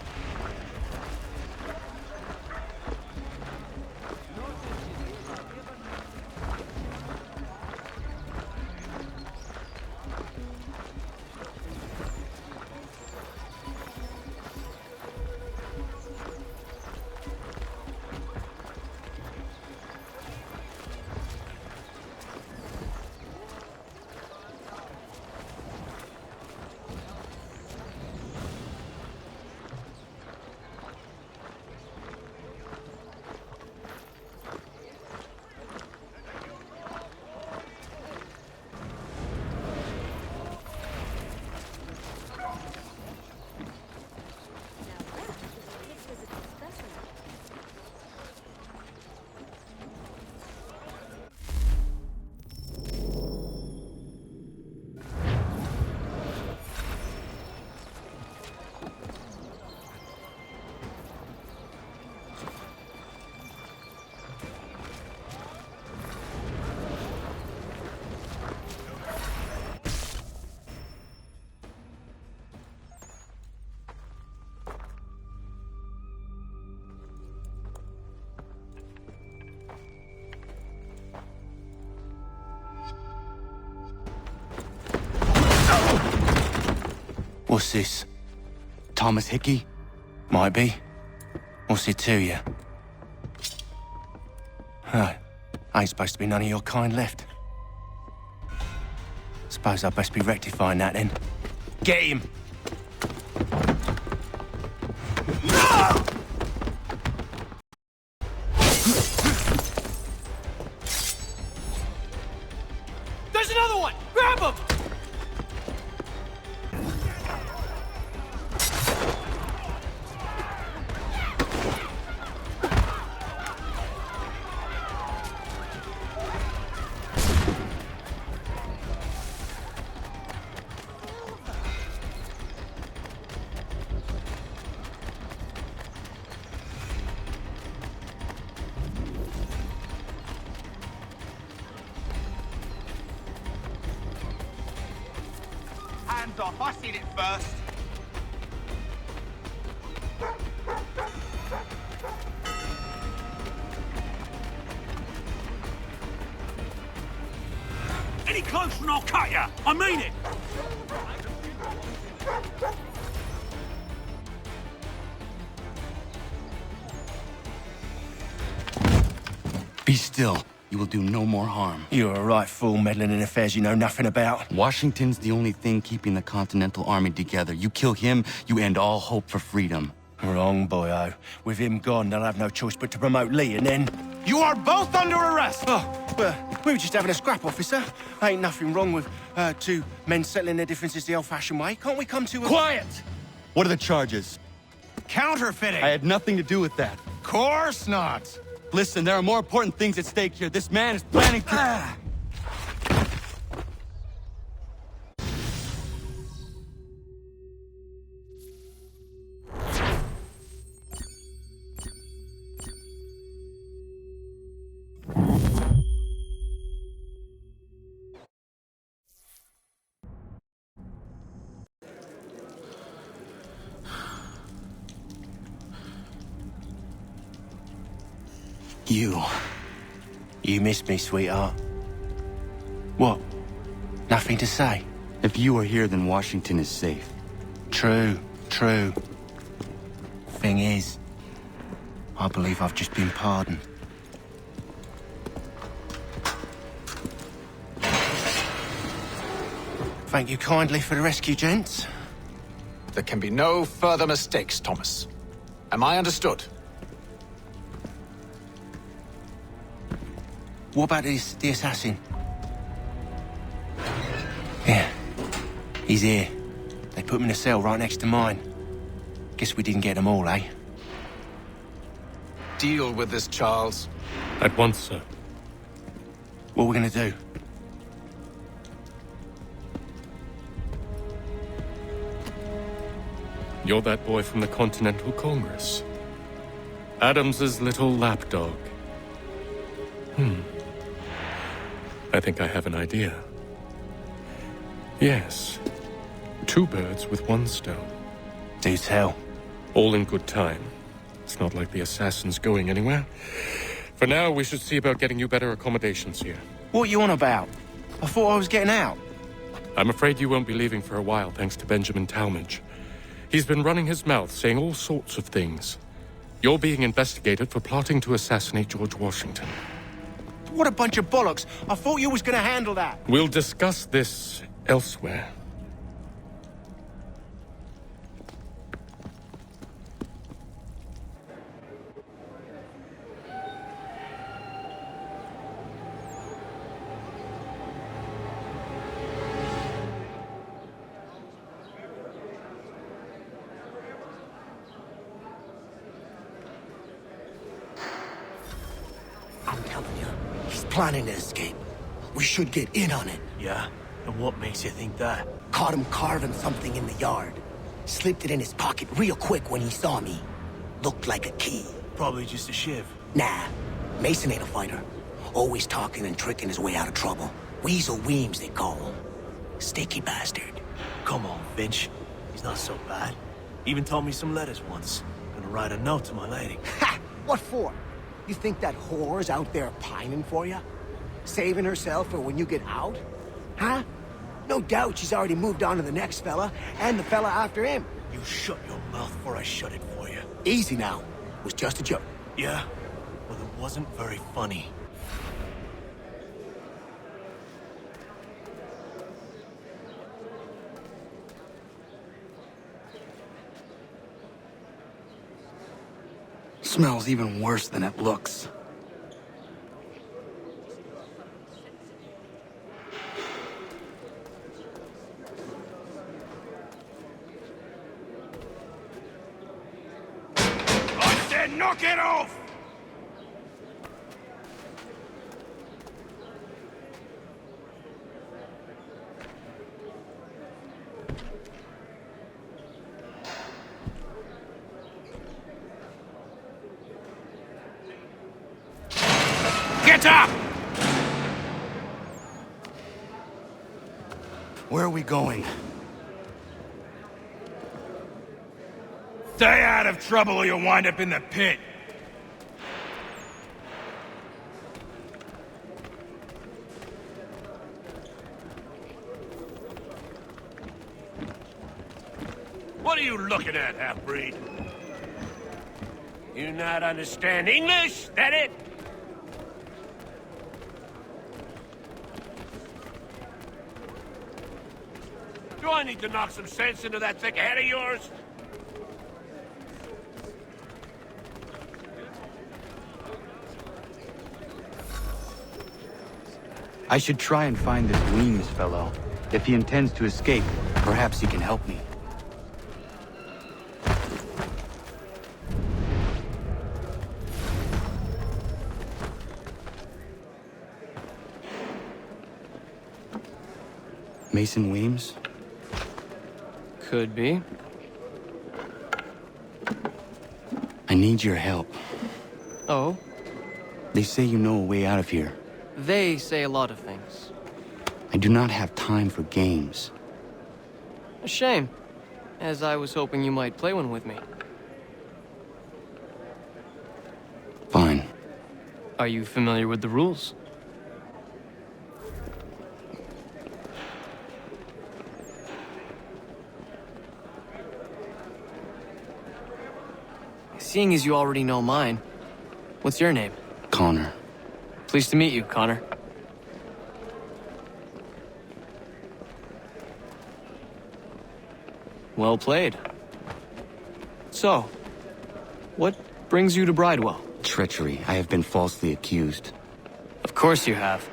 What's this? Thomas Hickey? Might be. What's it to you? Right. Ain't supposed to be none of your kind left. Suppose I'd best be rectifying that then. Get him! There's another one! Grab him! Hands off, I seen it first. Any closer and I'll cut ya! I mean it! Be still. You will do no more harm. You're a right fool meddling in affairs you know nothing about. Washington's the only thing keeping the Continental Army together. You kill him, you end all hope for freedom. Wrong, boyo. With him gone, they'll have no choice but to promote Lee, and then... You are both under arrest! Oh, well, we were just having a scrap, officer. Ain't nothing wrong with two men settling their differences the old-fashioned way. Can't we come to a... Quiet! What are the charges? Counterfeiting! I had nothing to do with that. Course not! Listen, there are more important things at stake here. This man is planning to... You missed me, sweetheart. What? Nothing to say? If you are here, then Washington is safe. True. Thing is, I believe I've just been pardoned. Thank you kindly for the rescue, gents. There can be no further mistakes, Thomas. Am I understood? What about the assassin? Yeah, he's here. They put him in a cell right next to mine. Guess we didn't get them all, eh? Deal with this, Charles. At once, sir. What are we gonna do? You're that boy from the Continental Congress. Adams's little lapdog. I think I have an idea. Yes. 2 birds with 1 stone. Do tell. All in good time. It's not like the assassin's going anywhere. For now, we should see about getting you better accommodations here. What are you on about? I thought I was getting out. I'm afraid you won't be leaving for a while, thanks to Benjamin Talmadge. He's been running his mouth, saying all sorts of things. You're being investigated for plotting to assassinate George Washington. What a bunch of bollocks. I thought you was gonna handle that. We'll discuss this elsewhere. I'm telling you, he's planning to escape. We should get in on it. Yeah? And what makes you think that? Caught him carving something in the yard. Slipped it in his pocket real quick when he saw me. Looked like a key. Probably just a shiv. Nah, Mason ain't a fighter. Always talking and tricking his way out of trouble. Weasel Weems, they call him. Sticky bastard. Come on, Finch. He's not so bad. Even taught me some letters once. Gonna write a note to my lady. Ha! What for? You think that whore's out there pining for you? Saving herself for when you get out? Huh? No doubt she's already moved on to the next fella, and the fella after him. You shut your mouth before I shut it for you. Easy now. It was just a joke. Yeah? Well, it wasn't very funny. Smells even worse than it looks. I said knock it off! Get up! Where are we going? Stay out of trouble or you'll wind up in the pit. What are you looking at, half-breed? You not understand English? That it? Do I need to knock some sense into that thick head of yours? I should try and find this Looms fellow. If he intends to escape, perhaps he can help me. Mason Weems? Could be. I need your help. Oh? They say you know a way out of here. They say a lot of things. I do not have time for games. A shame, as I was hoping you might play one with me. Fine. Are you familiar with the rules? Seeing as you already know mine, what's your name? Connor. Pleased to meet you, Connor. Well played. So, what brings you to Bridewell? Treachery. I have been falsely accused. Of course you have.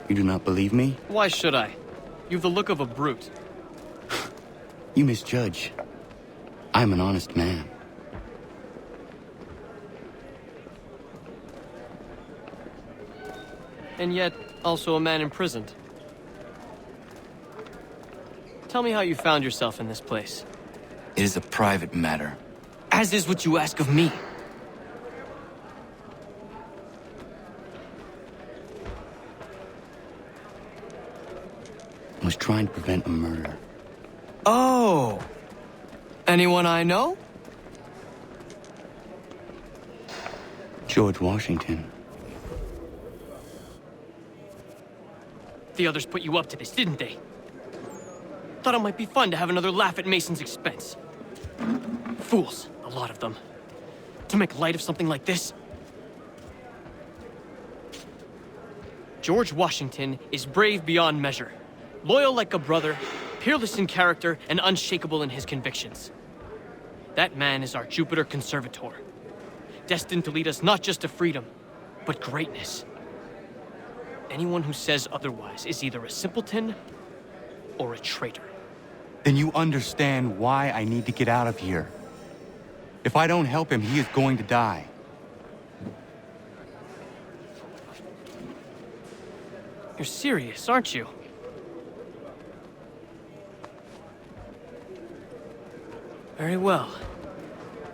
You do not believe me? Why should I? You've the look of a brute. You misjudge. I'm an honest man. And yet, also a man imprisoned. Tell me how you found yourself in this place. It is a private matter. As is what you ask of me. I was trying to prevent a murder. Oh! Anyone I know? George Washington. The others put you up to this, didn't they? Thought it might be fun to have another laugh at Mason's expense. Fools, a lot of them. To make light of something like this. George Washington is brave beyond measure, loyal like a brother, peerless in character, and unshakable in his convictions. That man is our Jupiter Conservator, destined to lead us not just to freedom, but greatness. Anyone who says otherwise is either a simpleton or a traitor. Then you understand why I need to get out of here. If I don't help him, he is going to die. You're serious, aren't you? Very well.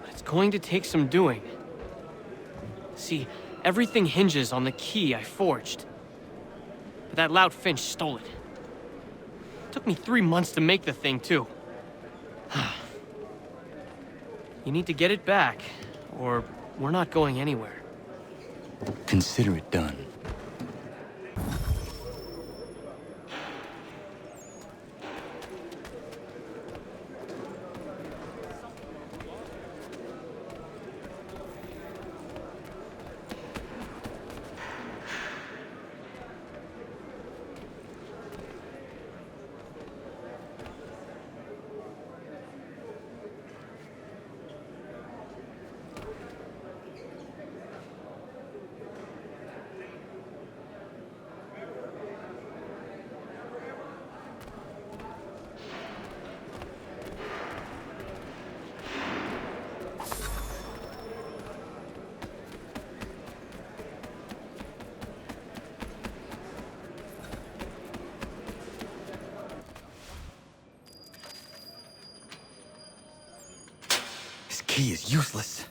But it's going to take some doing. See, everything hinges on the key I forged. But that loud Finch stole it. Took me 3 months to make the thing, too. You need to get it back, or we're not going anywhere. Consider it done. key is useless.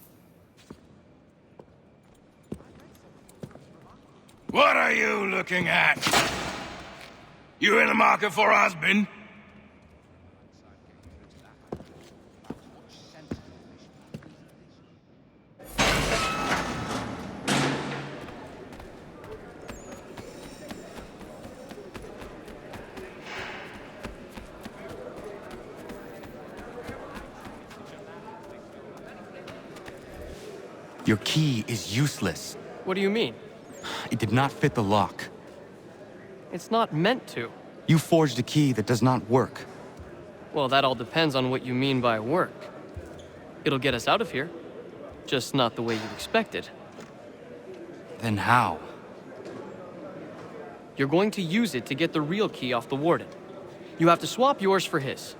What are you looking at? You in the market for a husband? Your key is useless. What do you mean? It did not fit the lock. It's not meant to. You forged a key that does not work. Well, that all depends on what you mean by work. It'll get us out of here. Just not the way you expected. Then how? You're going to use it to get the real key off the warden. You have to swap yours for his.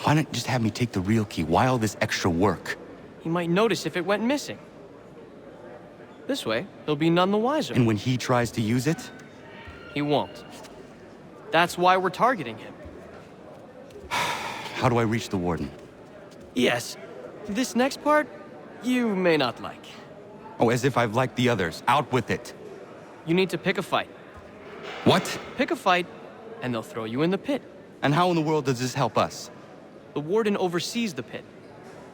Why not just have me take the real key? Why all this extra work? He might notice if it went missing. This way, he'll be none the wiser. And when he tries to use it? He won't. That's why we're targeting him. How do I reach the warden? Yes. This next part, you may not like. Oh, as if I've liked the others. Out with it. You need to pick a fight. What? Pick a fight, and they'll throw you in the pit. And how in the world does this help us? The warden oversees the pit.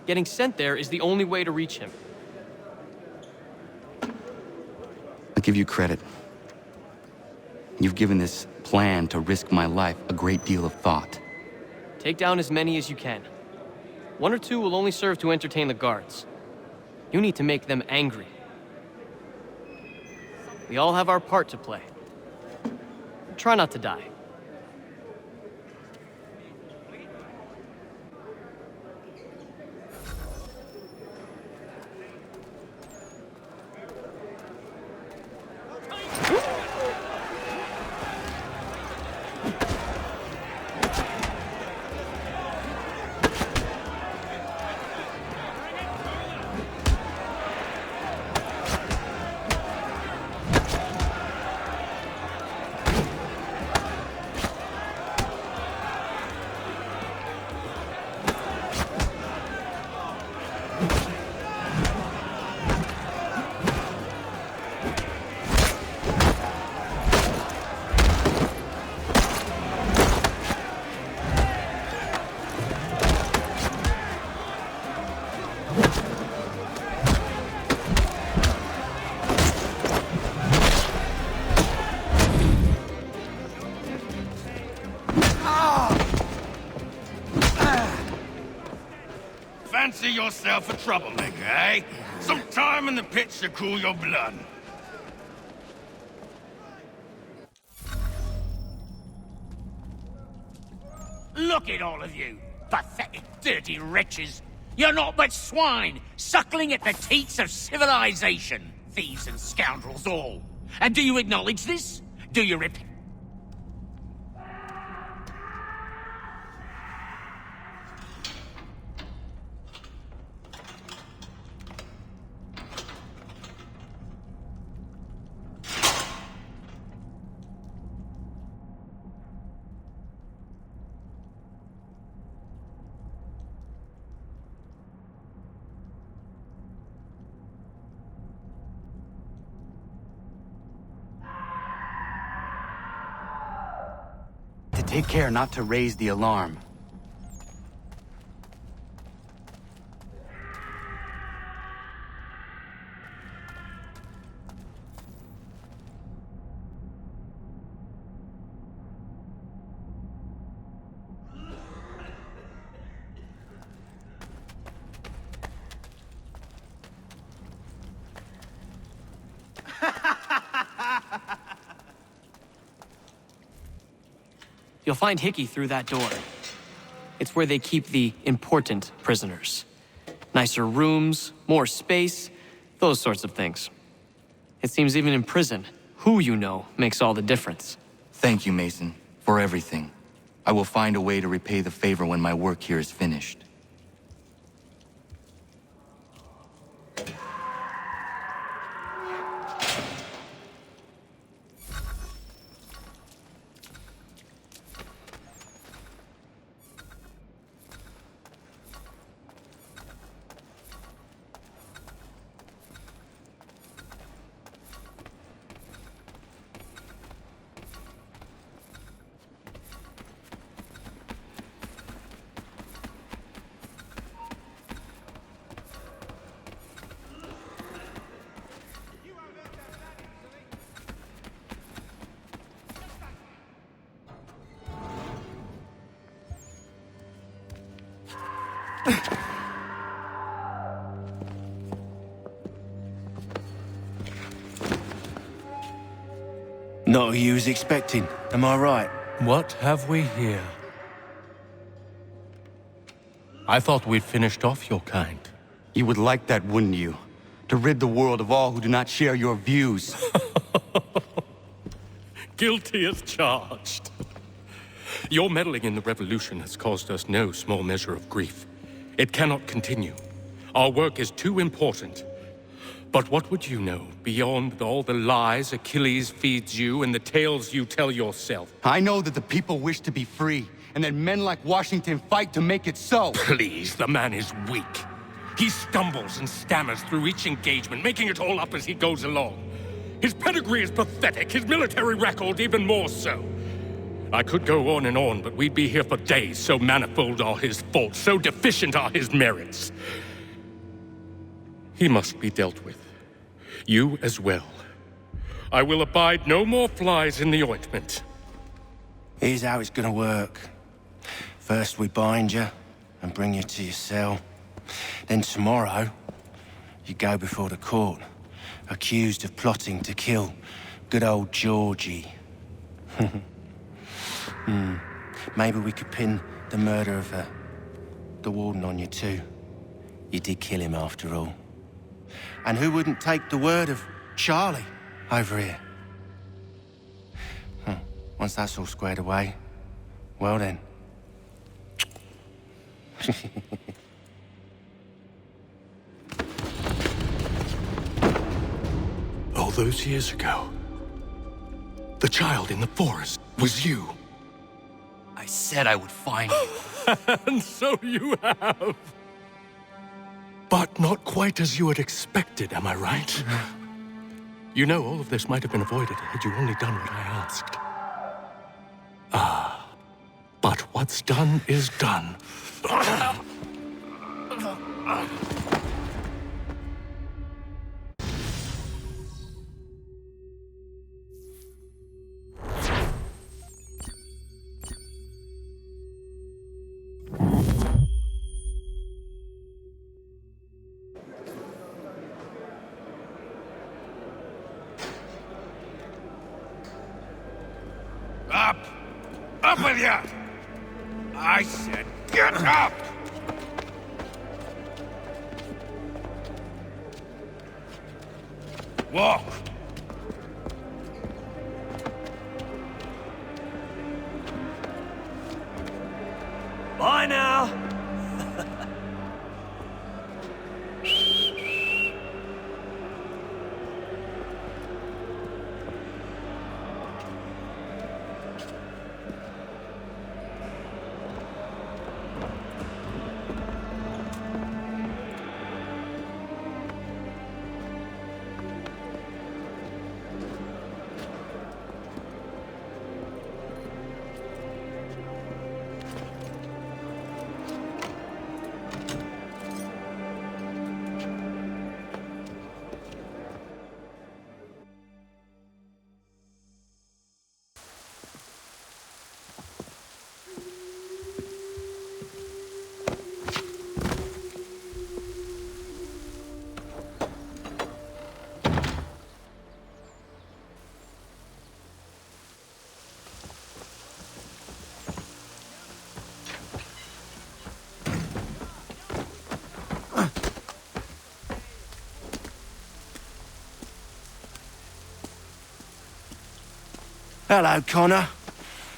Getting sent there is the only way to reach him. I'll give you credit. You've given this plan to risk my life a great deal of thought. Take down as many as you can. 1 or 2 will only serve to entertain the guards. You need to make them angry. We all have our part to play. Try not to die. Fancy yourself a troublemaker, eh? Some time in the pit should cool your blood. Look at all of you, pathetic, dirty wretches. You're not but swine, suckling at the teats of civilization. Thieves and scoundrels all. And do you acknowledge this? Do you repent? Take care not to raise the alarm. You'll find Hickey through that door. It's where they keep the important prisoners. Nicer rooms, more space, those sorts of things. It seems even in prison, who you know makes all the difference. Thank you, Mason, for everything. I will find a way to repay the favor when my work here is finished. Not who you was expecting, am I right? What have we here? I thought we'd finished off your kind. You would like that, wouldn't you? To rid the world of all who do not share your views. Guilty as charged. Your meddling in the revolution has caused us no small measure of grief. It cannot continue. Our work is too important. But what would you know beyond all the lies Achilles feeds you and the tales you tell yourself? I know that the people wish to be free, and that men like Washington fight to make it so. Please, the man is weak. He stumbles and stammers through each engagement, making it all up as he goes along. His pedigree is pathetic, his military record even more so. I could go on and on, but we'd be here for days, so manifold are his faults, so deficient are his merits. He must be dealt with. You as well. I will abide no more flies in the ointment. Here's how it's gonna work. First we bind you and bring you to your cell. Then tomorrow, you go before the court, accused of plotting to kill good old Georgie. Maybe we could pin the murder of the warden on you too. You did kill him after all. And who wouldn't take the word of Charlie over here? Once that's all squared away, well then. All those years ago, the child in the forest was you. I said I would find you. And so you have. But not quite as you had expected, am I right? You know, all of this might have been avoided had you only done what I asked. Ah, but what's done is done. Up! Up with you! I said get up! Walk! Bye now! Hello, Connor.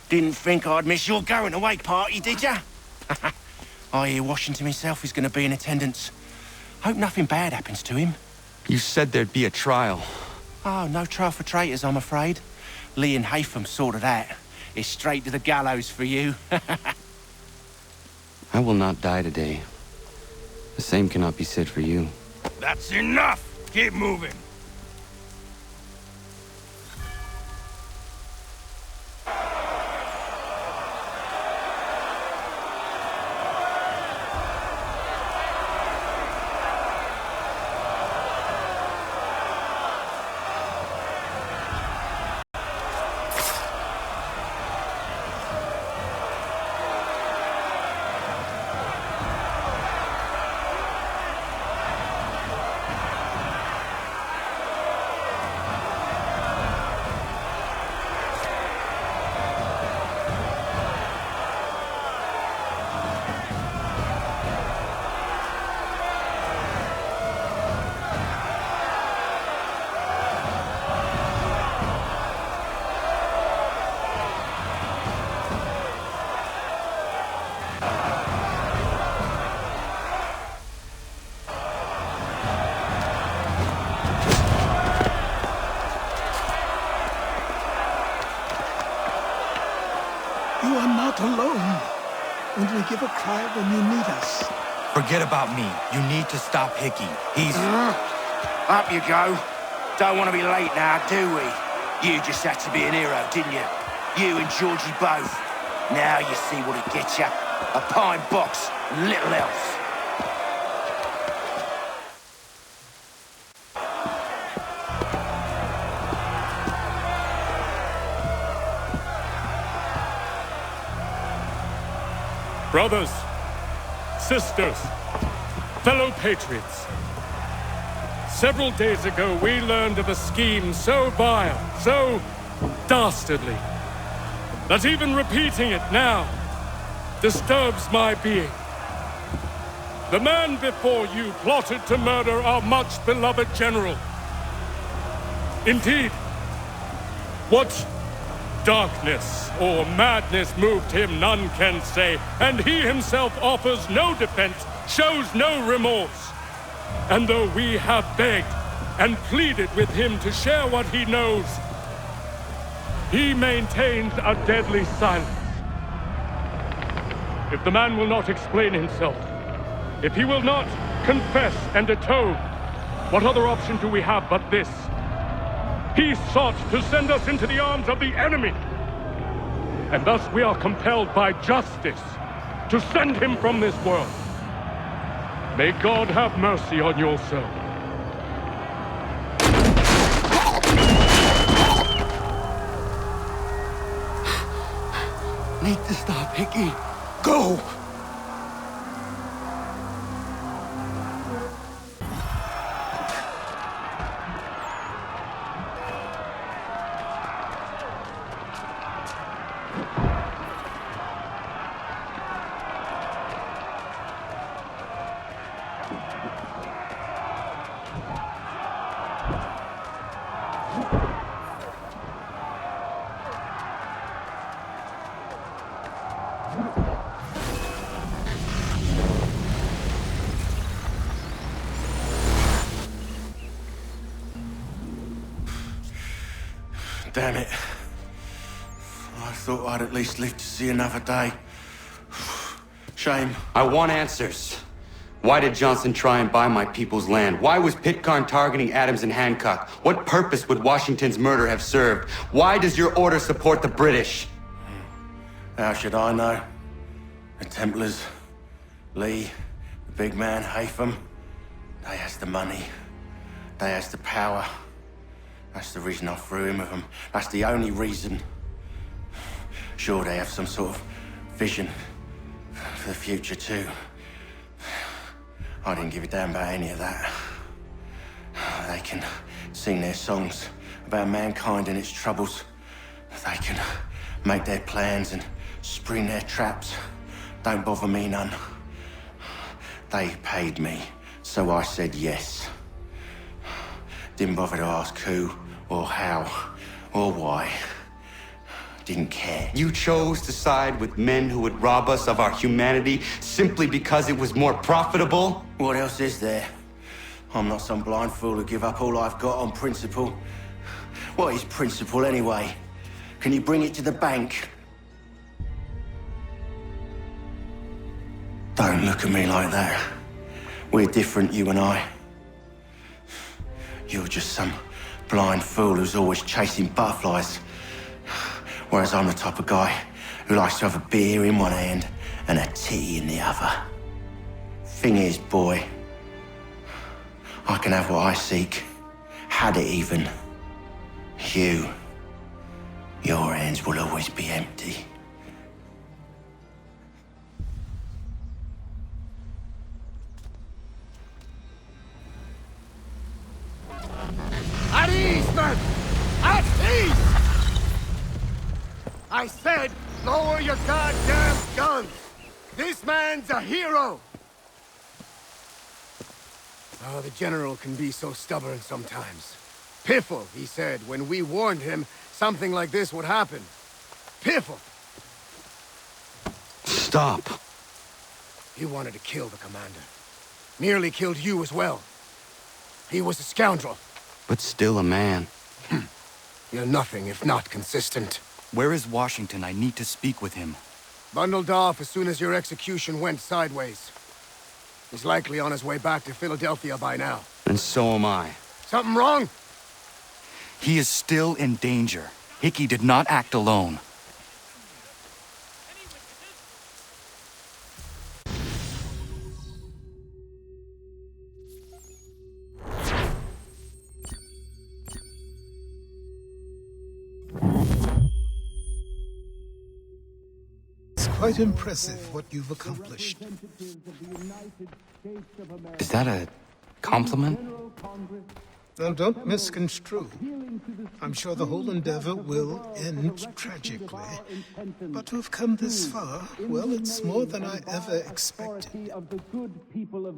Didn't think I'd miss your going-away party, did ya? I hear Washington himself is going to be in attendance. Hope nothing bad happens to him. You said there'd be a trial. Oh, no trial for traitors, I'm afraid. Lee and Haytham sorted that. It's straight to the gallows for you. I will not die today. The same cannot be said for you. That's enough! Keep moving! You are not alone. Only give a cry when you need us. Forget about me. You need to stop Hickey. He's... Up you go. Don't want to be late now, do we? You just had to be an hero, didn't you? You and Georgie both. Now you see what it gets you. A pine box, little else. Brothers, sisters, fellow patriots. Several days ago, we learned of a scheme so vile, so dastardly, that even repeating it now disturbs my being. The man before you plotted to murder our much-beloved general. Indeed, what darkness or madness moved him, none can say, and he himself offers no defense, shows no remorse. And though we have begged and pleaded with him to share what he knows, he maintains a deadly silence. If the man will not explain himself, if he will not confess and atone, what other option do we have but this? He sought to send us into the arms of the enemy. And thus we are compelled by justice to send him from this world. May God have mercy on your soul. Need to stop, Hickey. Go! Damn it. I thought I'd at least live to see another day. Shame. I want answers. Why did Johnson try and buy my people's land? Why was Pitcairn targeting Adams and Hancock? What purpose would Washington's murder have served? Why does your order support the British? How should I know? The Templars, Lee, the big man, Haytham, they has the money. They has the power. That's the reason I threw in with them. That's the only reason. Sure, they have some sort of vision for the future, too. I didn't give a damn about any of that. They can sing their songs about mankind and its troubles. They can make their plans and spring their traps. Don't bother me none. They paid me, so I said yes. Didn't bother to ask who, or how, or why. Didn't care. You chose to side with men who would rob us of our humanity simply because it was more profitable? What else is there? I'm not some blind fool who give up all I've got on principle. What is principle anyway? Can you bring it to the bank? Don't look at me like that. We're different, you and I. You're just some blind fool who's always chasing butterflies. Whereas I'm the type of guy who likes to have a beer in one hand and a tea in the other. Thing is, boy, I can have what I seek. Had it even. Your hands will always be empty. At ease, men! At ease! I said, lower your goddamn guns! This man's a hero! Oh, the General can be so stubborn sometimes. Piffle, he said, when we warned him something like this would happen. Piffle! Stop. He wanted to kill the commander. Nearly killed you as well. He was a scoundrel. But still a man. You're nothing if not consistent. Where is Washington? I need to speak with him. Bundled off as soon as your execution went sideways. He's likely on his way back to Philadelphia by now. And so am I. Something wrong? He is still in danger. Hickey did not act alone. It's quite impressive what you've accomplished. Is that a compliment? Now, don't misconstrue. I'm sure the whole endeavor will end tragically. But to have come this far, well, it's more than I ever expected.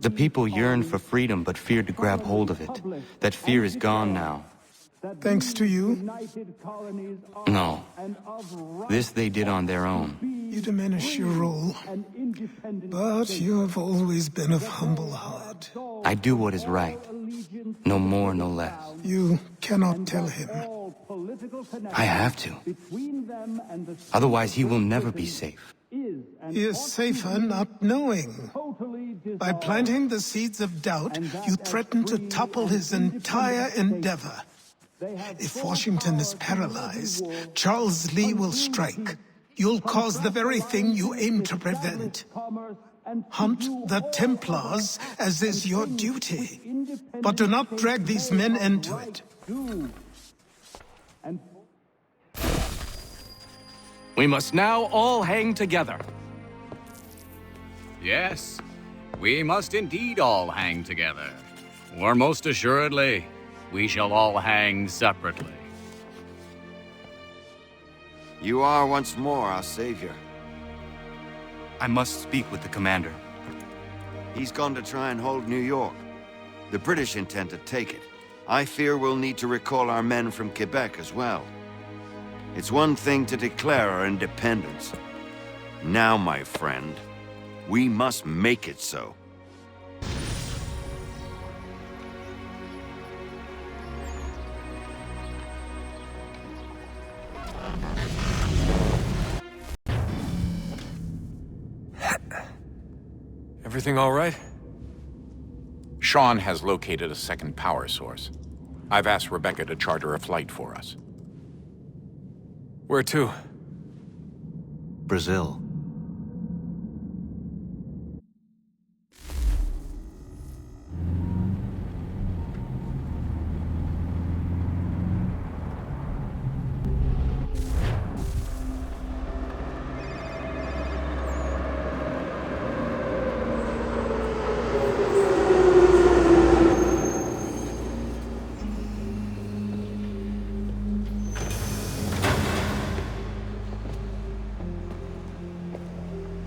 The people yearn for freedom but feared to grab hold of it. That fear is gone now. Thanks to you? No. This they did on their own. You diminish your role. But you have always been of humble heart. I do what is right. No more, no less. You cannot tell him. I have to. Otherwise, he will never be safe. He is safer not knowing. By planting the seeds of doubt, you threaten to topple his entire endeavor. If Washington is paralyzed, Charles Lee will strike. You'll cause the very thing you aim to prevent. Hunt the Templars, as is your duty. But do not drag these men into it. We must now all hang together. Yes, we must indeed all hang together. Or most assuredly, we shall all hang separately. You are once more our savior. I must speak with the commander. He's gone to try and hold New York. The British intend to take it. I fear we'll need to recall our men from Quebec as well. It's one thing to declare our independence. Now, my friend, we must make it so. Everything all right? Sean has located a second power source. I've asked Rebecca to charter a flight for us. Where to? Brazil.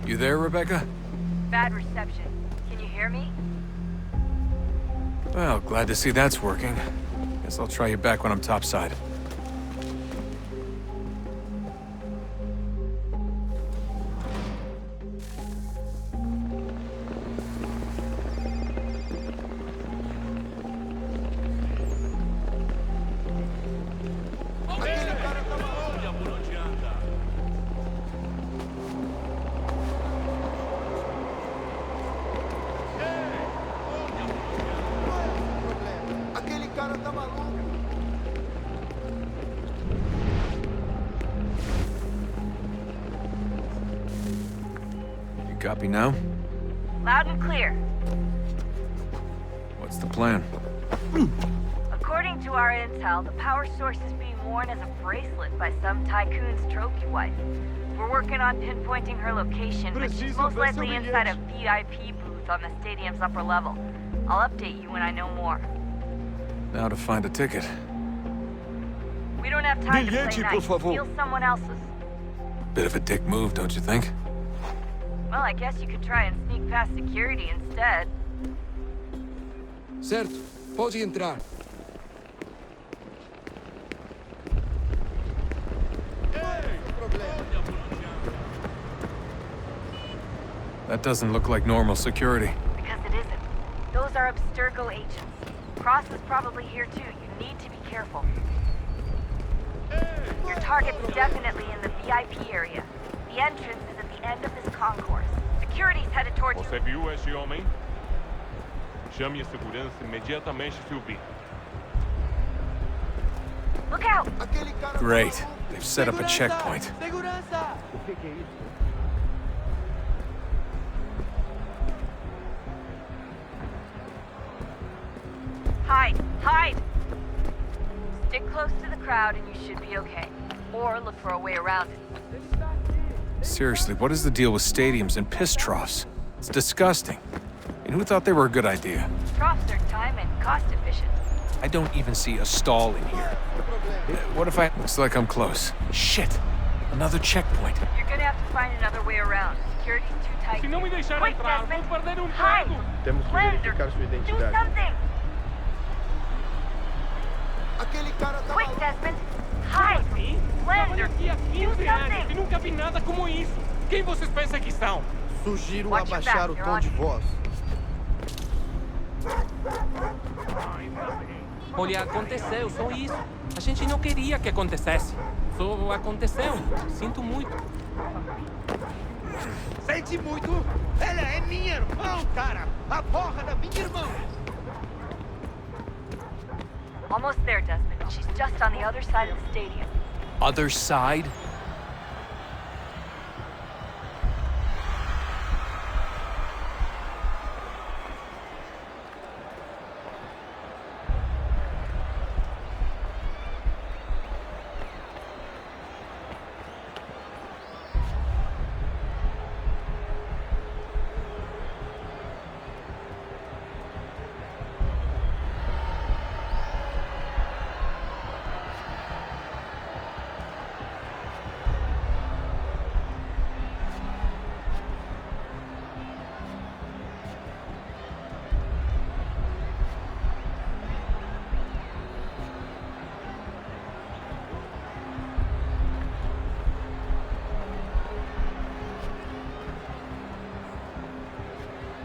You there, Rebecca? Bad reception. Can you hear me? Well, glad to see that's working. Guess I'll try you back when I'm topside. Copy now? Loud and clear. What's the plan? According to our intel, the power source is being worn as a bracelet by some tycoon's trophy wife. We're working on pinpointing her location, but she's most likely inside a VIP booth on the stadium's upper level. I'll update you when I know more. Now to find a ticket. We don't have time to play nice. Steal someone else's. Bit of a dick move, don't you think? Well, I guess you could try and sneak past security instead. Certo, pode entrar. That doesn't look like normal security. Because it isn't. Those are Abstergo agents. Cross is probably here too. You need to be careful. Your target's definitely in the VIP area. The entrance is at the end of this concourse. Security's headed towards you. Você viu esse homem? Chame a segurança imediatamente se o vir. Look out! Great. They've set up a checkpoint. Hide! Hide! Stick close to the crowd and you should be okay. Or look for a way around it. Seriously, what is the deal with stadiums and piss troughs? It's disgusting. And who thought they were a good idea? Troughs are time and cost efficient. I don't even see a stall in here. What if I... Looks like I'm close. Shit! Another checkpoint. You're gonna have to find another way around. Security's too tight. Se não me deixar Quick, entrar, Desmond! vou perder Hide! Temos que Blend or verificar sua do identidade. something! Quick, Desmond! Hide! Blend or Aqui há do 15 anos e something! nunca vi nada como isso. Quem vocês pensam que são? Sugiro Watch your abaixar back, o you're tom on. de voz. Olha, aconteceu, só isso. A gente não queria que acontecesse. Só aconteceu. Sinto muito. Sente muito? Ela é minha irmã, cara! A porra da minha irmã! Almost there, Desmond. She's just on the other side of the stadium. Other side?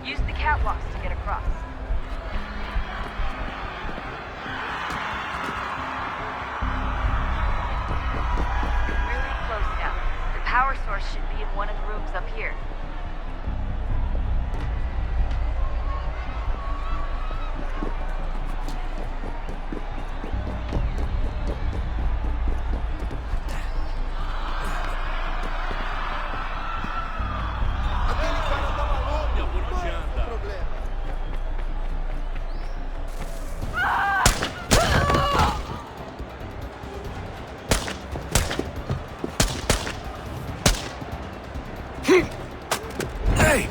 Use the catwalks to get across. You're really close now. The power source should be in one of the rooms up here. Hey!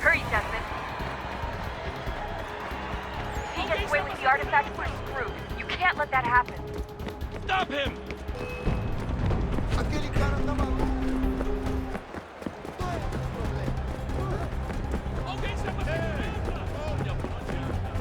Hurry, Desmond. If he gets away with the artifact, we're screwed. You can't let that happen. Stop him! Aquele cara tá maluco! Alguém se aproxima! Olha, por onde anda?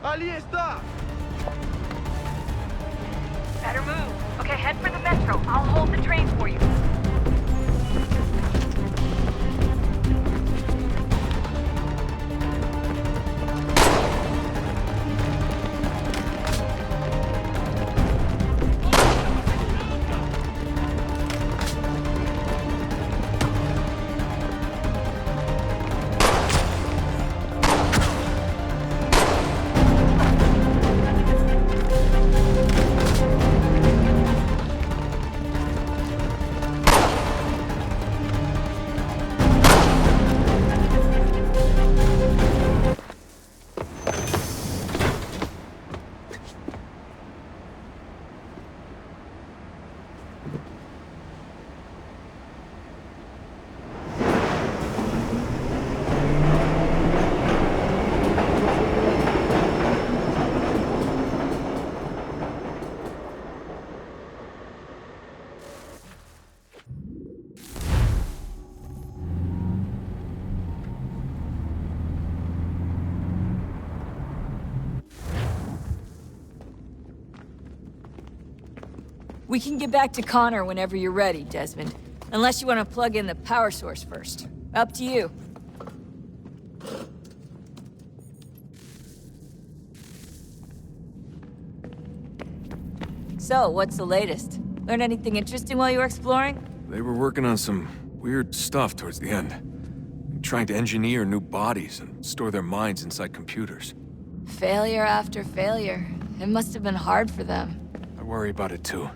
Ali está! Better move. Okay, head for the metro. I'll hold the train for you. We can get back to Connor whenever you're ready, Desmond. Unless you want to plug in the power source first. Up to you. So, what's the latest? Learn anything interesting while you were exploring? They were working on some weird stuff towards the end. Trying to engineer new bodies and store their minds inside computers. Failure after failure. It must have been hard for them. I worry about it too.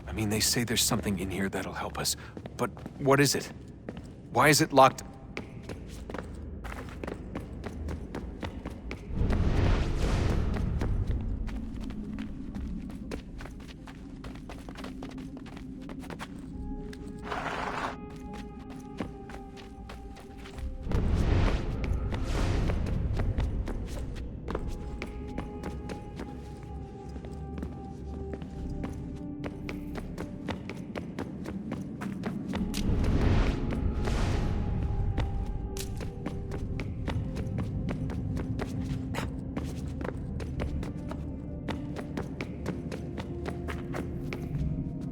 I mean, they say there's something in here that'll help us, but what is it? Why is it locked?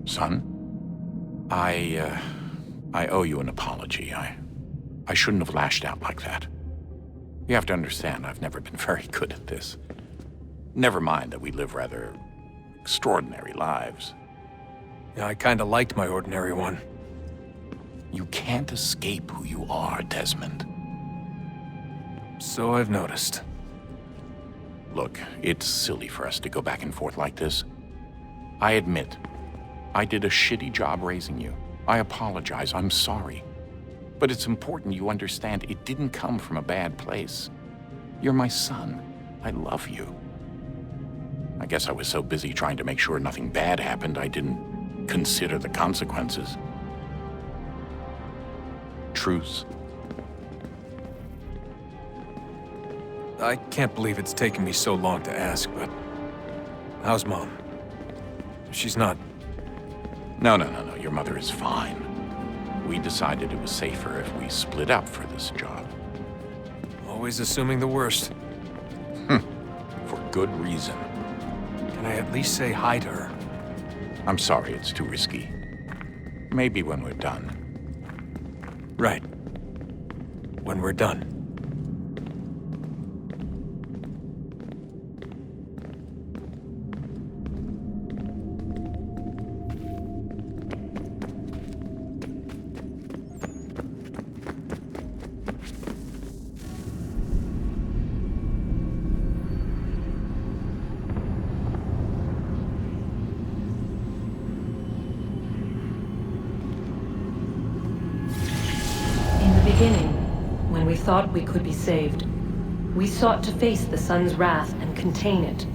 Son? I owe you an apology. I shouldn't have lashed out like that. You have to understand, I've never been very good at this. Never mind that we live rather extraordinary lives. Yeah, I kinda liked my ordinary one. You can't escape who you are, Desmond. So I've noticed. Look, it's silly for us to go back and forth like this. I admit, I did a shitty job raising you. I apologize, I'm sorry. But it's important you understand it didn't come from a bad place. You're my son. I love you. I guess I was so busy trying to make sure nothing bad happened, I didn't consider the consequences. Truce? I can't believe it's taken me so long to ask, but... how's Mom? She's not... No. Your mother is fine. We decided it was safer if we split up for this job. Always assuming the worst. For good reason. Can I at least say hi to her? I'm sorry, it's too risky. Maybe when we're done. Right. When we're done. When we thought we could be saved, we sought to face the sun's wrath and contain it.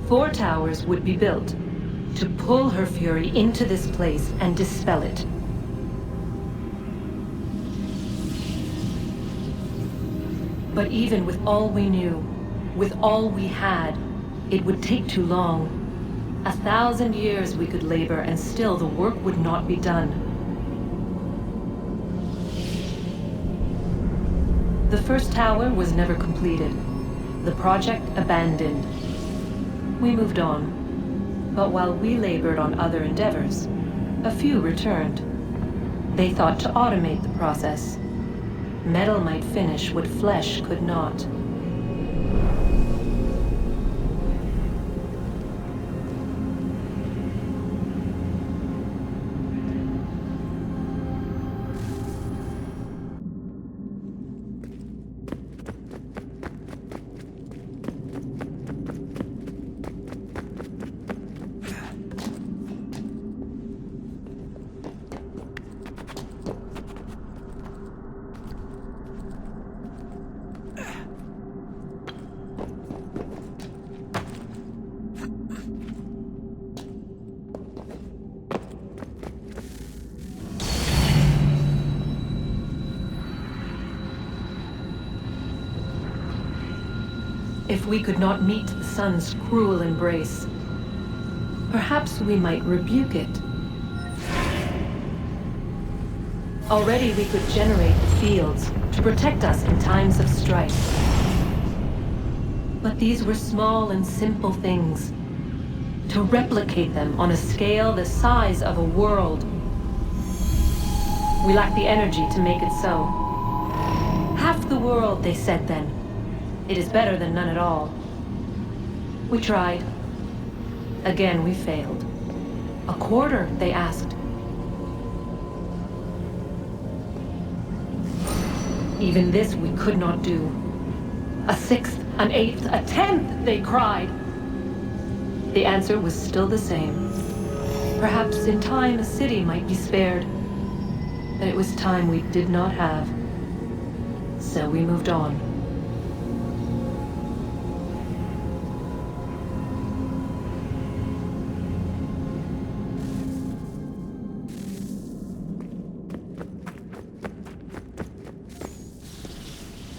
4 towers would be built to pull her fury into this place and dispel it. But even with all we knew, with all we had, it would take too long. 1,000 years we could labor and still the work would not be done. The first tower was never completed. The project abandoned. We moved on. But while we labored on other endeavors, a few returned. They thought to automate the process. Metal might finish what flesh could not. If we could not meet the sun's cruel embrace, perhaps we might rebuke it. Already we could generate the fields to protect us in times of strife. But these were small and simple things. To replicate them on a scale the size of a world. We lack the energy to make it so. Half the world, they said then. It is better than none at all. We tried. Again, we failed. A quarter, they asked. Even this we could not do. A sixth, an eighth, a tenth, they cried. The answer was still the same. Perhaps in time a city might be spared. But it was time we did not have. So we moved on.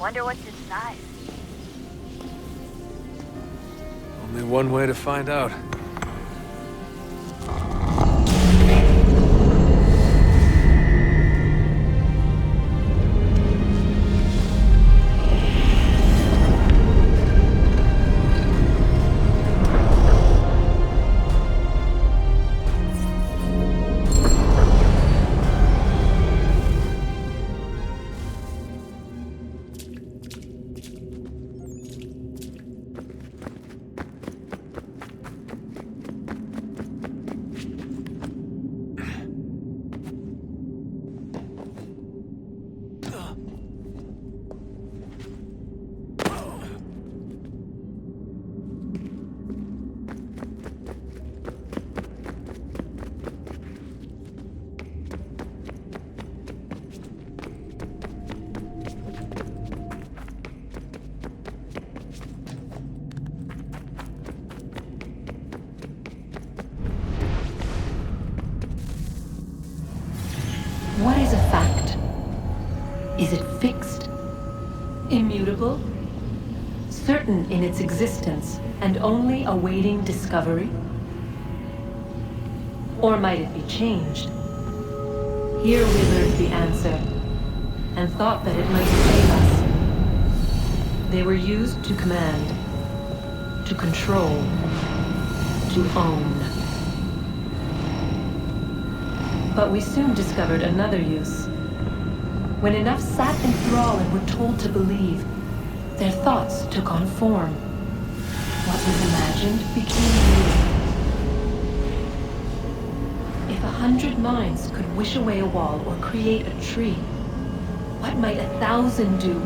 Wonder what's inside. Only one way to find out. What is a fact? Is it fixed? Immutable? Certain in its existence and only awaiting discovery? Or might it be changed? Here we learned the answer, and thought that it might save us. They were used to command, to control, to own. But we soon discovered another use. When enough sat in thrall and were told to believe, their thoughts took on form. What was imagined became real. If 100 minds could wish away a wall or create a tree, what might 1,000 do?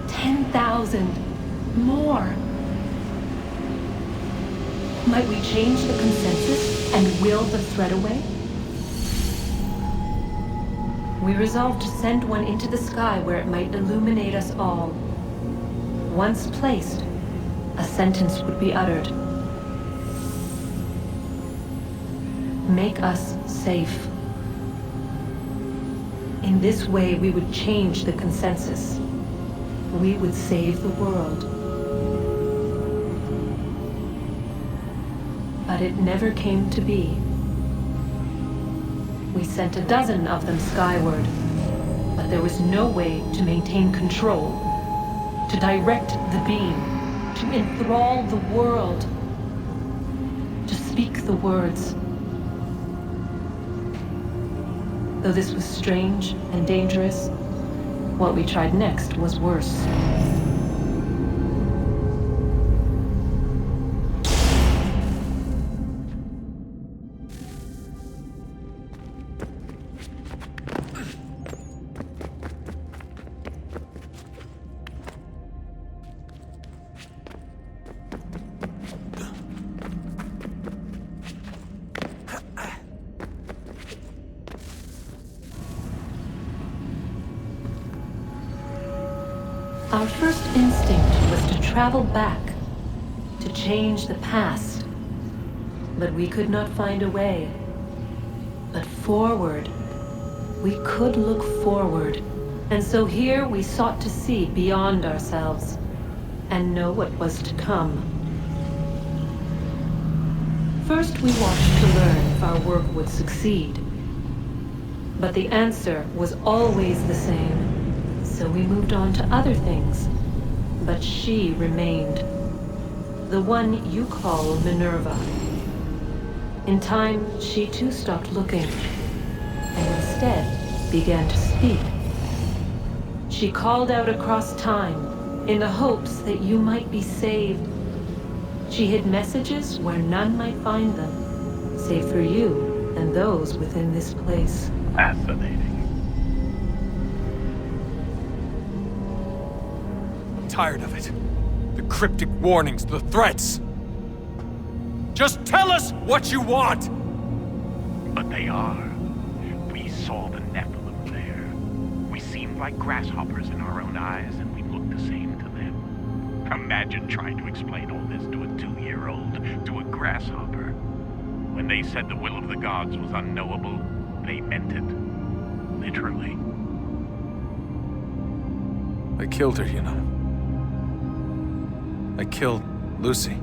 10,000? More? Might we change the consensus and will the threat away? We resolved to send one into the sky where it might illuminate us all. Once placed, a sentence would be uttered. Make us safe. In this way, we would change the consensus. We would save the world. But it never came to be. We sent a dozen of them skyward, but there was no way to maintain control, to direct the beam, to enthrall the world, to speak the words. Though this was strange and dangerous, what we tried next was worse. Our first instinct was to travel back, to change the past. But we could not find a way. But forward, we could look forward. And so here we sought to see beyond ourselves, and know what was to come. First we watched to learn if our work would succeed. But the answer was always the same. So we moved on to other things, but she remained. The one you call Minerva. In time, she too stopped looking, and instead began to speak. She called out across time, in the hopes that you might be saved. She hid messages where none might find them, save for you and those within this place. Fascinating. I'm tired of it. The cryptic warnings, the threats. Just tell us what you want! But they are. We saw the Nephilim there. We seemed like grasshoppers in our own eyes, and we looked the same to them. Imagine trying to explain all this to a 2-year-old, to a grasshopper. When they said the will of the gods was unknowable, they meant it. Literally. I killed her, you know. I killed Lucy.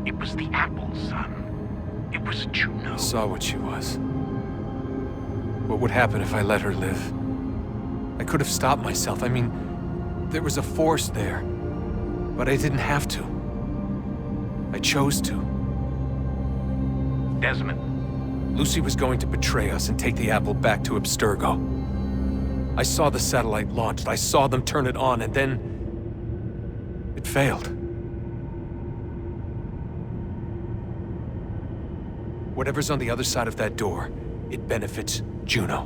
It was the apple, son. It was Juno. I saw what she was. What would happen if I let her live? I could have stopped myself. I mean, there was a force there. But I didn't have to. I chose to. Desmond. Lucy was going to betray us and take the apple back to Abstergo. I saw the satellite launched. I saw them turn it on, and then it failed. Whatever's on the other side of that door, it benefits Juno.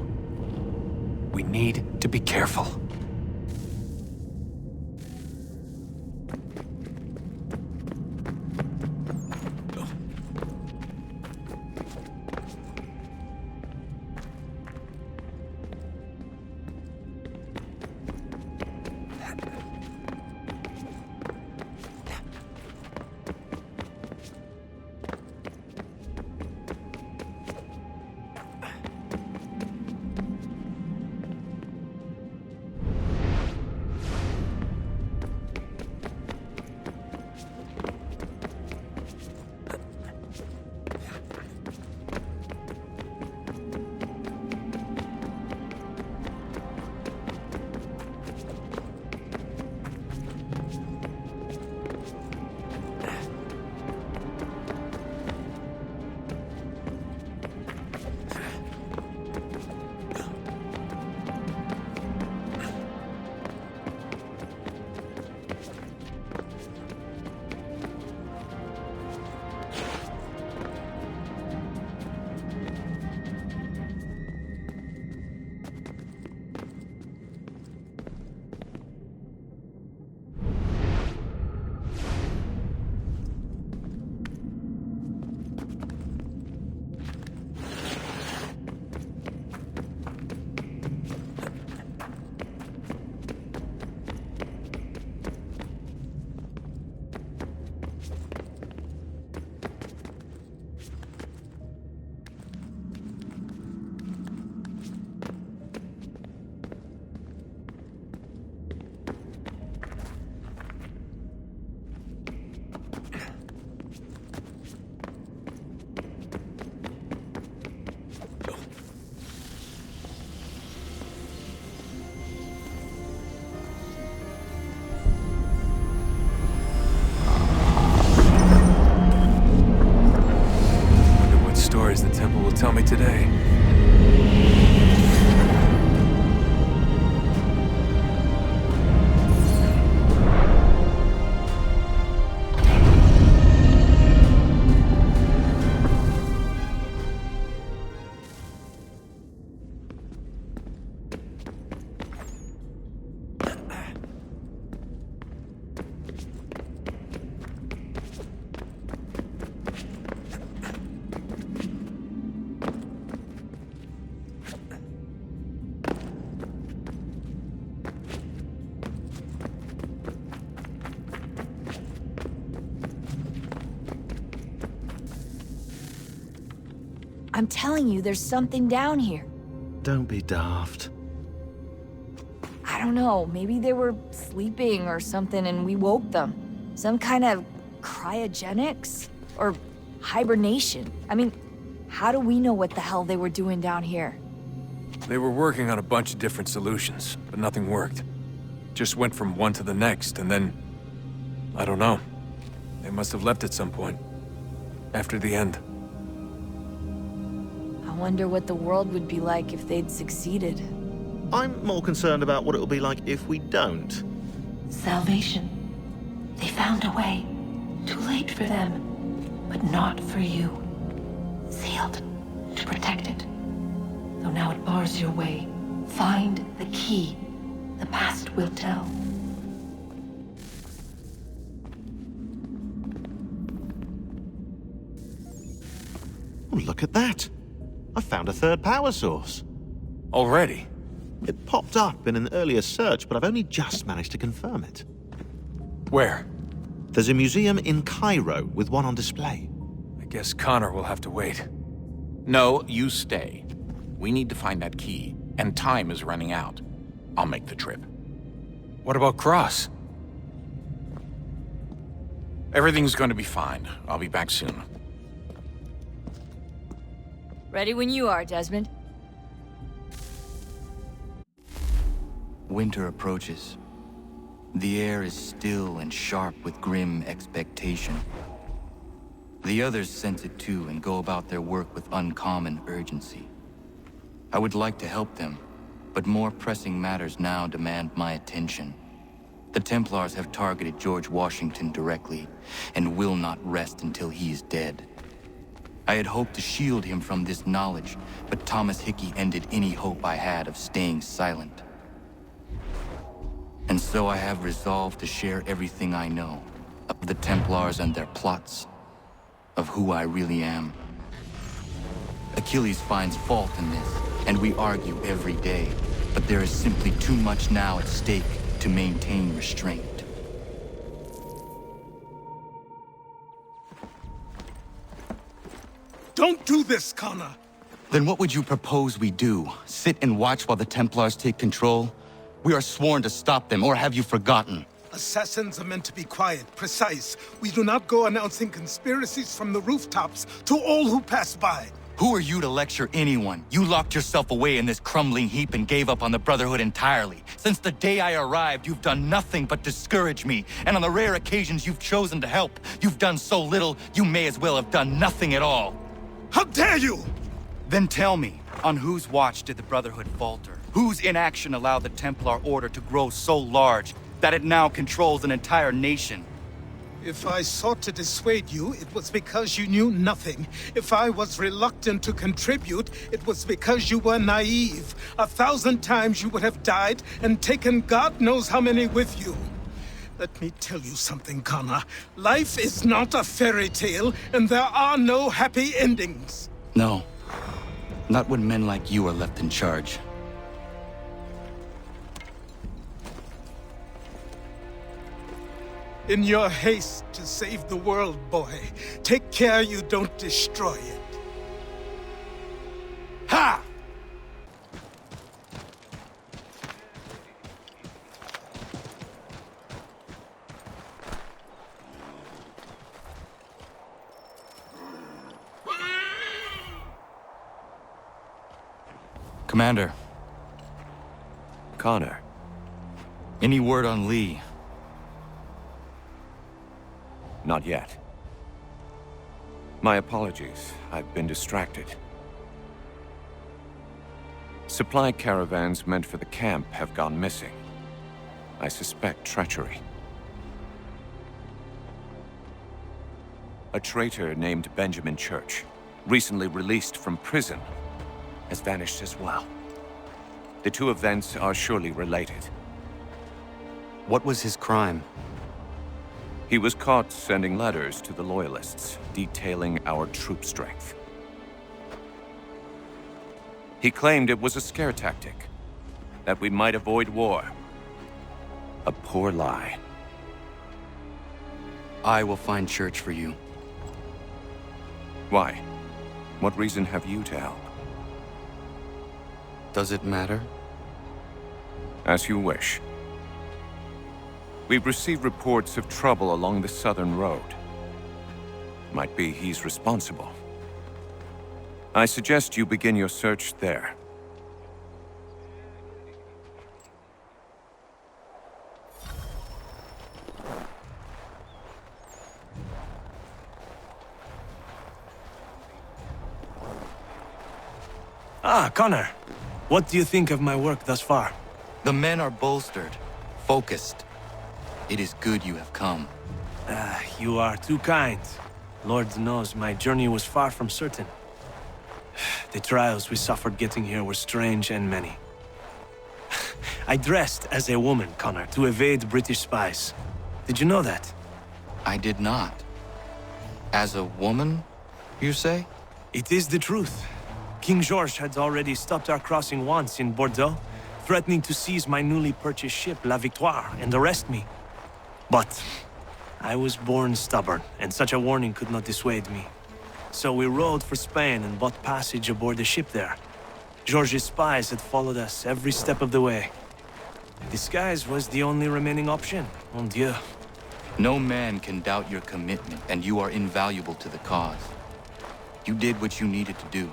We need to be careful. The temple will tell me today. I'm telling you, there's something down here. Don't be daft. I don't know, maybe they were sleeping or something and we woke them. Some kind of cryogenics? Or hibernation? I mean, how do we know what the hell they were doing down here? They were working on a bunch of different solutions, but nothing worked. Just went from one to the next, and then I don't know. They must have left at some point. After the end. I wonder what the world would be like if they'd succeeded. I'm more concerned about what it'll be like if we don't. Salvation. They found a way. Too late for them, but not for you. Sealed to protect it. Though now it bars your way. Find the key. The past will tell. Oh, look at that. I found a third power source. Already? It popped up in an earlier search, but I've only just managed to confirm it. Where? There's a museum in Cairo with one on display. I guess Connor will have to wait. No, you stay. We need to find that key, and time is running out. I'll make the trip. What about Cross? Everything's going to be fine. I'll be back soon. Ready when you are, Desmond. Winter approaches. The air is still and sharp with grim expectation. The others sense it too and go about their work with uncommon urgency. I would like to help them, but more pressing matters now demand my attention. The Templars have targeted George Washington directly, and will not rest until he is dead. I had hoped to shield him from this knowledge, but Thomas Hickey ended any hope I had of staying silent. And so I have resolved to share everything I know, of the Templars and their plots, of who I really am. Achilles finds fault in this, and we argue every day, but there is simply too much now at stake to maintain restraint. Don't do this, Connor! Then what would you propose we do? Sit and watch while the Templars take control? We are sworn to stop them, or have you forgotten? Assassins are meant to be quiet, precise. We do not go announcing conspiracies from the rooftops to all who pass by. Who are you to lecture anyone? You locked yourself away in this crumbling heap and gave up on the Brotherhood entirely. Since the day I arrived, you've done nothing but discourage me. And on the rare occasions you've chosen to help, you've done so little, you may as well have done nothing at all. How dare you! Then tell me, on whose watch did the Brotherhood falter? Whose inaction allowed the Templar Order to grow so large that it now controls an entire nation? If I sought to dissuade you, it was because you knew nothing. If I was reluctant to contribute, it was because you were naive. 1,000 times you would have died and taken God knows how many with you. Let me tell you something, Connor. Life is not a fairy tale, and there are no happy endings. No. Not when men like you are left in charge. In your haste to save the world, boy, take care you don't destroy it. Ha! Commander. Connor. Any word on Lee? Not yet. My apologies. I've been distracted. Supply caravans meant for the camp have gone missing. I suspect treachery. A traitor named Benjamin Church, recently released from prison, has vanished as well. The two events are surely related. What was his crime? He was caught sending letters to the Loyalists, detailing our troop strength. He claimed it was a scare tactic, that we might avoid war. A poor lie. I will find Church for you. Why? What reason have you to help? Does it matter? As you wish. We've received reports of trouble along the southern road. Might be he's responsible. I suggest you begin your search there. Ah, Connor. What do you think of my work thus far? The men are bolstered, focused. It is good you have come. You are too kind. Lord knows my journey was far from certain. The trials we suffered getting here were strange and many. I dressed as a woman, Connor, to evade British spies. Did you know that? I did not. As a woman, you say? It is the truth. King George had already stopped our crossing once in Bordeaux, threatening to seize my newly purchased ship, La Victoire, and arrest me. But I was born stubborn, and such a warning could not dissuade me. So we rode for Spain and bought passage aboard the ship there. George's spies had followed us every step of the way. Disguise was the only remaining option, mon Dieu. No man can doubt your commitment, and you are invaluable to the cause. You did what you needed to do.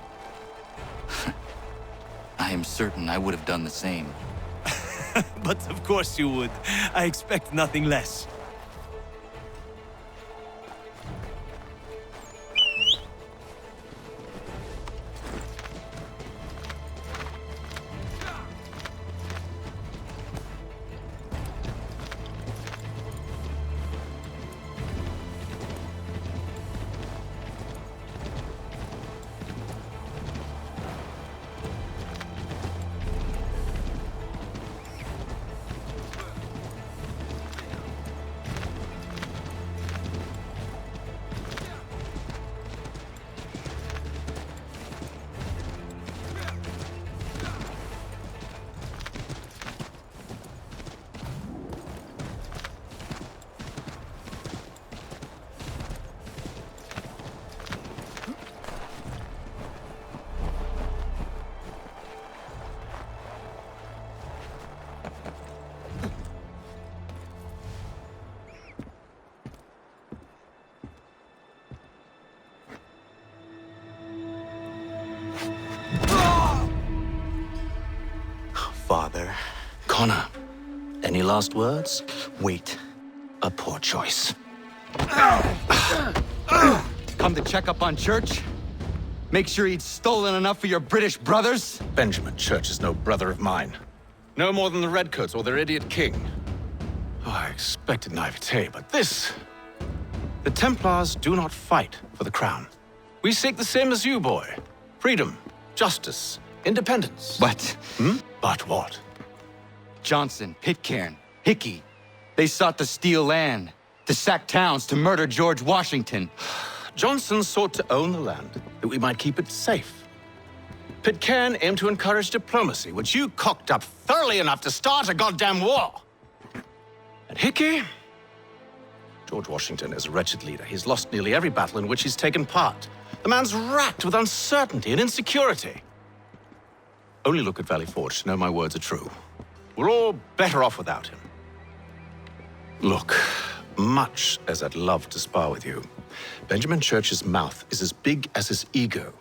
I am certain I would have done the same. But of course you would. I expect nothing less. Father. Connor, any last words? Wait. A poor choice. Come to check up on Church? Make sure he'd stolen enough for your British brothers? Benjamin Church is no brother of mine. No more than the Redcoats or their idiot king. Oh, I expected naivete, but this... The Templars do not fight for the crown. We seek the same as you, boy. Freedom, justice, independence. But... But what? Johnson, Pitcairn, Hickey, they sought to steal land, to sack towns, to murder George Washington. Johnson sought to own the land, that we might keep it safe. Pitcairn aimed to encourage diplomacy, which you cocked up thoroughly enough to start a goddamn war. And Hickey? George Washington is a wretched leader. He's lost nearly every battle in which he's taken part. The man's racked with uncertainty and insecurity. Only look at Valley Forge to know my words are true. We're all better off without him. Look, much as I'd love to spar with you, Benjamin Church's mouth is as big as his ego.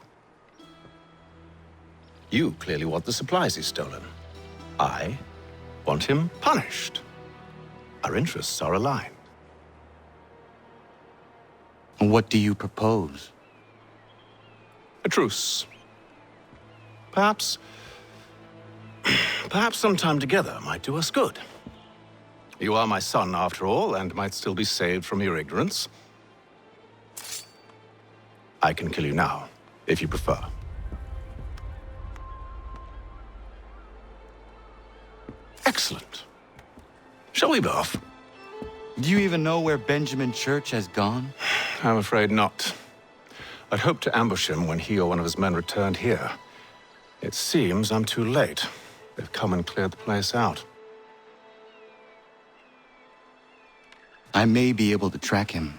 You clearly want the supplies he's stolen. I want him punished. Our interests are aligned. What do you propose? A truce. Perhaps some time together might do us good. You are my son, after all, and might still be saved from your ignorance. I can kill you now, if you prefer. Excellent. Shall we be off? Do you even know where Benjamin Church has gone? I'm afraid not. I'd hoped to ambush him when he or one of his men returned here. It seems I'm too late. They've come and cleared the place out. I may be able to track him.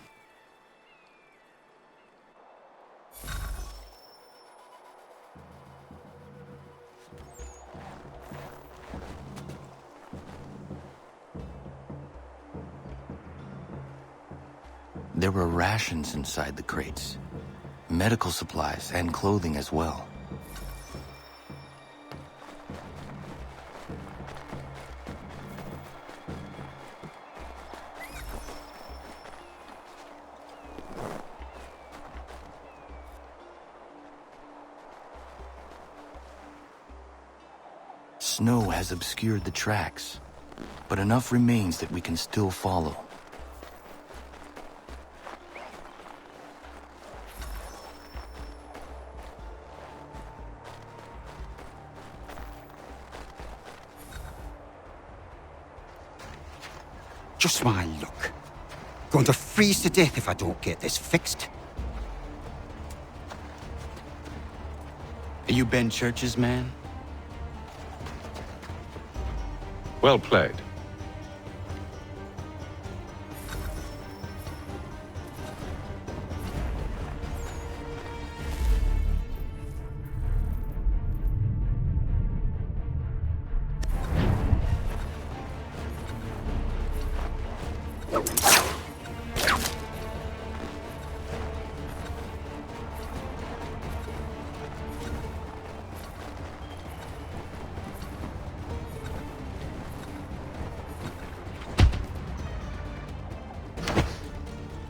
There were rations inside the crates, medical supplies and clothing as well. snow has obscured the tracks, but enough remains that we can still follow. Just my luck. Going to freeze to death if I don't get this fixed. Are you Ben Church's man? Well played.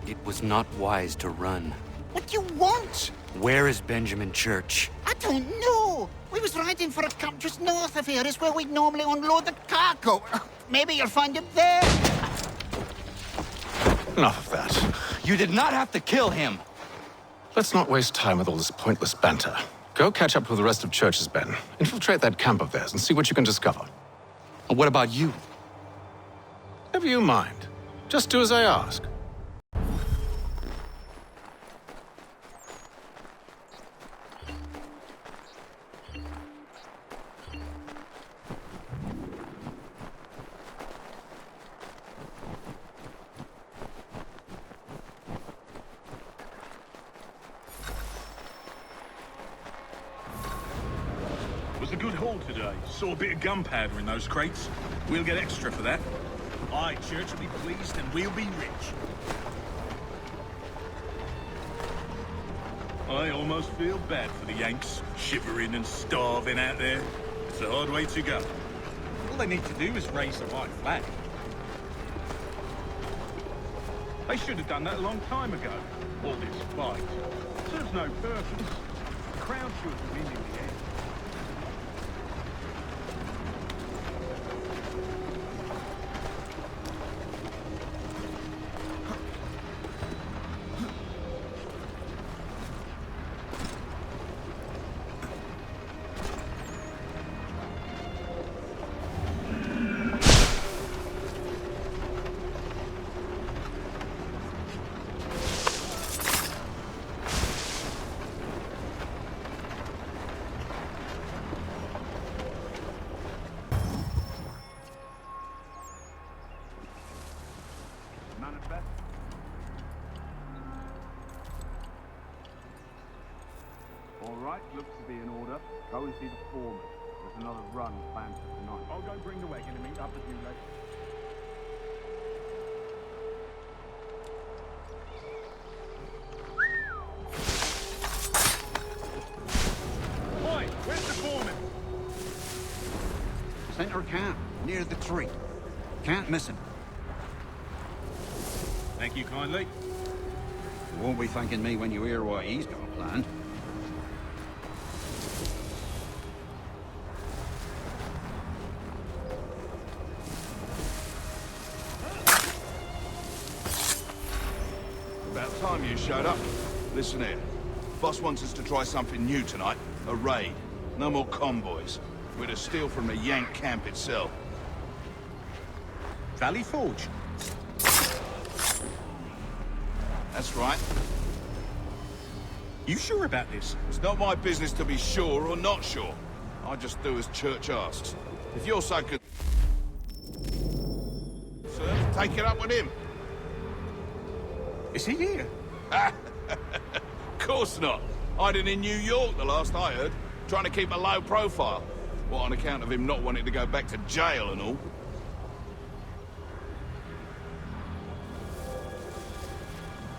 It was not wise to run. What do you want? Where is Benjamin Church? I don't know. We was riding for a camp just north of here. Is where we'd normally unload the cargo. Maybe you'll find him there. Enough of that. You did not have to kill him. Let's not waste time with all this pointless banter. Go catch up with the rest of Church's men. Infiltrate that camp of theirs and see what you can discover. And what about you? Never you mind. Just do as I ask. Was a good haul today. Saw a bit of gunpowder in those crates. We'll get extra for that. Aye, Church will be pleased and we'll be rich. I almost feel bad for the Yanks, shivering and starving out there. It's a hard way to go. All they need to do is raise the white flag. They should have done that a long time ago. All this fight serves no purpose. The crowd should win in the end. Alright, looks to be in order. Go and see the foreman. There's another run planned for tonight. I'll go bring the wagon and meet up with you later. Oi, where's the foreman? Center camp, near the tree. Can't miss him. Thank you kindly. You won't be thanking me when you hear what he's got planned. About time you showed up. Listen here. Boss wants us to try something new tonight. A raid. No more convoys. We're to steal from the Yank camp itself. Valley Forge? That's right. You sure about this? It's not my business to be sure or not sure. I just do as Church asks. If you're so good... Sir, take it up with him. Is he here? Of course not. Hiding in New York, the last I heard. Trying to keep a low profile. What, on account of him not wanting to go back to jail and all?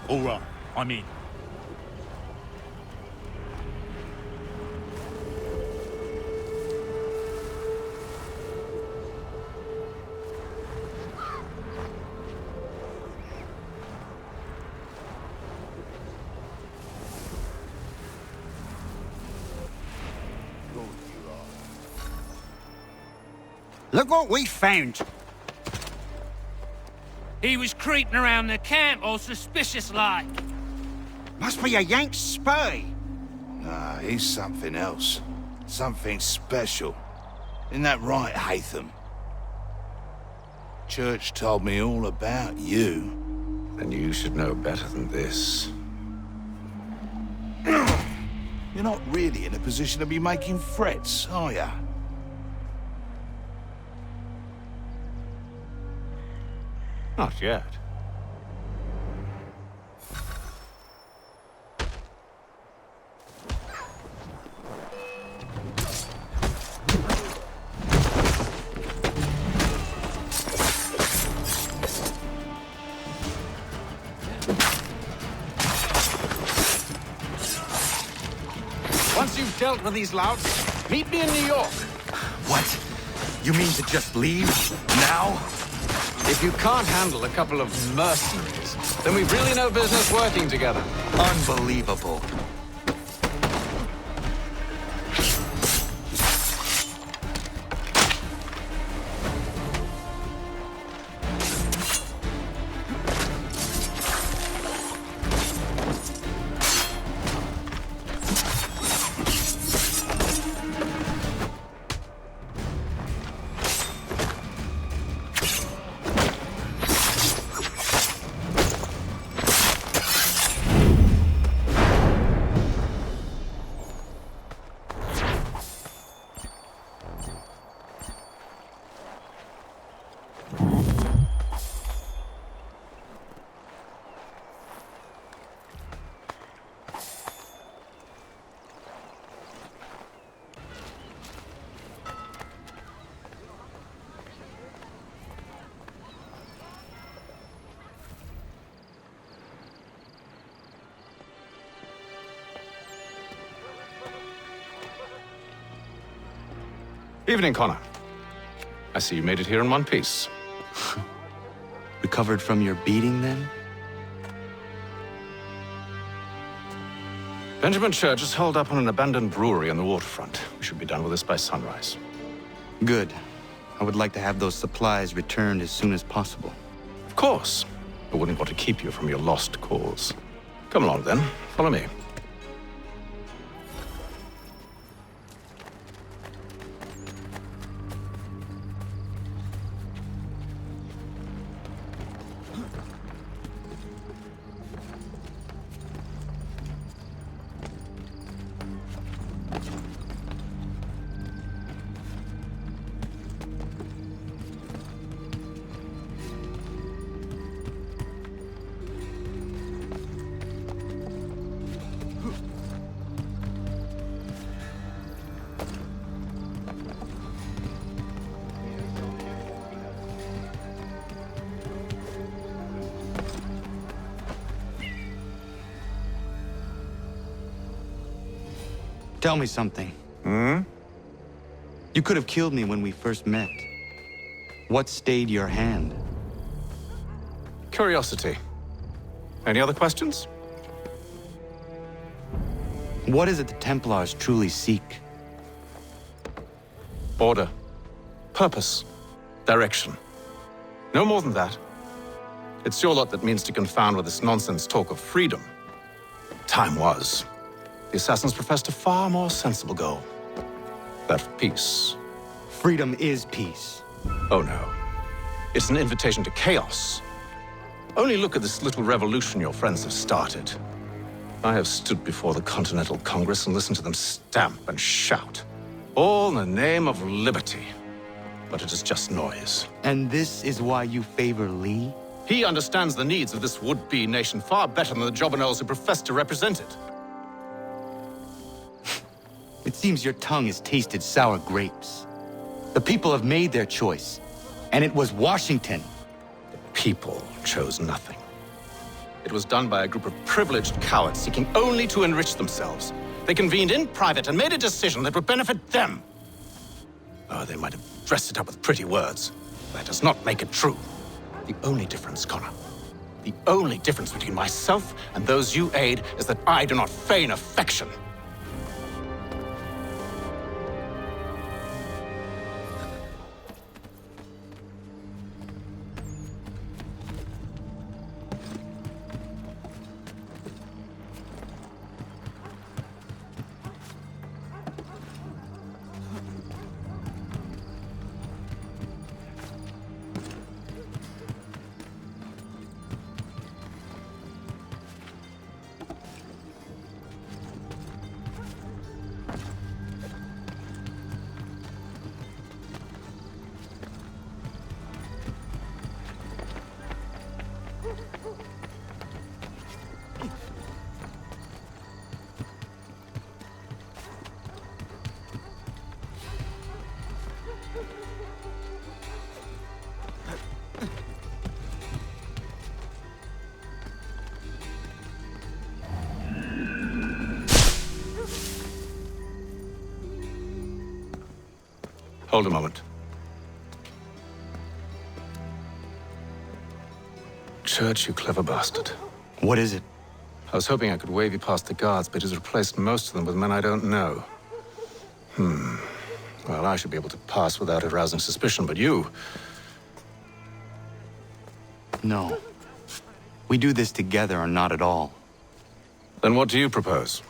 All right, I'm in. Look what we found. He was creeping around the camp all suspicious-like. Must be a Yank spy. Nah, he's something else. Something special. Isn't that right, Haytham? Church told me all about you. Then you should know better than this. You're not really in a position to be making threats, are ya? Not yet. Once you've dealt with these louts, meet me in New York. What? You mean to just leave? Now? If you can't handle a couple of mercenaries, then we've really no business working together. Unbelievable. Evening, Connor. I see you made it here in one piece. Recovered from your beating, then? Benjamin Church is holed up on an abandoned brewery on the waterfront. We should be done with this by sunrise. Good. I would like to have those supplies returned as soon as possible. Of course. I wouldn't want to keep you from your lost cause. Come along, then. Follow me. Tell me something. You could have killed me when we first met. What stayed your hand? Curiosity. Any other questions? What is it the Templars truly seek? Order. Purpose. Direction. No more than that. It's your lot that means to confound with this nonsense talk of freedom. Time was. The assassins professed a far more sensible goal. That of peace. Freedom is peace. Oh no. It's an invitation to chaos. Only look at this little revolution your friends have started. I have stood before the Continental Congress and listened to them stamp and shout. All in the name of liberty. But it is just noise. And this is why you favor Lee? He understands the needs of this would-be nation far better than the jobberknolls who profess to represent it. It seems your tongue has tasted sour grapes. The people have made their choice, and it was Washington. The people chose nothing. It was done by a group of privileged cowards seeking only to enrich themselves. They convened in private and made a decision that would benefit them. Oh, they might have dressed it up with pretty words. That does not make it true. The only difference, Connor, the only difference between myself and those you aid is that I do not feign affection. Hold a moment. Church, you clever bastard. What is it? I was hoping I could wave you past the guards, but he's replaced most of them with men I don't know. Well, I should be able to pass without arousing suspicion, but you... No. We do this together or not at all. Then what do you propose?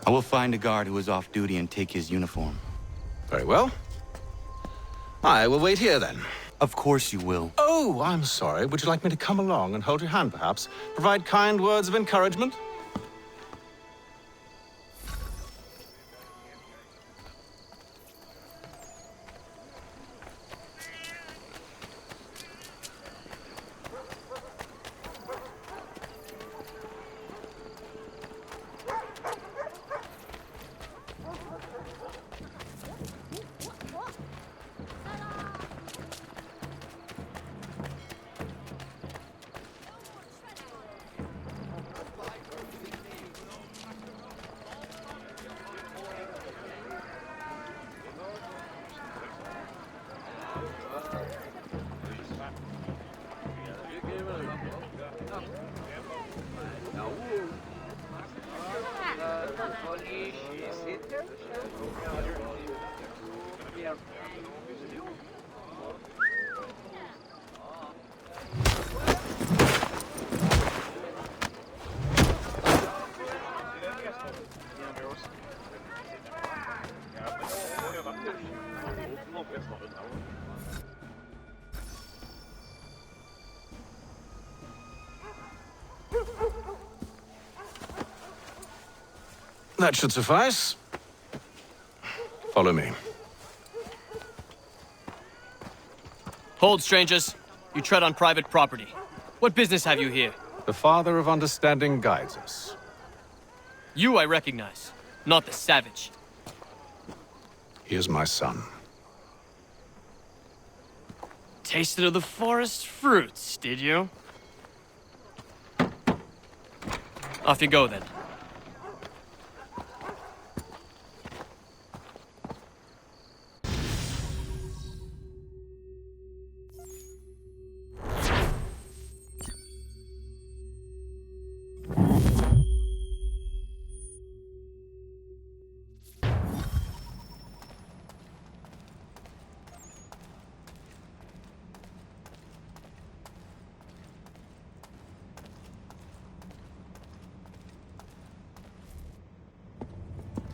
I will find a guard who is off duty and take his uniform. Very well. I will wait here, then. Of course you will. Oh, I'm sorry. Would you like me to come along and hold your hand, perhaps? Provide kind words of encouragement? That should suffice. Follow me. Hold, strangers. You tread on private property. What business have you here? The Father of Understanding guides us. You I recognize, not the savage. He is my son. Tasted of the forest fruits, did you? Off you go, then.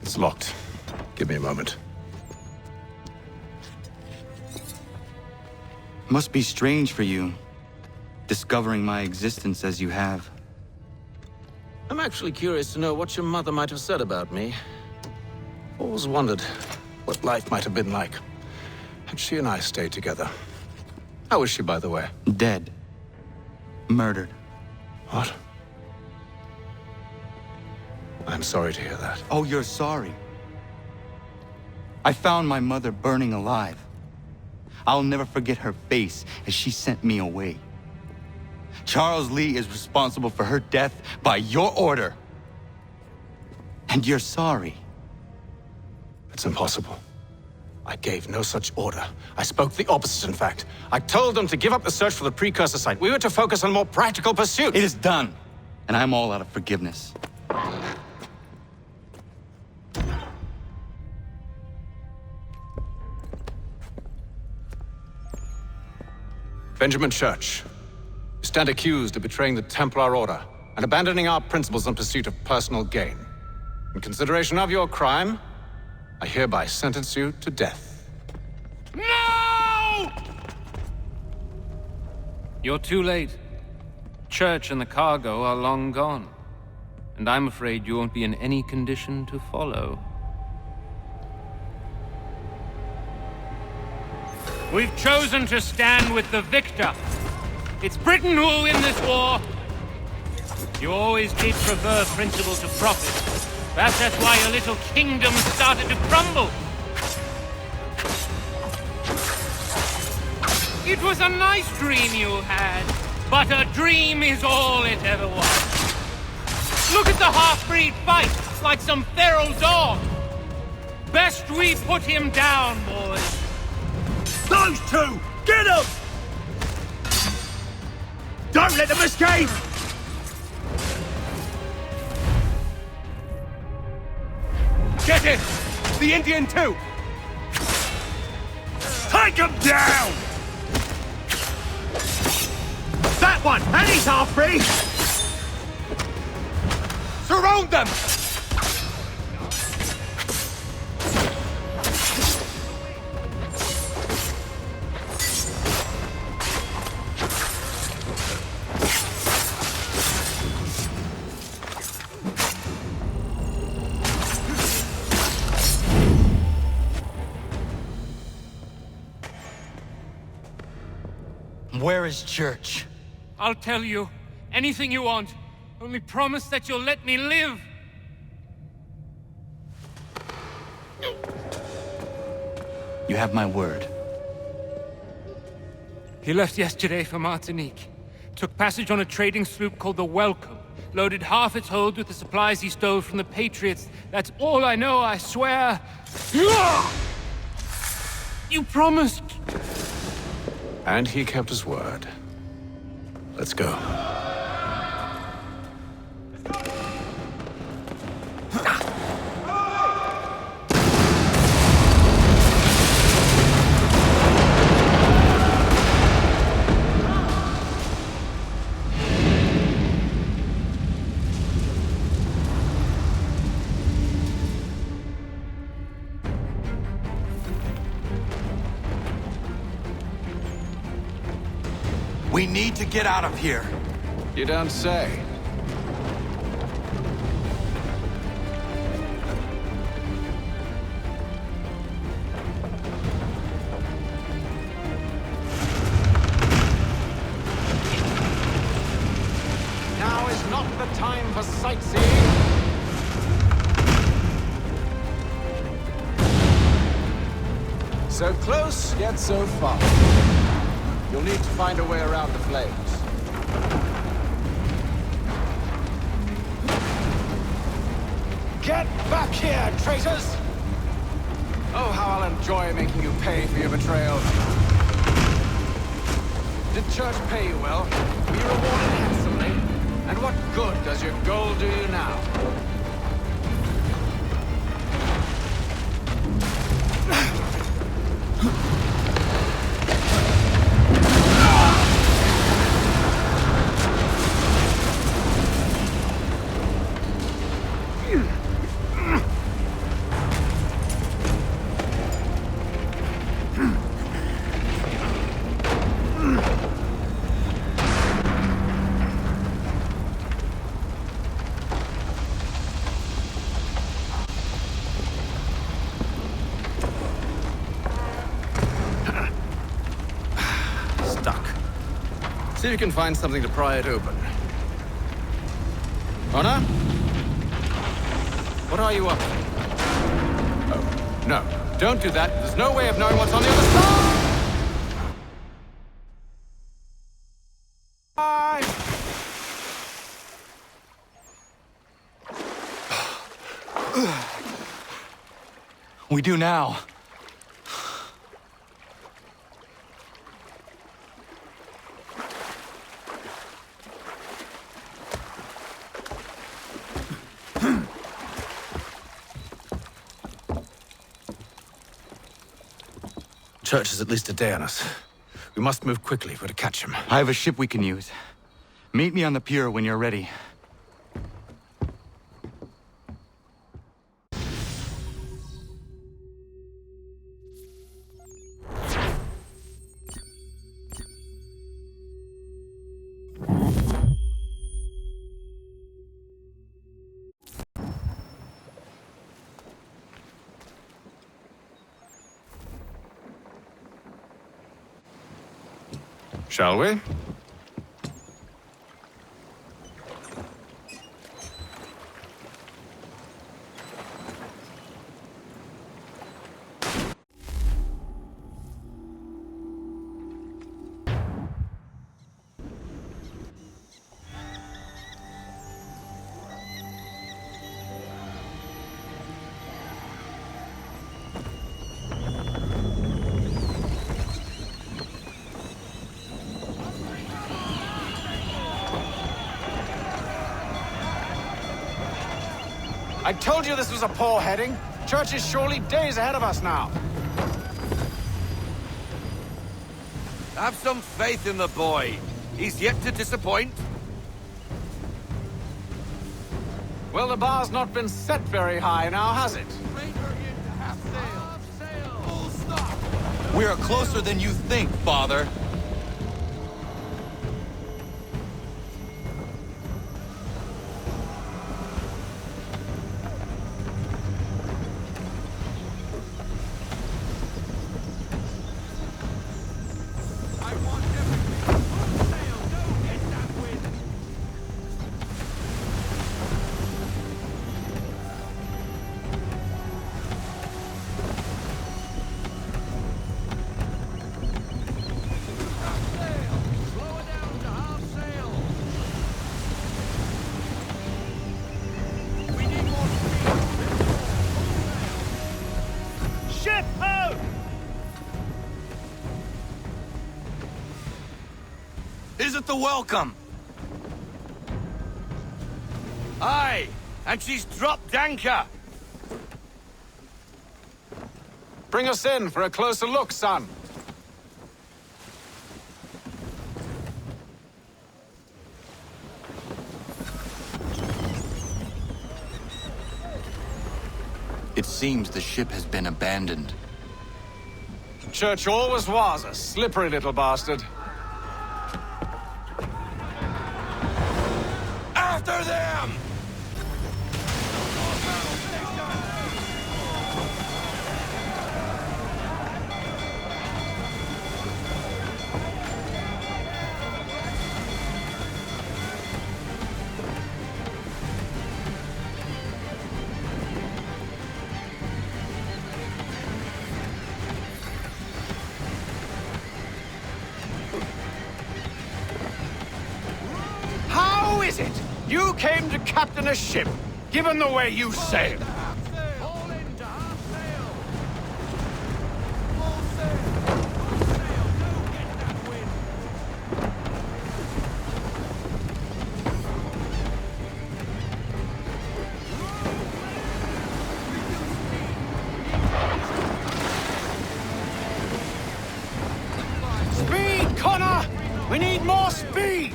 It's locked. Give me a moment. Must be strange for you, discovering my existence as you have. I'm actually curious to know what your mother might have said about me. Always wondered what life might have been like had she and I stayed together. How is she, by the way? Dead. Murdered. What? I'm sorry to hear that. Oh, you're sorry. I found my mother burning alive. I'll never forget her face as she sent me away. Charles Lee is responsible for her death by your order. And you're sorry. It's impossible. I gave no such order. I spoke the opposite, in fact. I told them to give up the search for the precursor site. We were to focus on more practical pursuits. It is done, and I'm all out of forgiveness. Benjamin Church, you stand accused of betraying the Templar Order and abandoning our principles in pursuit of personal gain. In consideration of your crime, I hereby sentence you to death. No! You're too late. Church and the cargo are long gone. And I'm afraid you won't be in any condition to follow. We've chosen to stand with the victor. It's Britain who will win this war. You always did prefer principle to profit. Perhaps that's why your little kingdom started to crumble. It was a nice dream you had, but a dream is all it ever was. Look at the half-breed fight, like some feral dog. Best we put him down, boys. Those two! Get them! Don't let them escape! Get it! The Indian too! Take him down! That one! And he's half free! Surround them! Where is Church? I'll tell you. Anything you want. Only promise that you'll let me live. You have my word. He left yesterday for Martinique. Took passage on a trading sloop called the Welcome. Loaded half its hold with the supplies he stole from the Patriots. That's all I know, I swear. You promised. And he kept his word. Let's go. We need to get out of here. You don't say. Now is not the time for sightseeing. So close, yet so far. You'll need to find a way around the flames. Get back here, traitors! Oh, how I'll enjoy making you pay for your betrayal. Did Church pay you well? Were you rewarded handsomely? And what good does your gold do you now? See if you can find something to pry it open. Honor? What are you up to? Oh, no. Don't do that. There's no way of knowing what's on the other side! We do now. Church is at least a day on us. We must move quickly if we're to catch him. I have a ship we can use. Meet me on the pier when you're ready. Shall we? I told you this was a poor heading. Church is surely days ahead of us now. Have some faith in the boy. He's yet to disappoint. Well, the bar's not been set very high now, has it? We are closer than you think, Father. Is it the welcome? Aye, and she's dropped anchor. Bring us in for a closer look, son. It seems the ship has been abandoned. Church always was a slippery little bastard. After them! How is it you came to captain a ship, given the way you sailed? Speed, Connor! We need more speed!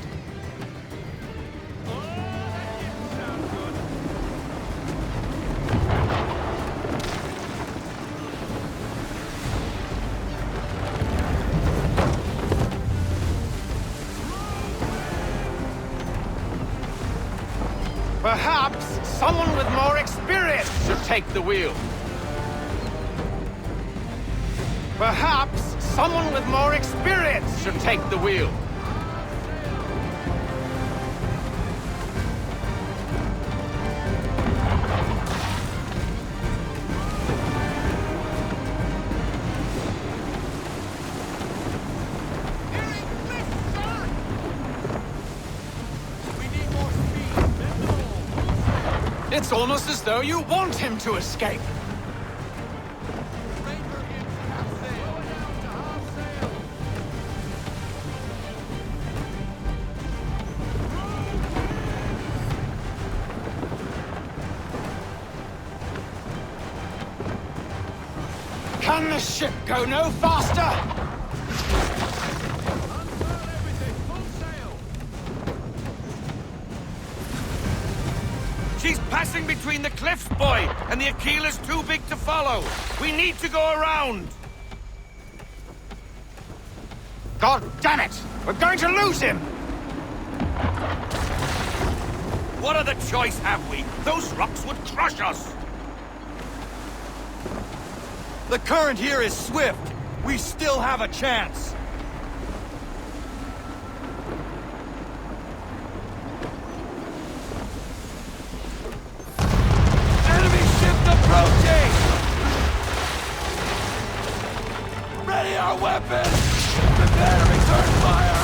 Perhaps someone with more experience should take the wheel. Perhaps someone with more experience should take the wheel. It's almost as though you want him to escape. Can the ship go no faster? She's passing between the cliffs, boy, and the Aquila's too big to follow. We need to go around. God damn it! We're going to lose him! What other choice have we? Those rocks would crush us. The current here is swift. We still have a chance. Ready our weapons! Prepare to return fire!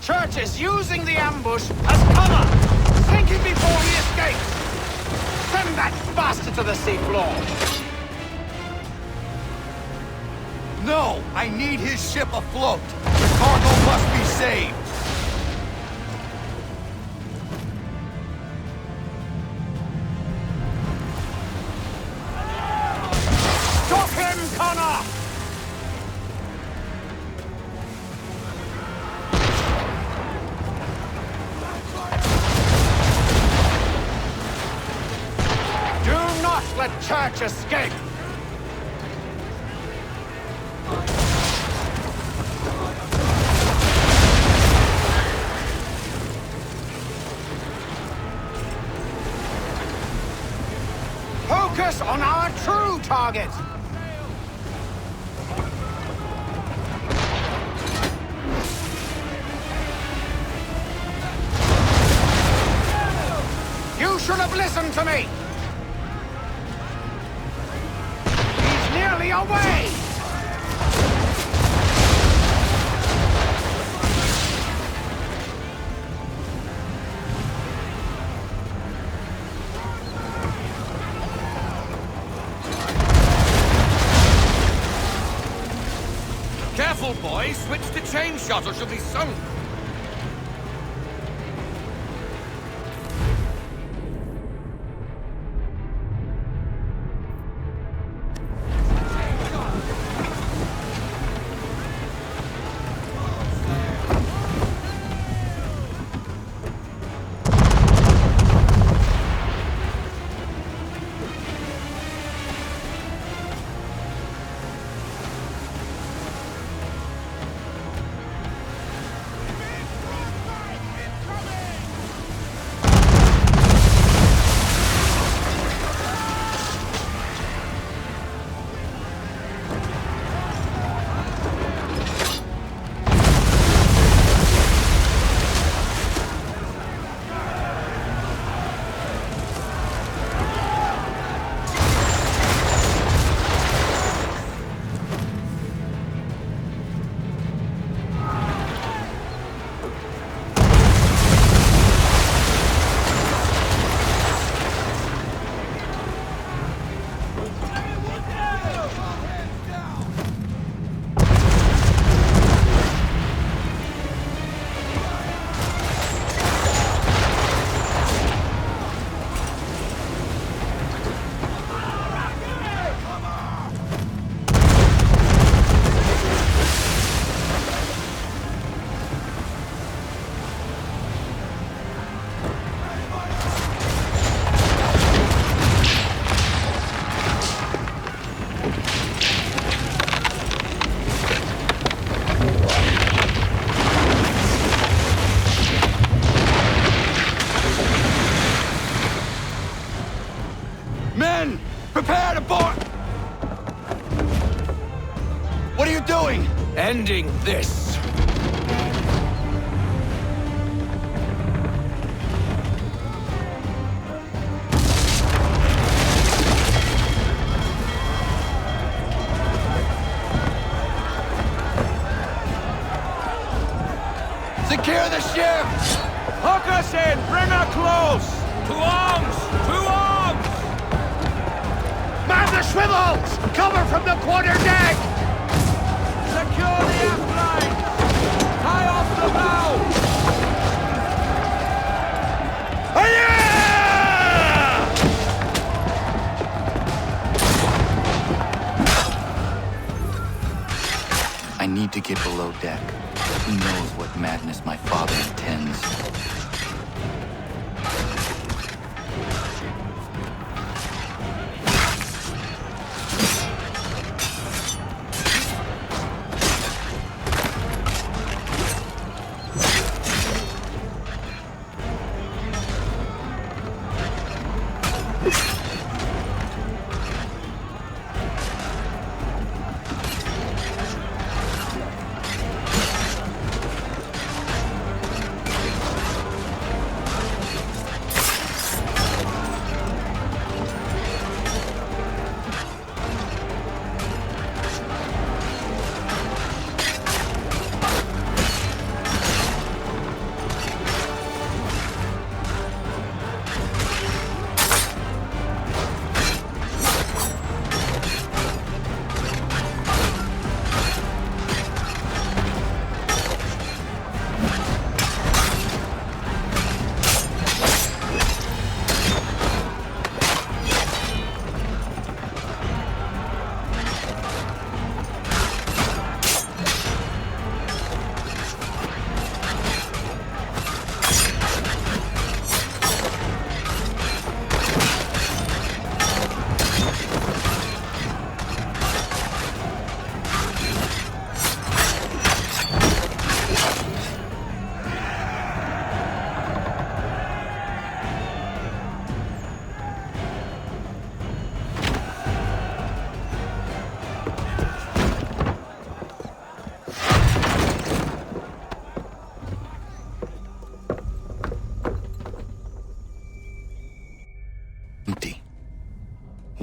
Church is using the ambush as cover! Sink him before he escapes! Send that bastard to the seafloor! No! I need his ship afloat! The cargo must be saved! church escape! Focus on our true target! You should have listened to me! He's nearly away! Careful, boy! Switch to chain shot or she'll be sunk! Men! Prepare to board! What are you doing? Ending this! Secure the ship! Hook us in! Bring her close! To arms! To arms! Man the swivels! Cover from the quarter deck! Secure the aft line! Tie off the bow! I need to get below deck. Who knows what madness my father intends?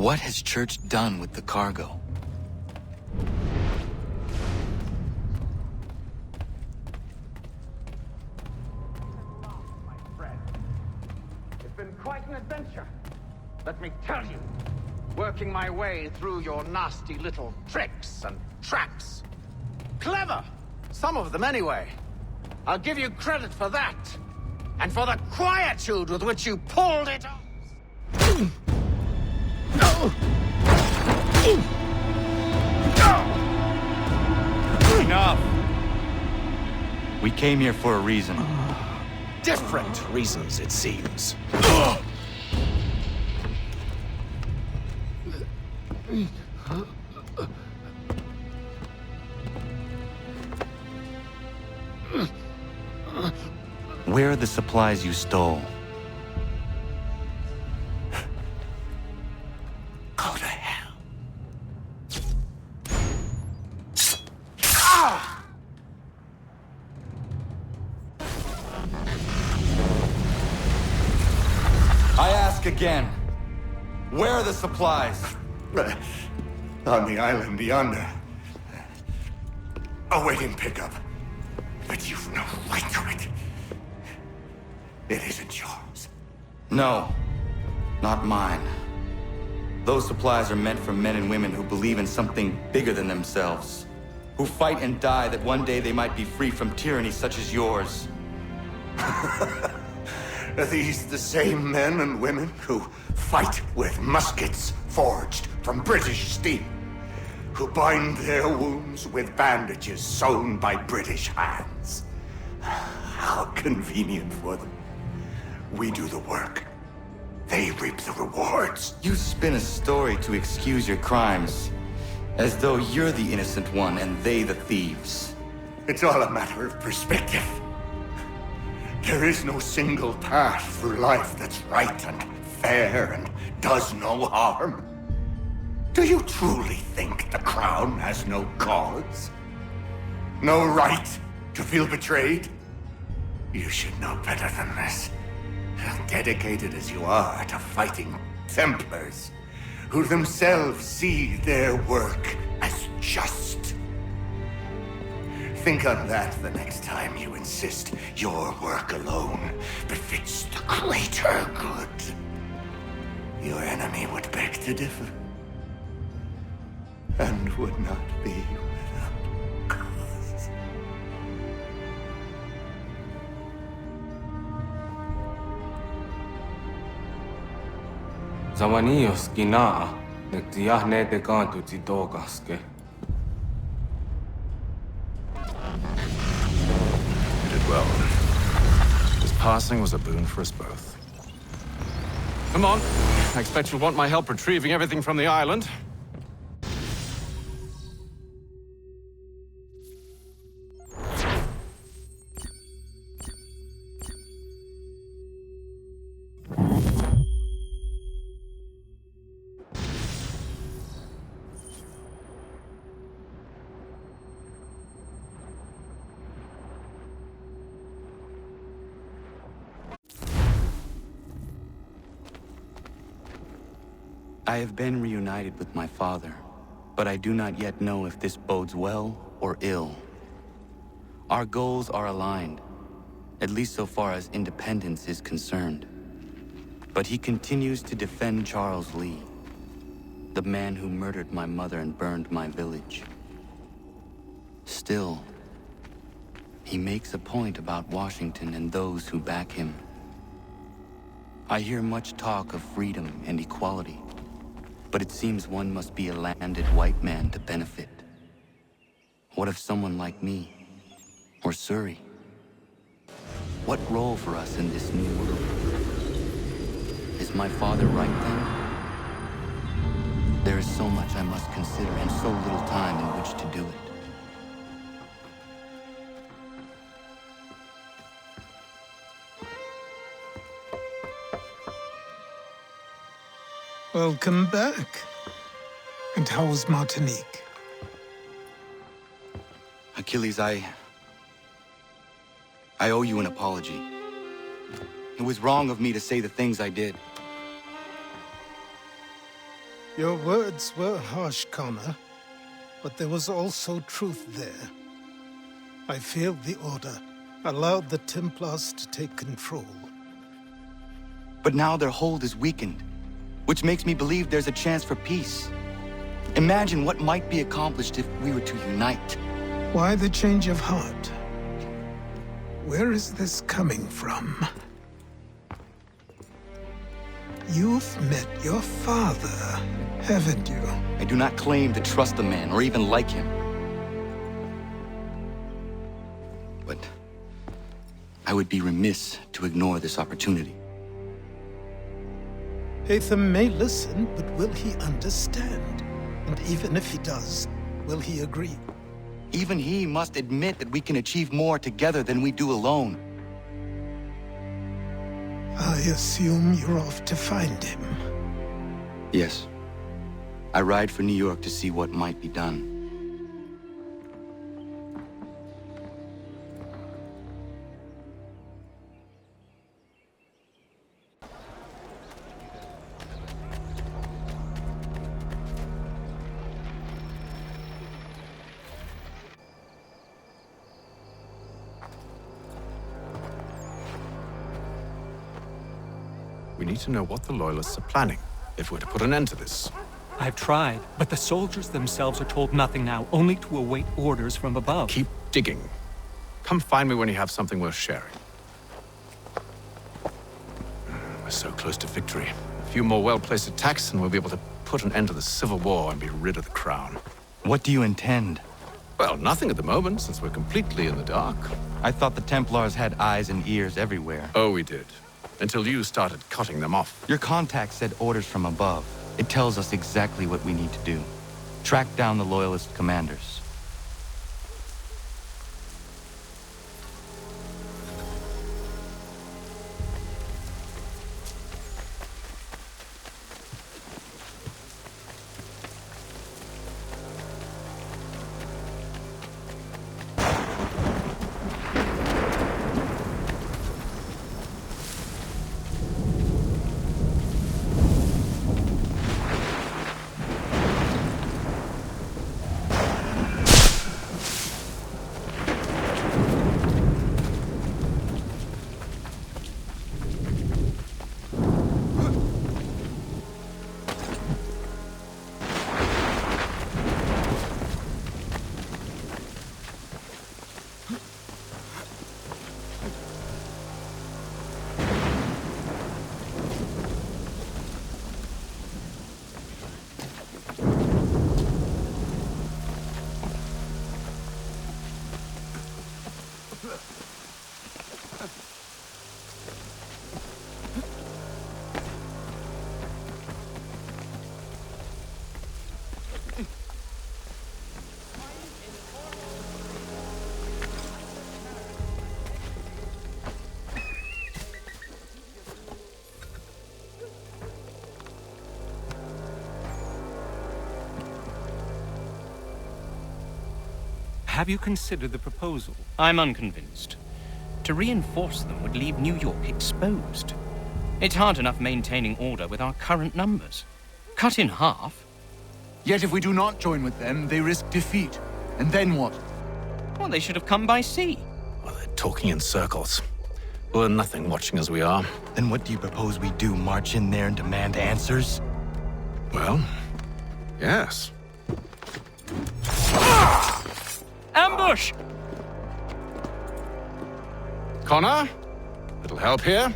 What has Church done with the cargo? It's been quite an adventure, let me tell you. Working my way through your nasty little tricks and traps. Clever! Some of them anyway. I'll give you credit for that. And for the quietude with which you pulled it off. Enough! We came here for a reason. Different reasons, it seems. Where are the supplies you stole? Go to hell. I ask again. Where are the supplies? On the island yonder. Awaiting pickup. But you've no right to it. It isn't yours. No, not mine. Those supplies are meant for men and women who believe in something bigger than themselves. Who fight and die that one day they might be free from tyranny such as yours. Are these the same men and women who fight with muskets forged from British steel? Who bind their wounds with bandages sewn by British hands? How convenient for them. We do the work. They reap the rewards. You spin a story to excuse your crimes, as though you're the innocent one and they the thieves. It's all a matter of perspective. There is no single path through life that's right and fair and does no harm. Do you truly think the Crown has no cause? No right to feel betrayed? You should know better than this. Dedicated as you are to fighting Templars, who themselves see their work as just. Think on that the next time you insist your work alone befits the greater good. Your enemy would beg to differ, and would not be without cause. Zawanios kinaa, nektiahne te kantu titokaske. You did well. His passing was a boon for us both. Come on. I expect you'll want my help retrieving everything from the island. I have been reunited with my father, but I do not yet know if this bodes well or ill. Our goals are aligned, at least so far as independence is concerned. But he continues to defend Charles Lee, the man who murdered my mother and burned my village. Still, he makes a point about Washington and those who back him. I hear much talk of freedom and equality, but it seems one must be a landed white man to benefit. What of someone like me, or Surrey? What role for us in this new world? Is my father right then? There is so much I must consider and so little time in which to do it. Welcome back. And how was Martinique? Achilles, I owe you an apology. It was wrong of me to say the things I did. Your words were harsh, Connor, but there was also truth there. I failed the Order, allowed the Templars to take control. But now their hold is weakened, which makes me believe there's a chance for peace. Imagine what might be accomplished if we were to unite. Why the change of heart? Where is this coming from? You've met your father, haven't you? I do not claim to trust the man or even like him. But I would be remiss to ignore this opportunity. Haytham may listen, but will he understand? And even if he does, will he agree? Even he must admit that we can achieve more together than we do alone. I assume you're off to find him. Yes. I ride for New York to see what might be done. We need to know what the Loyalists are planning, if we're to put an end to this. I've tried, but the soldiers themselves are told nothing now, only to await orders from above. Keep digging. Come find me when you have something worth sharing. We're so close to victory. A few more well-placed attacks and we'll be able to put an end to the Civil War and be rid of the Crown. What do you intend? Well, nothing at the moment, since we're completely in the dark. I thought the Templars had eyes and ears everywhere. Oh, we did. Until you started cutting them off. Your contact said orders from above. It tells us exactly what we need to do. Track down the Loyalist commanders. Have you considered the proposal? I'm unconvinced. To reinforce them would leave New York exposed. It's hard enough maintaining order with our current numbers. Cut in half. Yet if we do not join with them, they risk defeat. And then what? Well, they should have come by sea. Well, they're talking in circles. We're nothing watching as we are. Then what do you propose we do? March in there and demand answers? Well, yes. Ambush! Connor? Little help here?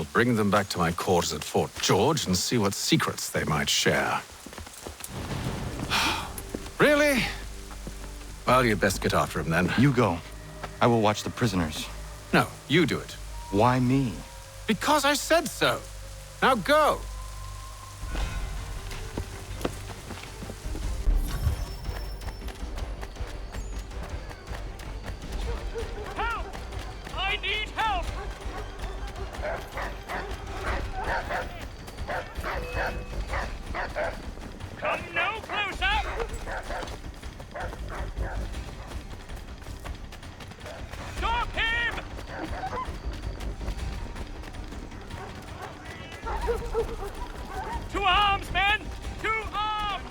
I'll bring them back to my quarters at Fort George and see what secrets they might share. Really? Well, you'd best get after him then. You go. I will watch the prisoners. No, you do it. Why me? Because I said so. Now go. Help! I need help! Come no closer! Stop him! To arms, men! To arms!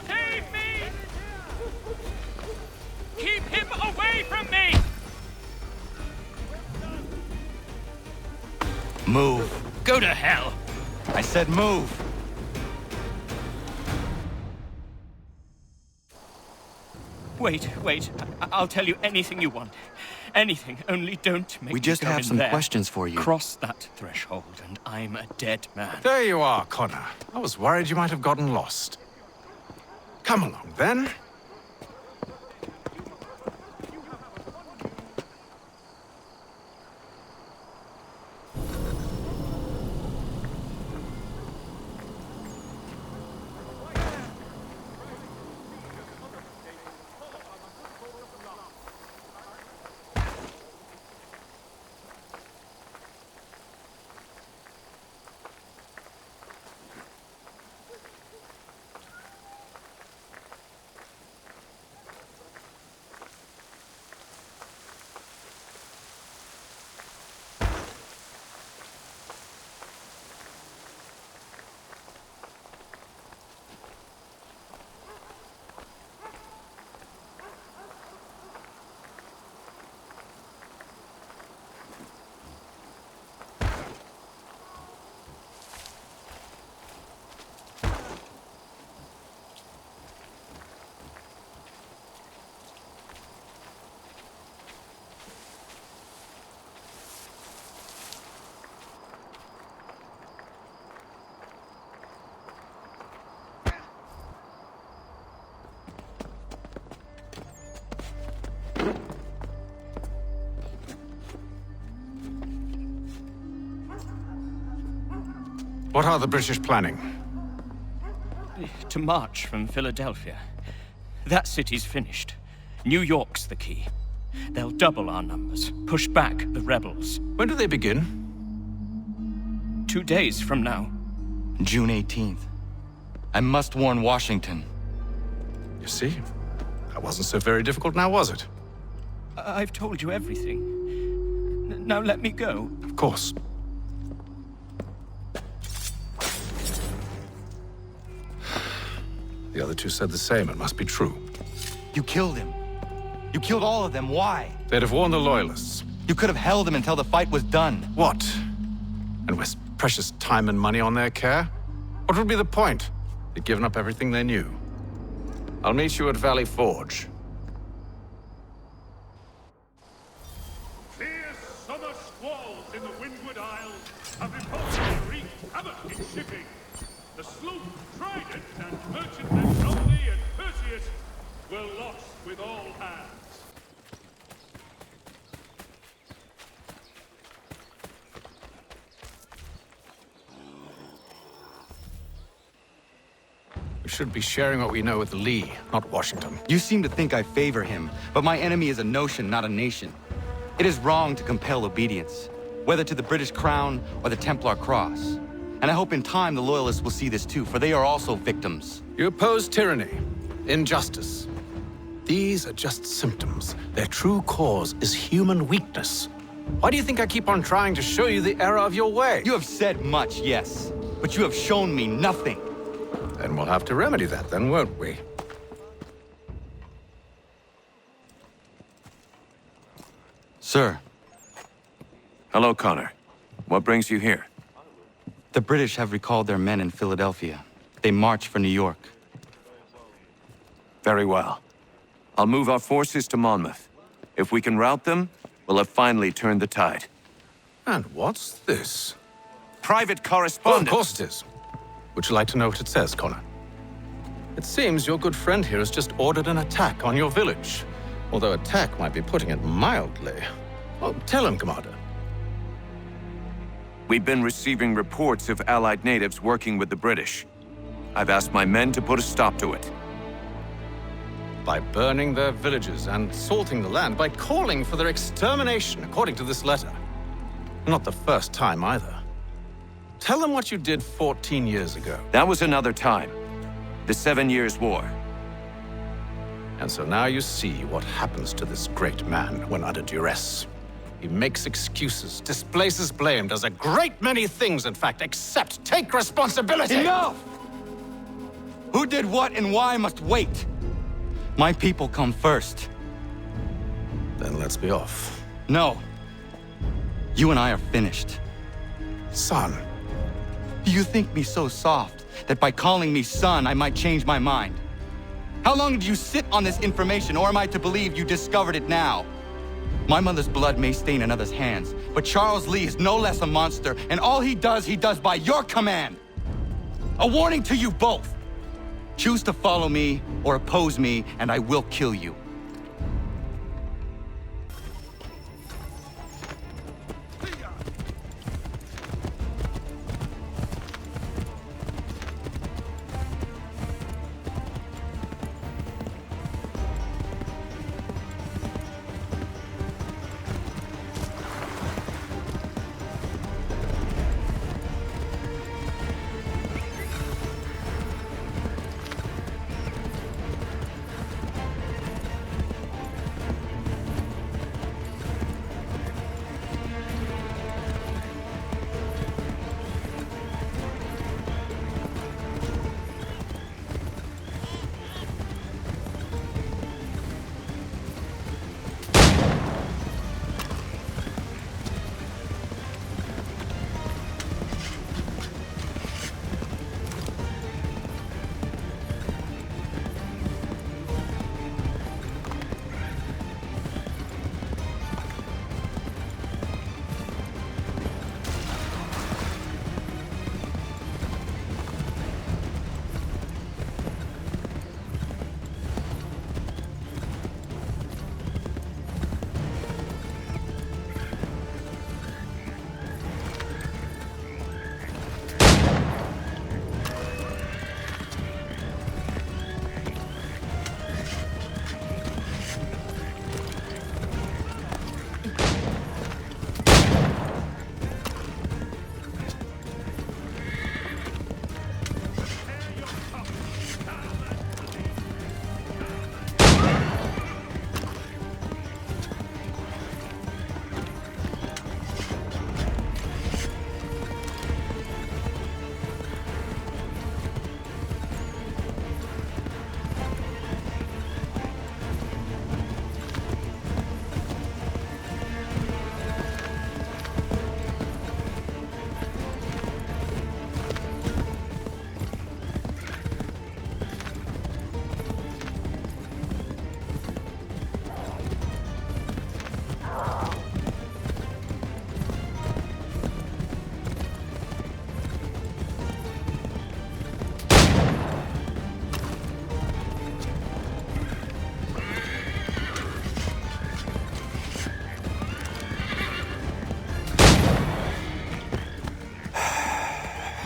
Save me! Keep him away from me! Move. Go to hell! I said move. Wait. I'll tell you anything you want. Anything, only don't make We me just go have in some there. questions for you. Cross that threshold, and I'm a dead man. There you are, Connor. I was worried you might have gotten lost. Come along, then. What are the British planning? To march from Philadelphia. That city's finished. New York's the key. They'll double our numbers, push back the rebels. When do they begin? 2 days from now. June 18th. I must warn Washington. You see? That wasn't so very difficult now, was it? I've told you everything. Now let me go. Of course. The other two said the same. It must be true. You killed him. You killed all of them. Why? They'd have warned the Loyalists. You could have held him until the fight was done. What? And waste precious time and money on their care? What would be the point? They'd given up everything they knew. I'll meet you at Valley Forge. Fierce summer squalls in the Windward Isles have reportedly wreaked havoc in shipping. The sloop Trident and merchantmen Romney and Perseus were lost with all hands. We should be sharing what we know with Lee, not Washington. You seem to think I favor him, but my enemy is a notion, not a nation. It is wrong to compel obedience, whether to the British Crown or the Templar Cross. And I hope in time the Loyalists will see this too, for they are also victims. You oppose tyranny, injustice. These are just symptoms. Their true cause is human weakness. Why do you think I keep on trying to show you the error of your way? You have said much, yes, but you have shown me nothing. Then we'll have to remedy that then, won't we? Sir. Hello, Connor. What brings you here? The British have recalled their men in Philadelphia. They march for New York. Very well. I'll move our forces to Monmouth. If we can rout them, we'll have finally turned the tide. And what's this? private Oh, correspondence. of course it is. Would you like to know what it says, Connor? It seems your good friend here has just ordered an attack on your village. Although attack might be putting it mildly. Well, tell him, Commander. We've been receiving reports of Allied natives working with the British. I've asked my men to put a stop to it. By burning their villages and salting the land, by calling for their extermination, according to this letter. Not the first time, either. Tell them what you did 14 years ago. That was another time. The 7 Years' War. And so now you see what happens to this great man when under duress. He makes excuses, displaces blame, does a great many things, in fact, except take responsibility! Enough! Who did what and why must wait. My people come first. Then let's be off. No. You and I are finished. Son. Do you think me so soft that by calling me son, I might change my mind? How long did you sit on this information, or am I to believe you discovered it now? My mother's blood may stain another's hands, but Charles Lee is no less a monster, and all he does by your command. A warning to you both. Choose to follow me or oppose me, and I will kill you.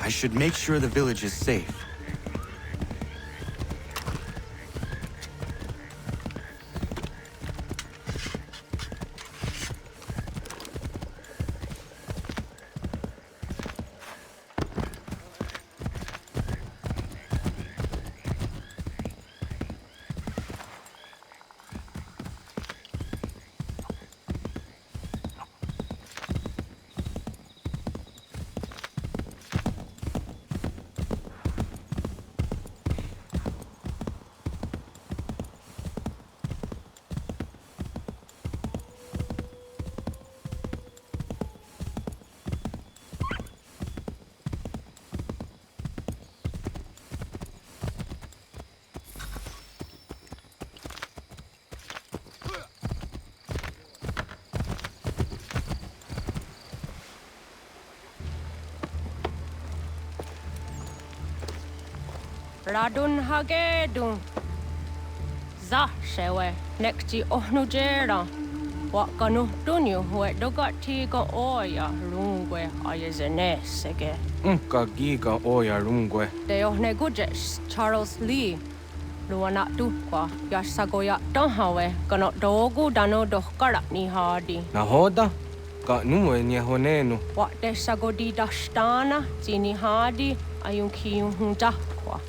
I should make sure the village is safe. Radun hagedun. Za shewe nekti ohnujera. Wakanu dunyu hue dogati ga oya rungwe ayazenesege. Unka giga oya rungwe. De ohne gujes Charles Lee. Luana tukwa yasagoya donhawe kano dogu dano dohkara ni hadi. Nahoda? Ka nuwe nye honenu. Wa de sagodi dashtana zini hadi ayun kiyun hunjakwa.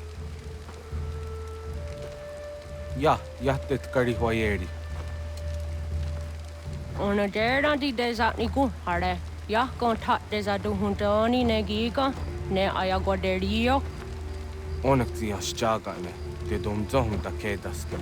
Ya, yahtet karihwayeri. Ona dera di desa ni hare. Ya kontat desa du hundani ne giga ne ayagoderio. Onak ti ashjaga ne. Te dom zohun da kedaske.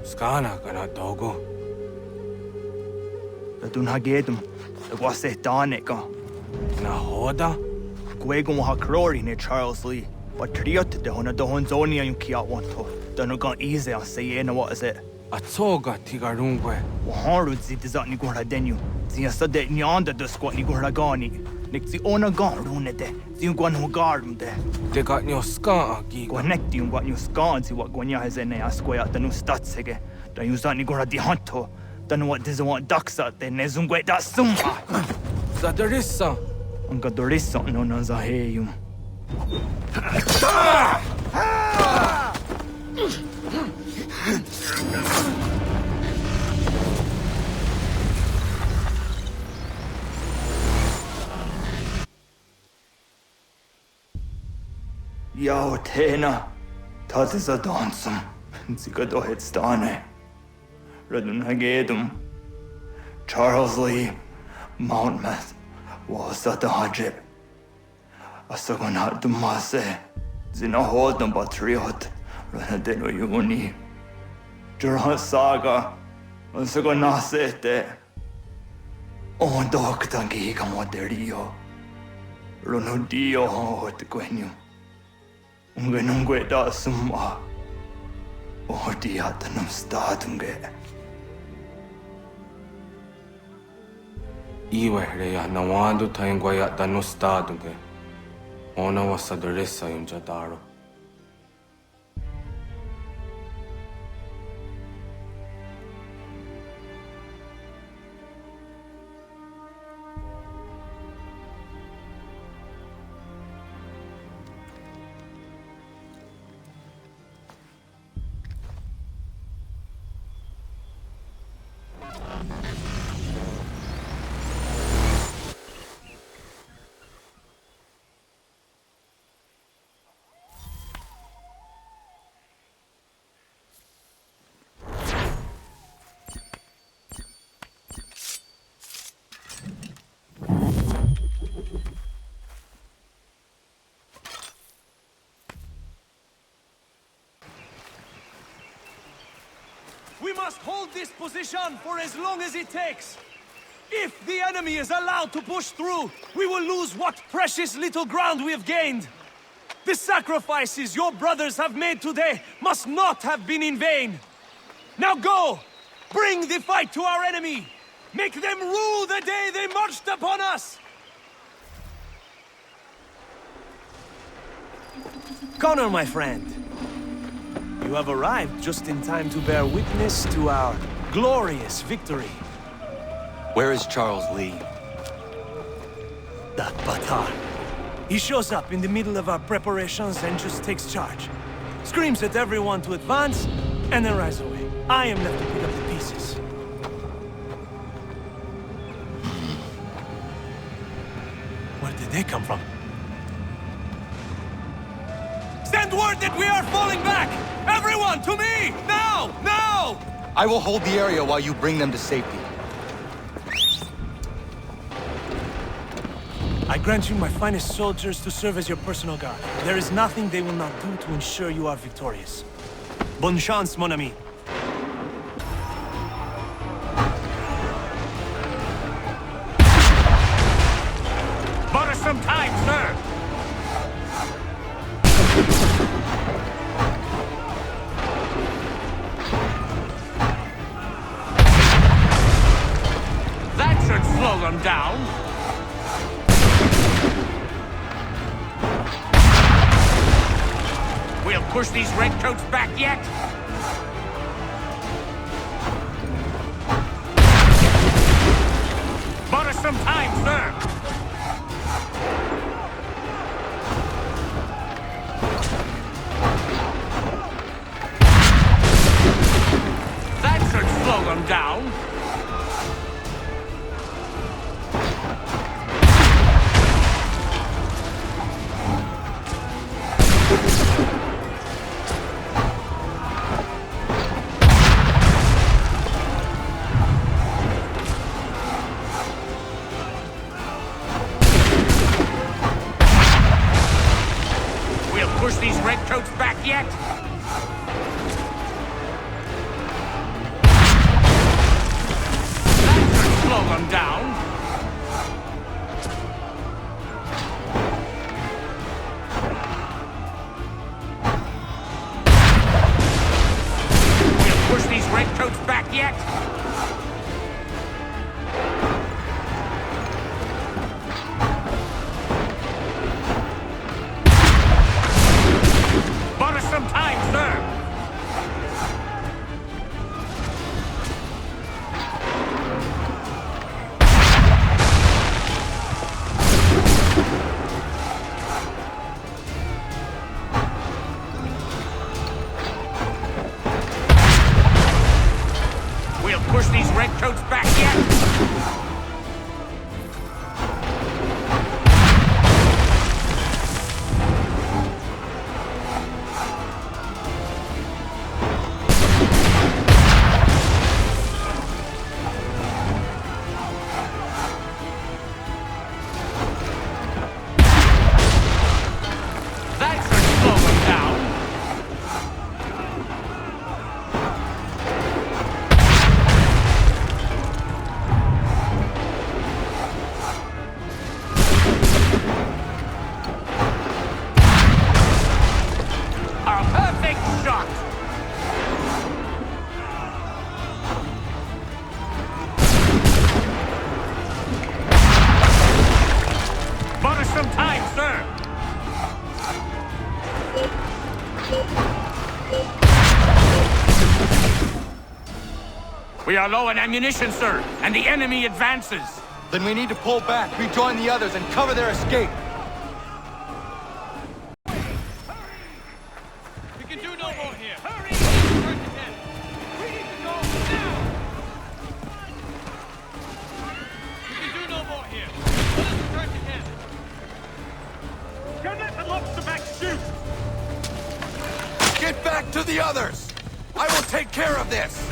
Skana kana dogo. Radun hagedum. Wase taneka. Nahoda? Gwegum ha krori ne Charles Lee. But triot de hona dohon zonia yung kia wanto. Dano gan easy a say na what is it? Atsoga tigarungwe. Waharu zit is ni gora denu. Zia sade nyanda de squat ni gora gani. Nik zi ona gan rune de. Zi gwan ho garum de. De got nyo ska gi. Connect yung gwan yung ska zi what gwanya has ne asquaya tanu statsege. Da yung zani gora di hanto. Dano what does want daksa de ne zungwe da summa. Zadarissa. Unga dorissa no na za heyum. Yao tena, das ist a dansum. Zika dohet stane. Radun hagedum. Charles Lee, Monmouth, was at the hajib. Asagonat dumase. Zina hodam patriot. Ranadeno yuni. Jurhan saga. Asagonasete. On doktangi kamoderio. Ronudio hot quenu. Ungenungue da summa. Odiatanum statunge. Iwe reya nawando taingwaya tanustaduge. Ona wasadarissa yung jadaro. must hold this position for as long as it takes. If the enemy is allowed to push through, we will lose what precious little ground we have gained. The sacrifices your brothers have made today must not have been in vain. Now go! Bring the fight to our enemy! Make them rue the day they marched upon us! Connor, my friend. You have arrived just in time to bear witness to our glorious victory. Where is Charles Lee? That batard. He shows up in the middle of our preparations and just takes charge. Screams at everyone to advance, and then rides away. I am left to pick up the pieces. Where did they come from? Send word that we are falling back! Everyone, to me! Now! Now! I will hold the area while you bring them to safety. I grant you my finest soldiers to serve as your personal guard. There is nothing they will not do to ensure you are victorious. Bonne chance, mon ami. Bought us some time, sir! That should slow them down. We'll push these redcoats back yet? Bought us some time, sir! That should slow them down. Push these redcoats back yet? That should slow them down. We'll push these redcoats back yet? Some time, sir! We'll push these redcoats back yet? We are low on ammunition, sir, and the enemy advances. Then we need to pull back, rejoin the others, and cover their escape. We can do no more here. Hurry! Turn ahead. We need to go now! We can do no more here. Let us return to camp. Can let the lobster back shoot! Get back to the others! I will take care of this!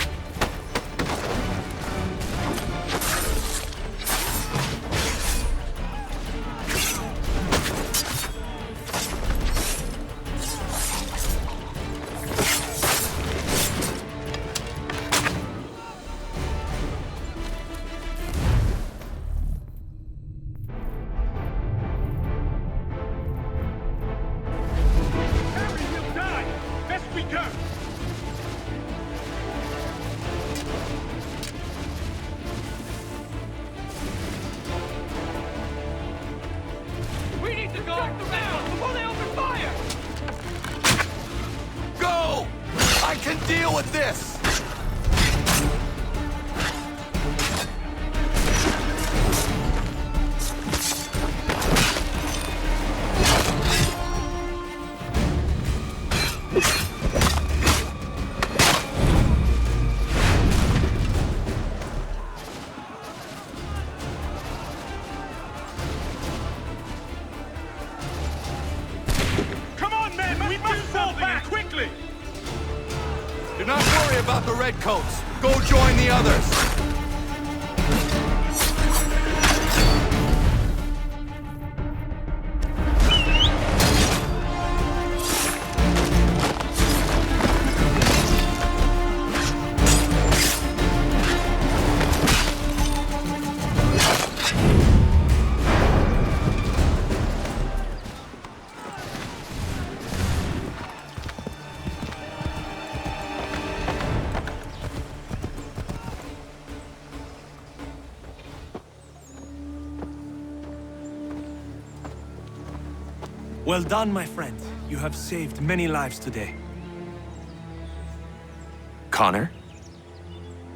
Go! We need to go the round before they open fire! Go! I can deal with this! Come on, men! We must fall back quickly! Do not worry about the redcoats. Go join the others. Well done, my friend. You have saved many lives today. Connor?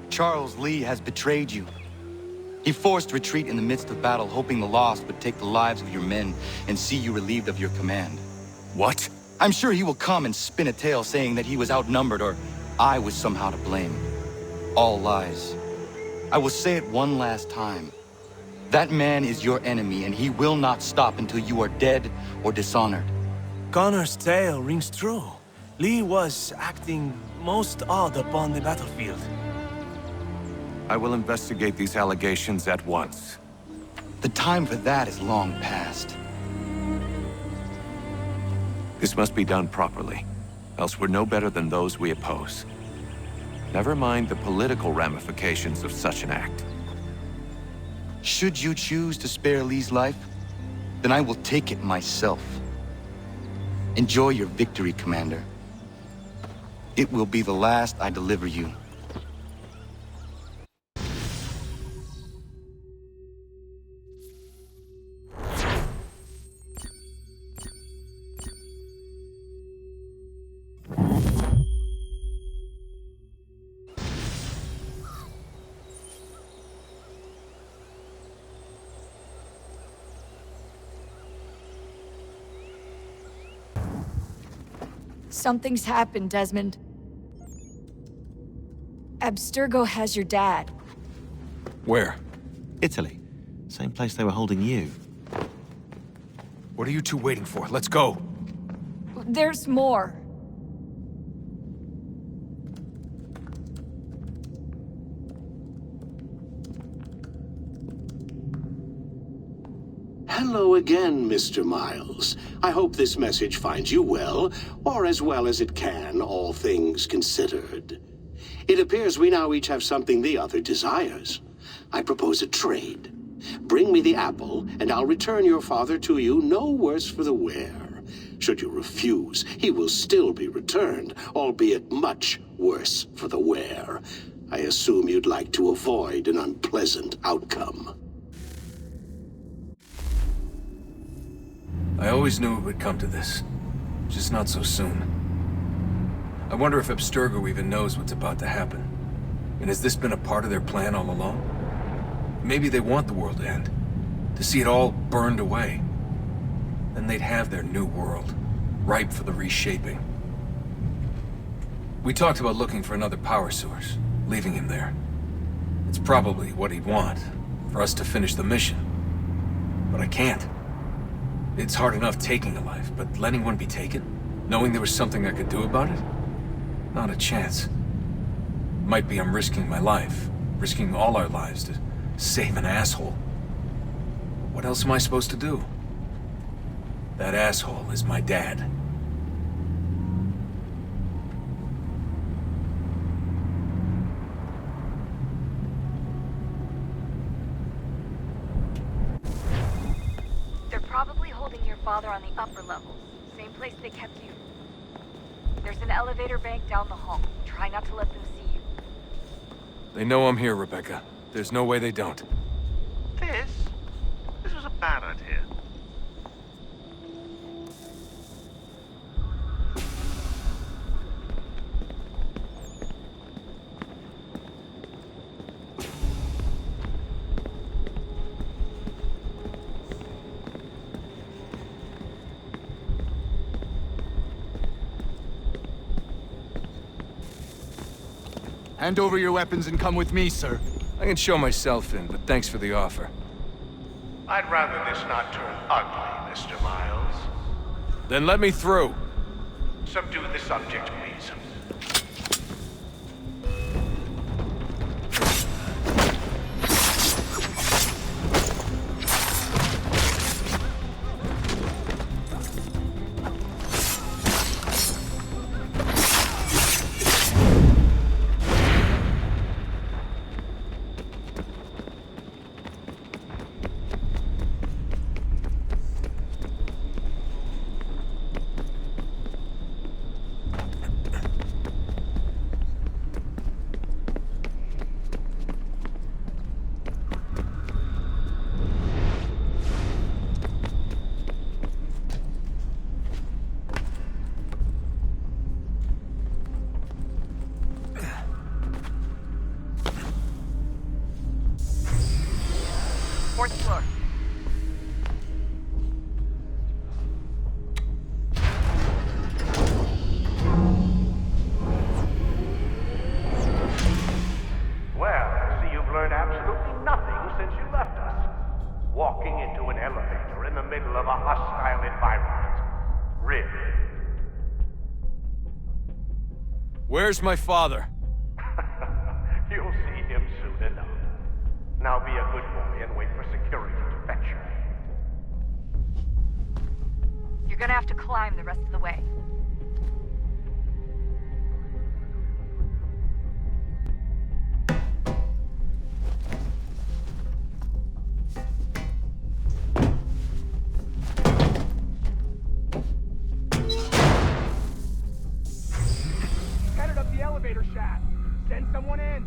Charles Lee has betrayed you. He forced retreat in the midst of battle, hoping the lost would take the lives of your men and see you relieved of your command. What? I'm sure he will come and spin a tale saying that he was outnumbered or I was somehow to blame. All lies. I will say it one last time. That man is your enemy, and he will not stop until you are dead or dishonored. Connor's tale rings true. Lee was acting most odd upon the battlefield. I will investigate these allegations at once. The time for that is long past. This must be done properly, else we're no better than those we oppose. Never mind the political ramifications of such an act. Should you choose to spare Lee's life, then I will take it myself. Enjoy your victory, Commander. It will be the last I deliver you. Something's happened, Desmond. Abstergo has your dad. Where? Italy. Same place they were holding you. What are you two waiting for? Let's go. There's more. Hello again, Mr. Miles. I hope this message finds you well, or as well as it can, all things considered. It appears we now each have something the other desires. I propose a trade. Bring me the apple, and I'll return your father to you no worse for the wear. Should you refuse, he will still be returned, albeit much worse for the wear. I assume you'd like to avoid an unpleasant outcome. I always knew it would come to this. Just not so soon. I wonder if Abstergo even knows what's about to happen. And has this been a part of their plan all along? Maybe they want the world to end. To see it all burned away. Then they'd have their new world, ripe for the reshaping. We talked about looking for another power source, leaving him there. It's probably what he'd want, for us to finish the mission. But I can't. It's hard enough taking a life, but letting one be taken? Knowing there was something I could do about it? Not a chance. Might be I'm risking my life, risking all our lives to save an asshole. What else am I supposed to do? That asshole is my dad. They're probably holding your father on the upper levels. Same place they kept you. There's an elevator bank down the hall. Try not to let them see you. They know I'm here, Rebecca. There's no way they don't. This was a Barrett here. Hand over your weapons and come with me, sir. I can show myself in, but thanks for the offer. I'd rather this not turn ugly, Mr. Miles. Then let me through. Subdue the subject, please. Fourth floor. Well, I see you've learned absolutely nothing since you left us. Walking into an elevator in the middle of a hostile environment. Really? Where's my father? You'll see him soon enough. Now be a good boy and wait for security to fetch you. You're gonna have to climb the rest of the way. Headed up the elevator shaft. Send someone in.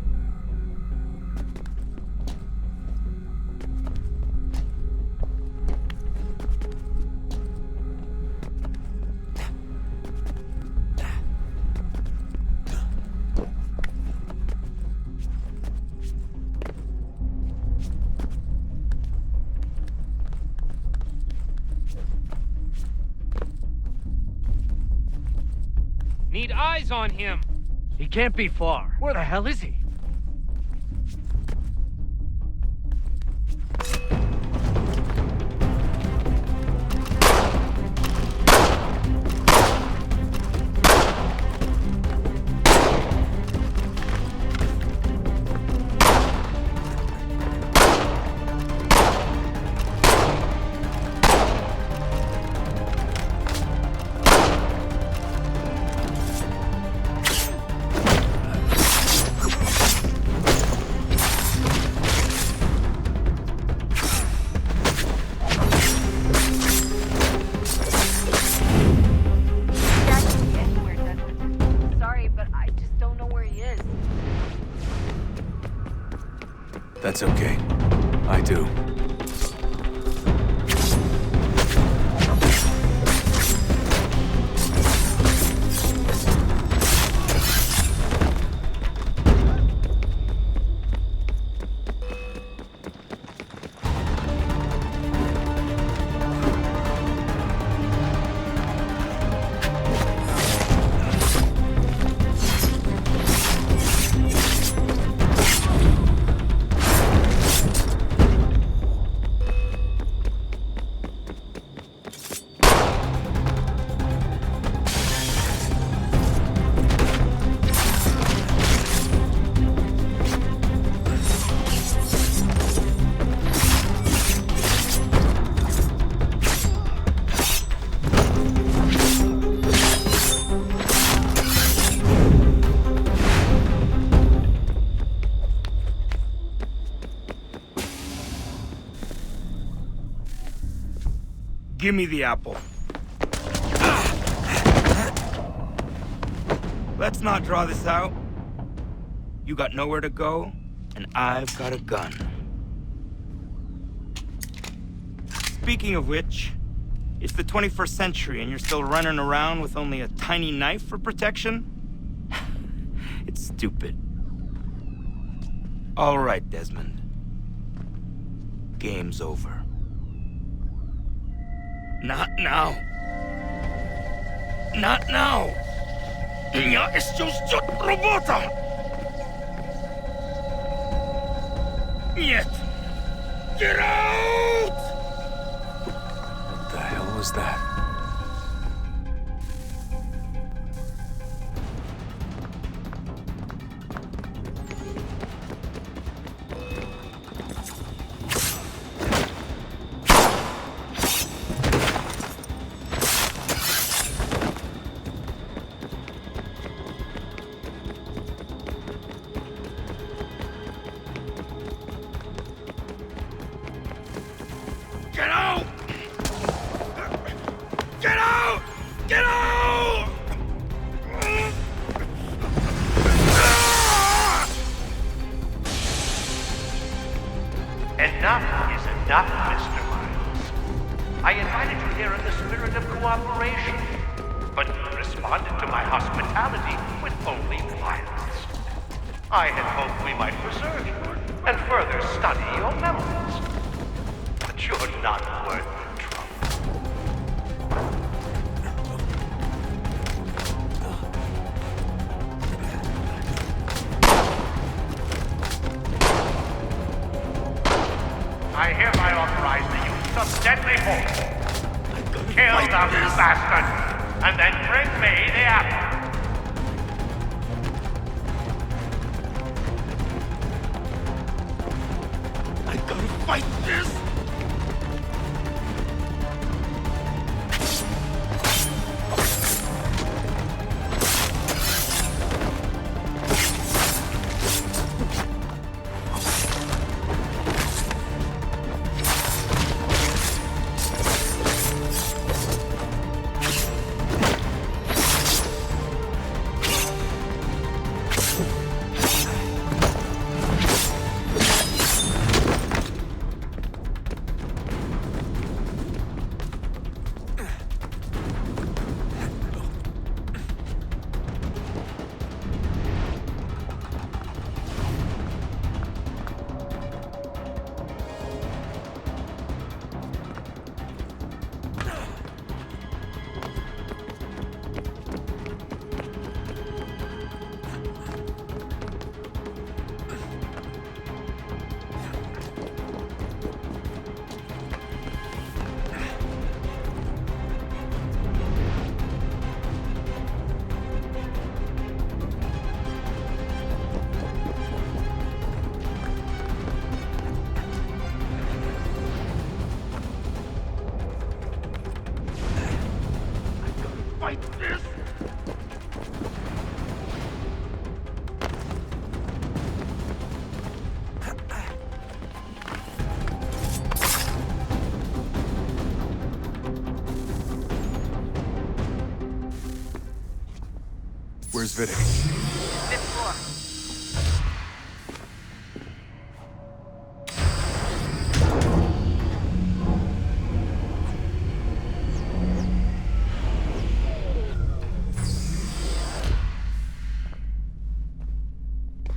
Need eyes on him. He can't be far. Where the hell is he? That's okay. I do. Give me the apple. Let's not draw this out. You got nowhere to go, and I've got a gun. Speaking of which, it's the 21st century and you're still running around with only a tiny knife for protection? It's stupid. All right, Desmond. Game's over. Not now. Not now. Я еще ждет работа. Нет. Get out! What the hell was that? Get out! Get out! Get out! Enough is enough, Mr. Miles. I invited you here in the spirit of cooperation, but you responded to my hospitality with only violence. I had hoped we might preserve you and further study your memories. But you're not worth the trouble. I hereby authorize the use of deadly force. Kill the bastard, and then bring me the apple. I gotta fight this! Fight this! Where's Vidic? Fifth floor.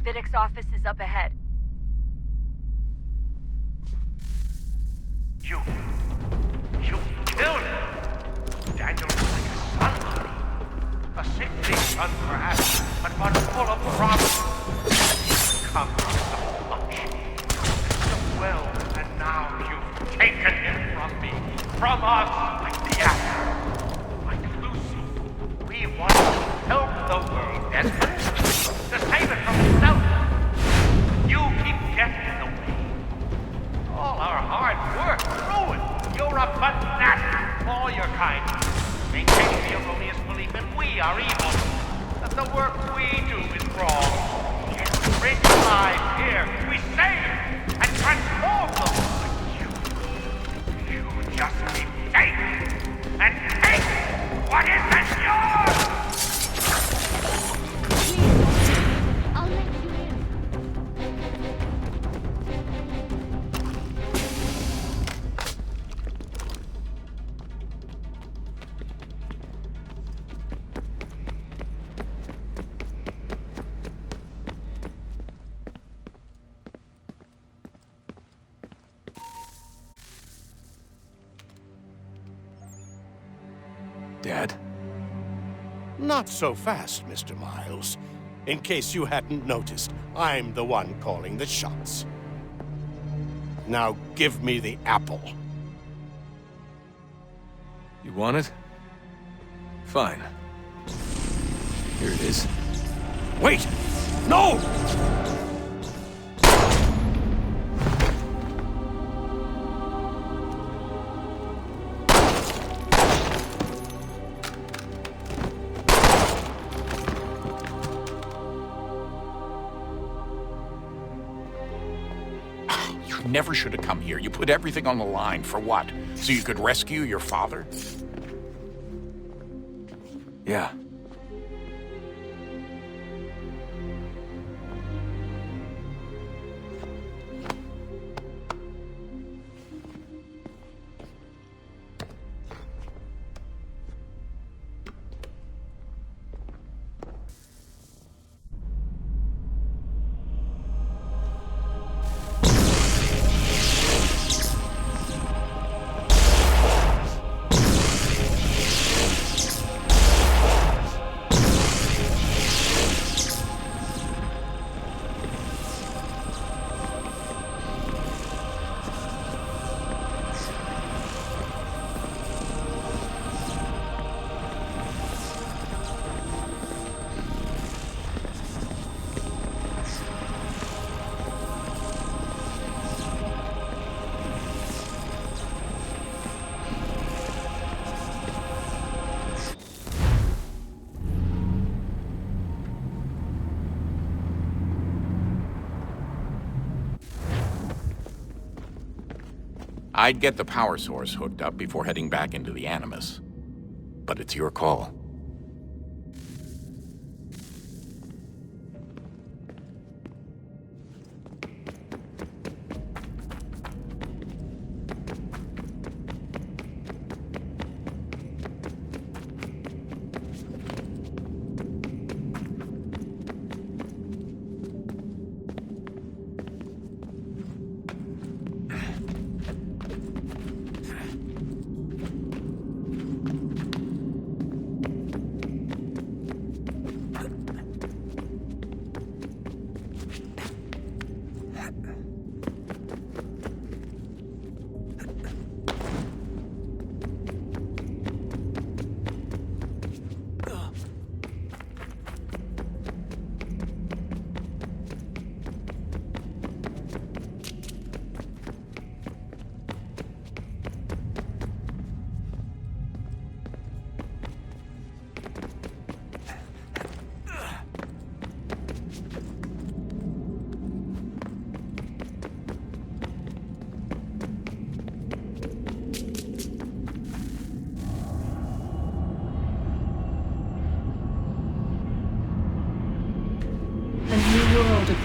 Vidic's office is up ahead. You killed him! Daniel was like a son to me. A sickly son, perhaps, but one full of promise. Come so much. So well, and now you've taken him from me, from us, like the apple. Like Lucy, we want to help the world, Desmond, to save it from itself. You keep getting in the way. All our hard work ruined. You're a fanatic. All your kind. Maintaining the erroneous belief that we are evil. That the work we do is wrong. Bring lives here. We save and transform them. But you just keep taking and taking what isn't yours. Dad? Not so fast, Mr. Miles. In case you hadn't noticed, I'm the one calling the shots. Now give me the apple. You want it? Fine. Here it is. Wait! No! You never should have come here. You put everything on the line. For what? So you could rescue your father? Yeah. I'd get the power source hooked up before heading back into the Animus. But it's your call.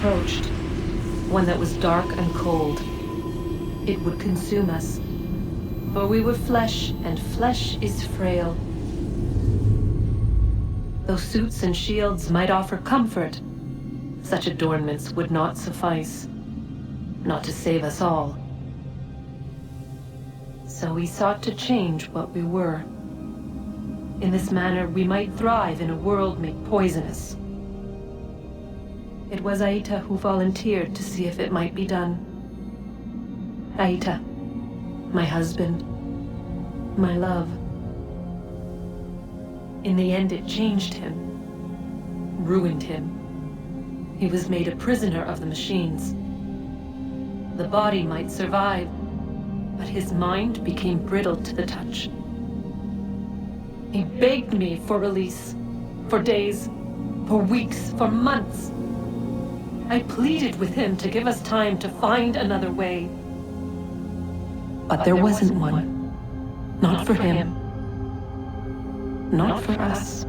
Approached, one that was dark and cold. It would consume us, for we were flesh, and flesh is frail. Though suits and shields might offer comfort, such adornments would not suffice, not to save us all. So we sought to change what we were. In this manner, we might thrive in a world made poisonous. It was Aita who volunteered to see if it might be done. Aita, my husband, my love. In the end, it changed him, ruined him. He was made a prisoner of the machines. The body might survive, but his mind became brittle to the touch. He begged me for release, for days, for weeks, for months. I pleaded with him to give us time to find another way. But there wasn't one. Not for him. Not for us.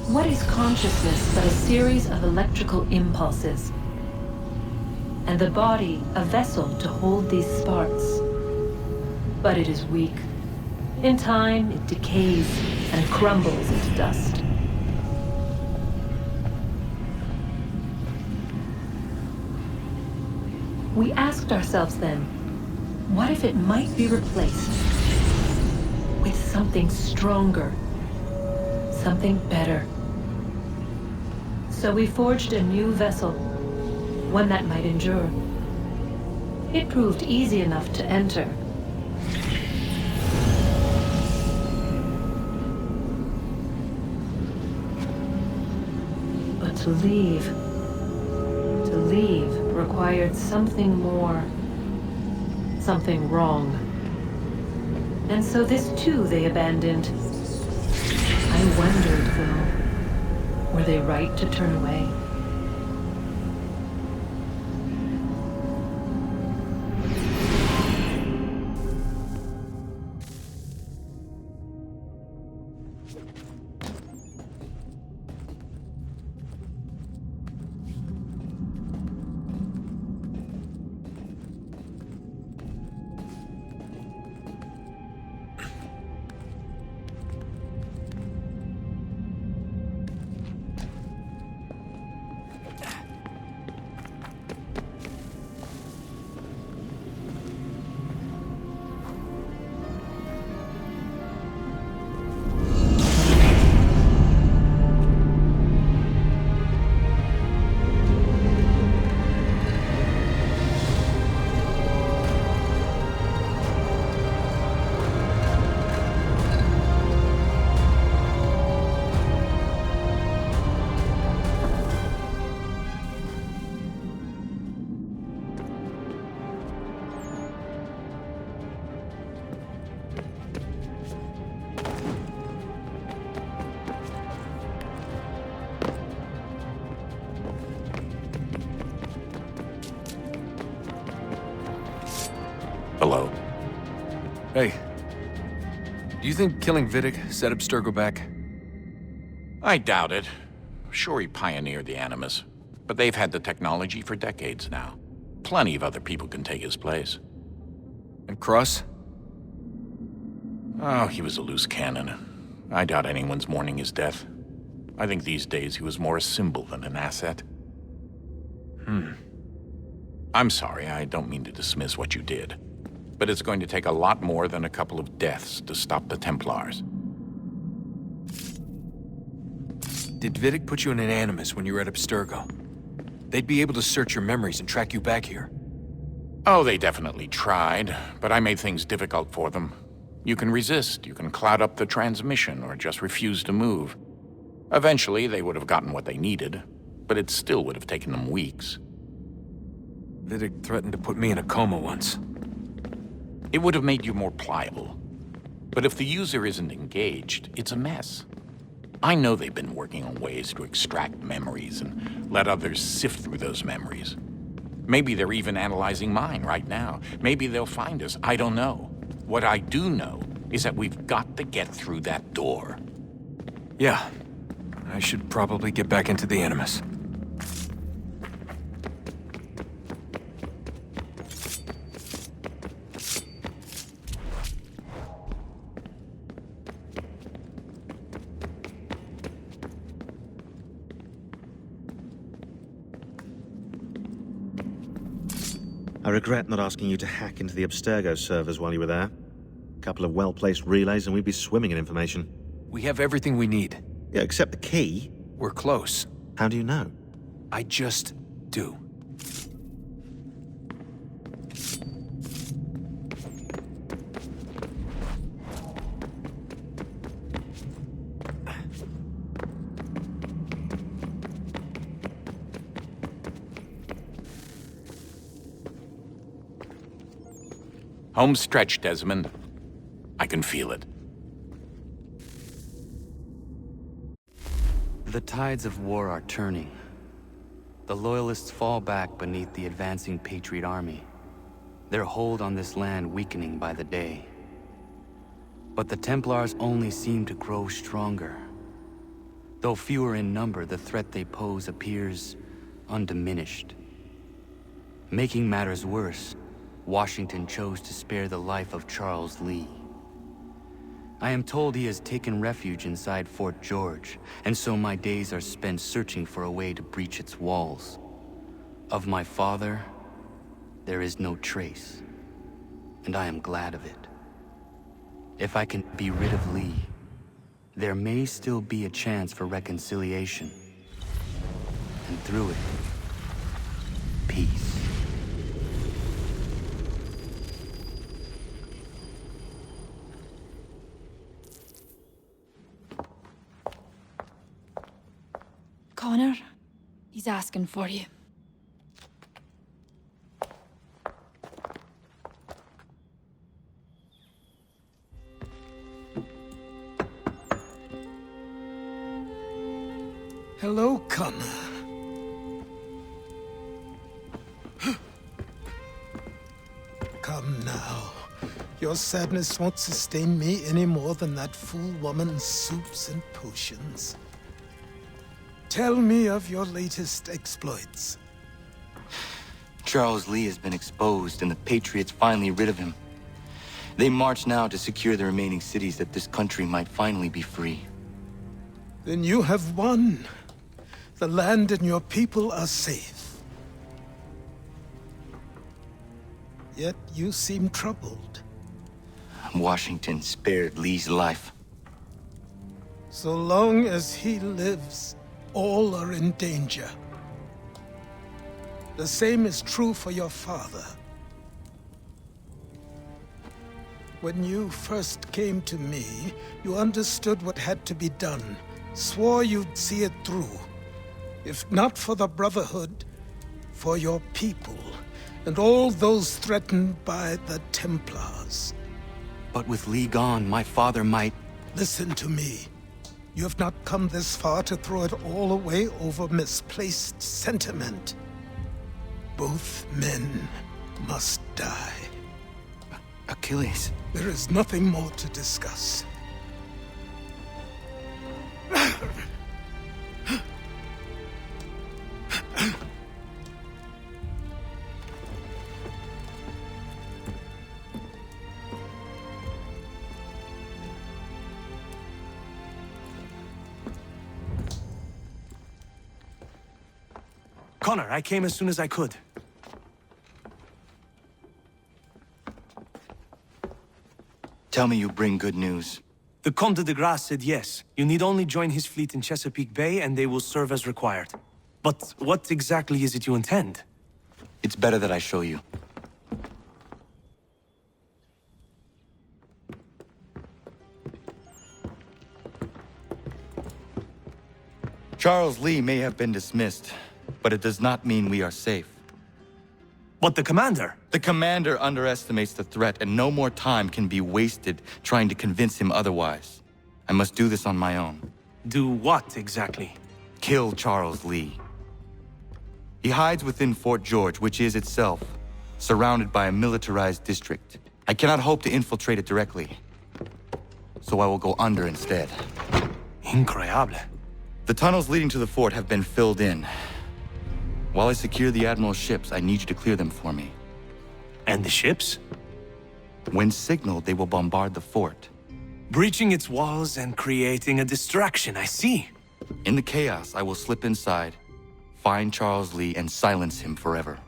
What is consciousness but a series of electrical impulses? And the body a vessel to hold these sparks. But it is weak. In time, it decays and crumbles into dust. We asked ourselves then, what if it might be replaced with something stronger, something better? So we forged a new vessel, one that might endure. It proved easy enough to enter. But to leave required something more, something wrong. And so this too they abandoned. I wondered, though, were they right to turn away? Hello. Hey. Do you think killing Vidic set Abstergo back? I doubt it. Sure, he pioneered the Animus, but they've had the technology for decades now. Plenty of other people can take his place. And Cross? Oh, he was a loose cannon. I doubt anyone's mourning his death. I think these days he was more a symbol than an asset. I'm sorry, I don't mean to dismiss what you did. But it's going to take a lot more than a couple of deaths to stop the Templars. Did Vidic put you in an Animus when you were at Abstergo? They'd be able to search your memories and track you back here. Oh, they definitely tried, but I made things difficult for them. You can resist, you can cloud up the transmission, or just refuse to move. Eventually, they would have gotten what they needed, but it still would have taken them weeks. Vidic threatened to put me in a coma once. It would have made you more pliable. But if the user isn't engaged, it's a mess. I know they've been working on ways to extract memories and let others sift through those memories. Maybe they're even analyzing mine right now. Maybe they'll find us. I don't know. What I do know is that we've got to get through that door. Yeah. I should probably get back into the Animus. I regret not asking you to hack into the Abstergo servers while you were there. A couple of well-placed relays and we'd be swimming in information. We have everything we need. Yeah, except the key. We're close. How do you know? I just do. Home stretch, Desmond. I can feel it. The tides of war are turning. The Loyalists fall back beneath the advancing Patriot army, their hold on this land weakening by the day. But the Templars only seem to grow stronger. Though fewer in number, the threat they pose appears undiminished. Making matters worse, Washington chose to spare the life of Charles Lee. I am told he has taken refuge inside Fort George, and so my days are spent searching for a way to breach its walls. Of my father, there is no trace, and I am glad of it. If I can be rid of Lee, there may still be a chance for reconciliation. And through it, peace. Connor, he's asking for you. Hello, Connor. Come now. Your sadness won't sustain me any more than that fool woman's soups and potions. Tell me of your latest exploits. Charles Lee has been exposed, and the Patriots finally rid of him. They march now to secure the remaining cities that this country might finally be free. Then you have won. The land and your people are safe. Yet you seem troubled. Washington spared Lee's life. So long as he lives, all are in danger. The same is true for your father. When you first came to me, you understood what had to be done, swore you'd see it through. If not for the Brotherhood, for your people, and all those threatened by the Templars. But with Lee gone, my father might... Listen to me. You have not come this far to throw it all away over misplaced sentiment. Both men must die. Achilles. There is nothing more to discuss. Connor, I came as soon as I could. Tell me you bring good news. The Comte de Grasse said yes. You need only join his fleet in Chesapeake Bay and they will serve as required. But what exactly is it you intend? It's better that I show you. Charles Lee may have been dismissed, but it does not mean we are safe. But the commander? The commander underestimates the threat, and no more time can be wasted trying to convince him otherwise. I must do this on my own. Do what exactly? Kill Charles Lee. He hides within Fort George, which is itself surrounded by a militarized district. I cannot hope to infiltrate it directly, so I will go under instead. Incroyable. The tunnels leading to the fort have been filled in. While I secure the Admiral's ships, I need you to clear them for me. And the ships? When signaled, they will bombard the fort. Breaching its walls and creating a distraction, I see. In the chaos, I will slip inside, find Charles Lee, and silence him forever.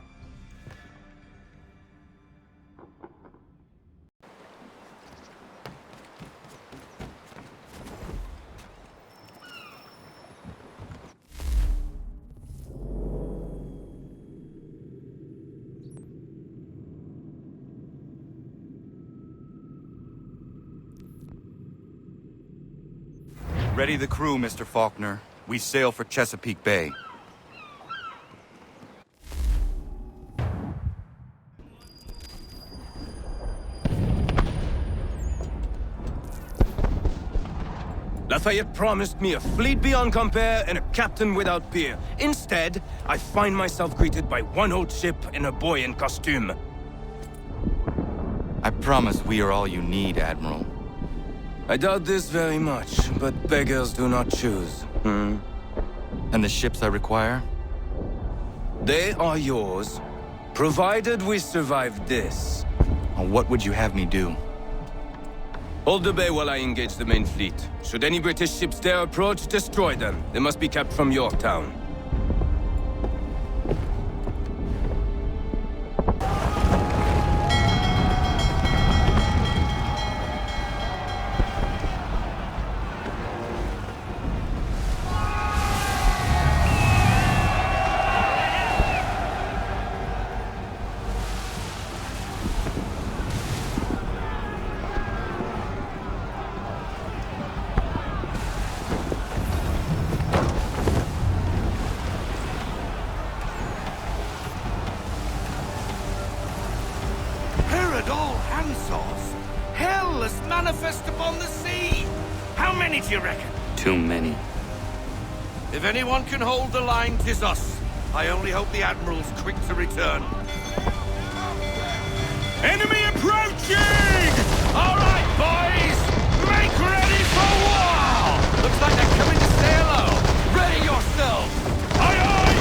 Ready the crew, Mr. Faulkner. We sail for Chesapeake Bay. Lafayette promised me a fleet beyond compare and a captain without peer. Instead, I find myself greeted by one old ship and a boy in costume. I promise we are all you need, Admiral. I doubt this very much, but beggars do not choose. And the ships I require? They are yours, provided we survive this. What would you have me do? Hold the bay while I engage the main fleet. Should any British ships dare approach, destroy them. They must be kept from Yorktown. Too many. If anyone can hold the line, 'tis us. I only hope the Admiral's quick to return. Enemy approaching! All right, boys! Make ready for war! Looks like they're coming to say hello. Ready yourselves! Aye, aye!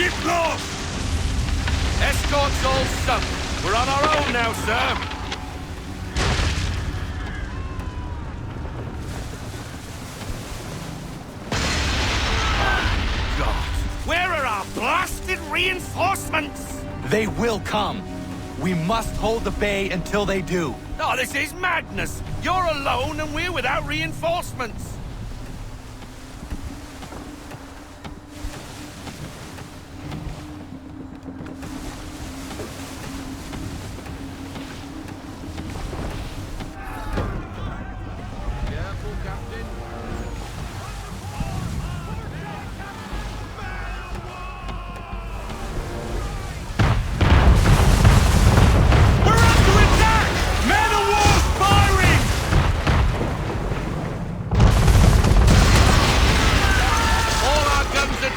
Ship lost! Escort's all sunk. We're on our own now, sir. Where are our blasted reinforcements? They will come. We must hold the bay until they do. Oh, this is madness! You're alone and we're without reinforcements! Careful, Captain.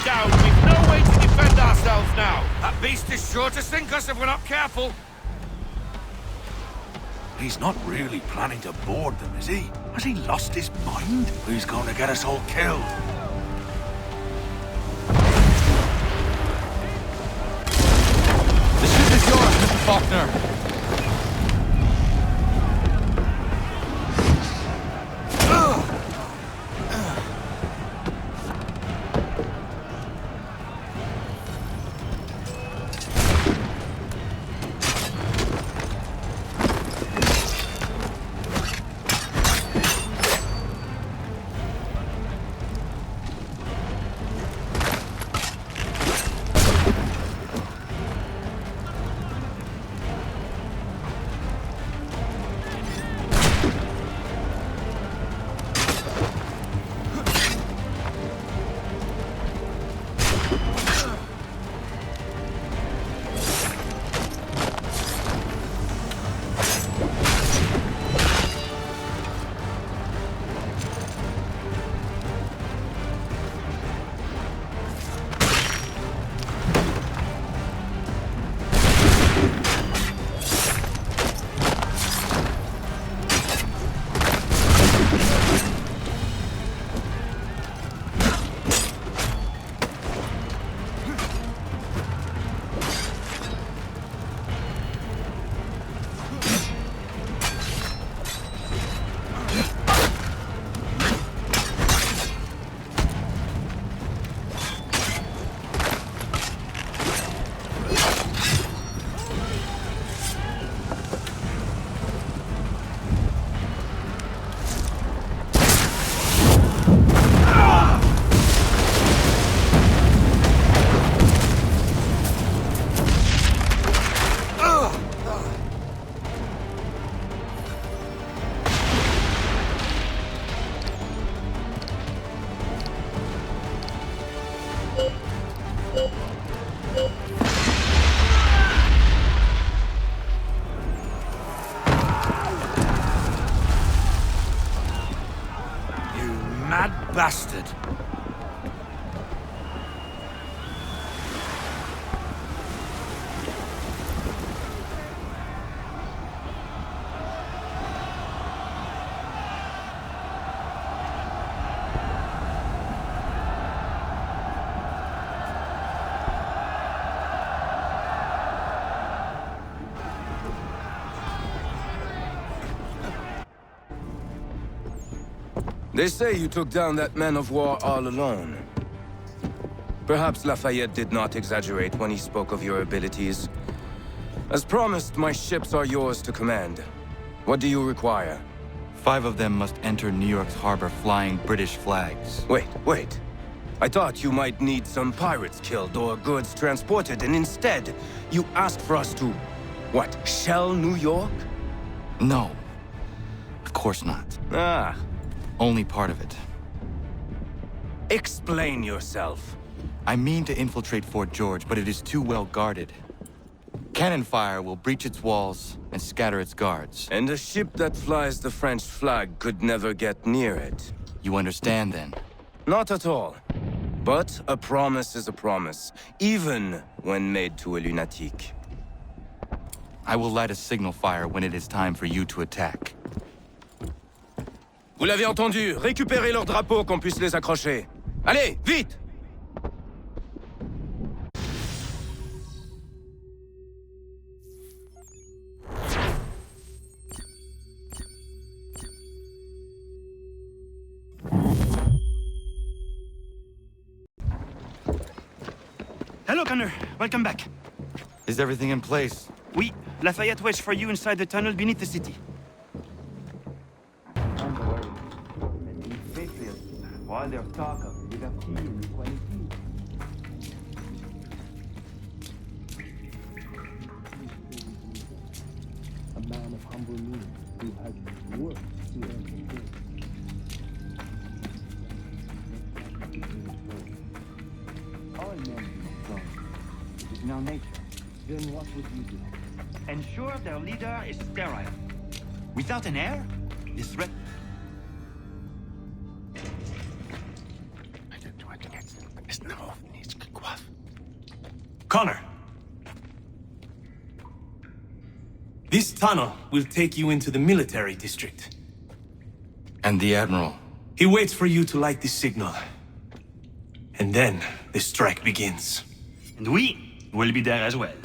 Down. We've no way to defend ourselves now. That beast is sure to sink us if we're not careful. He's not really planning to board them, is he? Has he lost his mind? He's going to get us all killed. The ship is yours, Mr. Faulkner. Bastard. They say you took down that man of war all alone. Perhaps Lafayette did not exaggerate when he spoke of your abilities. As promised, my ships are yours to command. What do you require? 5 of them must enter New York's harbor flying British flags. Wait. I thought you might need some pirates killed or goods transported, and instead, you asked for us to, what, shell New York? No. Of course not. Ah. Only part of it. Explain yourself. I mean to infiltrate Fort George, but it is too well guarded. Cannon fire will breach its walls and scatter its guards. And a ship that flies the French flag could never get near it. You understand, then? Not at all. But a promise is a promise, even when made to a lunatic. I will light a signal fire when it is time for you to attack. Vous l'avez entendu, récupérez leurs drapeaux qu'on puisse les accrocher. Allez, vite! Hello, Connor. Welcome back. Is everything in place? Oui. Lafayette waits for you inside the tunnel beneath the city. While they're talking, you got tea and quality. A man of humble means who has worked to earn his good. All men be strong. It is in our nature. Then what would you do? Ensure their leader is sterile. Without an heir, this threat... Connor! This tunnel will take you into the military district. And the Admiral? He waits for you to light this signal. And then the strike begins. And we will be there as well.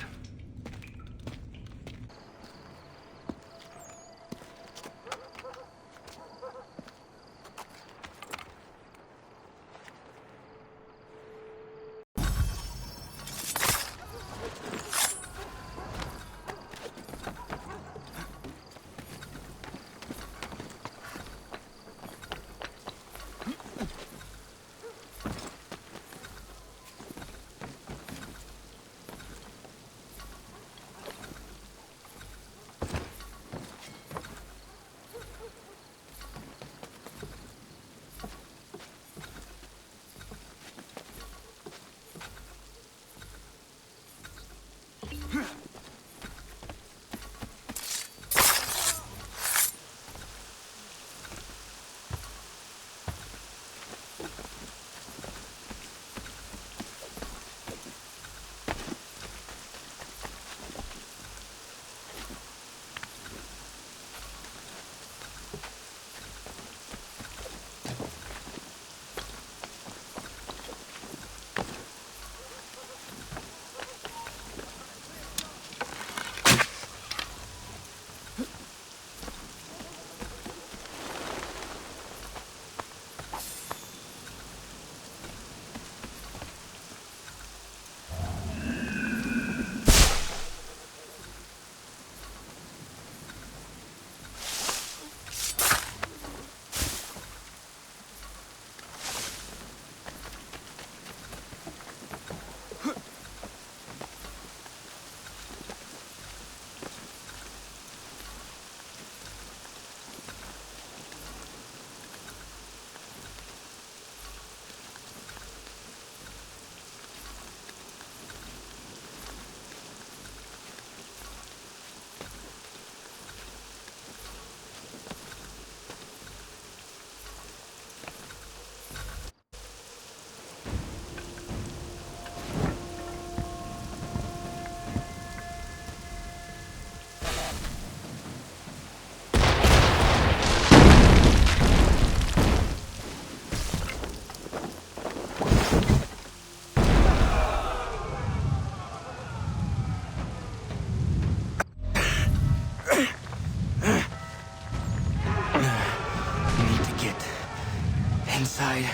Inside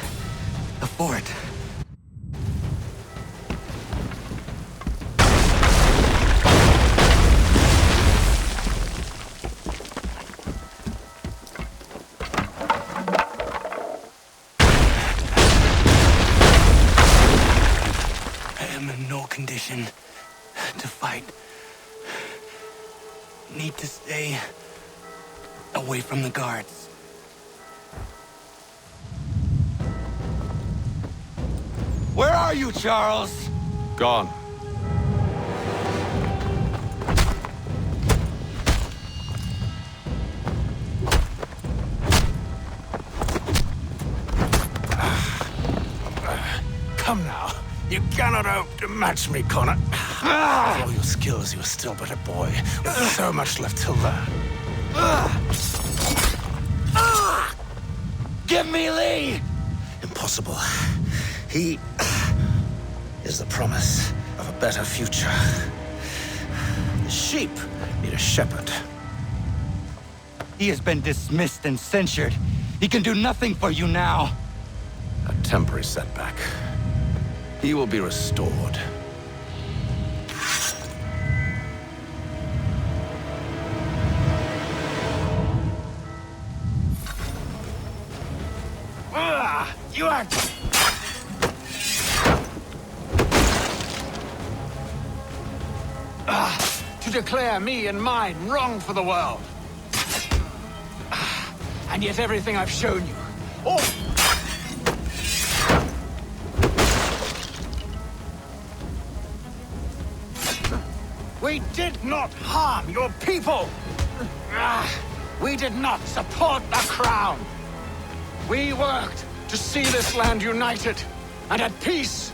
the fort. I am in no condition to fight. Need to stay away from the guards. Where are you, Charles? Gone. Come now. You cannot hope to match me, Connor. With all your skills, you're still but a boy, with so much left to learn. Give me Lee! Impossible. He is the promise of a better future. The sheep need a shepherd. He has been dismissed and censured. He can do nothing for you now. A temporary setback. He will be restored. You act! To declare me and mine wrong for the world. And yet everything I've shown you, all... We did not harm your people! We did not support the crown! We worked to see this land united and at peace!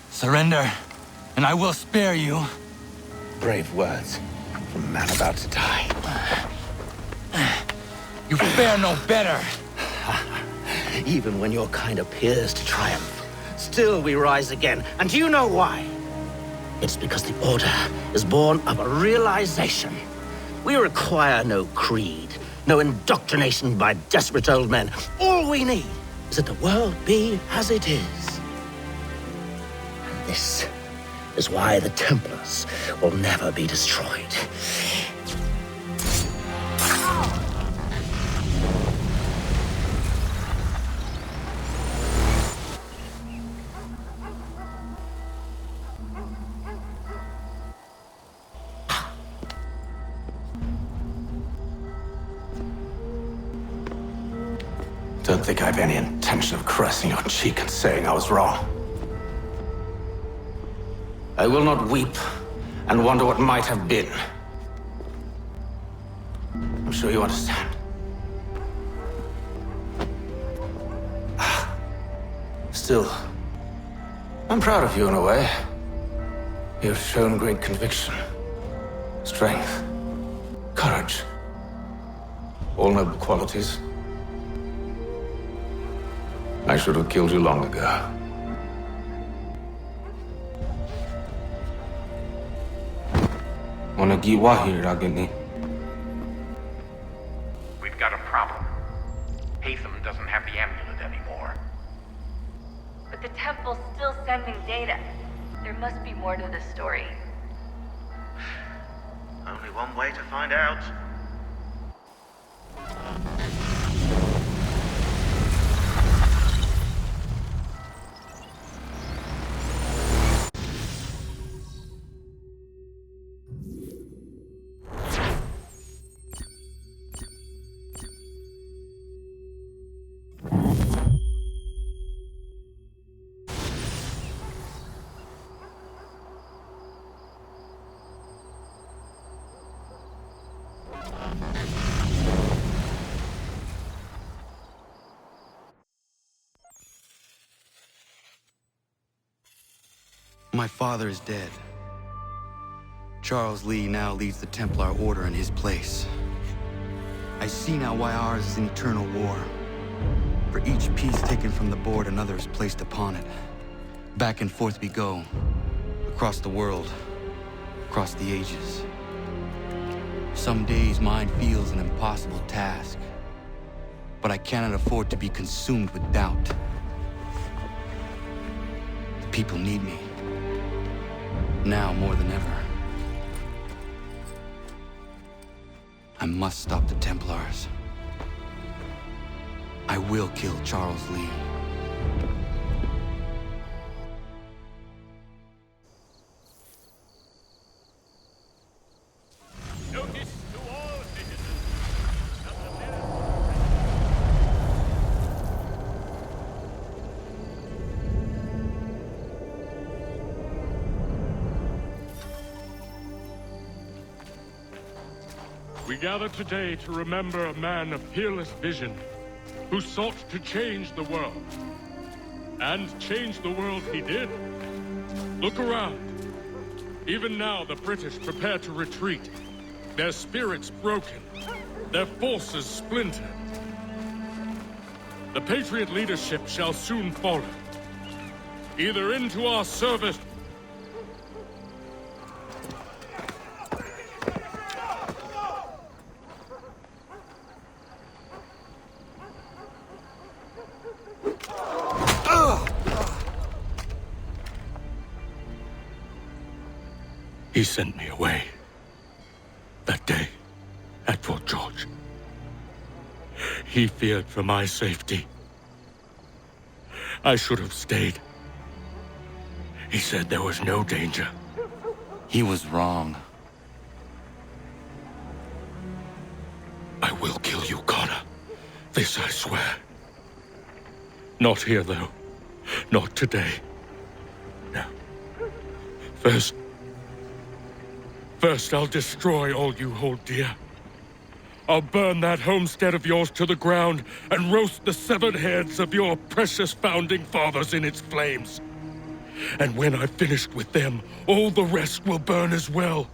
Surrender, and I will spare you. Brave words from a man about to die. You fare no better. Even when your kind appears to triumph, still we rise again. And do you know why? It's because the Order is born of a realization. We require no creed, no indoctrination by desperate old men. All we need is that the world be as it is. And this is why the Templars will never be destroyed. Don't think I have any intention of caressing your cheek and saying I was wrong. I will not weep and wonder what might have been. I'm sure you understand. Still, I'm proud of you in a way. You have shown great conviction, strength, courage. All noble qualities. I should have killed you long ago. Wanna get wahir, Agni? We've got a problem. Haytham doesn't have the amulet anymore. But the temple's still sending data. There must be more to this story. Only one way to find out. My father is dead. Charles Lee now leads the Templar Order in his place. I see now why ours is an eternal war. For each piece taken from the board, another is placed upon it. Back and forth we go. Across the world. Across the ages. Some days mine feels an impossible task. But I cannot afford to be consumed with doubt. The people need me. Now more than ever. I must stop the Templars. I will kill Charles Lee. Notice to all citizens. We gather today to remember a man of peerless vision who sought to change the world. And change the world he did. Look around. Even now the British prepare to retreat. Their spirits broken. Their forces splintered. The Patriot leadership shall soon follow. Either into our service He sent me away. That day, at Fort George. He feared for my safety. I should have stayed. He said there was no danger. He was wrong. I will kill you, Connor. This I swear. Not here, though. Not today. No. First, I'll destroy all you hold dear. I'll burn that homestead of yours to the ground and roast the severed heads of your precious founding fathers in its flames. And when I've finished with them, all the rest will burn as well.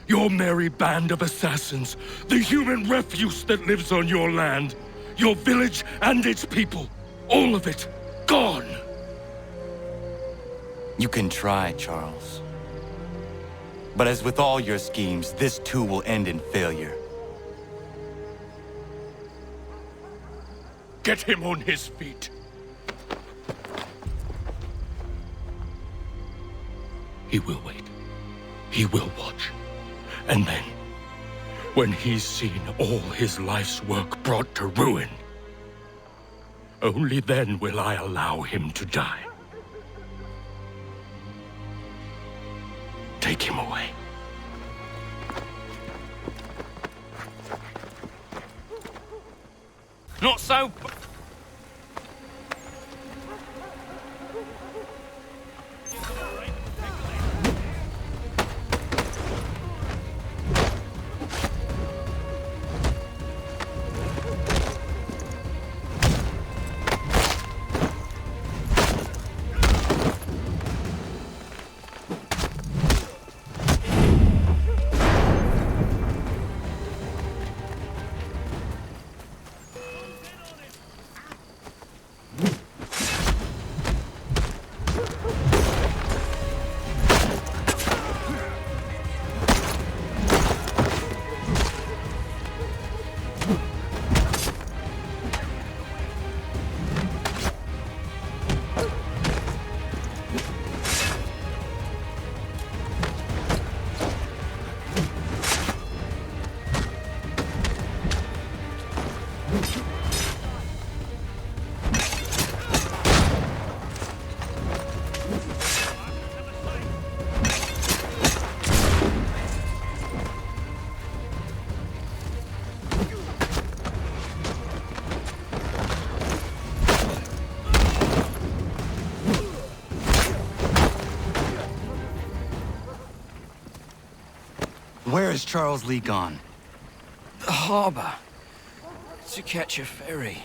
Your merry band of assassins, the human refuse that lives on your land, your village and its people, all of it, gone. You can try, Charles. But as with all your schemes, this too will end in failure. Get him on his feet. He will wait. He will watch. And then, when he's seen all his life's work brought to ruin, only then will I allow him to die. Take him away. Not so... Where is Charles Lee gone? The harbor. To catch a ferry.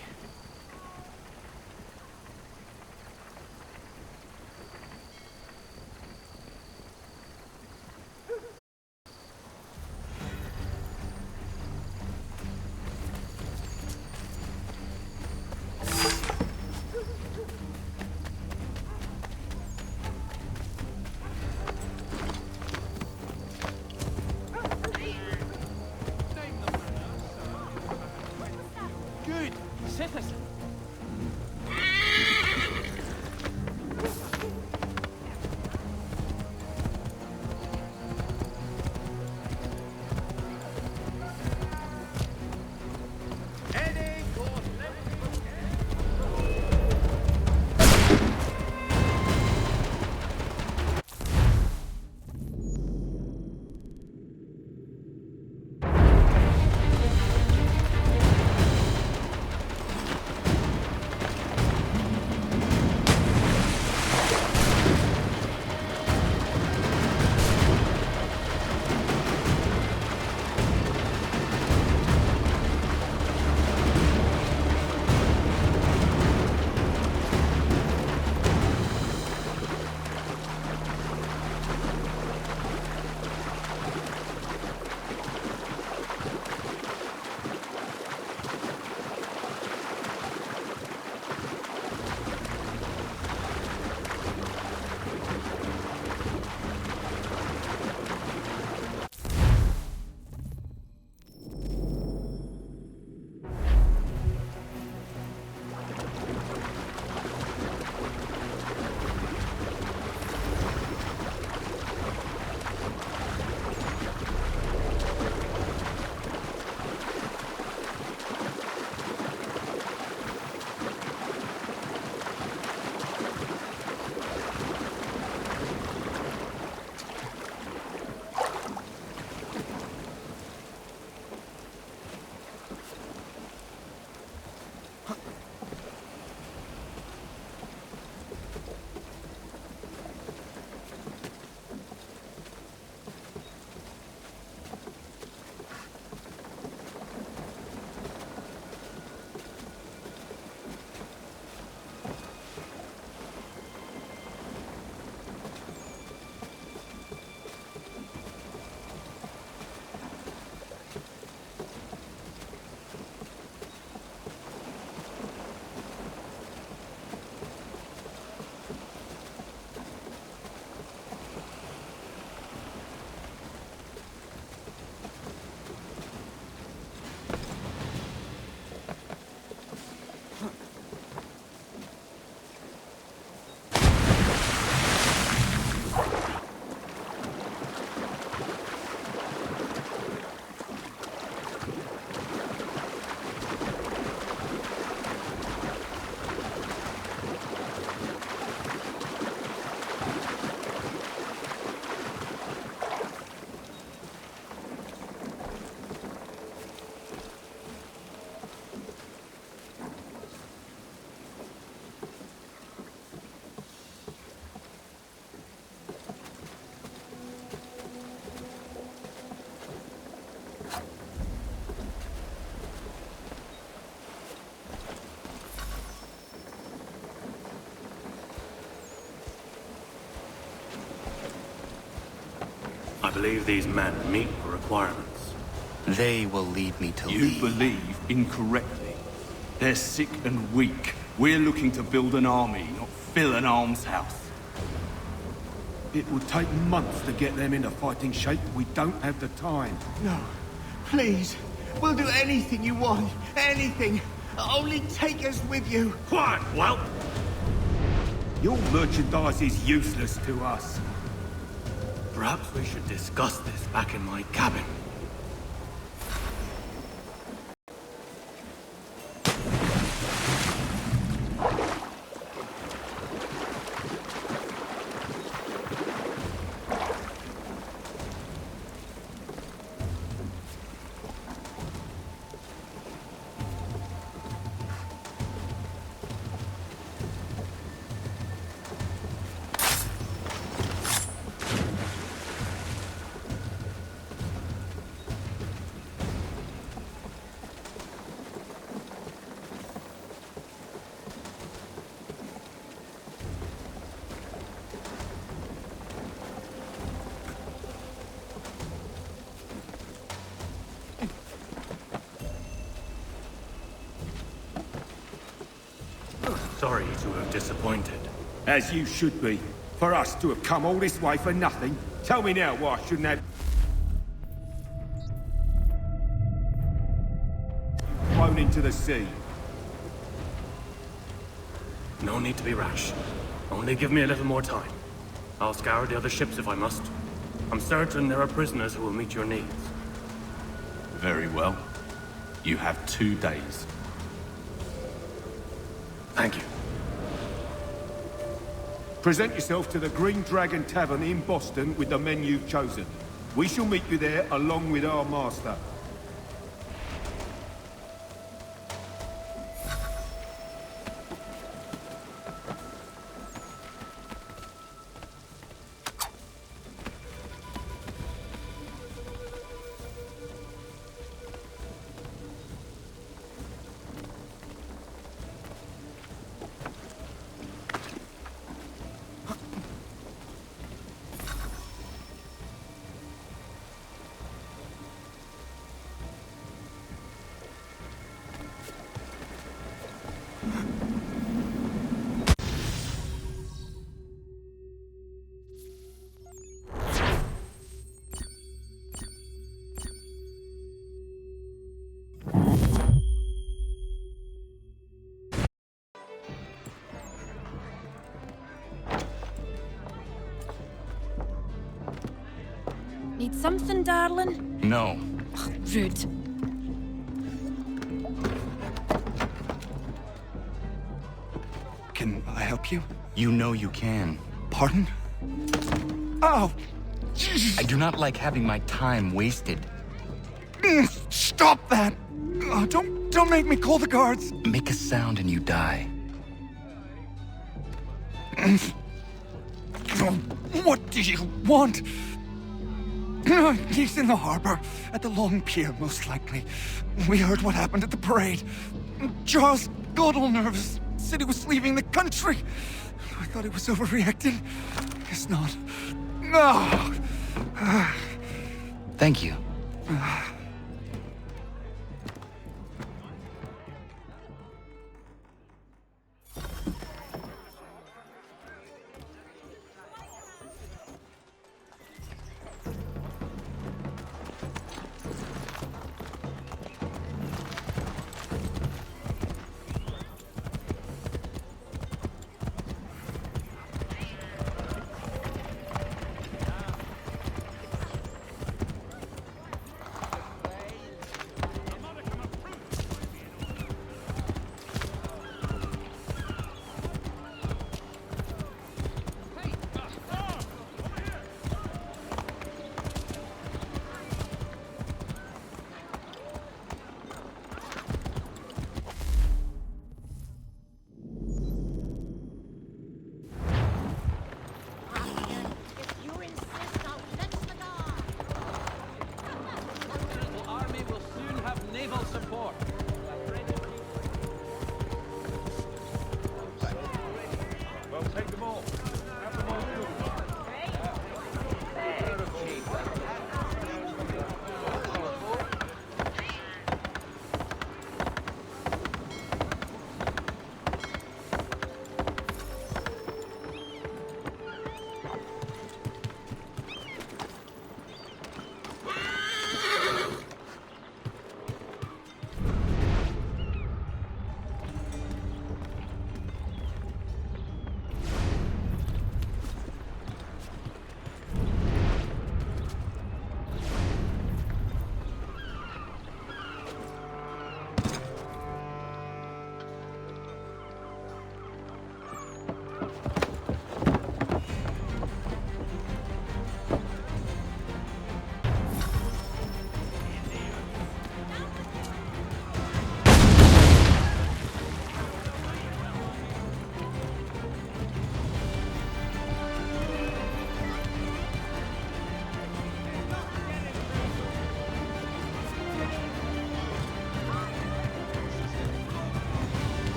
I believe these men meet the requirements. They will lead me to You Lee. believe incorrectly. They're sick and weak. We're looking to build an army, not fill an almshouse. It would take months to get them into fighting shape. We don't have the time. No. Please. We'll do anything you want. Anything. Only take us with you. Quiet, whelp! Your merchandise is useless to us. Perhaps we should discuss this back in my cabin. Sorry to have disappointed. As you should be. For us to have come all this way for nothing. Tell me now why I shouldn't have... thrown into the sea. No need to be rash. Only give me a little more time. I'll scour the other ships if I must. I'm certain there are prisoners who will meet your needs. Very well. You have 2 days. Thank you. Present yourself to the Green Dragon Tavern in Boston with the men you've chosen. We shall meet you there along with our master. Need something, darling? No. Ugh, rude. Can I help you? You know you can. Pardon? Oh! I do not like having my time wasted. Stop that! Oh, don't make me call the guards! Make a sound and you die. What do you want? He's in the harbor, at the Long Pier, most likely. We heard what happened at the parade. Charles got all nervous, said he was leaving the country. I thought he was overreacting. Guess not. No! Thank you.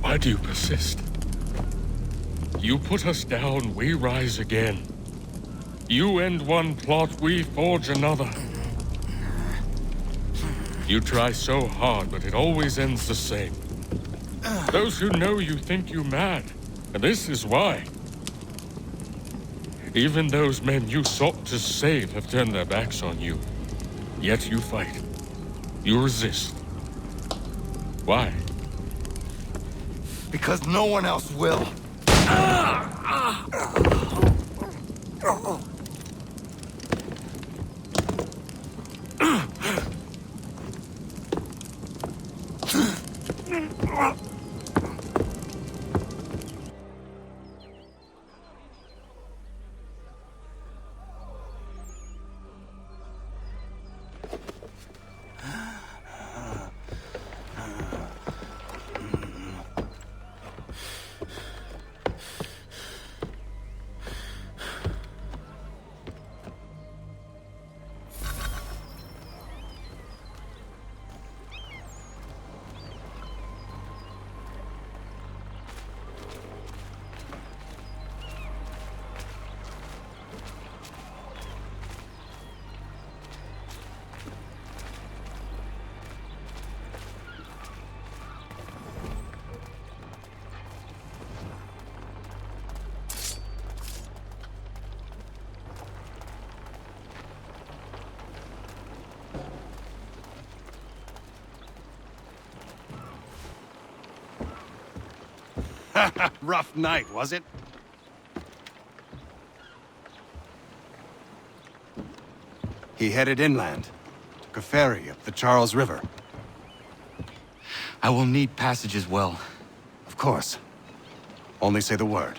Why do you persist? You put us down, we rise again. You end one plot, we forge another. You try so hard, but it always ends the same. Those who know you think you mad, and this is why. Even those men you sought to save have turned their backs on you. Yet you fight. You resist. Why? Because no one else will. Rough night, was it? He headed inland. Took a ferry up the Charles River. I will need passage as well. Of course. Only say the word.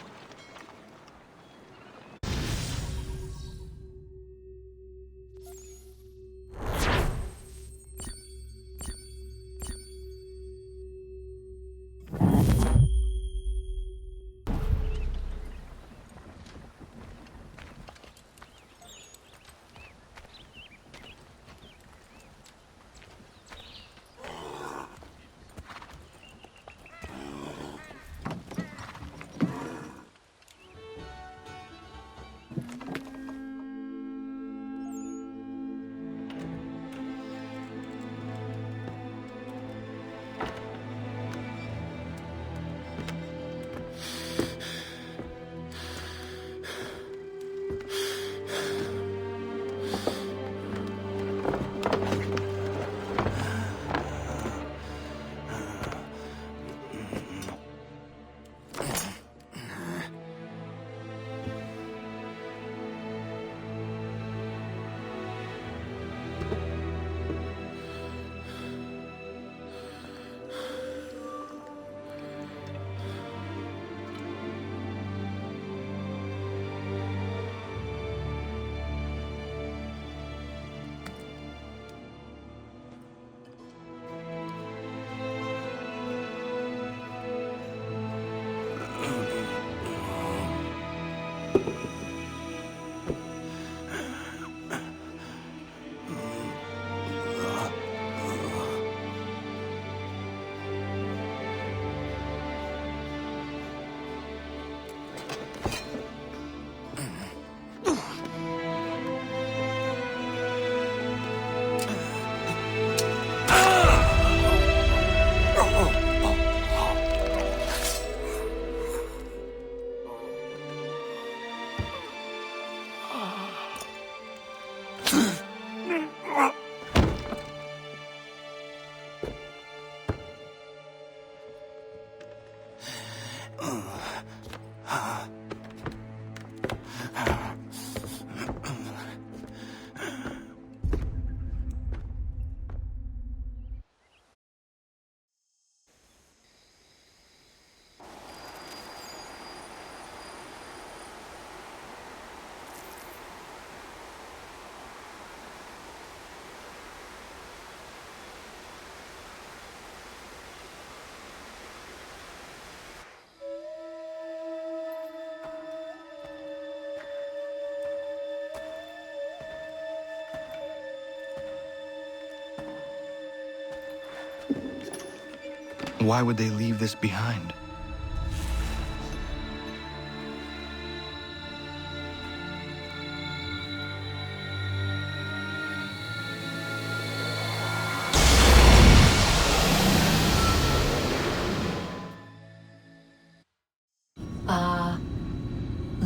Why would they leave this behind?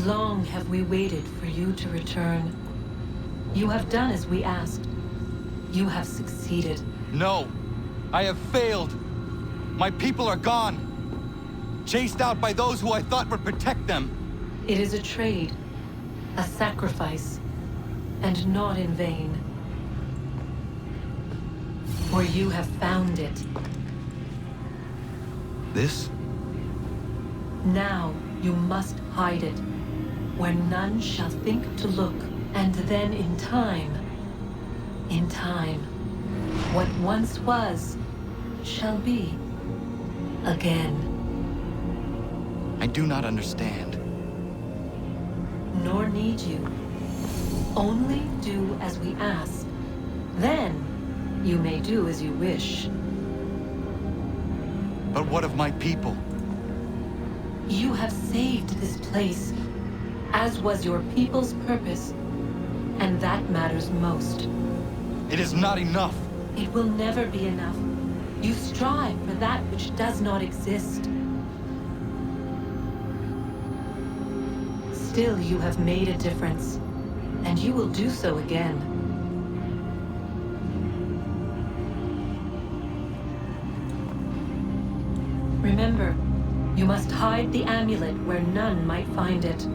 Long have we waited for you to return. You have done as we asked. You have succeeded. No! I have failed! My people are gone! Chased out by those who I thought would protect them! It is a trade, a sacrifice, and not in vain. For you have found it. This? Now you must hide it, where none shall think to look, and then in time, what once was, shall be again. I do not understand. Nor need you. Only do as we ask. Then, you may do as you wish. But what of my people? You have saved this place, as was your people's purpose, and that matters most. It is not enough. It will never be enough. You strive for that which does not exist. Still, you have made a difference, and you will do so again. Remember, you must hide the amulet where none might find it.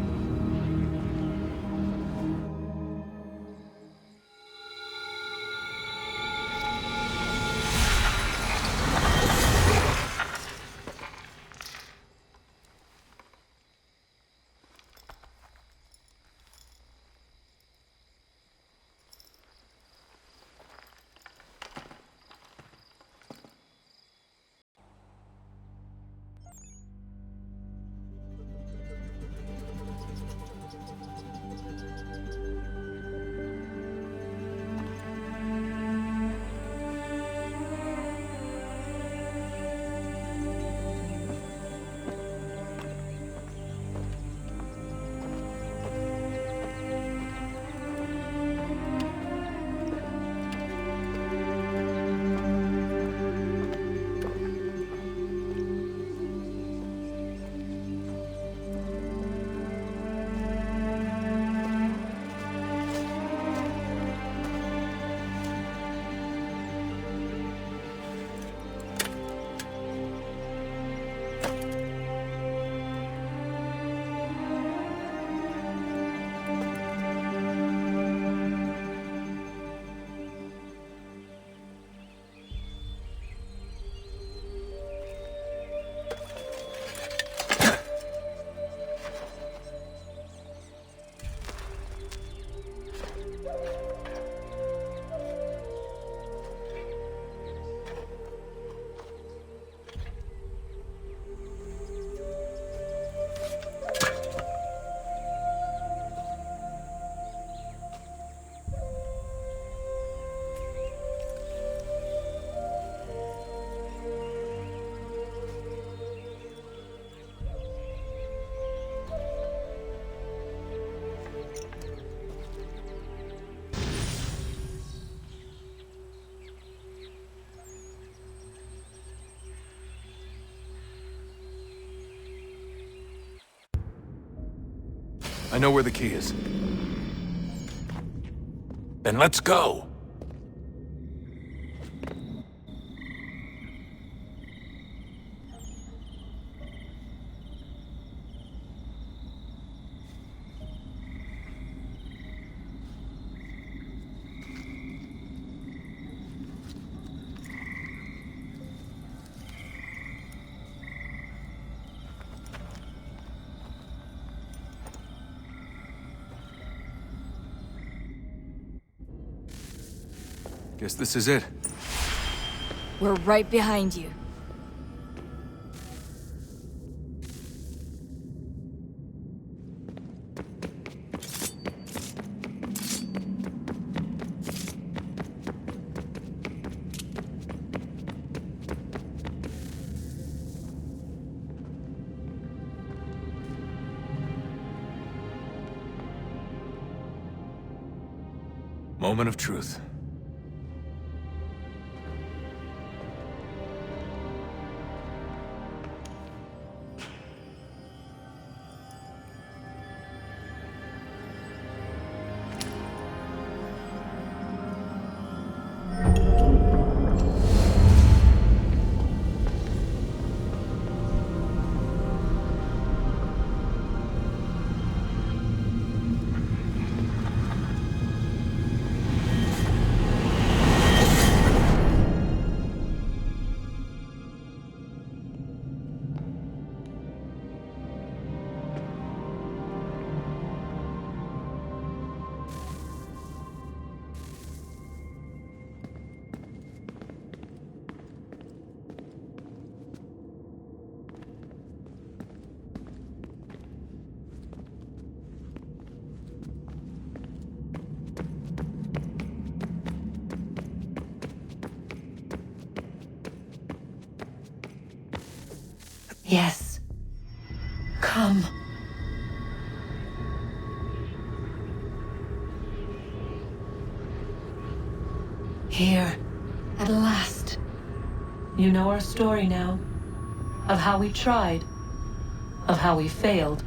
I know where the key is. Then let's go! Guess this is it. We're right behind you. Moment of truth. Yes. Come. Here, at last. You know our story now. Of how we tried. Of how we failed.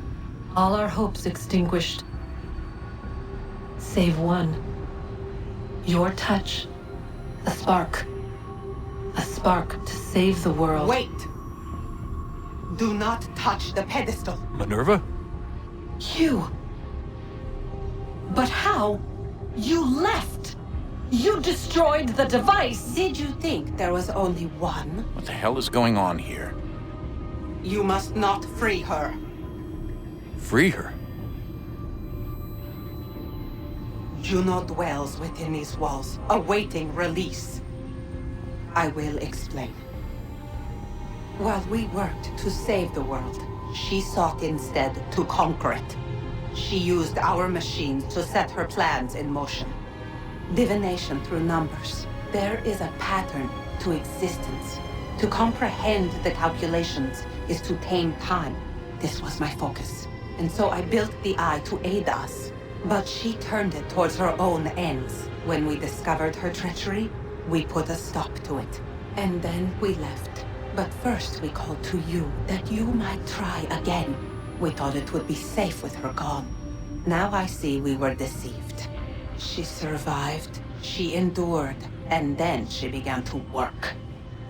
All our hopes extinguished. Save one. Your touch. A spark. A spark to save the world. Wait! Do not touch the pedestal. Minerva? You. But how? You left! You destroyed the device! Did you think there was only one? What the hell is going on here? You must not free her. Free her? Juno dwells within these walls, awaiting release. I will explain. While we worked to save the world, she sought instead to conquer it. She used our machines to set her plans in motion. Divination through numbers. There is a pattern to existence. To comprehend the calculations is to tame time. This was my focus. And so I built the eye to aid us. But she turned it towards her own ends. When we discovered her treachery, we put a stop to it. And then we left. But first we called to you, that you might try again. We thought it would be safe with her gone. Now I see we were deceived. She survived, she endured, and then she began to work.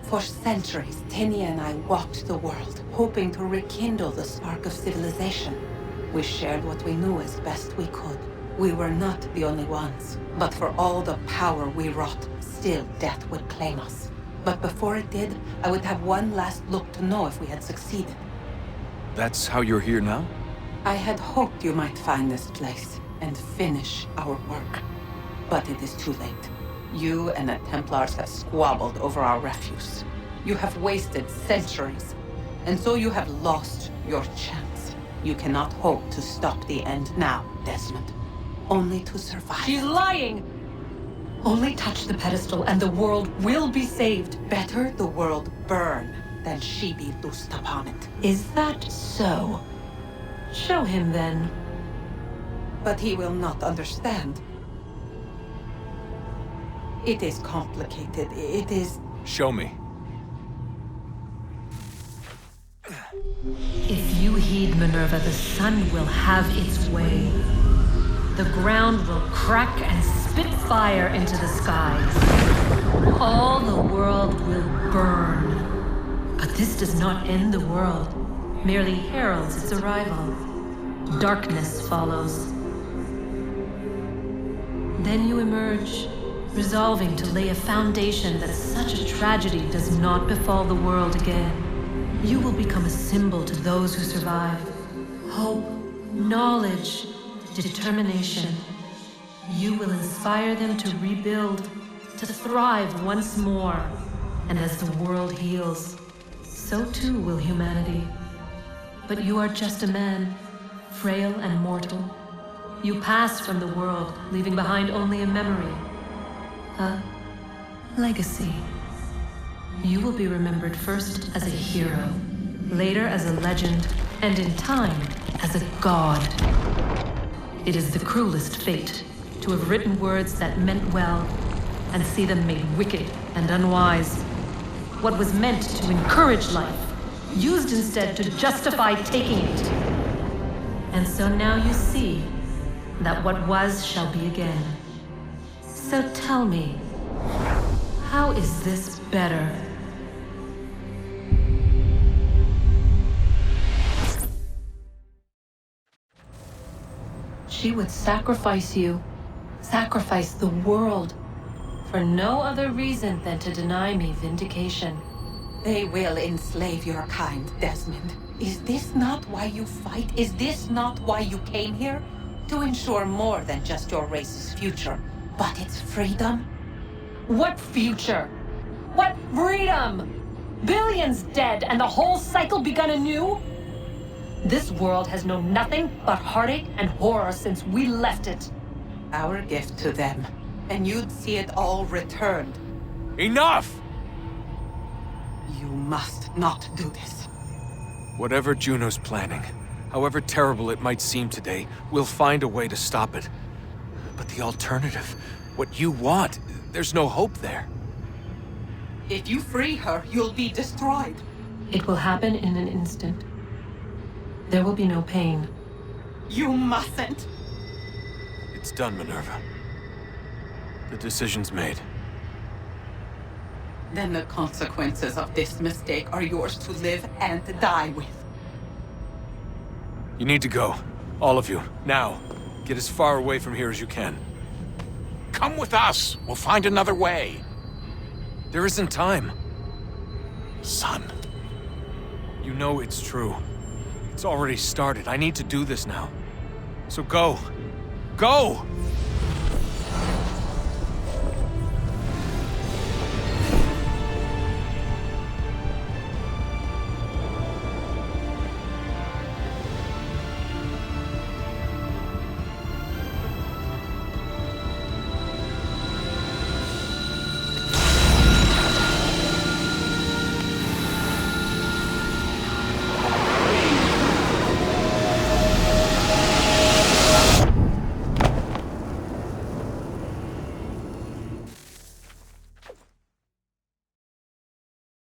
For centuries, Tinia and I walked the world, hoping to rekindle the spark of civilization. We shared what we knew as best we could. We were not the only ones, but for all the power we wrought, still death would claim us. But before it did, I would have one last look to know if we had succeeded. That's how you're here now? I had hoped you might find this place and finish our work. But it is too late. You and the Templars have squabbled over our refuse. You have wasted centuries, and so you have lost your chance. You cannot hope to stop the end now, Desmond. Only to survive. She's lying! Only touch the pedestal and the world will be saved. Better the world burn than she be loosed upon it. Is that so? Show him then. But he will not understand. It is complicated. It is... Show me. If you heed Minerva, the sun will have its way. The ground will crack and spit fire into the skies. All the world will burn. But this does not end the world, merely heralds its arrival. Darkness follows. Then you emerge, resolving to lay a foundation that such a tragedy does not befall the world again. You will become a symbol to those who survive. Hope, knowledge, determination. You will inspire them to rebuild, to thrive once more. And as the world heals, so too will humanity. But you are just a man, frail and mortal. You pass from the world, leaving behind only a memory. A legacy. You will be remembered first as a hero, later as a legend, and in time, as a god. It is the cruelest fate to to have written words that meant well, and see them made wicked and unwise. What was meant to encourage life, used instead to justify taking it. And so now you see that what was shall be again. So tell me, how is this better? She would sacrifice you, sacrifice the world, for no other reason than to deny me vindication. They will enslave your kind, Desmond. Is this not why you fight? Is this not why you came here? To ensure more than just your race's future, but its freedom? What future? What freedom? Billions dead and the whole cycle begun anew? This world has known nothing but heartache and horror since we left it. Our gift to them, and you'd see it all returned. Enough! You must not do this. Whatever Juno's planning, however terrible it might seem today, we'll find a way to stop it. But the alternative, what you want, there's no hope there. If you free her, you'll be destroyed. It will happen in an instant. There will be no pain. You mustn't. It's done, Minerva. The decision's made. Then the consequences of this mistake are yours to live and die with. You need to go. All of you. Now. Get as far away from here as you can. Come with us. We'll find another way. There isn't time. Son. You know it's true. It's already started. I need to do this now. So go. Go!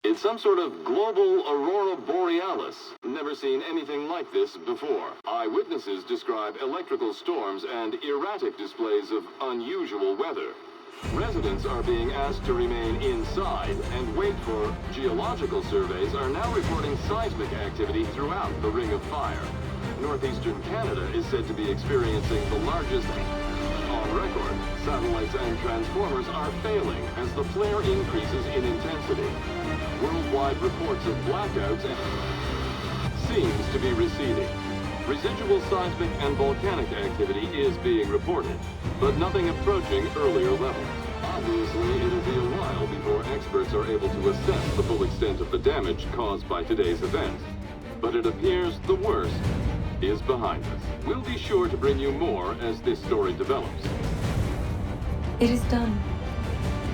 It's some sort of global aurora borealis. Never seen anything like this before. Eyewitnesses describe electrical storms and erratic displays of unusual weather. Residents are being asked to remain inside and wait for geological surveys are now reporting seismic activity throughout the Ring of Fire. Northeastern Canada is said to be experiencing the largest on record. Satellites and transformers are failing as the flare increases in intensity. Worldwide reports of blackouts seems to be receding. Residual seismic and volcanic activity is being reported, but nothing approaching earlier levels. Obviously, it'll be a while before experts are able to assess the full extent of the damage caused by today's event. But it appears the worst is behind us. We'll be sure to bring you more as this story develops. It is done.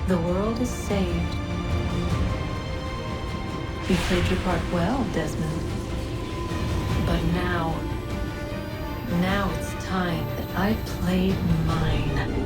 The world is saved. You played your part well, Desmond. But now it's time that I played mine.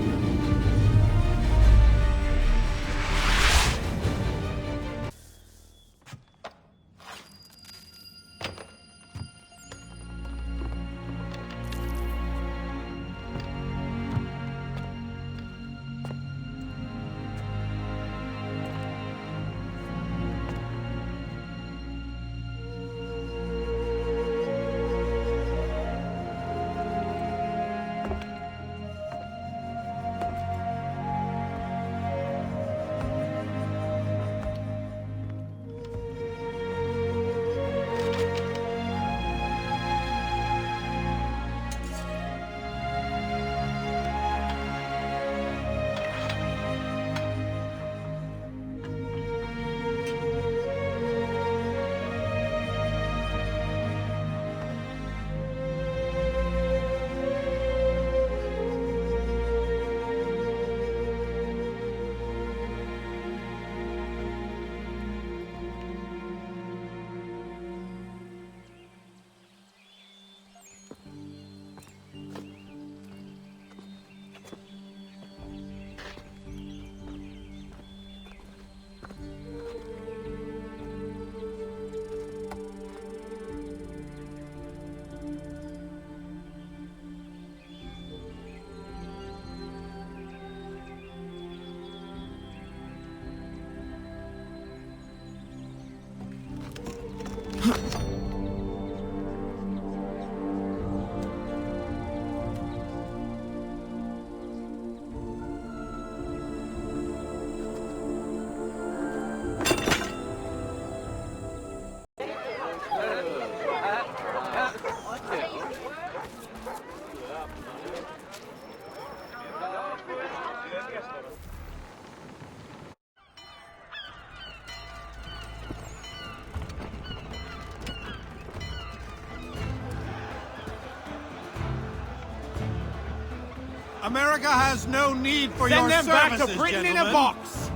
America has no need for your services, Send them back to Britain in a box!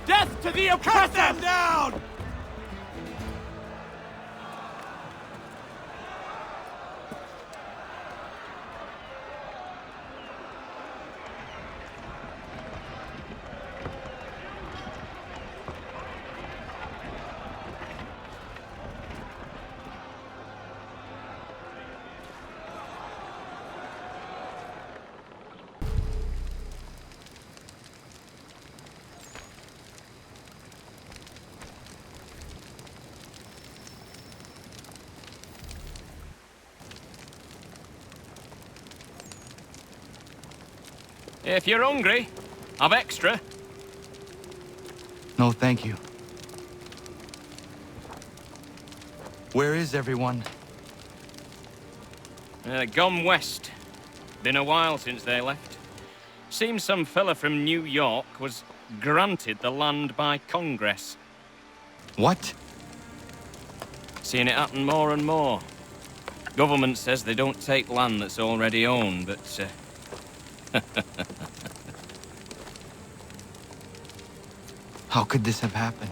Death to the oppressor! Cut them down! If you're hungry, I've extra. No, thank you. Where is everyone? Gone west. Been a while since they left. Seems some fella from New York was granted the land by Congress. What? Seeing it happen more and more. Government says they don't take land that's already owned, but How could this have happened?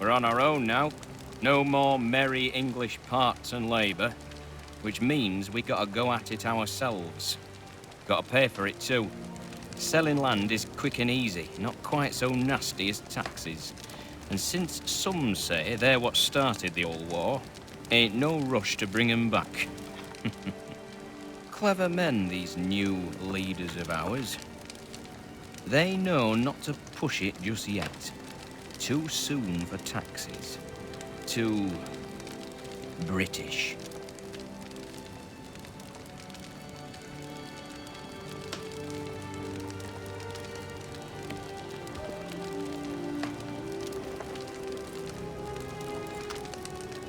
we're on our own now. No more merry English parts and labour, which means we gotta go at it ourselves. Gotta pay for it too. Selling land is quick and easy, not quite so nasty as taxes. And since some say they're what started the old war, ain't no rush to bring 'em back. Clever men, these new leaders of ours. They know not to push it just yet. Too soon for taxes. Too British.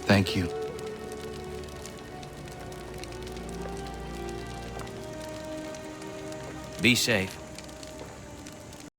Thank you. Be safe.